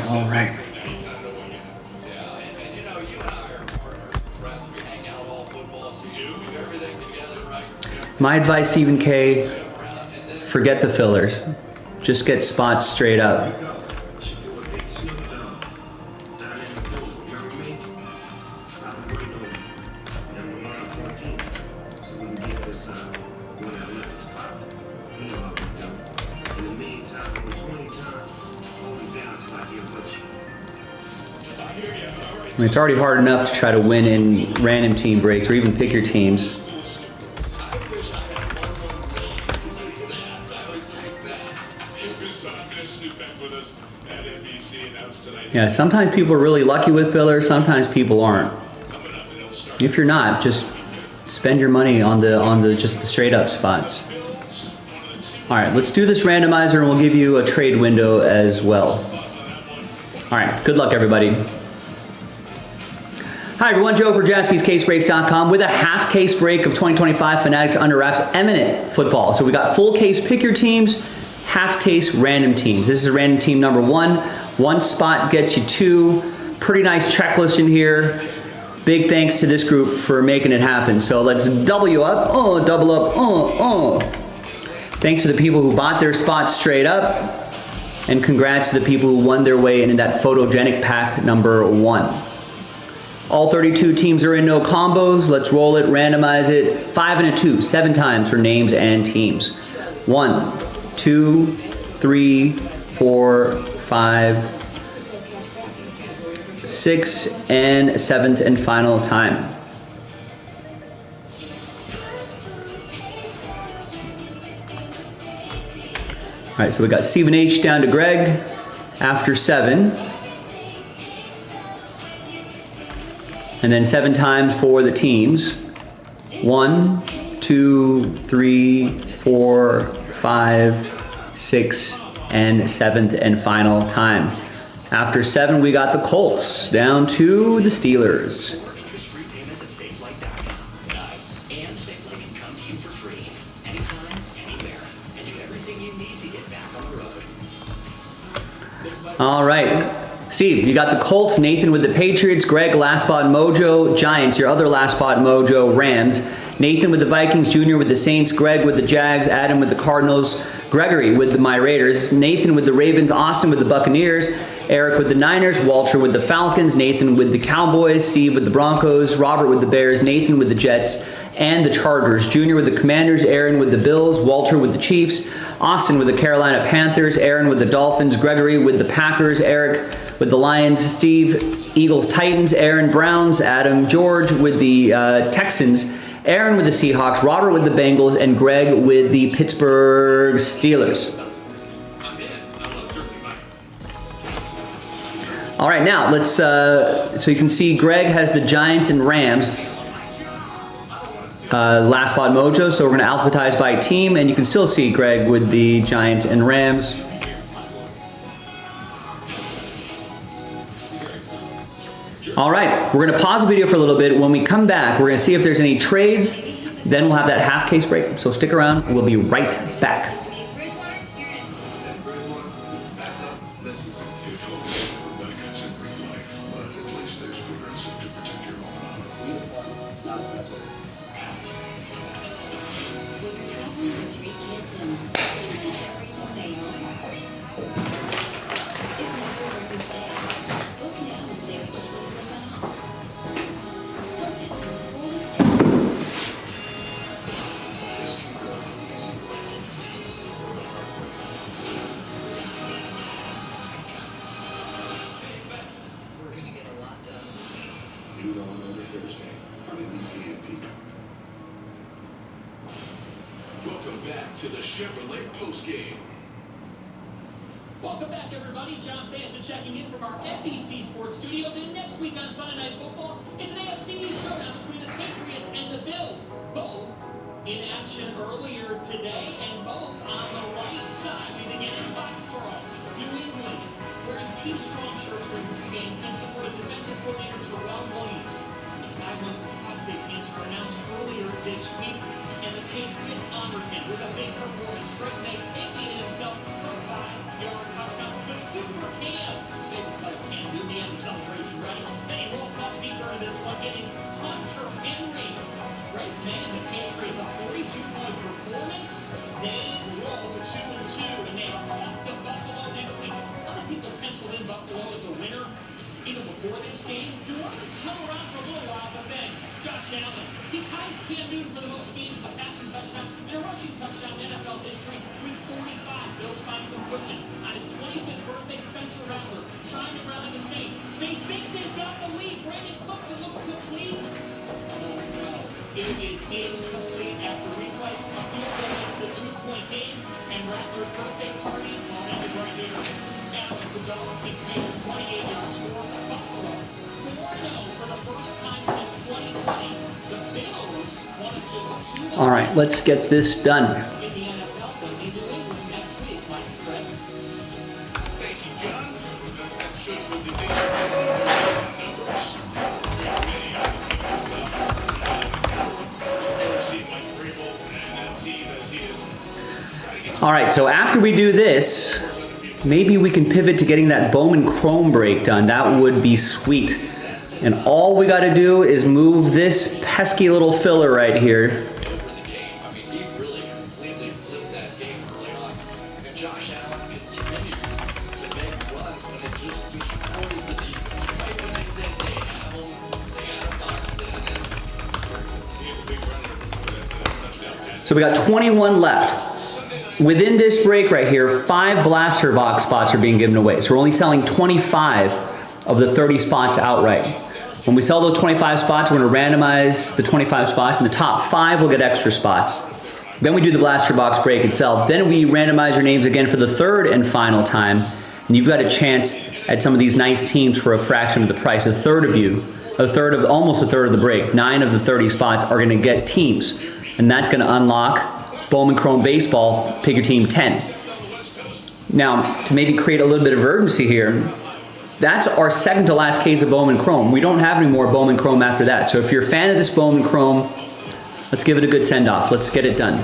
All right. Yeah, and you know, you and I are friends. We hang out all football season. We do everything together, right? My advice, Stephen K, forget the fillers. Just get spots straight up. I mean, it's already hard enough to try to win in random team breaks or even pick your teams. Yeah, sometimes people are really lucky with fillers, sometimes people aren't. If you're not, just spend your money on the just the straight up spots. All right, let's do this randomizer and we'll give you a trade window as well. All right, good luck everybody. Hi everyone, Joe for JaspysCaseBreaks.com with a half case break of 2025 Fanatics Under Wraps Eminent Football. So we got full case pick your teams, half case random teams. This is random team number 1. 1 spot gets you 2. Pretty nice checklist in here. Big thanks to this group for making it happen. So let's double you up. Double up. Thanks to the people who bought their spots straight up. And congrats to the people who won their way into that photogenic pack number 1. All 32 teams are in no combos. Let's roll it, randomize it. 5 and a 2, 7 times for names and teams. 1, 2, 3, 4, 5, 6, and 7th and final time. All right, so we got Stephen H down to Greg after 7. And then 7 times for the teams. 1, 2, 3, 4, 5, 6, and 7th and final time. After 7, we got the Colts down to the Steelers. Interest-free payments at SafeLife.com. Nice. And SafeLife can come to you for free, anytime, anywhere, and do everything you need to get back on the road. All right. Steve, you got the Colts, Nathan with the Patriots, Greg, Last Spot Mojo, Giants, your other Last Spot Mojo, Rams, Nathan with the Vikings, Junior with the Saints, Greg with the Jags, Adam with the Cardinals, Gregory with the My Raiders, Nathan with the Ravens, Austin with the Buccaneers, Eric with the Niners, Walter with the Falcons, Nathan with the Cowboys, Steve with the Broncos, Robert with the Bears, Nathan with the Jets and the Chargers, Junior with the Commanders, Aaron with the Bills, Walter with the Chiefs, Austin with the Carolina Panthers, Aaron with the Dolphins, Gregory with the Packers, Eric with the Lions, Steve, Eagles, Titans, Aaron, Browns, Adam, George with the Texans, Aaron with the Seahawks, Robert with the Bengals, and Greg with the Pittsburgh Steelers. All right, now let's, so you can see Greg has the Giants and Rams. Last Spot Mojo, so we're going to alphabetize by team, and you can still see Greg with the Giants and Rams. All right, we're gonna pause the video for a little bit. When we come back, we're gonna see if there's any trades. Then we'll have that half case break. So stick around, we'll be right back. Noon on every Thursday on NBC and Peacock. Welcome back to the Chevrolet postgame. Welcome back, everybody. John Fanta checking in from our NBC Sports Studios. And next week on Sunday Night Football, it's an AFC East showdown between the Patriots and the Bills. Both in action earlier today, and both on the right side. We begin in Foxborough, New England, wearing Team Strong shirts during the game in support of defensive coordinator Terrell Williams. The Skyline prostate cancer announced earlier this week, and the Patriots honored him with a big performance. Drake May taking it himself for a 5-yard touchdown. The Super Cam, his favorite player, Cam Newton, he had the celebration ready. Then he rolls up deeper in this one, getting Hunter Henry. Drake May and the Patriots, a 42-point performance. They roll to 2-2, and they are off to Buffalo next week. Other people penciled in Buffalo as a winner. Even before this game, New Orleans hung around for a little while, but then Josh Allen, he ties Cam Newton for the most games, a passing touchdown and a rushing touchdown in NFL history with 45. Bills find some cushion. On his 25th birthday, Spencer Rattler trying to rally the Saints. They think they've got the lead. Brandon Cooks, it looks complete. Oh no, it is incomplete after replay. A field goal makes the 2-point game, and Rattler's birthday party ended right here. Allen developed his 28-yard score. Buffalo 4-0 for the first time since 2020. The Bills wanted just 2. All right, let's get this done. In the NFL, they'll be New England next week, Mike Fritz. Thank you, John. That shows what the big numbers. Many see Mike Vrabel and that team as he is. All right, so after we do this, maybe we can pivot to getting that Bowman Chrome break done. That would be sweet. And all we got to do is move this pesky little filler right here. I mean, he really completely flipped that game early on. And Josh Allen continues to make runs, but it just destroys the defense. Right when they think they have him, they got a box in. So we got 21 left. Within this break right here, 5 blaster box spots are being given away. So we're only selling 25 of the 30 spots outright. When we sell those 25 spots, we're going to randomize the 25 spots, and the top 5 will get extra spots. Then we do the blaster box break itself. Then we randomize your names again for the 3rd and final time. And you've got a chance at some of these nice teams for a fraction of the price. Almost a third of the break. 9 of the 30 spots are going to get teams. And that's going to unlock Bowman Chrome Baseball, pick your team 10. Now, to maybe create a little bit of urgency here, that's our second to last case of Bowman Chrome. We don't have any more Bowman Chrome after that. So if you're a fan of this Bowman Chrome, let's give it a good send-off. Let's get it done.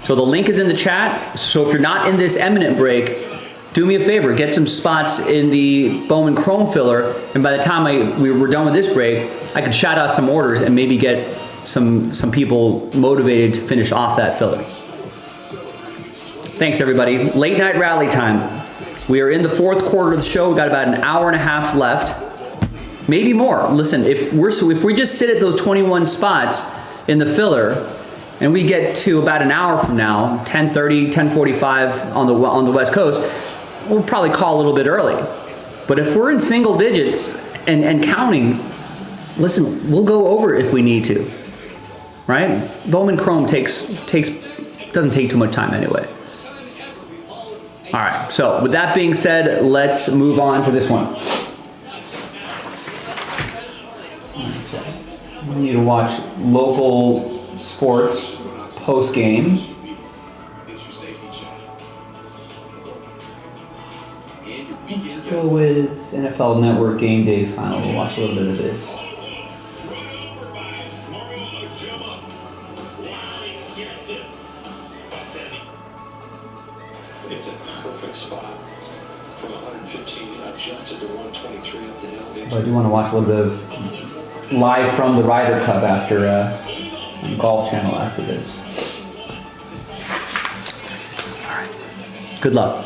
So the link is in the chat. So if you're not in this imminent break, do me a favor, get some spots in the Bowman Chrome filler, and by the time we're done with this break, I could shout out some orders and maybe get some people motivated to finish off that filler. Thanks, everybody. Late night rally time. We are in the 4th quarter of the show. We've got about an hour and a half left, maybe more. Listen, if we just sit at those 21 spots in the filler, and we get to about an hour from now, 10:30, 10:45 on the West Coast, we'll probably call a little bit early. But if we're in single digits and counting, listen, we'll go over if we need to. Right? Bowman Chrome doesn't take too much time anyway. All right, so with that being said, let's move on to this one. We need to watch local sports post-game. go with NFL Network Game Day Final. We'll watch a little bit of this. Run over by Mario Gemma. Line gets it. That's Andy. It's a perfect spot. From 115 adjusted to 123 up the hill. But I do want to watch a little bit of live from the Ryder Cup after on Golf Channel after this. All right. Good luck.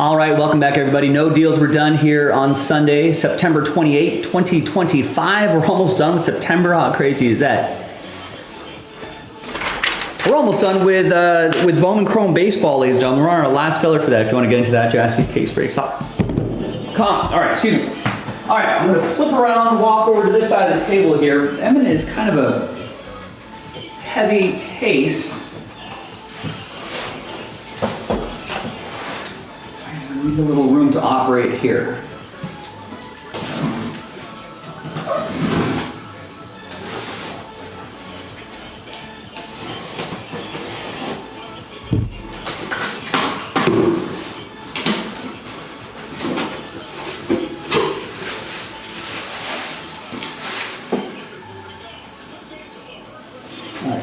All right, welcome back, everybody. No deals were done here on Sunday, September 28, 2025. We're almost done with September. How crazy is that? We're almost done with Bowman Chrome Baseball, ladies and gentlemen. We're on our last filler for that. If you want to get into that, Jaspy's Case Break. Stop. Come on. All right, excuse me. All right, I'm going to flip around, walk over to this side of the table here. Emin is kind of a heavy case. I need a little room to operate here.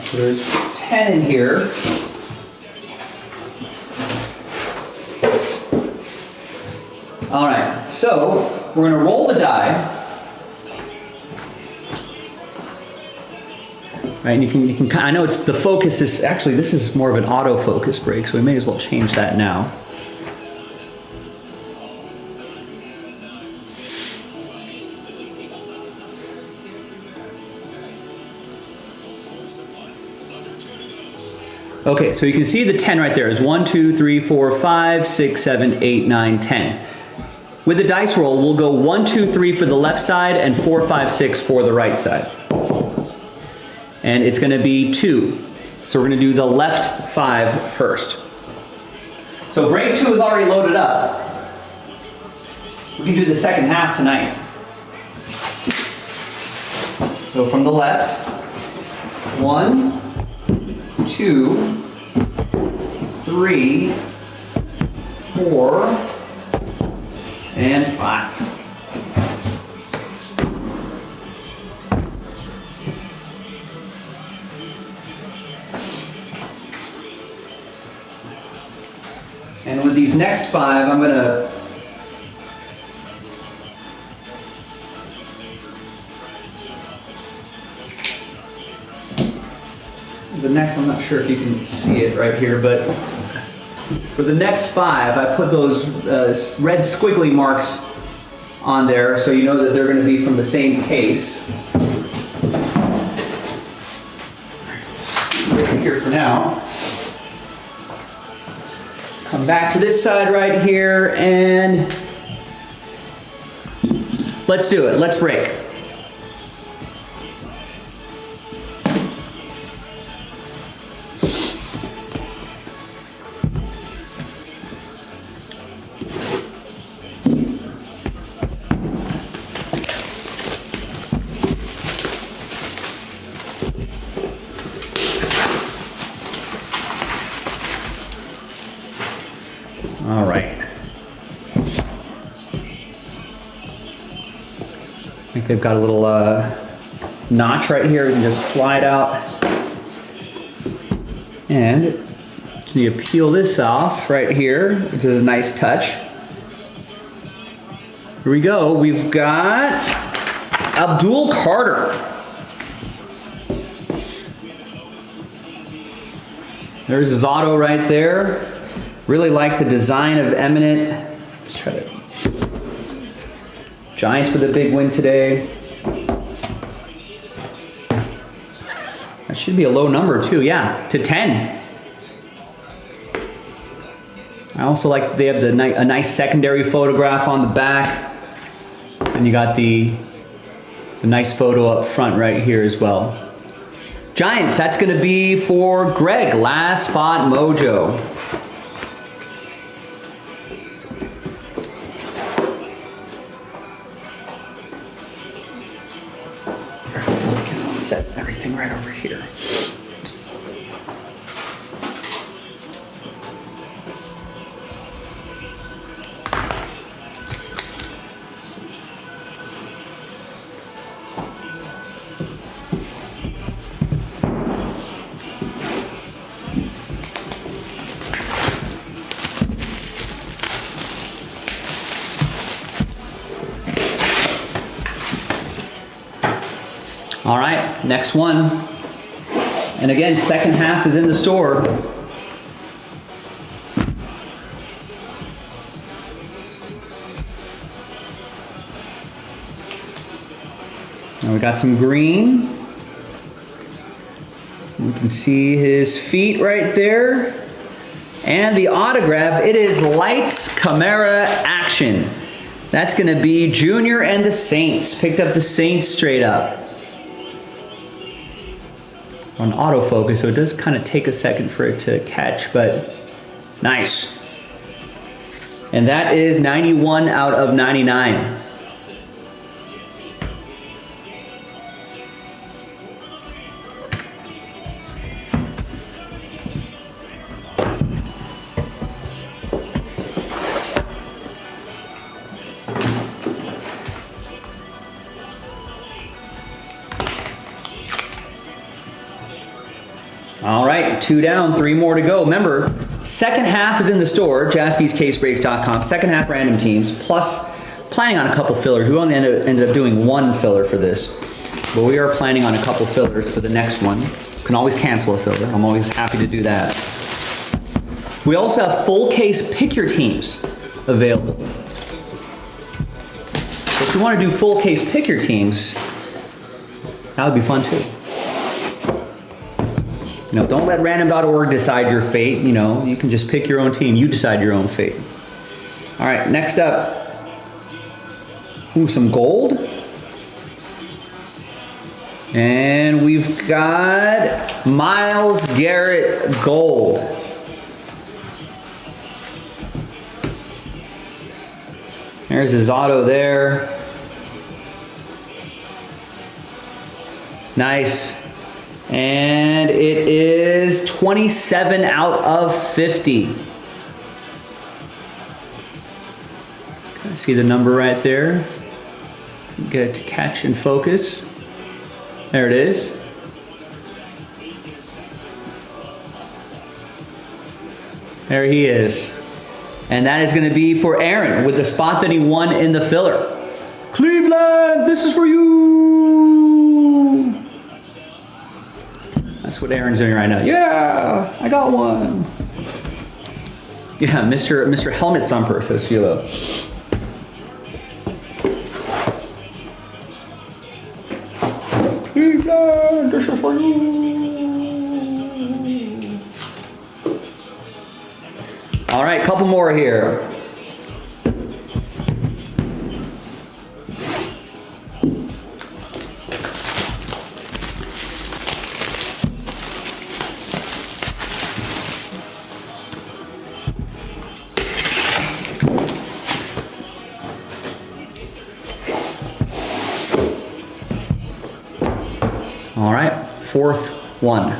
So there's 10 in here. All right, so we're gonna roll the die. Right, and you can I know it's the focus is actually, this is more of an autofocus break, so we may as well change that now. Okay, so you can see the 10 right there is 1, 2, 3, 4, 5, 6, 7, 8, 9, 10. With the dice roll, we'll go 1, 2, 3 for the left side and 4, 5, 6 for the right side. And it's gonna be 2. So we're gonna do the left 5 first. So break 2 is already loaded up. We can do the second half tonight. So from the left, 1, 2, 3, 4, and 5. And with these next 5, I'm gonna the next, I'm not sure if you can see it right here, but for the next 5, I put those red squiggly marks on there so you know that they're going to be from the same case. Right here for now. Come back to this side right here and let's do it. Let's break. All right. I think they've got a little notch right here. We can just slide out. And just need to peel this off right here, which is a nice touch. Here we go. We've got Abdul Carter. There's his auto right there. Really like the design of Eminent. Let's try to. Giants with a big win today. That should be a low number too, yeah, to 10. I also like they have a nice secondary photograph on the back. And you got the nice photo up front right here as well. Giants, that's gonna be for Greg, last spot mojo. Set everything right over here. All right, next one. And again, second half is in the store. Now we got some green. You can see his feet right there. And the autograph, it is Lights Camera Action. That's going to be Junior and the Saints. Picked up the Saints straight up. On autofocus, so it does kind of take a second for it to catch, but nice. And that is 91 out of 99. All right, 2 down, 3 more to go. Remember, second half is in the store, jaspyscasebreaks.com. Second half random teams, plus planning on a couple fillers. We only ended up doing 1 filler for this, but we are planning on a couple fillers for the next one. You can always cancel a filler. I'm always happy to do that. We also have full case pick your teams available. So if you want to do full case pick your teams, that would be fun too. You know, don't let random.org decide your fate. You know, you can just pick your own team. You decide your own fate. All right, next up. Ooh, some gold. And we've got Myles Garrett gold. There's his auto there. Nice. And it is 27 out of 50. Can I see the number right there? Get it to catch and focus. There it is. There he is. And that is going to be for Aaron with the spot that he won in the filler. Cleveland, this is for you. That's what Aaron's doing right now. Yeah, I got one. Yeah, Mr. Helmet Thumper, says Philo. Cleveland, this is for you. All right, couple more here. All right, fourth one.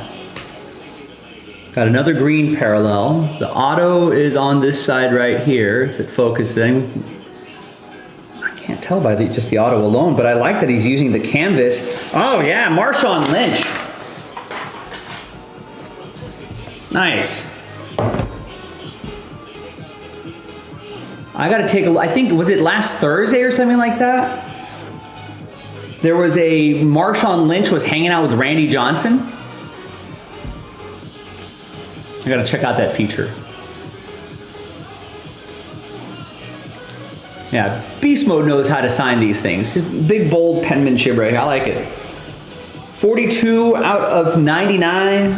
Got another green parallel. The auto is on this side right here. If it focuses, I can't tell by just the auto alone, but I like that he's using the canvas. Oh yeah, Marshawn Lynch. Nice. I gotta take a look. I think, was it last Thursday or something like that? There was a Marshawn Lynch was hanging out with Randy Johnson. I gotta check out that feature. Yeah, Beast Mode knows how to sign these things. Just big, bold penmanship right here. I like it. 42 out of 99.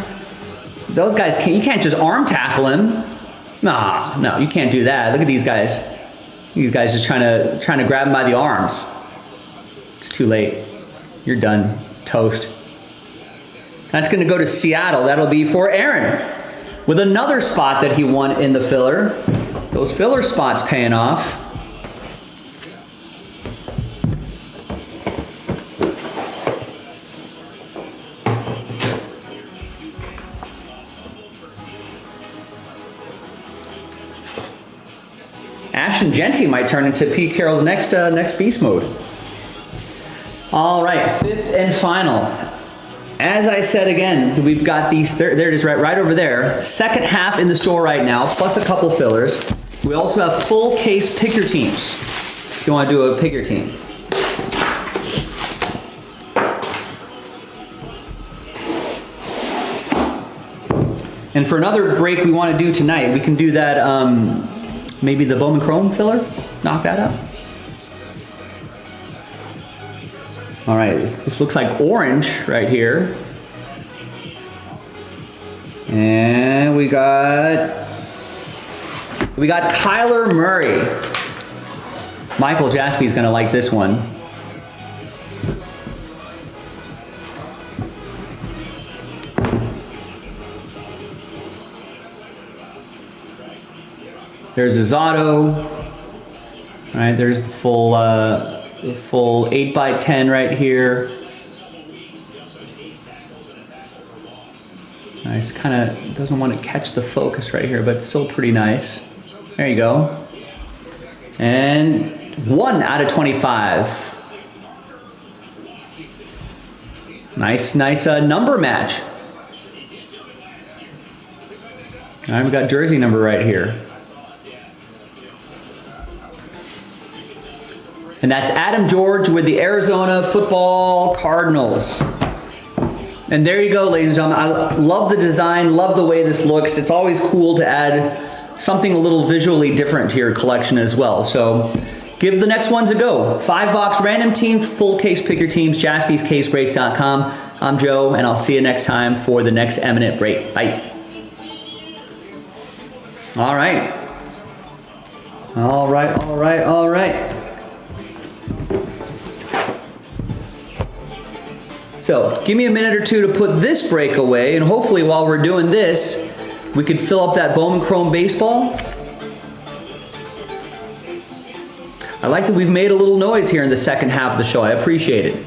Those guys you can't just arm tackle him. Nah, no, you can't do that. Look at these guys. These guys just trying to grab him by the arms. It's too late. You're done. Toast. That's going to go to Seattle. That'll be for Aaron with another spot that he won in the filler. Those filler spots paying off. Ashton Genty might turn into Pete Carroll's next beast mode. All right, fifth and final. As I said again, we've got these, there it is right over there. Second half in the store right now, plus a couple fillers. We also have full case pick your teams. If you want to do a pick your team. And for another break we want to do tonight, we can do that, maybe the Bowman Chrome filler, knock that out. All right, this looks like orange right here. And we got Kyler Murray. Michael Jaspy's gonna like this one. There's his auto. All right, there's the full 8x10 right here. Nice, kind of doesn't want to catch the focus right here, but it's still pretty nice. There you go. And 1 out of 25. Nice number match. All right, we got jersey number right here. And that's Adam George with the Arizona Football Cardinals. And there you go, ladies and gentlemen. I love the design, love the way this looks. It's always cool to add something a little visually different to your collection as well. So give the next ones a go. 5-box random team, full case pick your teams, jaspyscasebreaks.com. I'm Joe, and I'll see you next time for the next Eminent break. Bye. All right. All right, all right, all right. So give me a minute or two to put this break away, and hopefully while we're doing this, we could fill up that Bowman Chrome baseball. I like that we've made a little noise here in the second half of the show. I appreciate it.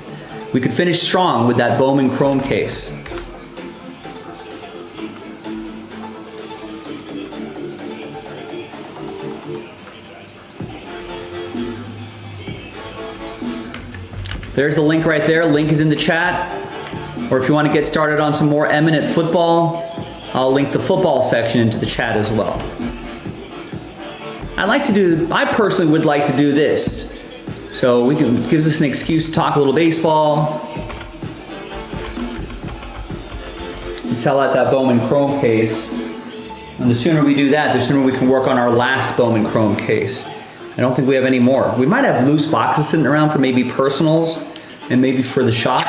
We could finish strong with that Bowman Chrome case. There's the link right there. Link is in the chat. Or if you want to get started on some more Eminent football, I'll link the football section into the chat as well. I personally would like to do this. So gives us an excuse to talk a little baseball. And sell out that Bowman Chrome case. And the sooner we do that, the sooner we can work on our last Bowman Chrome case. I don't think we have any more. We might have loose boxes sitting around for maybe personals and maybe for the shop.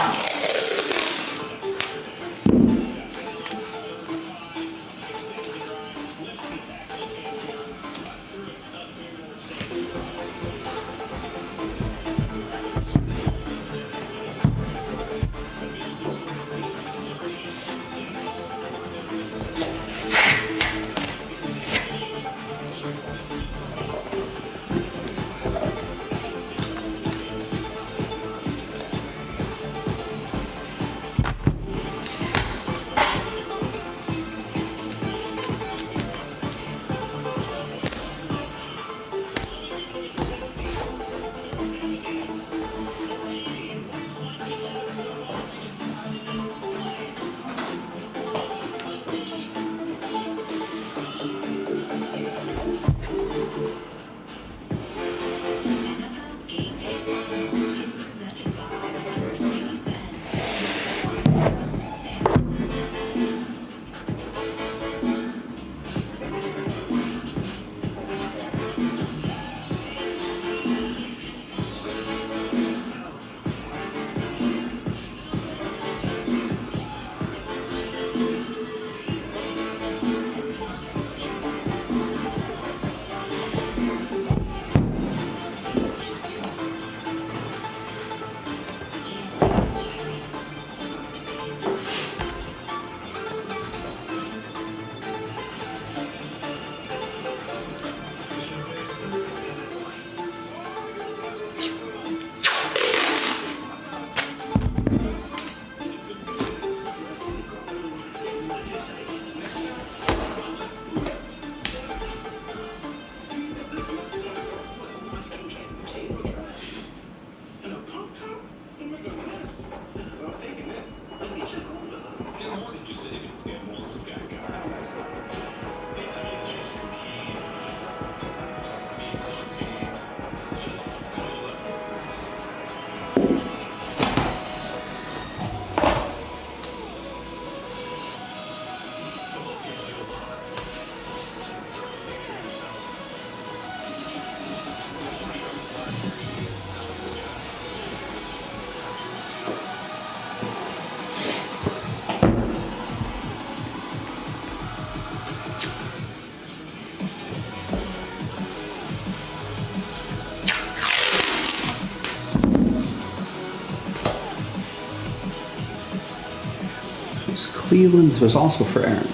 was Cleveland. This was also for Aaron.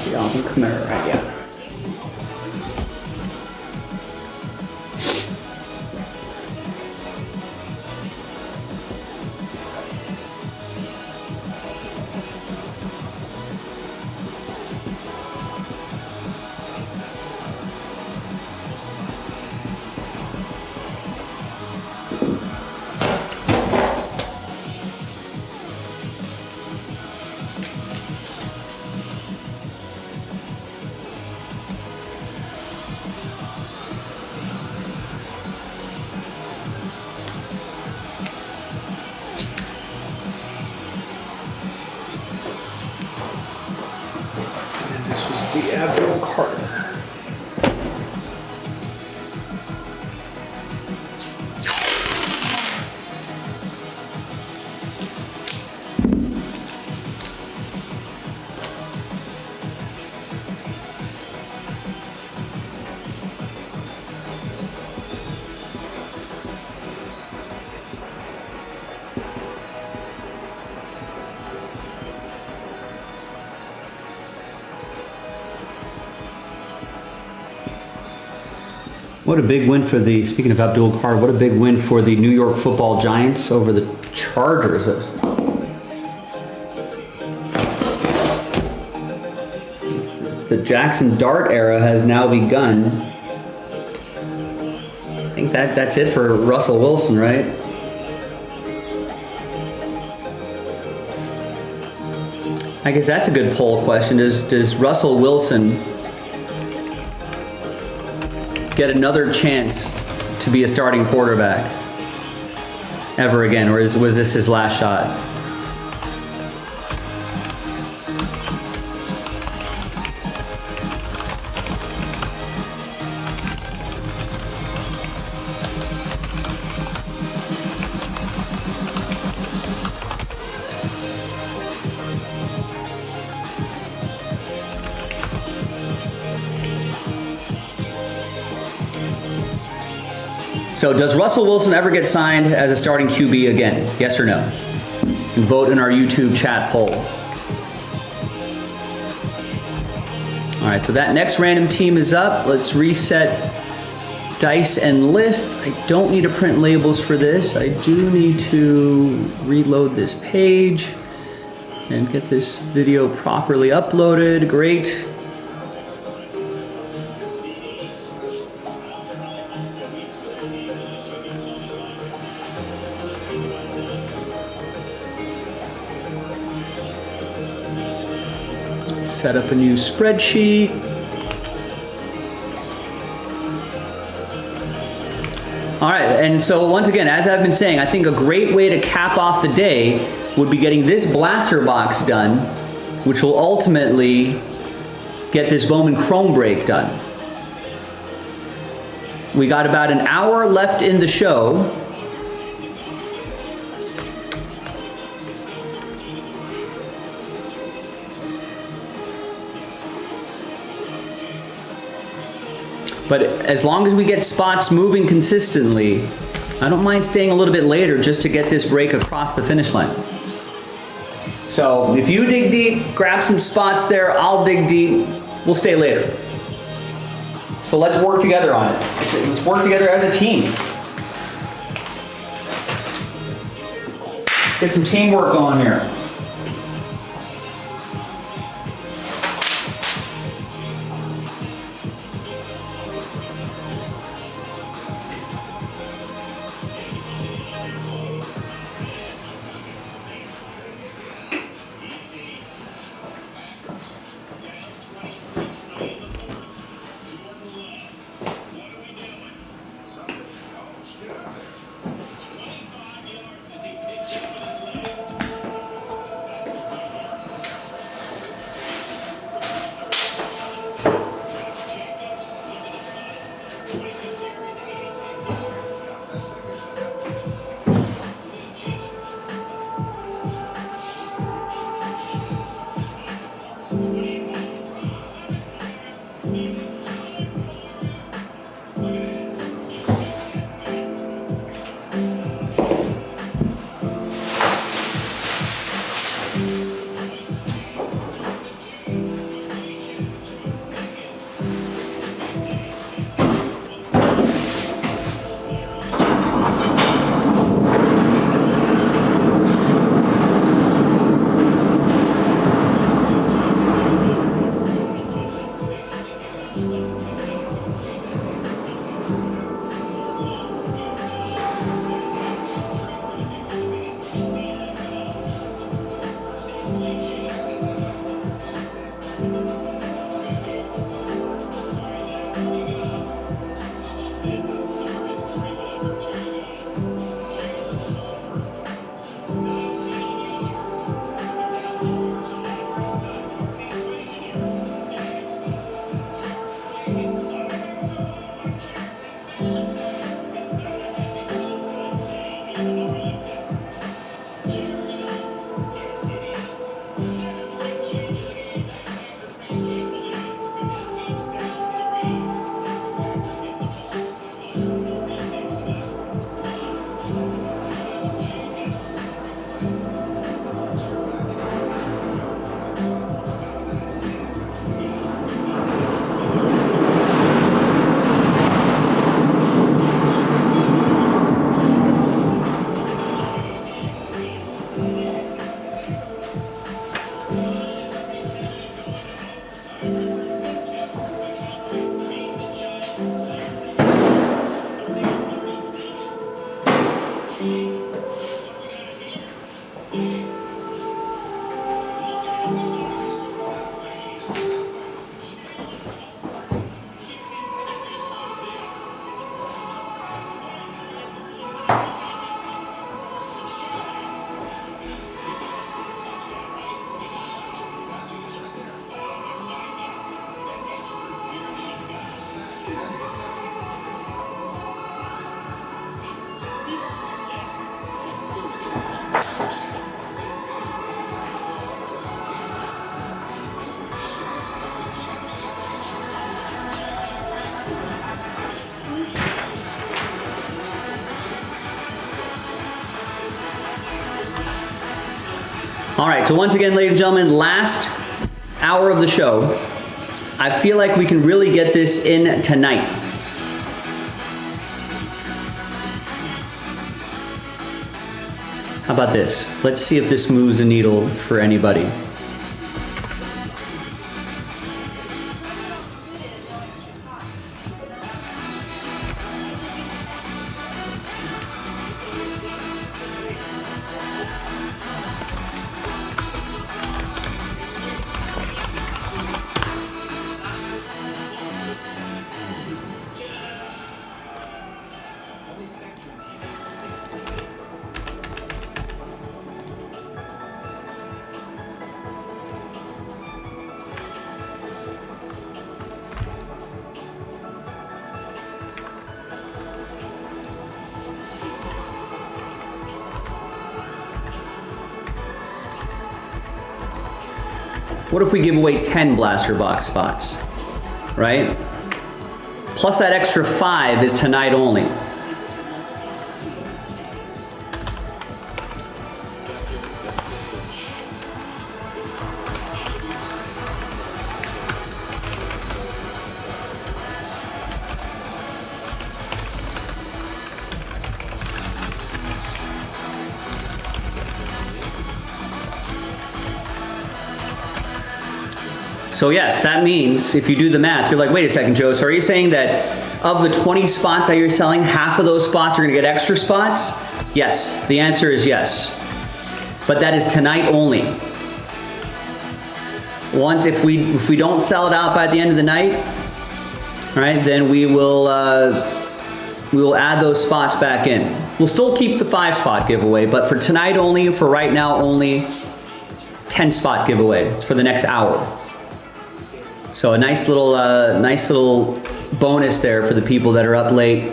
The Alvin Kamara, right? Yeah. This was the Abdul Carter. What a big win for the, speaking of Abdul Carter, what a big win for the New York Football Giants over the Chargers. The Jackson Dart era has now begun. I think that's it for Russell Wilson, right? I guess that's a good poll question. Does Russell Wilson get another chance to be a starting quarterback ever again, or was this his last shot? So does Russell Wilson ever get signed as a starting QB again? Yes or no? And vote in our YouTube chat poll. All right, so that next random team is up. Let's reset dice and list. I don't need to print labels for this. I do need to reload this page and get this video properly uploaded. Great. Set up a new spreadsheet. All right, and so once again, as I've been saying, I think a great way to cap off the day would be getting this blaster box done, which will ultimately get this Bowman Chrome break done. We got about an hour left in the show. But as long as we get spots moving consistently, I don't mind staying a little bit later just to get this break across the finish line. So if you dig deep, grab some spots there, I'll dig deep, we'll stay later. So let's work together on it. Let's work together as a team. Get some teamwork going here. All right, so once again, ladies and gentlemen, last hour of the show. I feel like we can really get this in tonight. How about this? Let's see if this moves the needle for anybody. What if we give away 10 blaster box spots, right? Plus that extra 5 is tonight only. So yes, that means if you do the math, you're like, wait a second, Joe, so are you saying that of the 20 spots that you're selling, half of those spots are gonna get extra spots? Yes, the answer is yes. But that is tonight only. Once, if we don't sell it out by the end of the night, all right, then we will add those spots back in. We'll still keep the 5 spot giveaway, but for tonight only, for right now only, 10 spot giveaway for the next hour. So a nice little bonus there for the people that are up late,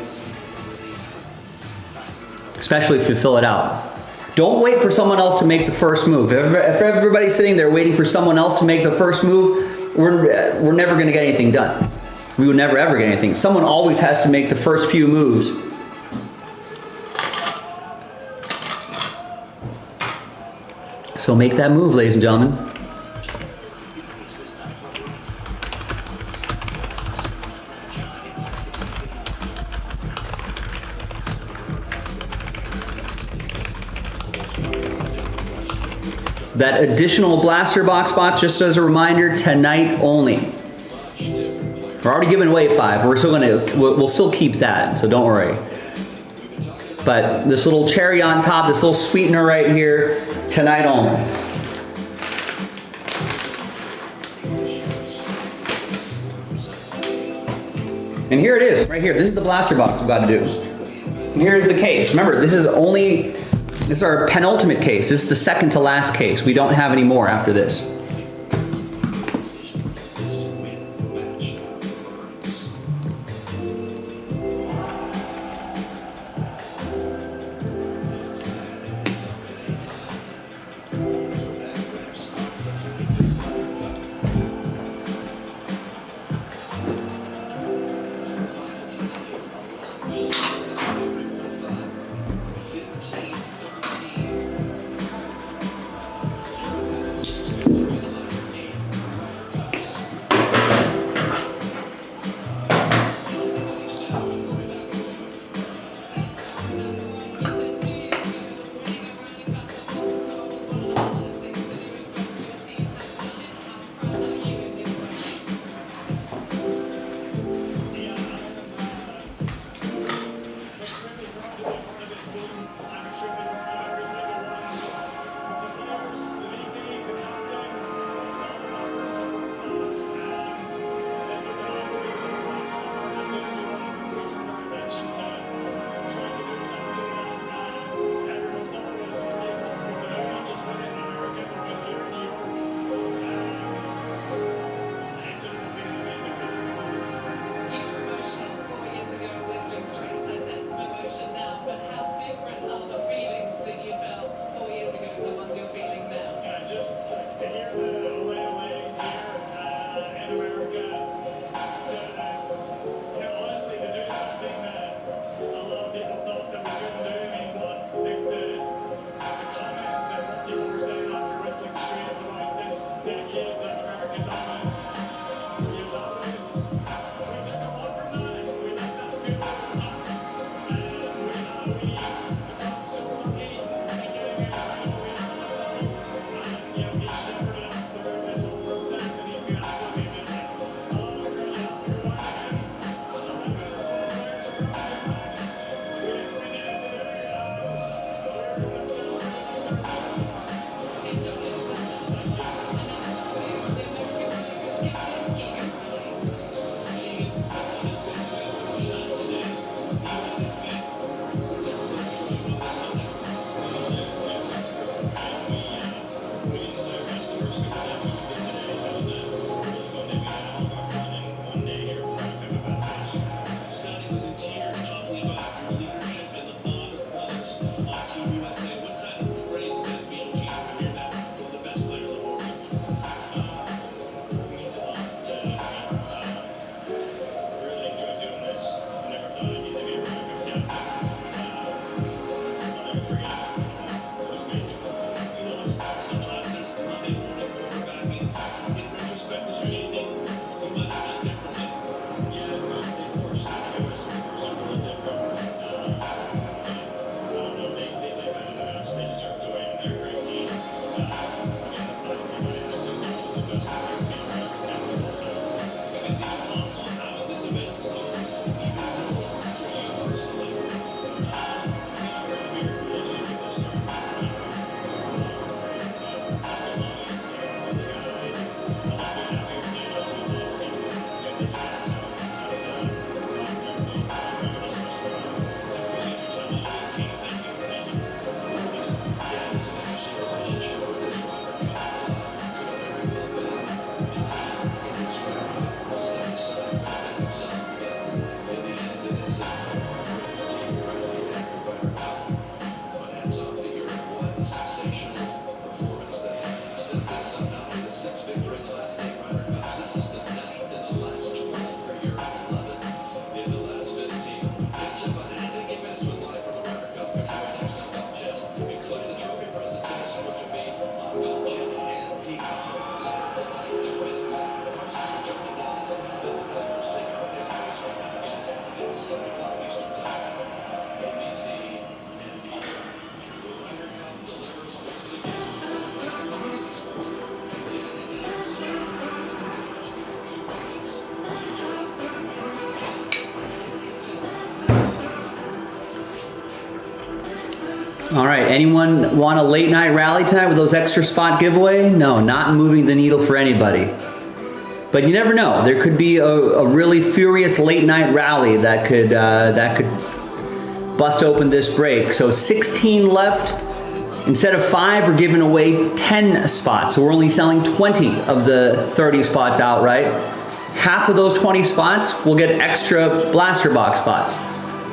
especially if you fill it out. Don't wait for someone else to make the first move. If everybody's sitting there waiting for someone else to make the first move, we're never going to get anything done. We would never ever get anything. Someone always has to make the first few moves. So make that move, ladies and gentlemen. That additional blaster box spot, just as a reminder, tonight only. We're already giving away 5. We'll still keep that, so don't worry. But this little cherry on top, this little sweetener right here, tonight only. And here it is, right here. This is the blaster box I'm about to do. And here's the case. Remember, this is our penultimate case. This is the second to last case. We don't have any more after this. All right, anyone want a late night rally tonight with those extra spot giveaway? No, not moving the needle for anybody. But you never know. There could be a really furious late night rally that could bust open this break. So 16 left. Instead of 5, we're giving away 10 spots. So we're only selling 20 of the 30 spots outright. Half of those 20 spots will get extra blaster box spots.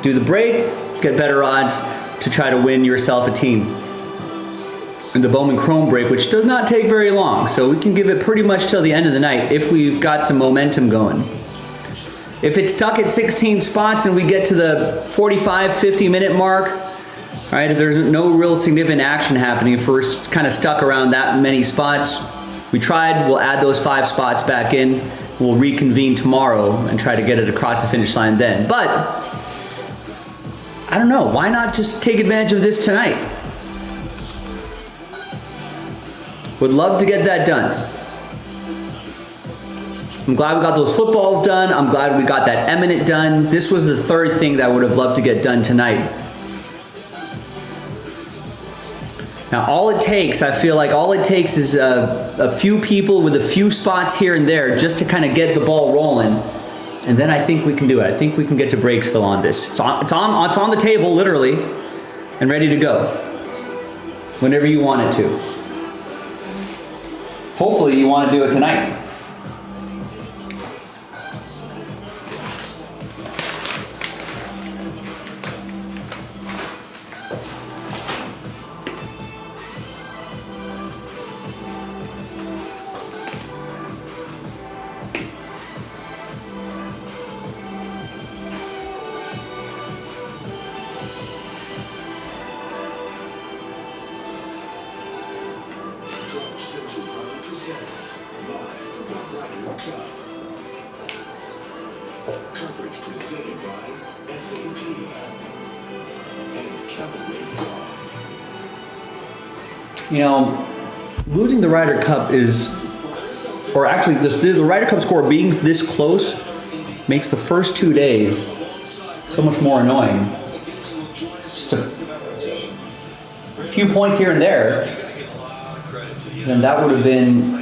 Do the break, get better odds to try to win yourself a team in the Bowman Chrome break, which does not take very long. So we can give it pretty much till the end of the night if we've got some momentum going. If it's stuck at 16 spots and we get to the 45, 50 minute mark, all right, if there's no real significant action happening, if we're kind of stuck around that many spots, we tried, we'll add those 5 spots back in. We'll reconvene tomorrow and try to get it across the finish line then. But I don't know, why not just take advantage of this tonight? Would love to get that done. I'm glad we got those footballs done. I'm glad we got that eminent done. This was the 3rd thing that I would have loved to get done tonight. Now all it takes, I feel like all it takes is a few people with a few spots here and there just to kind of get the ball rolling. And then I think we can do it. I think we can get to Breaksville on this. It's on the table, literally, and ready to go whenever you want it to. Hopefully you want to do it tonight. Coverage presented by SAP and Callaway Golf. You know, losing the Ryder Cup is, or actually the Ryder Cup score being this close makes the first 2 days so much more annoying. Just a few points here and there, then that would have been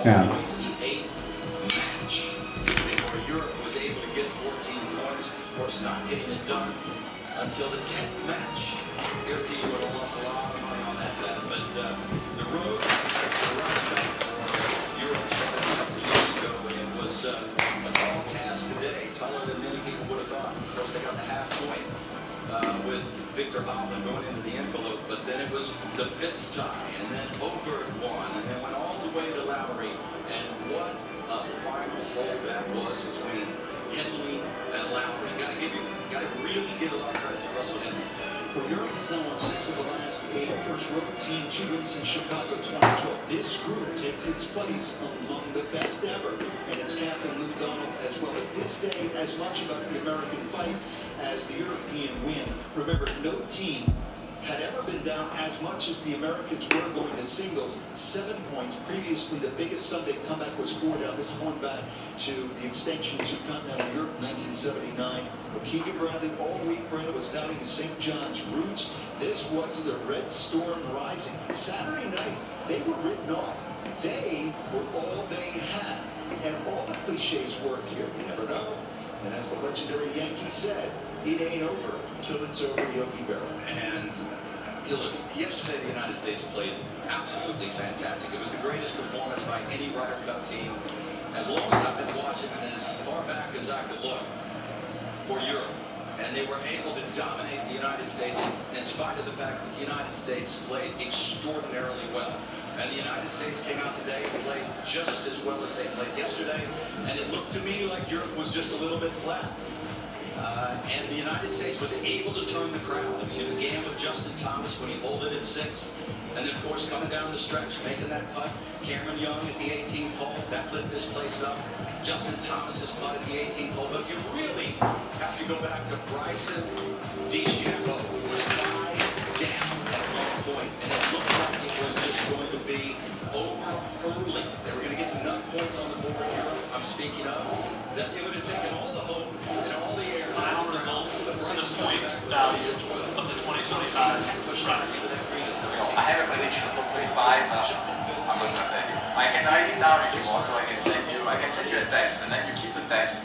yeah. To the 8th match before Europe was able to get 14 points. Of course, not getting it done until the 10th match. Your team would have lost a lot of money on that bet. But the road to Russia for Europe started a couple of years ago, and it was a tall task today, taller than many people would have thought. Of course, they got the half point with Victor Hovland going into the envelope, but then it was the Fitz tie, and then Oberg won, and then went all the way to Lauer. battle that was between Henley and Lowry. Got to really give a lot of credit to Russell Henley. Well, Europe is now on 6 of the last 8. First rookie team, 2 wins in Chicago 2012. This group takes its place among the best ever. And its captain, Luke Donald, as well at this day, as much about the American fight as the European win. Remember, no team had ever been down as much as the Americans were going to singles. 7 points. Previously, the biggest Sunday comeback was 4 down. This is going back to the extension to Continental Europe, 1979. Keegan Bradley all week, Brenda was touting the St. John's roots. This was the Red Storm rising. Saturday night, they were written off. They were all they had. And all the cliches work here. You never know. And as the legendary Yankee said, it ain't over till it's over, Yogi Berra. And you look, yesterday the United States played absolutely fantastic. It was the greatest performance by any Ryder Cup team as long as I've been watching and as far back as I could look for Europe. And they were able to dominate the United States in spite of the fact that the United States played extraordinarily well. And the United States came out today and played just as well as they played yesterday. And it looked to me like Europe was just a little bit flat. And the United States was able to turn the crowd. I mean, it began with Justin Thomas when he holed it at 6. And then, of course, coming down the stretch, making that putt. Cameron Young at the 18th hole. That lit this place up. Justin Thomas's putt at the 18th hole. But you really have to go back to Bryson DeChambeau, who was 5 down at one point. And it looked like it was just going to be over early. They were going to get enough points on the board here, I'm speaking of, that it would have taken all the hope and all the air. Final result to the point value of the 2025 run. I haven't really triple 35. I'm looking at that. I can write it down if you want, or I can send you a text, and then you keep the text,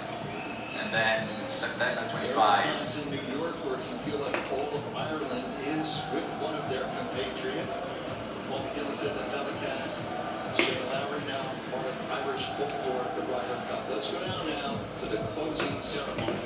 and then September 25. Times in New York where you feel like all of Ireland is with one of their compatriots. Paul McGinley said the telecast. Shane Lowry now part of Irish folklore at the Ryder Cup. Let's go down now to the closing ceremony.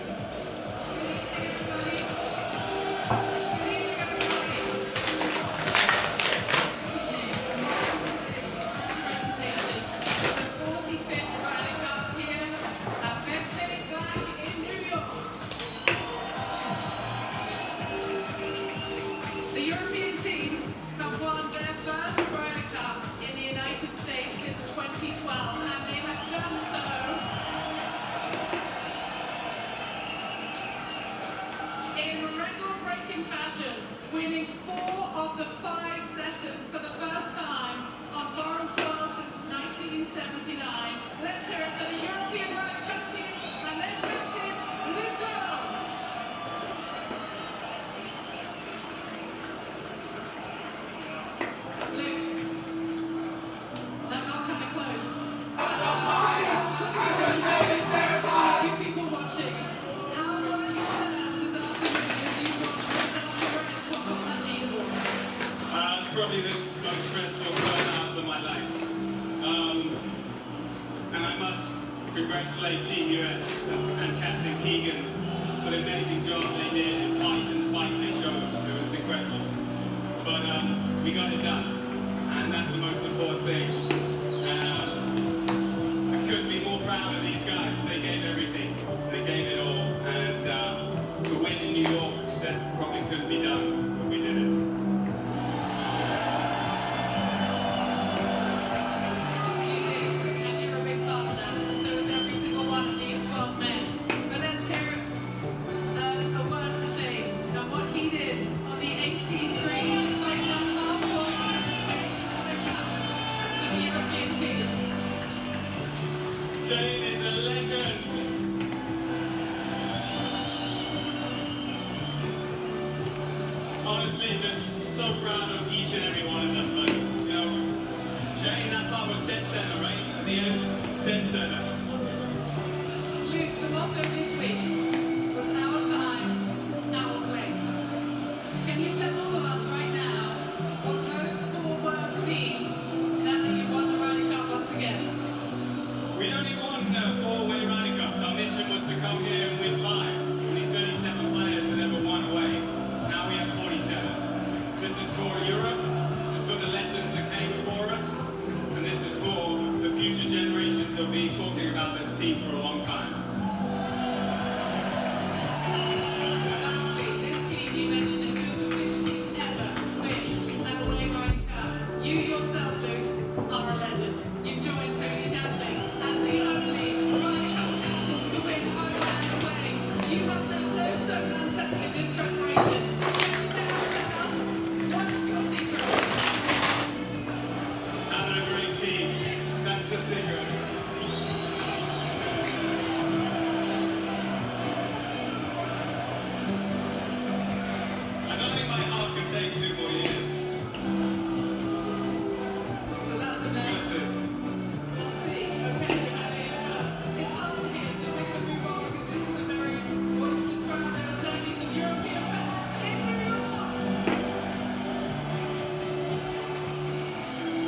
The European teams have won their first Ryder Cup in the United States since 2012, and they have done so in record-breaking fashion, winning 4 of the 5 sessions for the first time on foreign soil since 1979. Let's hear it for the European Ryder Cup team and their captain, Luke Donald. It's probably the most stressful 12 hours of my life. And I must congratulate Team US and Captain Keegan for the amazing job they did in fight they showed. It was incredible. But we got it done, and that's the most important thing. I couldn't be more proud of these guys. They gave everything. They gave it all. And the win in New York said probably couldn't be done, but we did it. Shane is a legend. Honestly, just so proud of each and every one of them. But, you know, Shane, that part was dead center, right? At the end, dead center. Luke, the motto this week was our time, our place. Can you tell all of us right now what those 4 words mean now that you've won the Ryder Cup once again? We only won 4-way Ryder Cups. Our mission was to come here and win 5. Only 37 players had ever won away. Now we have 47. This is for Europe. This is for the legends that came before us. And this is for the future generations that will be talking about this team. team for a long time. This team you mentioned just the 15th ever to win an away Ryder Cup. You yourself, Luke, are a legend. You've joined Tony Dantley as the only Ryder Cup captains to win home and away. You have left no stone unturned in this preparation. What's your secret? Having a great team, that's the secret. I don't think my heart can take 2 more years. So that's a no. That's it. We'll see. Okay, it's hard to hear, so we're going to move on because this is a very boisterous crowd. There are certainly some European fans. It's New York!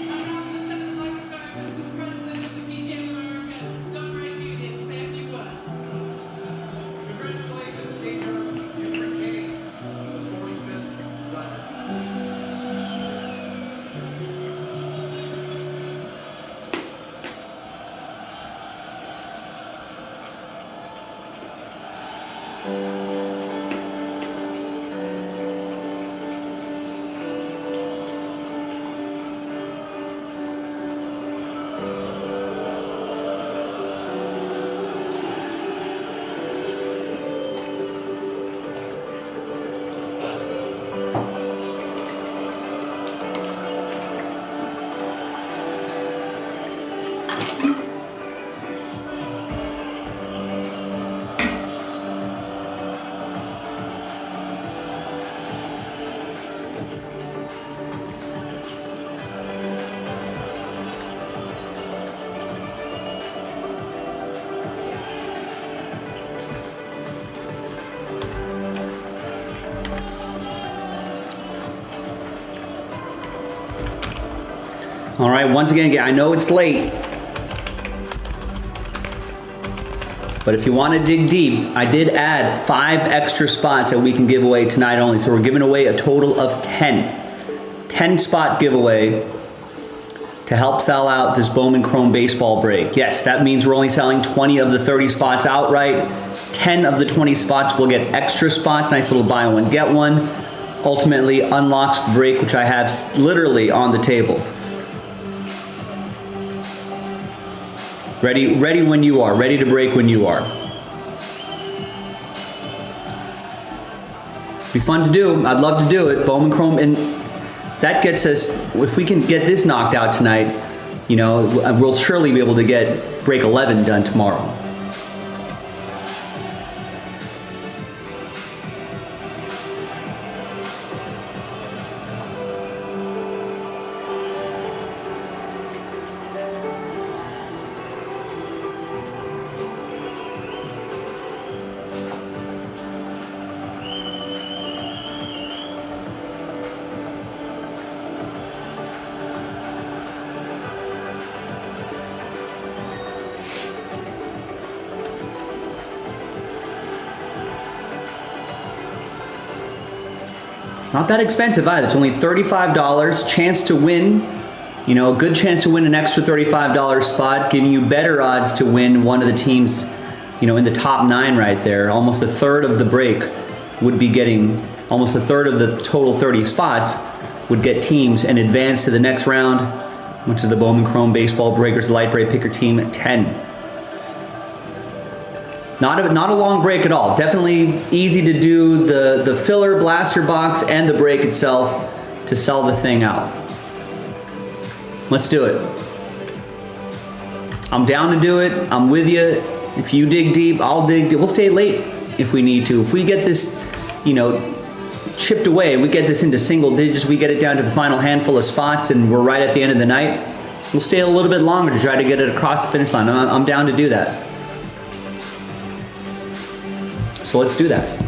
And now I'm going to turn the microphone to the president of the PGA America, Don Ray Jr., to say a few words. Congratulations, senior. You retained the 45th Ryder Cup. All right, once again, I know it's late, but if you want to dig deep, I did add 5 extra spots that we can give away tonight only. So we're giving away a total of 10. 10 spot giveaway to help sell out this Bowman Chrome baseball break. Yes, that means we're only selling 20 of the 30 spots outright. 10 of the 20 spots will get extra spots, nice little buy one, get one. Ultimately unlocks the break, which I have literally on the table. Ready when you are. Ready to break when you are. Be fun to do. I'd love to do it. Bowman Chrome, and that gets us, if we can get this knocked out tonight, you know, we'll surely be able to get break 11 done tomorrow. Not that expensive either. It's only $35. Chance to win, you know, a good chance to win an extra $35 spot, giving you better odds to win one of the teams, you know, in the top 9 right there. Almost a third of the break would be getting, almost a third of the total 30 spots would get teams and advance to the next round, which is the Bowman Chrome Baseball Breakers Light Break Picker Team at 10. Not a long break at all. Definitely easy to do the filler, blaster box, and the break itself to sell the thing out. Let's do it. I'm down to do it. I'm with you. If you dig deep, I'll dig deep. We'll stay late if we need to. If we get this, you know, chipped away, we get this into single digits, we get it down to the final handful of spots, and we're right at the end of the night, we'll stay a little bit longer to try to get it across the finish line. I'm down to do that. So let's do that.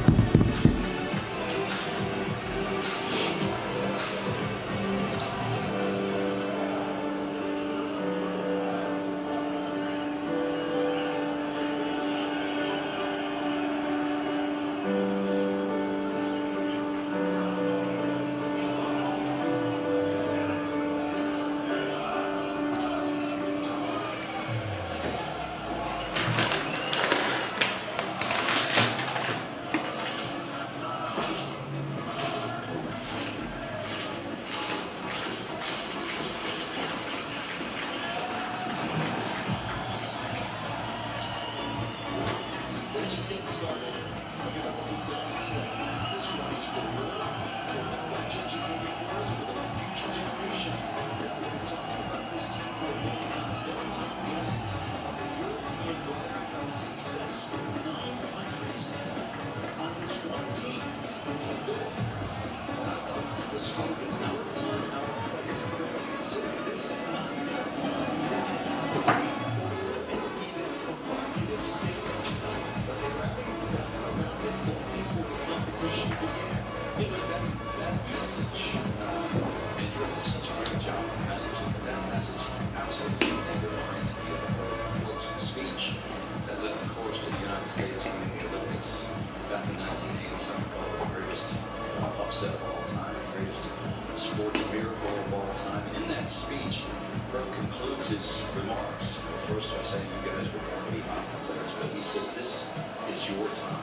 first I say you guys were born to be hockey players, but he says this is your time.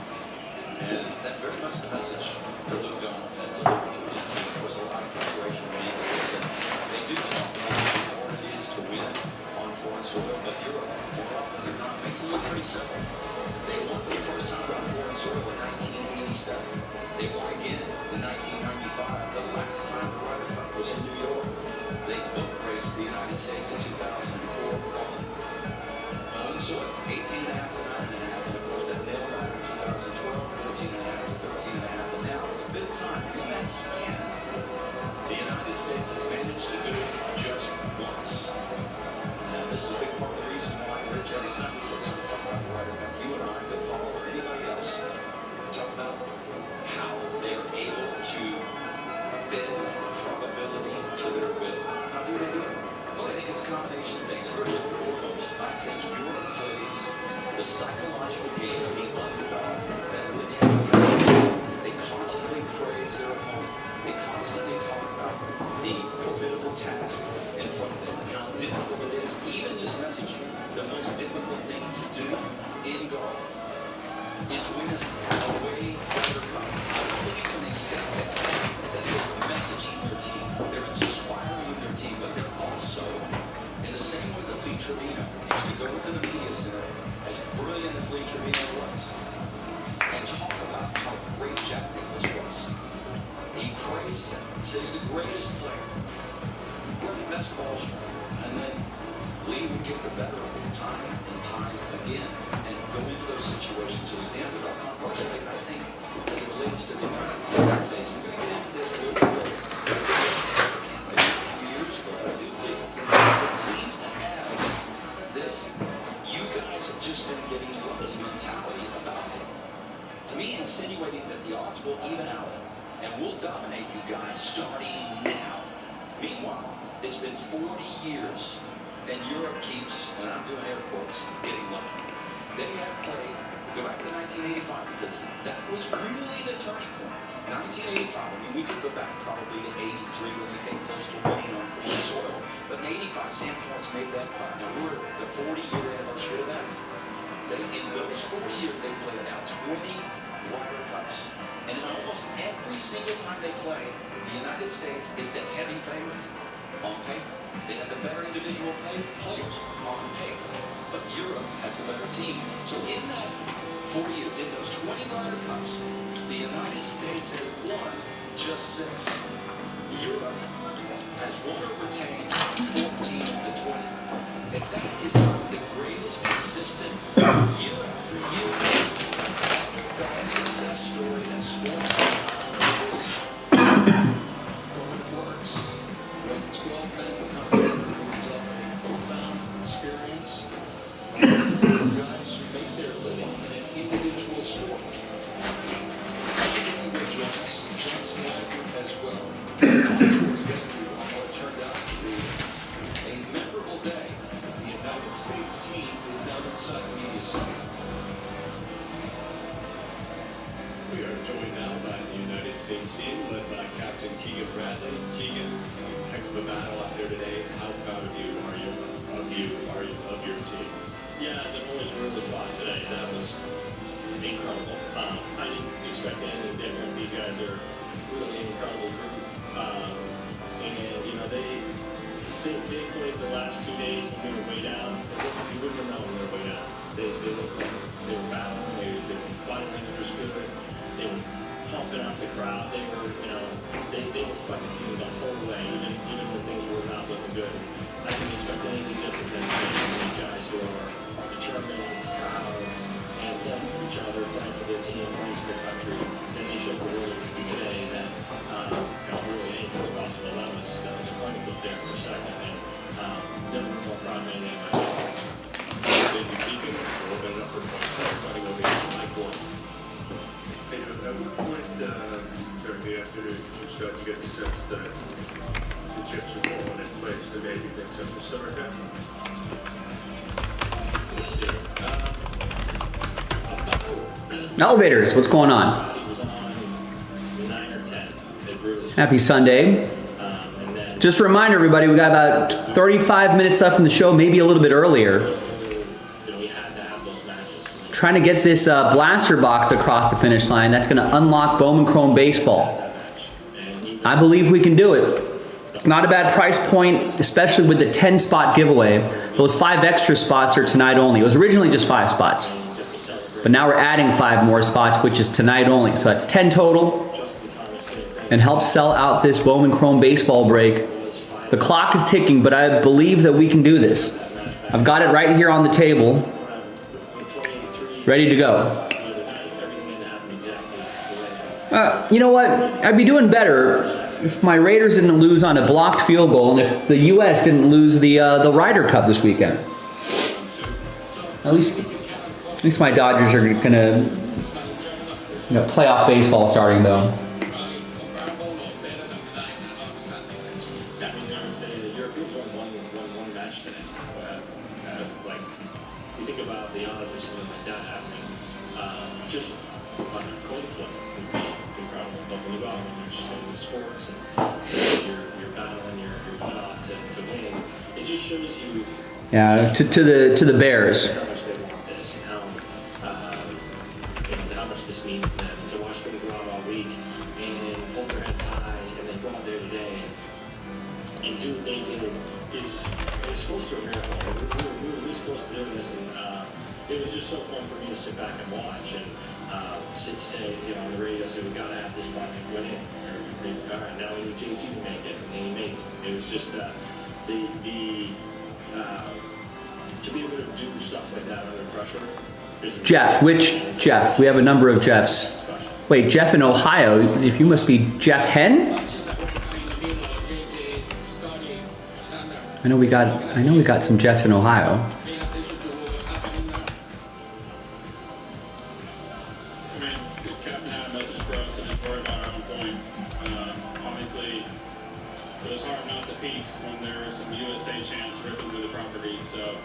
And that's very much the message that Luke Donald has delivered to his team. There was a lot of preparation went into this, and they do talk about how hard it is to win on foreign soil, but Europe, more often than not, makes it look pretty simple. They won for the first time on foreign soil in 1987. They won again in 1995. The last time the Ryder Cup was in New York. They both raced the United States in 2004. Home soil, 18 and a half to 9 and a half, and of course that nailed out in 2012, 14 and a half to 13 and a half, and now for the fifth time in that span, the United States has managed to do it just once. Now this is a big part of the reason why, Rich, anytime we sit down and talk about the Ryder Cup, you and I, but Paul or anybody else, talk about how they're able to bend probability to their will. How do they do it? Well, I think it's a combination of things. First and foremost, I think Europe plays the psychological game of the underdog better than anybody. They constantly praise their opponent. They constantly talk about the formidable task in front of them and how difficult it is. Even this messaging, the most difficult thing to do in golf is win away Ryder Cup. I believe when they step back, that they're messaging their team, they're inspiring their team, but they're also, in the same way that Lee Trevino used to go into the media center, as brilliant as Lee Trevino was, and talk about how great Jack Nicklaus was. He praised him, said he's the greatest player, great best ball striker, and then Lee would get the better of him time and time again, and go into those situations. So it's the underdog. Unfortunately, I think, as it relates to the United States, we're going to get into this a little bit later. Maybe a few years ago, but I do believe it seems to have this, you guys have just been getting lucky mentality about it. To me, insinuating that the odds will even out and will dominate you guys starting now. Meanwhile, it's been 40 years, and Europe keeps, and I'm doing air quotes, getting lucky. They have played, go back to 1985, because that was really the turning point. 1985, I mean, we could go back probably to 83 when we came close to winning on foreign soil. But in 85, Sam Torrance made that putt. Now, we're the 40-year anniversary of that. In those 40 years, they've played now 20 Ryder Cups. And almost every single time they play, the United States is the heavy favorite on paper. They have the better individual players on paper. But Europe has the better team. So in that 4 years, in those 20 Ryder Cups, the United States has won just 6. Europe has won or retained 14 of the 20. If that is not the greatest consistent year after year success story that sports works, when 12 men come together with a profound experience, guys who make their living in an individual sport. Johnson as well. What turned out to be a memorable day. The United States team is now inside the media center. We are joined now by the United States team, led by Captain Keegan Bradley. Keegan, heck of a battle out there today. How proud of you are you of your team? Yeah, the boys really fought today. That was incredible. I didn't expect anything different. These guys are really an incredible group. And you know, they played the last 2 days when we were way down. You wouldn't have known we were way down. They looked like they were battling. They were fighting under spirit. They were pumping up the crowd. They were, you know, they were fighting through the whole way, even when things were not looking good. I didn't expect anything different than these guys who are determined, proud, and playing for each other, playing for their team, playing for their country. Then they showed the world today that really anything's possible. That was a funny look there for a second, and never more proud of anything myself. Thank you, Keegan. We'll open it up for questions, starting over here with Mike Wolf. At what point during the afternoon did you start to get the sense that the chips were falling in place to maybe bring something to start now? Elevators, what's going on? Happy Sunday. Just a reminder, everybody, we got about 35 minutes left in the show, maybe a little bit earlier. trying to get this blaster box across the finish line. That's going to unlock Bowman Chrome Baseball. I believe we can do it. It's not a bad price point, especially with the 10-spot giveaway. Those 5 extra spots are tonight only. It was originally just 5 spots. But now we're adding 5 more spots, which is tonight only. So that's 10 total. And help sell out this Bowman Chrome Baseball break. The clock is ticking, but I believe that we can do this. I've got it right here on the table. Ready to go. You know what? I'd be doing better if my Raiders didn't lose on a blocked field goal and if the U.S. didn't lose the Ryder Cup this weekend. At least my Dodgers are gonna playoff baseball starting though. Yeah, to the Bears. How much this means to them to watch them go out all week and hold their heads high and then go out there today and do what they did is close to a miracle. We were really supposed to do this, and it was just so fun for me to sit back and watch and say, on the radio, say we gotta have this project win it. All right, now we need JT to make it, and he makes it. It was just to be able to do stuff like that under pressure. Jeff, which Jeff? We have a number of Jeffs. Wait, Jeff in Ohio. If you must be Jeff Hen? I know we got some Jeffs in Ohio. Captain had a message for us to just worry about our own point. Obviously, it was hard not to peak when there were some USA chants ripping through the property. So,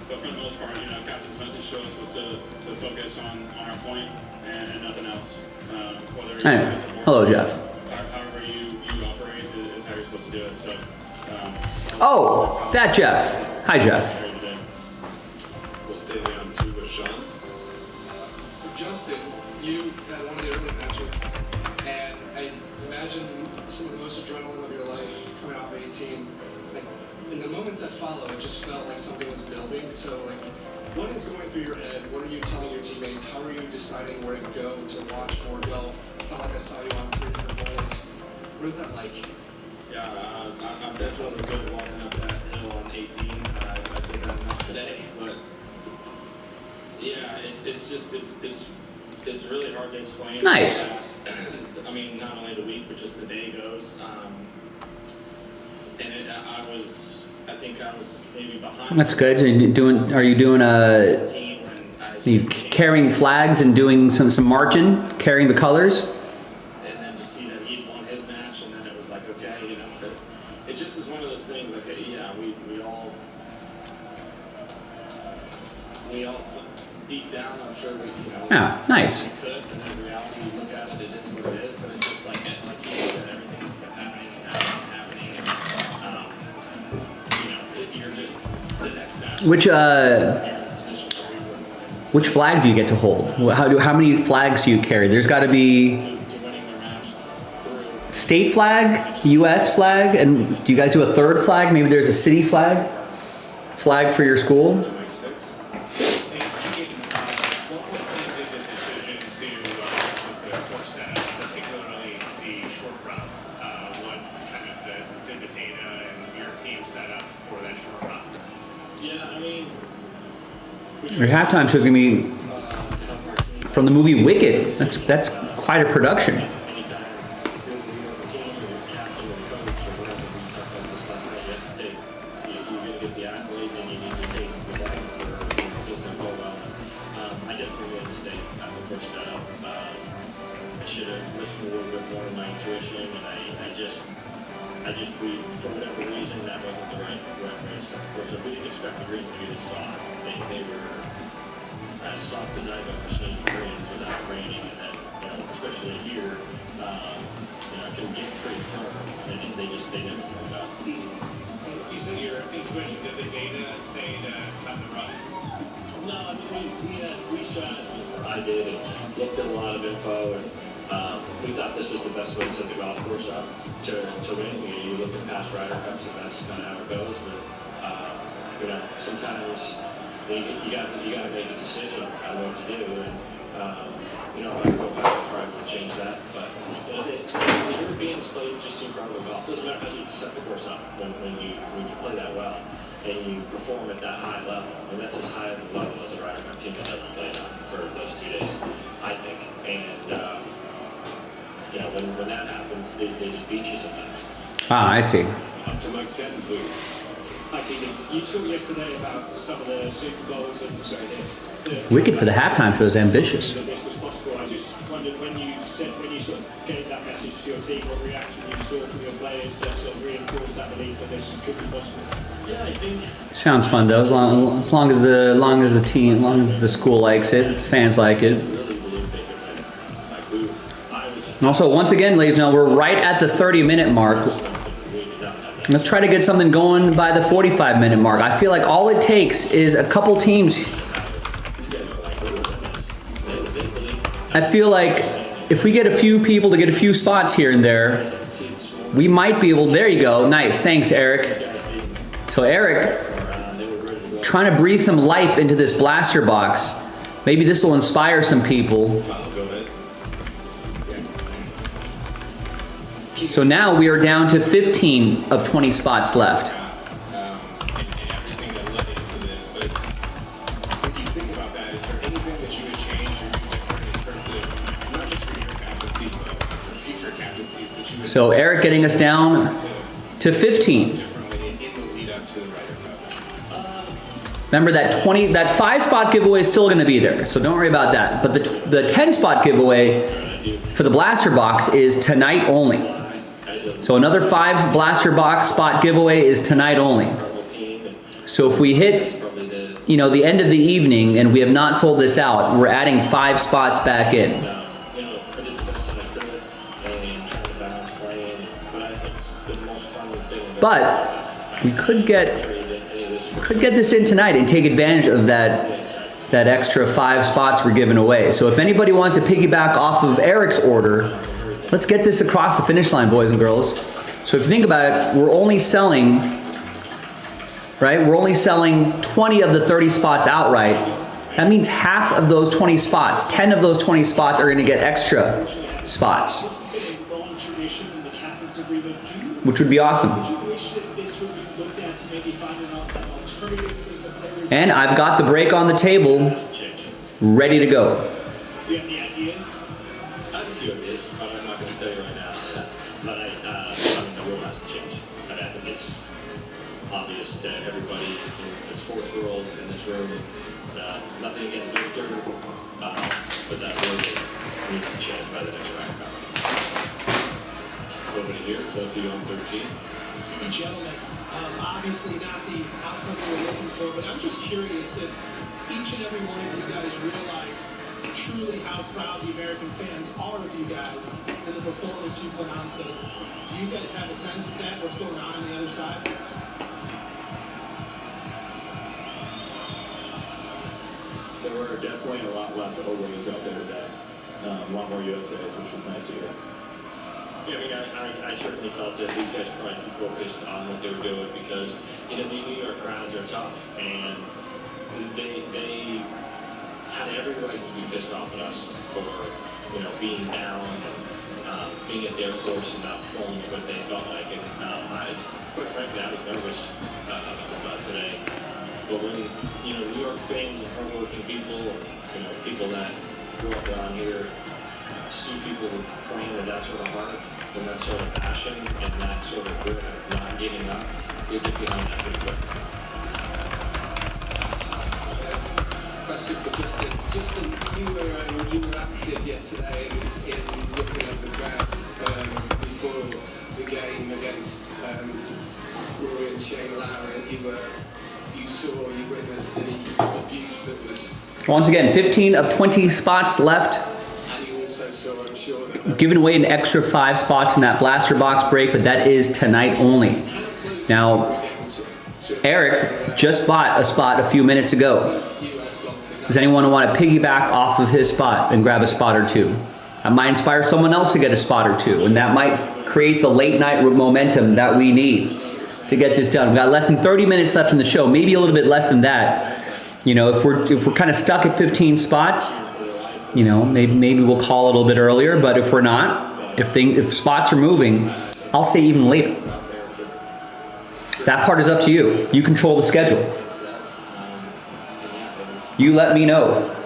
but for the most part, Captain's message to us was to focus on our point and nothing else. Anyway, hello, Jeff. However you operate is how you're supposed to do it. So, oh, that Jeff. Hi, Jeff. Justin, you had one of the early matches, and I imagine some of the most adrenaline of your life coming out of 18. Like, in the moments that follow, it just felt like something was building. So, like, what is going through your head? What are you telling your teammates? How are you deciding where to go to watch more golf? I felt like I saw you on 300 holes. What is that like? Yeah, I'm definitely good at walking up that hill on 18. I did that enough today, but yeah, it's really hard to explain. Nice. I mean, not only the week, but just the day goes. And I think I was maybe behind. That's good. Are you doing carrying flags and doing some marching, carrying the colors? And then to see that he'd won his match, and then it was like, okay, it just is one of those things. Like, yeah, we all deep down, I'm sure Yeah, nice. we could, but in reality, you look at it, it is what it is. But it's just like you said, everything's been happening. You're just the next match. Which flag do you get to hold? How many flags do you carry? There's got to be state flag, U.S. flag, and do you guys do a third flag? Maybe there's a city flag for your school. Your halftime show is going to be from the movie Wicked. That's quite a production. Soft as I've ever seen greens without raining, and then, especially here, it can get pretty firm, and they never come out. You said your intuition, did the data say to cut the run? No, I mean, strategy. I did and looked at a lot of info, and we thought this was the best way to set the golf course up to win. You look at past Ryder Cups, and that's kind of how it goes. But sometimes you got to make a decision on what to do, and if I could go back, I probably would change that. But the Europeans play just incredible golf. Doesn't matter how you set the course up when you play that well and you perform at that high level. I mean, that's as high of a level as a Ryder Cup team has ever played on for those 2 days, I think. And when that happens, they just beat you sometimes. Ah, I see. Up to Mike 10, please. Hi, Keegan. You talked yesterday about some of the Super Bowls and Wicked for the halftime show is ambitious. that this was possible. I just wondered when you sort of gave that message to your team, what reaction you saw from your players that sort of reinforced that belief that this could be possible. Yeah, I think. Sounds fun though, as long as the team, as long as the school likes it, fans like it. And also, once again, ladies and gentlemen, we're right at the 30-minute mark. Let's try to get something going by the 45-minute mark. I feel like all it takes is a couple teams. I feel like if we get a few people to get a few spots here and there, we might be able. There you go. Nice. Thanks, Eric. So Eric, trying to breathe some life into this blaster box. Maybe this will inspire some people. So now we are down to 15 of 20 spots left. And everything that led into this, but when you think about that, is there anything that you would change or do different in terms of not just for your captaincy, but for future captaincies that you would So Eric getting us down to 15. differently in the lead up to the Ryder Cup? Remember that 5 spot giveaway is still going to be there, so don't worry about that. But the 10 spot giveaway for the blaster box is tonight only. So another 5 blaster box spot giveaway is tonight only. So if we hit, the end of the evening and we have not sold this out, we're adding 5 spots back in. But we could get this in tonight and take advantage of that extra 5 spots we're giving away. So if anybody wants to piggyback off of Eric's order, let's get this across the finish line, boys and girls. So if you think about it, we're only selling 20 of the 30 spots outright. That means half of those 20 spots, 10 of those 20 spots are going to get extra spots, which would be awesome. And I've got the break on the table, ready to go. Do you have any ideas? I have a few ideas, but I'm not going to tell you right now. But the world has to change. I think it's obvious to everybody in the sports world, in this room, nothing against Victor, but that world needs to change by the next Ryder Cup. Nobody here, both of you on 13. Gentlemen, obviously not the outcome we were looking for, but I'm just curious if each and every one of you guys realize truly how proud the American fans are of you guys and the performance you put on today. Do you guys have a sense of that? What's going on the other side? There were definitely a lot less overlays out there today. A lot more USAs, which was nice to hear. Yeah, I certainly felt that these guys were probably too focused on what they were doing because, these New York crowds are tough and they had every right to be pissed off at us for, being down and being at their course and not performing what they felt like. And quite frankly, I was nervous about today. But when, New York fans and hardworking people, people that grew up around here, see people playing with that sort of heart and that sort of passion and that sort of grit of not giving up, you'll get behind that pretty quick. Question for Justin. Justin, you were active yesterday in looking at the ground before the game against Rory and Shane Lowry, and you witnessed the abuse that was. Once again, 15 of 20 spots left. Giving away an extra 5 spots in that blaster box break, but that is tonight only. Now, Eric just bought a spot a few minutes ago. Does anyone want to piggyback off of his spot and grab a spot or two? That might inspire someone else to get a spot or two, and that might create the late night momentum that we need to get this done. We've got less than 30 minutes left in the show, maybe a little bit less than that. You know, if we're kind of stuck at 15 spots, you know, maybe we'll call a little bit earlier. But if we're not, if spots are moving, I'll say even later. That part is up to you. You control the schedule. You let me know.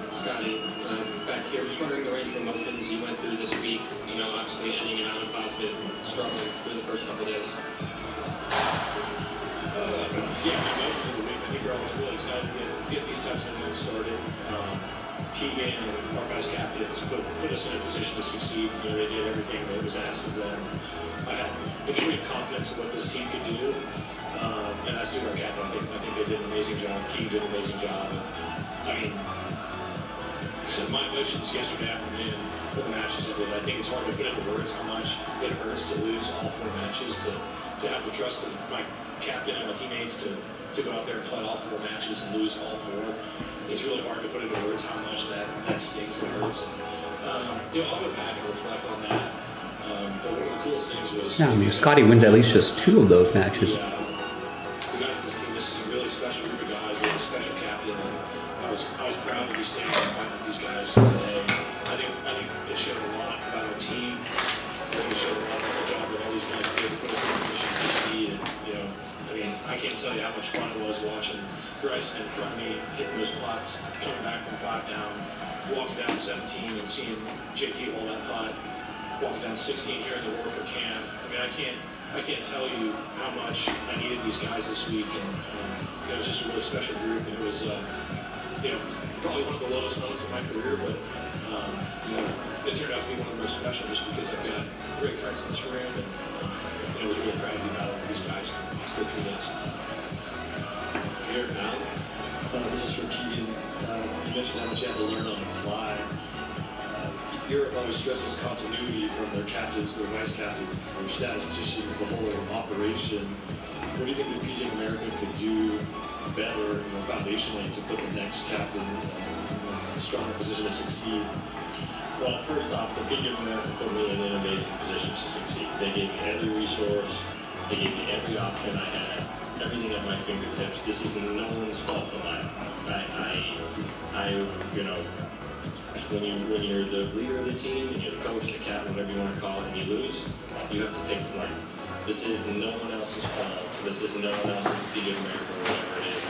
Scotty, back here, just wondering the range of emotions you went through this week. You know, obviously ending it out in positive, struggling through the first couple of days. Yeah, emotions of the week. I think we're always really excited to get these types of events started. Keegan and our vice captains put us in a position to succeed. You know, they did everything that was asked of them. I had extreme confidence in what this team could do. And that's due to our captain. I think they did an amazing job. Keegan did an amazing job. And, I mean, so my emotions yesterday afternoon for the matches I did, I think it's hard to put into words how much it hurts to lose all 4 matches, to have the trust of my captain and my teammates to go out there and play all 4 matches and lose all 4. It's really hard to put into words how much that stings and hurts. And, you know, I'll go back and reflect on that. But one of the coolest things was... Yeah, I mean, Scotty wins at least just 2 of those matches. The guys on this team, this is a really special group of guys with a special captain, and I was proud to be standing and fighting with these guys today. I think it showed a lot about our team. I think it showed a lot about the job that all these guys did to put us in a position to succeed. And, you know, I mean, I can't tell you how much fun it was watching Bryson in front of me hitting those putts, coming back from 5 down, walking down 17 and seeing JT hold that putt, walking down 16 here in the War for camp. I mean, I can't tell you how much I needed these guys this week, and it was just a really special group, and it was, you know, probably one of the lowest moments of my career, but you know, it turned out to be one of the most special just because I've got great friends in this room, and I was really proud to be battling with these guys for 3 days. Here now, this is from Keegan. You mentioned how much you had to learn on the fly. Europe always stresses continuity from their captains to their vice captains, their statisticians, the whole operation. What do you think that PJ America could do better, you know, foundationally to put the next captain in a stronger position to succeed? Well, first off, the PJ America put me in an amazing position to succeed. They gave me every resource. They gave me every option I had, everything at my fingertips. This is no one's fault but mine. You know, when you're the leader of the team and you're the coach, the captain, whatever you want to call it, and you lose, you have to take the blame. This is no one else's fault. This is no one else's PJ America or whatever it is.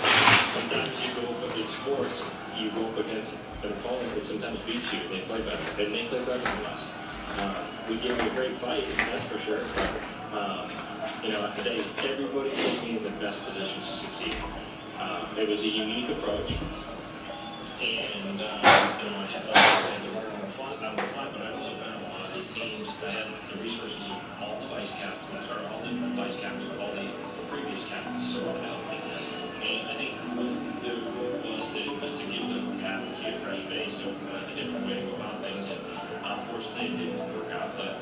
Sometimes you go up in sports, you go up against an opponent that sometimes beats you, and they play better, and they play better than us. We gave them a great fight, that's for sure. But, you know, I think everybody put me in the best position to succeed. It was a unique approach. And, you know, I had to learn on the fly, but I also found a lot of these teams that had the resources of all the vice captains, or all the vice captains, or all the previous captains, so on help me. And I think the goal was to give the captaincy a fresh face, a different way to go about things. And unfortunately, it didn't work out, but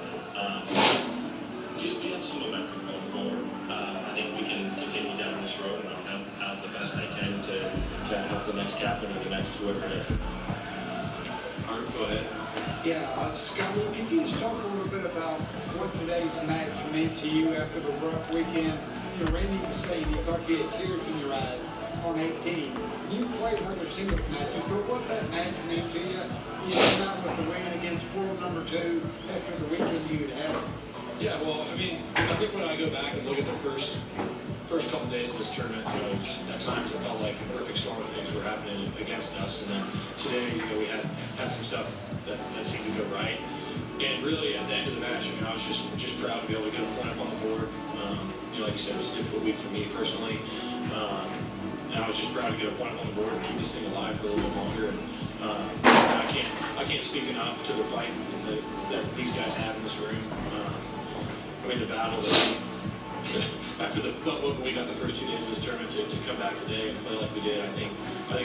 we have some momentum going forward. I think we can continue down this road, and I'll help out the best I can to help the next captain or the next whoever it is. Art, go ahead. Yeah, Scotty, can you just talk a little bit about what today's match meant to you after the rough weekend? You know, Randy was saying he thought you had tears in your eyes on 18. You played other singles matches, but what that match meant to you? You came out with the win against world number 2 after the weekend you had had. Yeah, well, I mean, I think when I go back and look at the first couple days of this tournament, you know, at times it felt like a perfect storm of things were happening against us, and then today, you know, we had some stuff that seemed to go right. And really, at the end of the match, I mean, I was just proud to be able to get a point up on the board. You know, like you said, it was a difficult week for me personally. And I was just proud to get a point on the board and keep this thing alive for a little bit longer. And I can't speak enough to the fight that these guys have in this room. I mean, the battle that after when we got the first 2 days of this tournament to come back today and play like we did, I think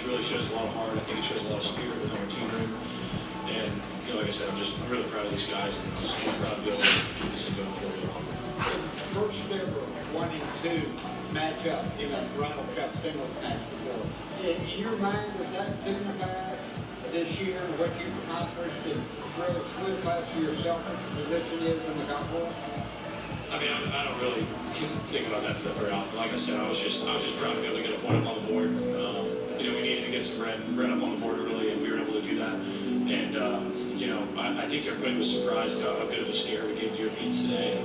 really shows a lot of heart. I think it shows a lot of spirit within our team room. And like I said, I'm really proud of these guys, and I'm just proud to be able to keep this thing going for a little longer. First ever 1 and 2 matchup in a Ronald Cup singles match before. In your mind, does that signify this year and what you've accomplished and really solidifies for yourself what your position is in the golf world? I mean, I don't really think about that stuff very often. Like I said, I was just proud to be able to get a point up on the board. We needed to get some red up on the board early, and we were able to do that. And I think everybody was surprised how good of a scare we gave the Europeans today.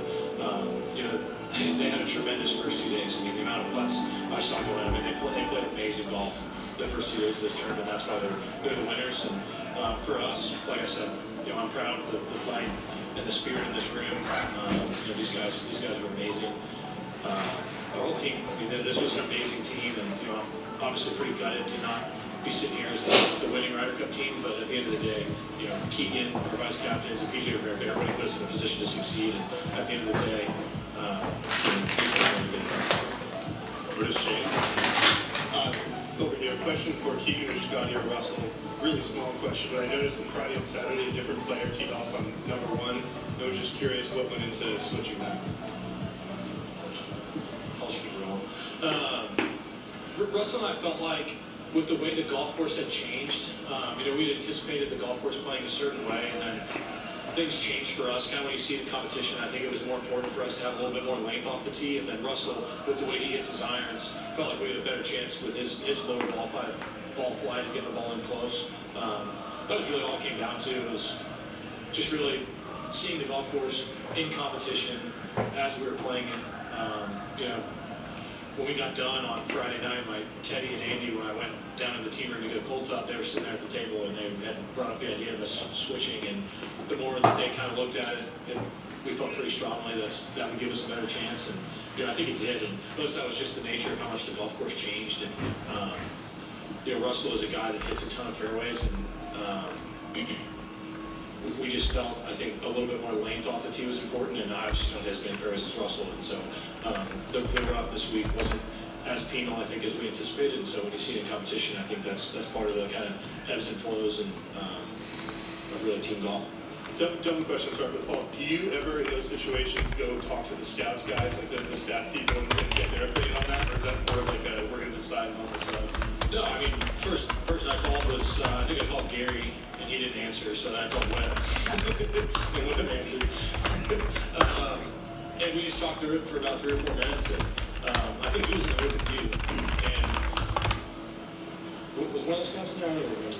And they had a tremendous first 2 days. I mean, the amount of putts I saw going. I mean, they played amazing golf the first 2 days of this tournament. That's why they're the winners. And for us, like I said, I'm proud of the fight and the spirit in this room. These guys were amazing. The whole team. I mean, this was an amazing team, and I'm obviously pretty gutted to not be sitting here as the winning Ryder Cup team. But at the end of the day, Keegan, our vice captains, and PJ America, everybody put us in a position to succeed. And at the end of the day, British Shane. Over here, question for Keegan and Scotty or Russell. Really small question, but I noticed on Friday and Saturday a different player teed off on number 1. I was just curious what went into switching that. I'll just keep it rolling. Russell and I felt like with the way the golf course had changed, we'd anticipated the golf course playing a certain way, and then things changed for us. Kind of when you see the competition, I think it was more important for us to have a little bit more length off the tee, and then Russell, with the way he hits his irons, felt like we had a better chance with his lower ball flight to get the ball in close. That was really all it came down to. It was just really seeing the golf course in competition as we were playing it. When we got done on Friday night, Teddy and Andy, when I went down to the team room to go cold top, they were sitting there at the table and they had brought up the idea of us switching. And the more that they kind of looked at it, we felt pretty strongly that would give us a better chance. And I think it did. And most of that was just the nature of how much the golf course changed. And Russell is a guy that hits a ton of fairways, and we just felt, I think, a little bit more length off the tee was important, and I just don't hit as many fairways as Russell. And so the rough this week wasn't as penal, I think, as we anticipated. And so when you see it in competition, I think that's part of the kind of ebbs and flows and of really team golf. Dumb question, sorry for the fault. Do you ever, in those situations, go talk to the scouts guys, like the stats people, and get their opinion on that, or is that more like we're going to decide on ourselves? No, I mean, first person I called was, I think I called Gary, and he didn't answer, so then I called Webb. And Webb answered. And we just talked through it for about 3 or 4 minutes, and I think he was in the room with you. And was one of the scouts in there? I don't remember.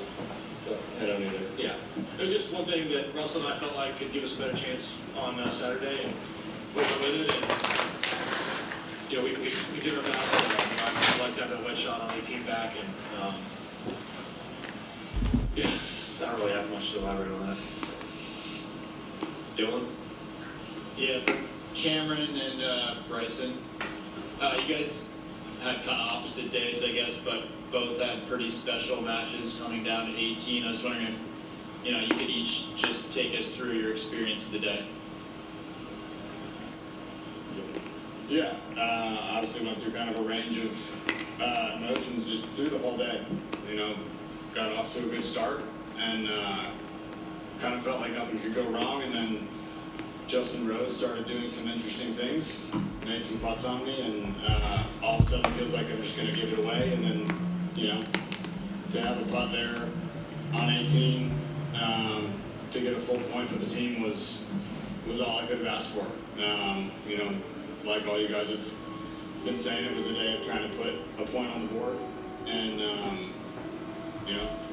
I don't either. Yeah. It was just one thing that Russell and I felt like could give us a better chance on Saturday, and we went with it. And, we did our best. I'd like to have that wet shot on 18 back, and I don't really have much to elaborate on that. Dylan? Yeah, Cameron and Bryson. You guys had kind of opposite days, I guess, but both had pretty special matches coming down to 18. I was wondering if, you could each just take us through your experience of the day. Yeah, obviously went through kind of a range of emotions just through the whole day. Got off to a good start and kind of felt like nothing could go wrong, and then Justin Rose started doing some interesting things, made some putts on me, and all of a sudden it feels like I'm just going to give it away, and then, to have a putt there on 18 to get a full point for the team was all I could have asked for. Like all you guys have been saying, it was a day of trying to put a point on the board, and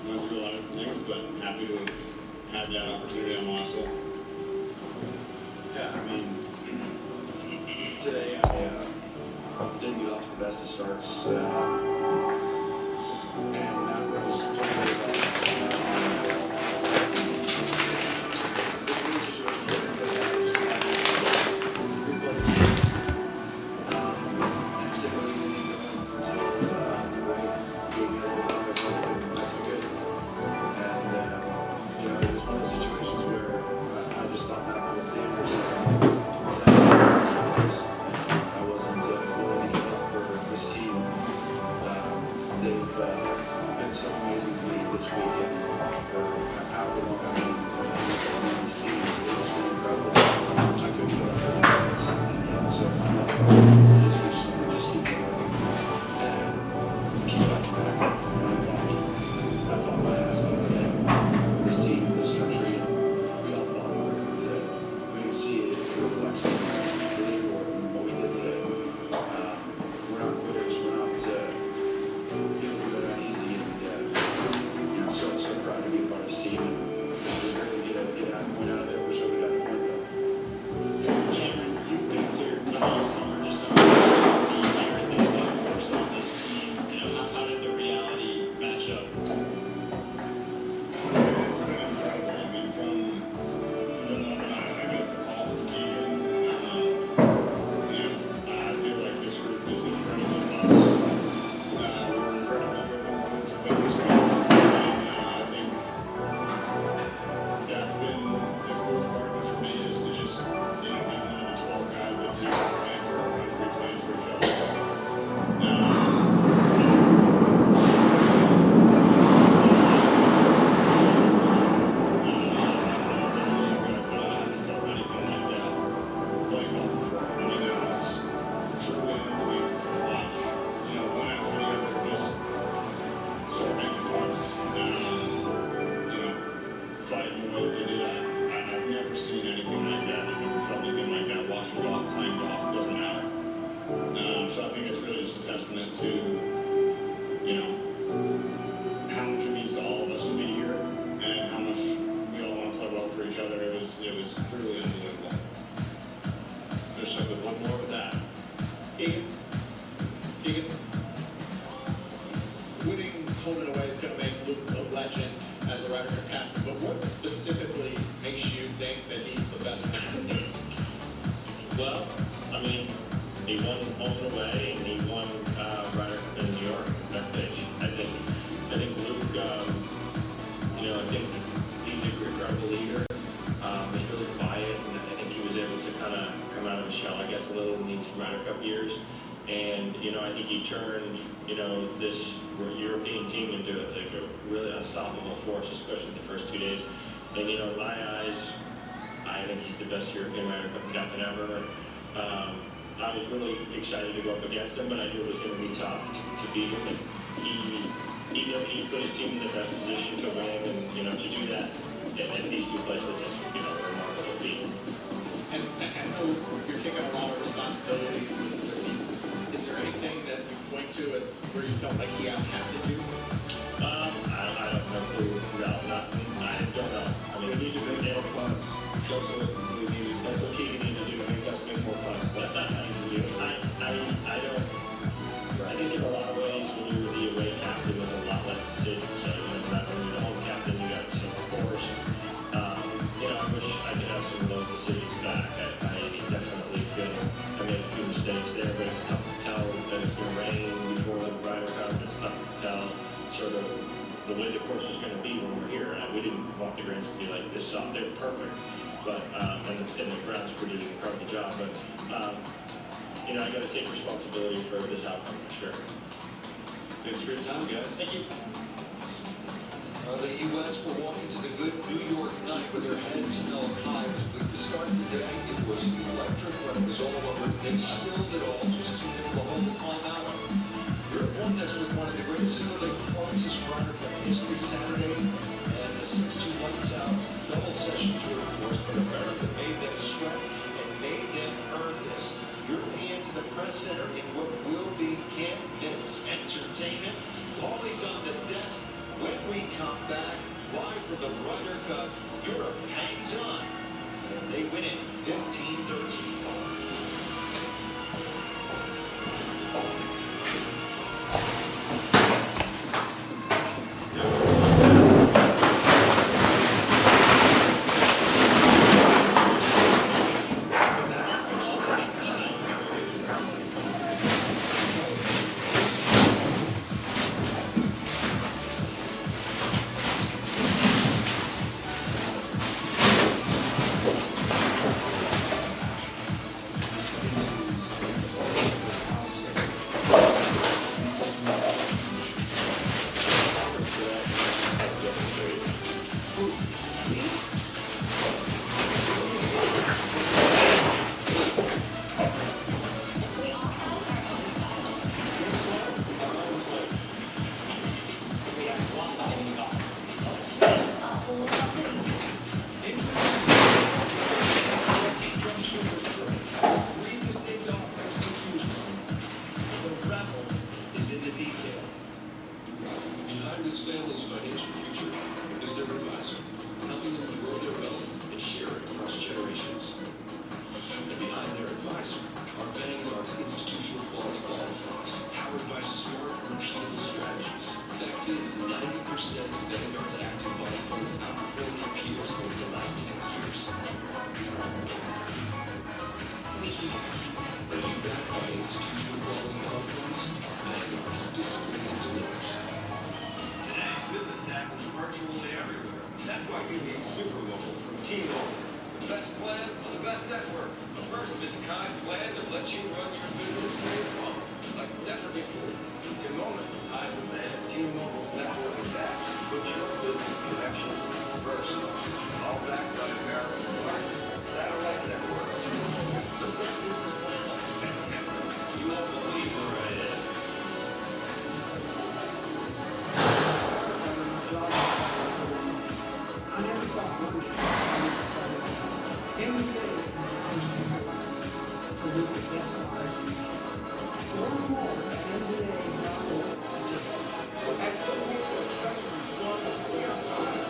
went through a lot of things, but happy to have had that opportunity on the last hole. Yeah, I mean, today I didn't get off to the best of starts, and I was definitively makes you think that he's the best man in the game? Well, I mean, he won home and away, and he won right in New York. That pitch. I think Luke. I think he's a incredible leader. He's really quiet, and I think he was able to kind of come out of his shell, I guess, a little in these Ryder Cup years. And I think he turned this European team into like a really unstoppable force, especially the first 2 days. And in my eyes, I think he's the best European Ryder Cup captain ever. I was really excited to go up against him, but I knew it was going to be tough to beat him. And he put his team in the best position to win, and to do that at these two places is a remarkable feat. And I know you're taking a lot of responsibility with the team. Is there anything that you point to as where you felt like he had to do? I don't know who. No, nothing. I don't know. I mean, we need to make more punts. That's what Keegan needs to do. He has to make more punts. That's not how you do it. I don't. I think in a lot of ways, when you're the away captain, there's a lot less decisions. So, rather than the home captain, you got some force. I wish I could have some of those decisions back. I definitely feel I made a few mistakes there, but it's tough to tell that it's going to rain before the Ryder Cup. It's tough to tell sort of the way the course is going to be when we're here. We didn't want the greens to be like this soft. They're perfect, but and the grounds did an incredible job. But I got to take responsibility for this outcome for sure. Thanks for your time, guys. Thank you. The U.S. will walk into the good New York night with their heads held high. With the start of the day, it was electric when it was all over. They spilled it all just to be able to hold the climb out. Europe won this with one of the greatest single-day performances for Ryder Cup history Saturday, and the 6-2 lights out double session tour de force. But America made them sweat and made them earn this. Europeans in the press center in what will be can't miss entertainment. Paulie's on the desk. When we come back, live from the Ryder Cup, Europe hangs on, and they win it 15-13. Behind this family's financial future is their advisor, helping them grow their wealth and share it across generations. And behind their advisor are Vanguard's institutional quality bond funds, powered by smart, repeatable strategies. Fact is, 90% of Vanguard's active bond funds outperformed their peers over the last 10 years. Are you backed by institutional quality bond funds? Vanguard, discipline that delivers. Today's business happens virtually everywhere. That's why you need Super Mobile from T-Mobile. The best plan on the best network. A first of its kind plan that lets you run your business from your phone like never before. In moments of high demand, T-Mobile's network adapts to put your business connection first. All backed by America's largest satellite networks. The best business plan on the best network. You won't believe where I am. I never thought money any day to live the best life. More and more, at the end of the day, I still make those customers want to stay outside.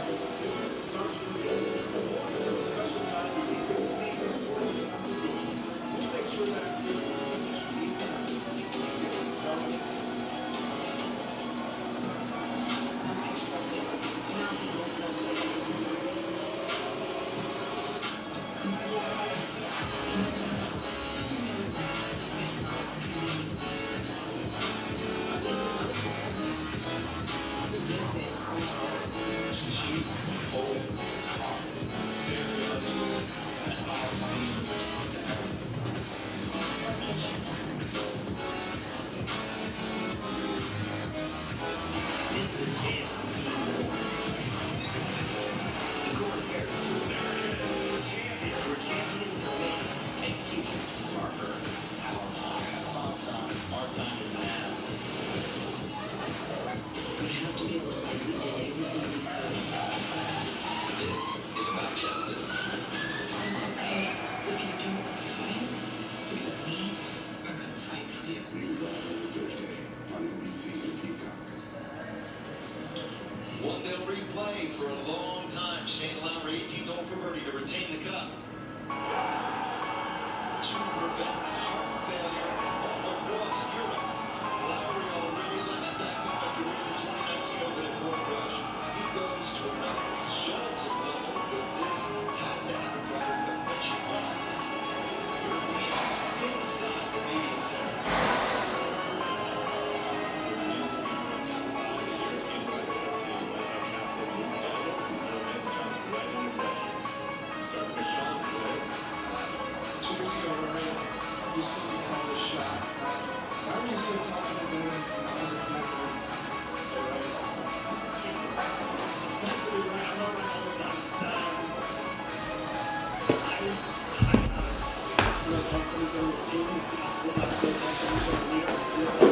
team. I'm so confident in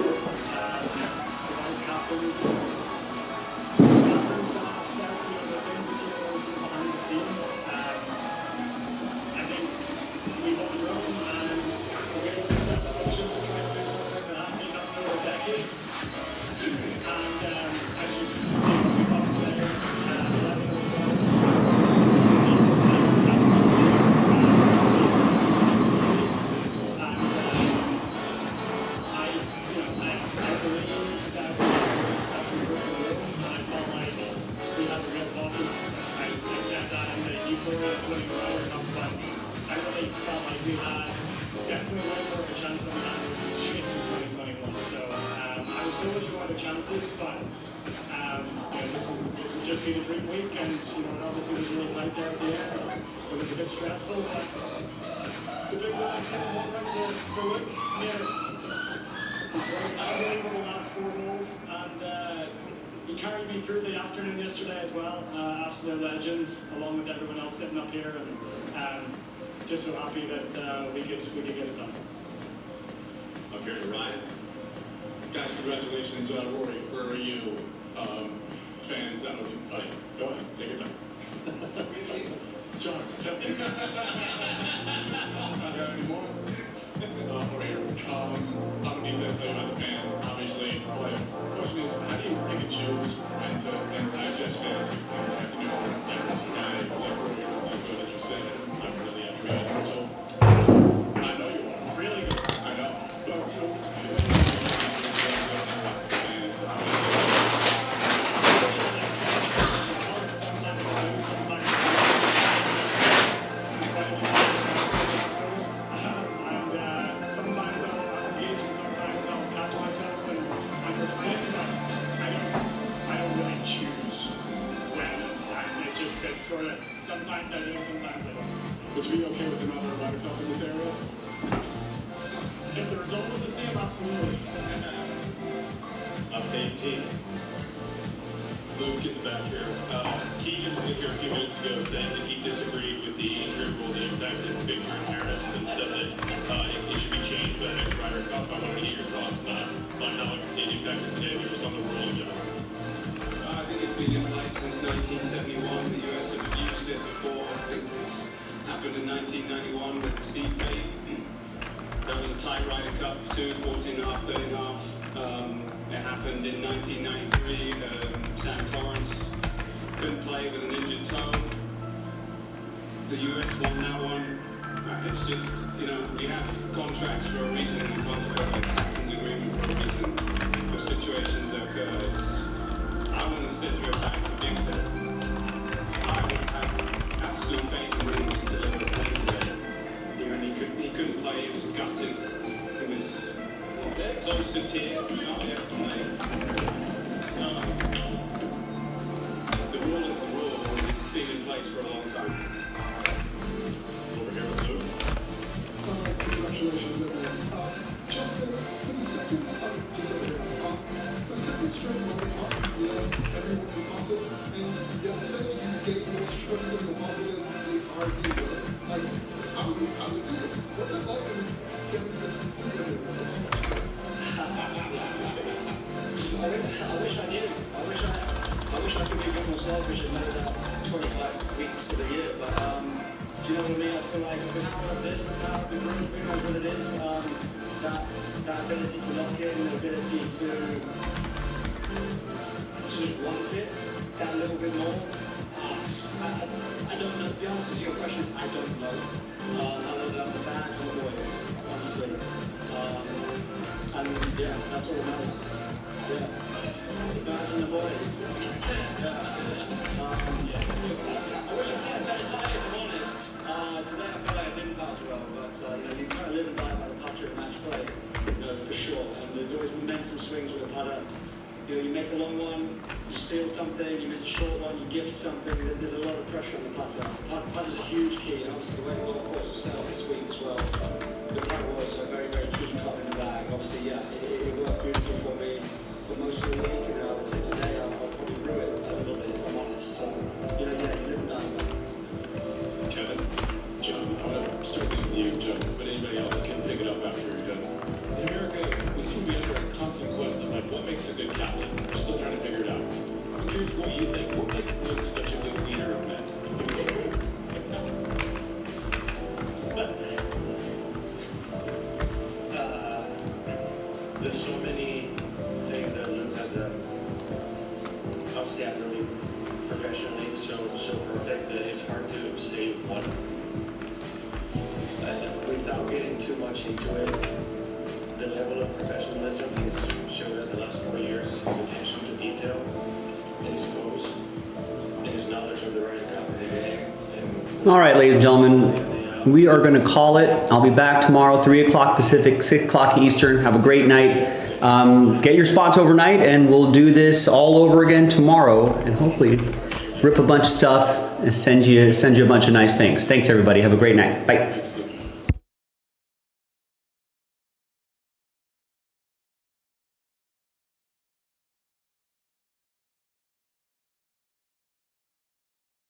the vice captains. Captains that have felt, you know, the things that you always see behind the scenes. I think we've on the road and we're going to set the motion to try and do something that has been done for a decade. And as you talked today, we had definitely way more of a chance than we had in this chase in 2021. So I was bullish for other chances, but this has just been a dream week, and obviously it was really tight there at the end. It was a bit stressful, but the big guys kept wanting to look near. He's very unbelievable the last 4 goals, and he carried me through the afternoon yesterday as well. Absolute legend, along with everyone else sitting up here, and just so happy that we could get it done. Up here to Ryan. Guys, congratulations, Rory, for you. Fans, I don't know, go ahead, take your time. John, jump in. Not got any more? Over here. I don't need to tell you about the fans, obviously. But the question is, how do you pick and choose when to interact yesterday at 16 afternoon? That was a guy like Rory, like good, as you said. I'm really happy about it. So, I know you are. Really good. I know. But, sometimes I do, sometimes I don't. Would you be okay with another Ryder Cup in this area? If the result was the same, absolutely. Up to 18. Luke, get the back here. Keegan was in here a few minutes ago saying that he disagreed with the injury rule that impacted Victor and Harris and said that it should be changed by the next Ryder Cup. I want to get your thoughts on how it impacted today, but just on the rule in general. I think it's been in place since 1971. The US have used it before. I think it's happened in 1991 with Steve Payne. There was a tie Ryder Cup, 14.5, 30.5. It happened in 1993. Sam Torrance couldn't play with an injured toe. The US won that one. It's just, we have contracts for a reason, and contracts like captain's agreement for a reason. For situations that occur, I want to send you back to Big Ten. I have absolute faith in him to deliver the play today. He couldn't play, he was gutted. He was close to tears. The rule is the rule. It's been in place for a long time. Over here with Luke. Congratulations, everyone. Just for the second straight World Cup, everyone was positive, and yesterday you gave more strength than the positive the entire team. How do you do this? What's it like when you get into this super here? I wish I knew. I wish I could be a bit more selfish and know that 25 weeks of the year, but do you know what I mean? I feel like I've been out of this, now I've been running, who knows what it is. That ability to lock in, the ability to just want it that little bit more. I don't know. The answer to your question is I don't know. Other than the badge and the boys, honestly. And yeah, that's all that matters. Yeah. The badge and the boys. Yeah. I wish I had a better day, if I'm honest. Today I feel like I didn't pass well, but you kind of live and die by the putter at match play, for sure. And there's always momentum swings with a putter. You make a long one, you steal something, you miss a short one, you gift something. There's a lot of pressure on the putter. Putter's a huge key, and obviously the way the golf course was set up this week as well, the putter was a very, very key club in the bag. Obviously, yeah, it worked beautifully for me for most of the week, and I would say today I'll probably rue it a little bit, if I'm honest. So, you live and die. Kevin, John, I want to start with you, John, but anybody else can pick it up after makes a good captain? We're still trying to figure it out. I'm curious what you think. What makes Luke such a good leader of men? There's so many things that Luke has done outstandingly, professionally, so perfect that it's hard to say one. Without getting too much into it, the level of professionalism he's showed us the last 4 years, his attention to detail, and his goals, and his knowledge of the Ryder Cup and the game. All right, ladies and gentlemen, we are going to call it. I'll be back tomorrow, 3 o'clock Pacific, 6 o'clock Eastern. Have a great night. Get your spots overnight, and we'll do this all over again tomorrow, and hopefully rip a bunch of stuff and send you a bunch of nice things. Thanks, everybody. Have a great night. Bye.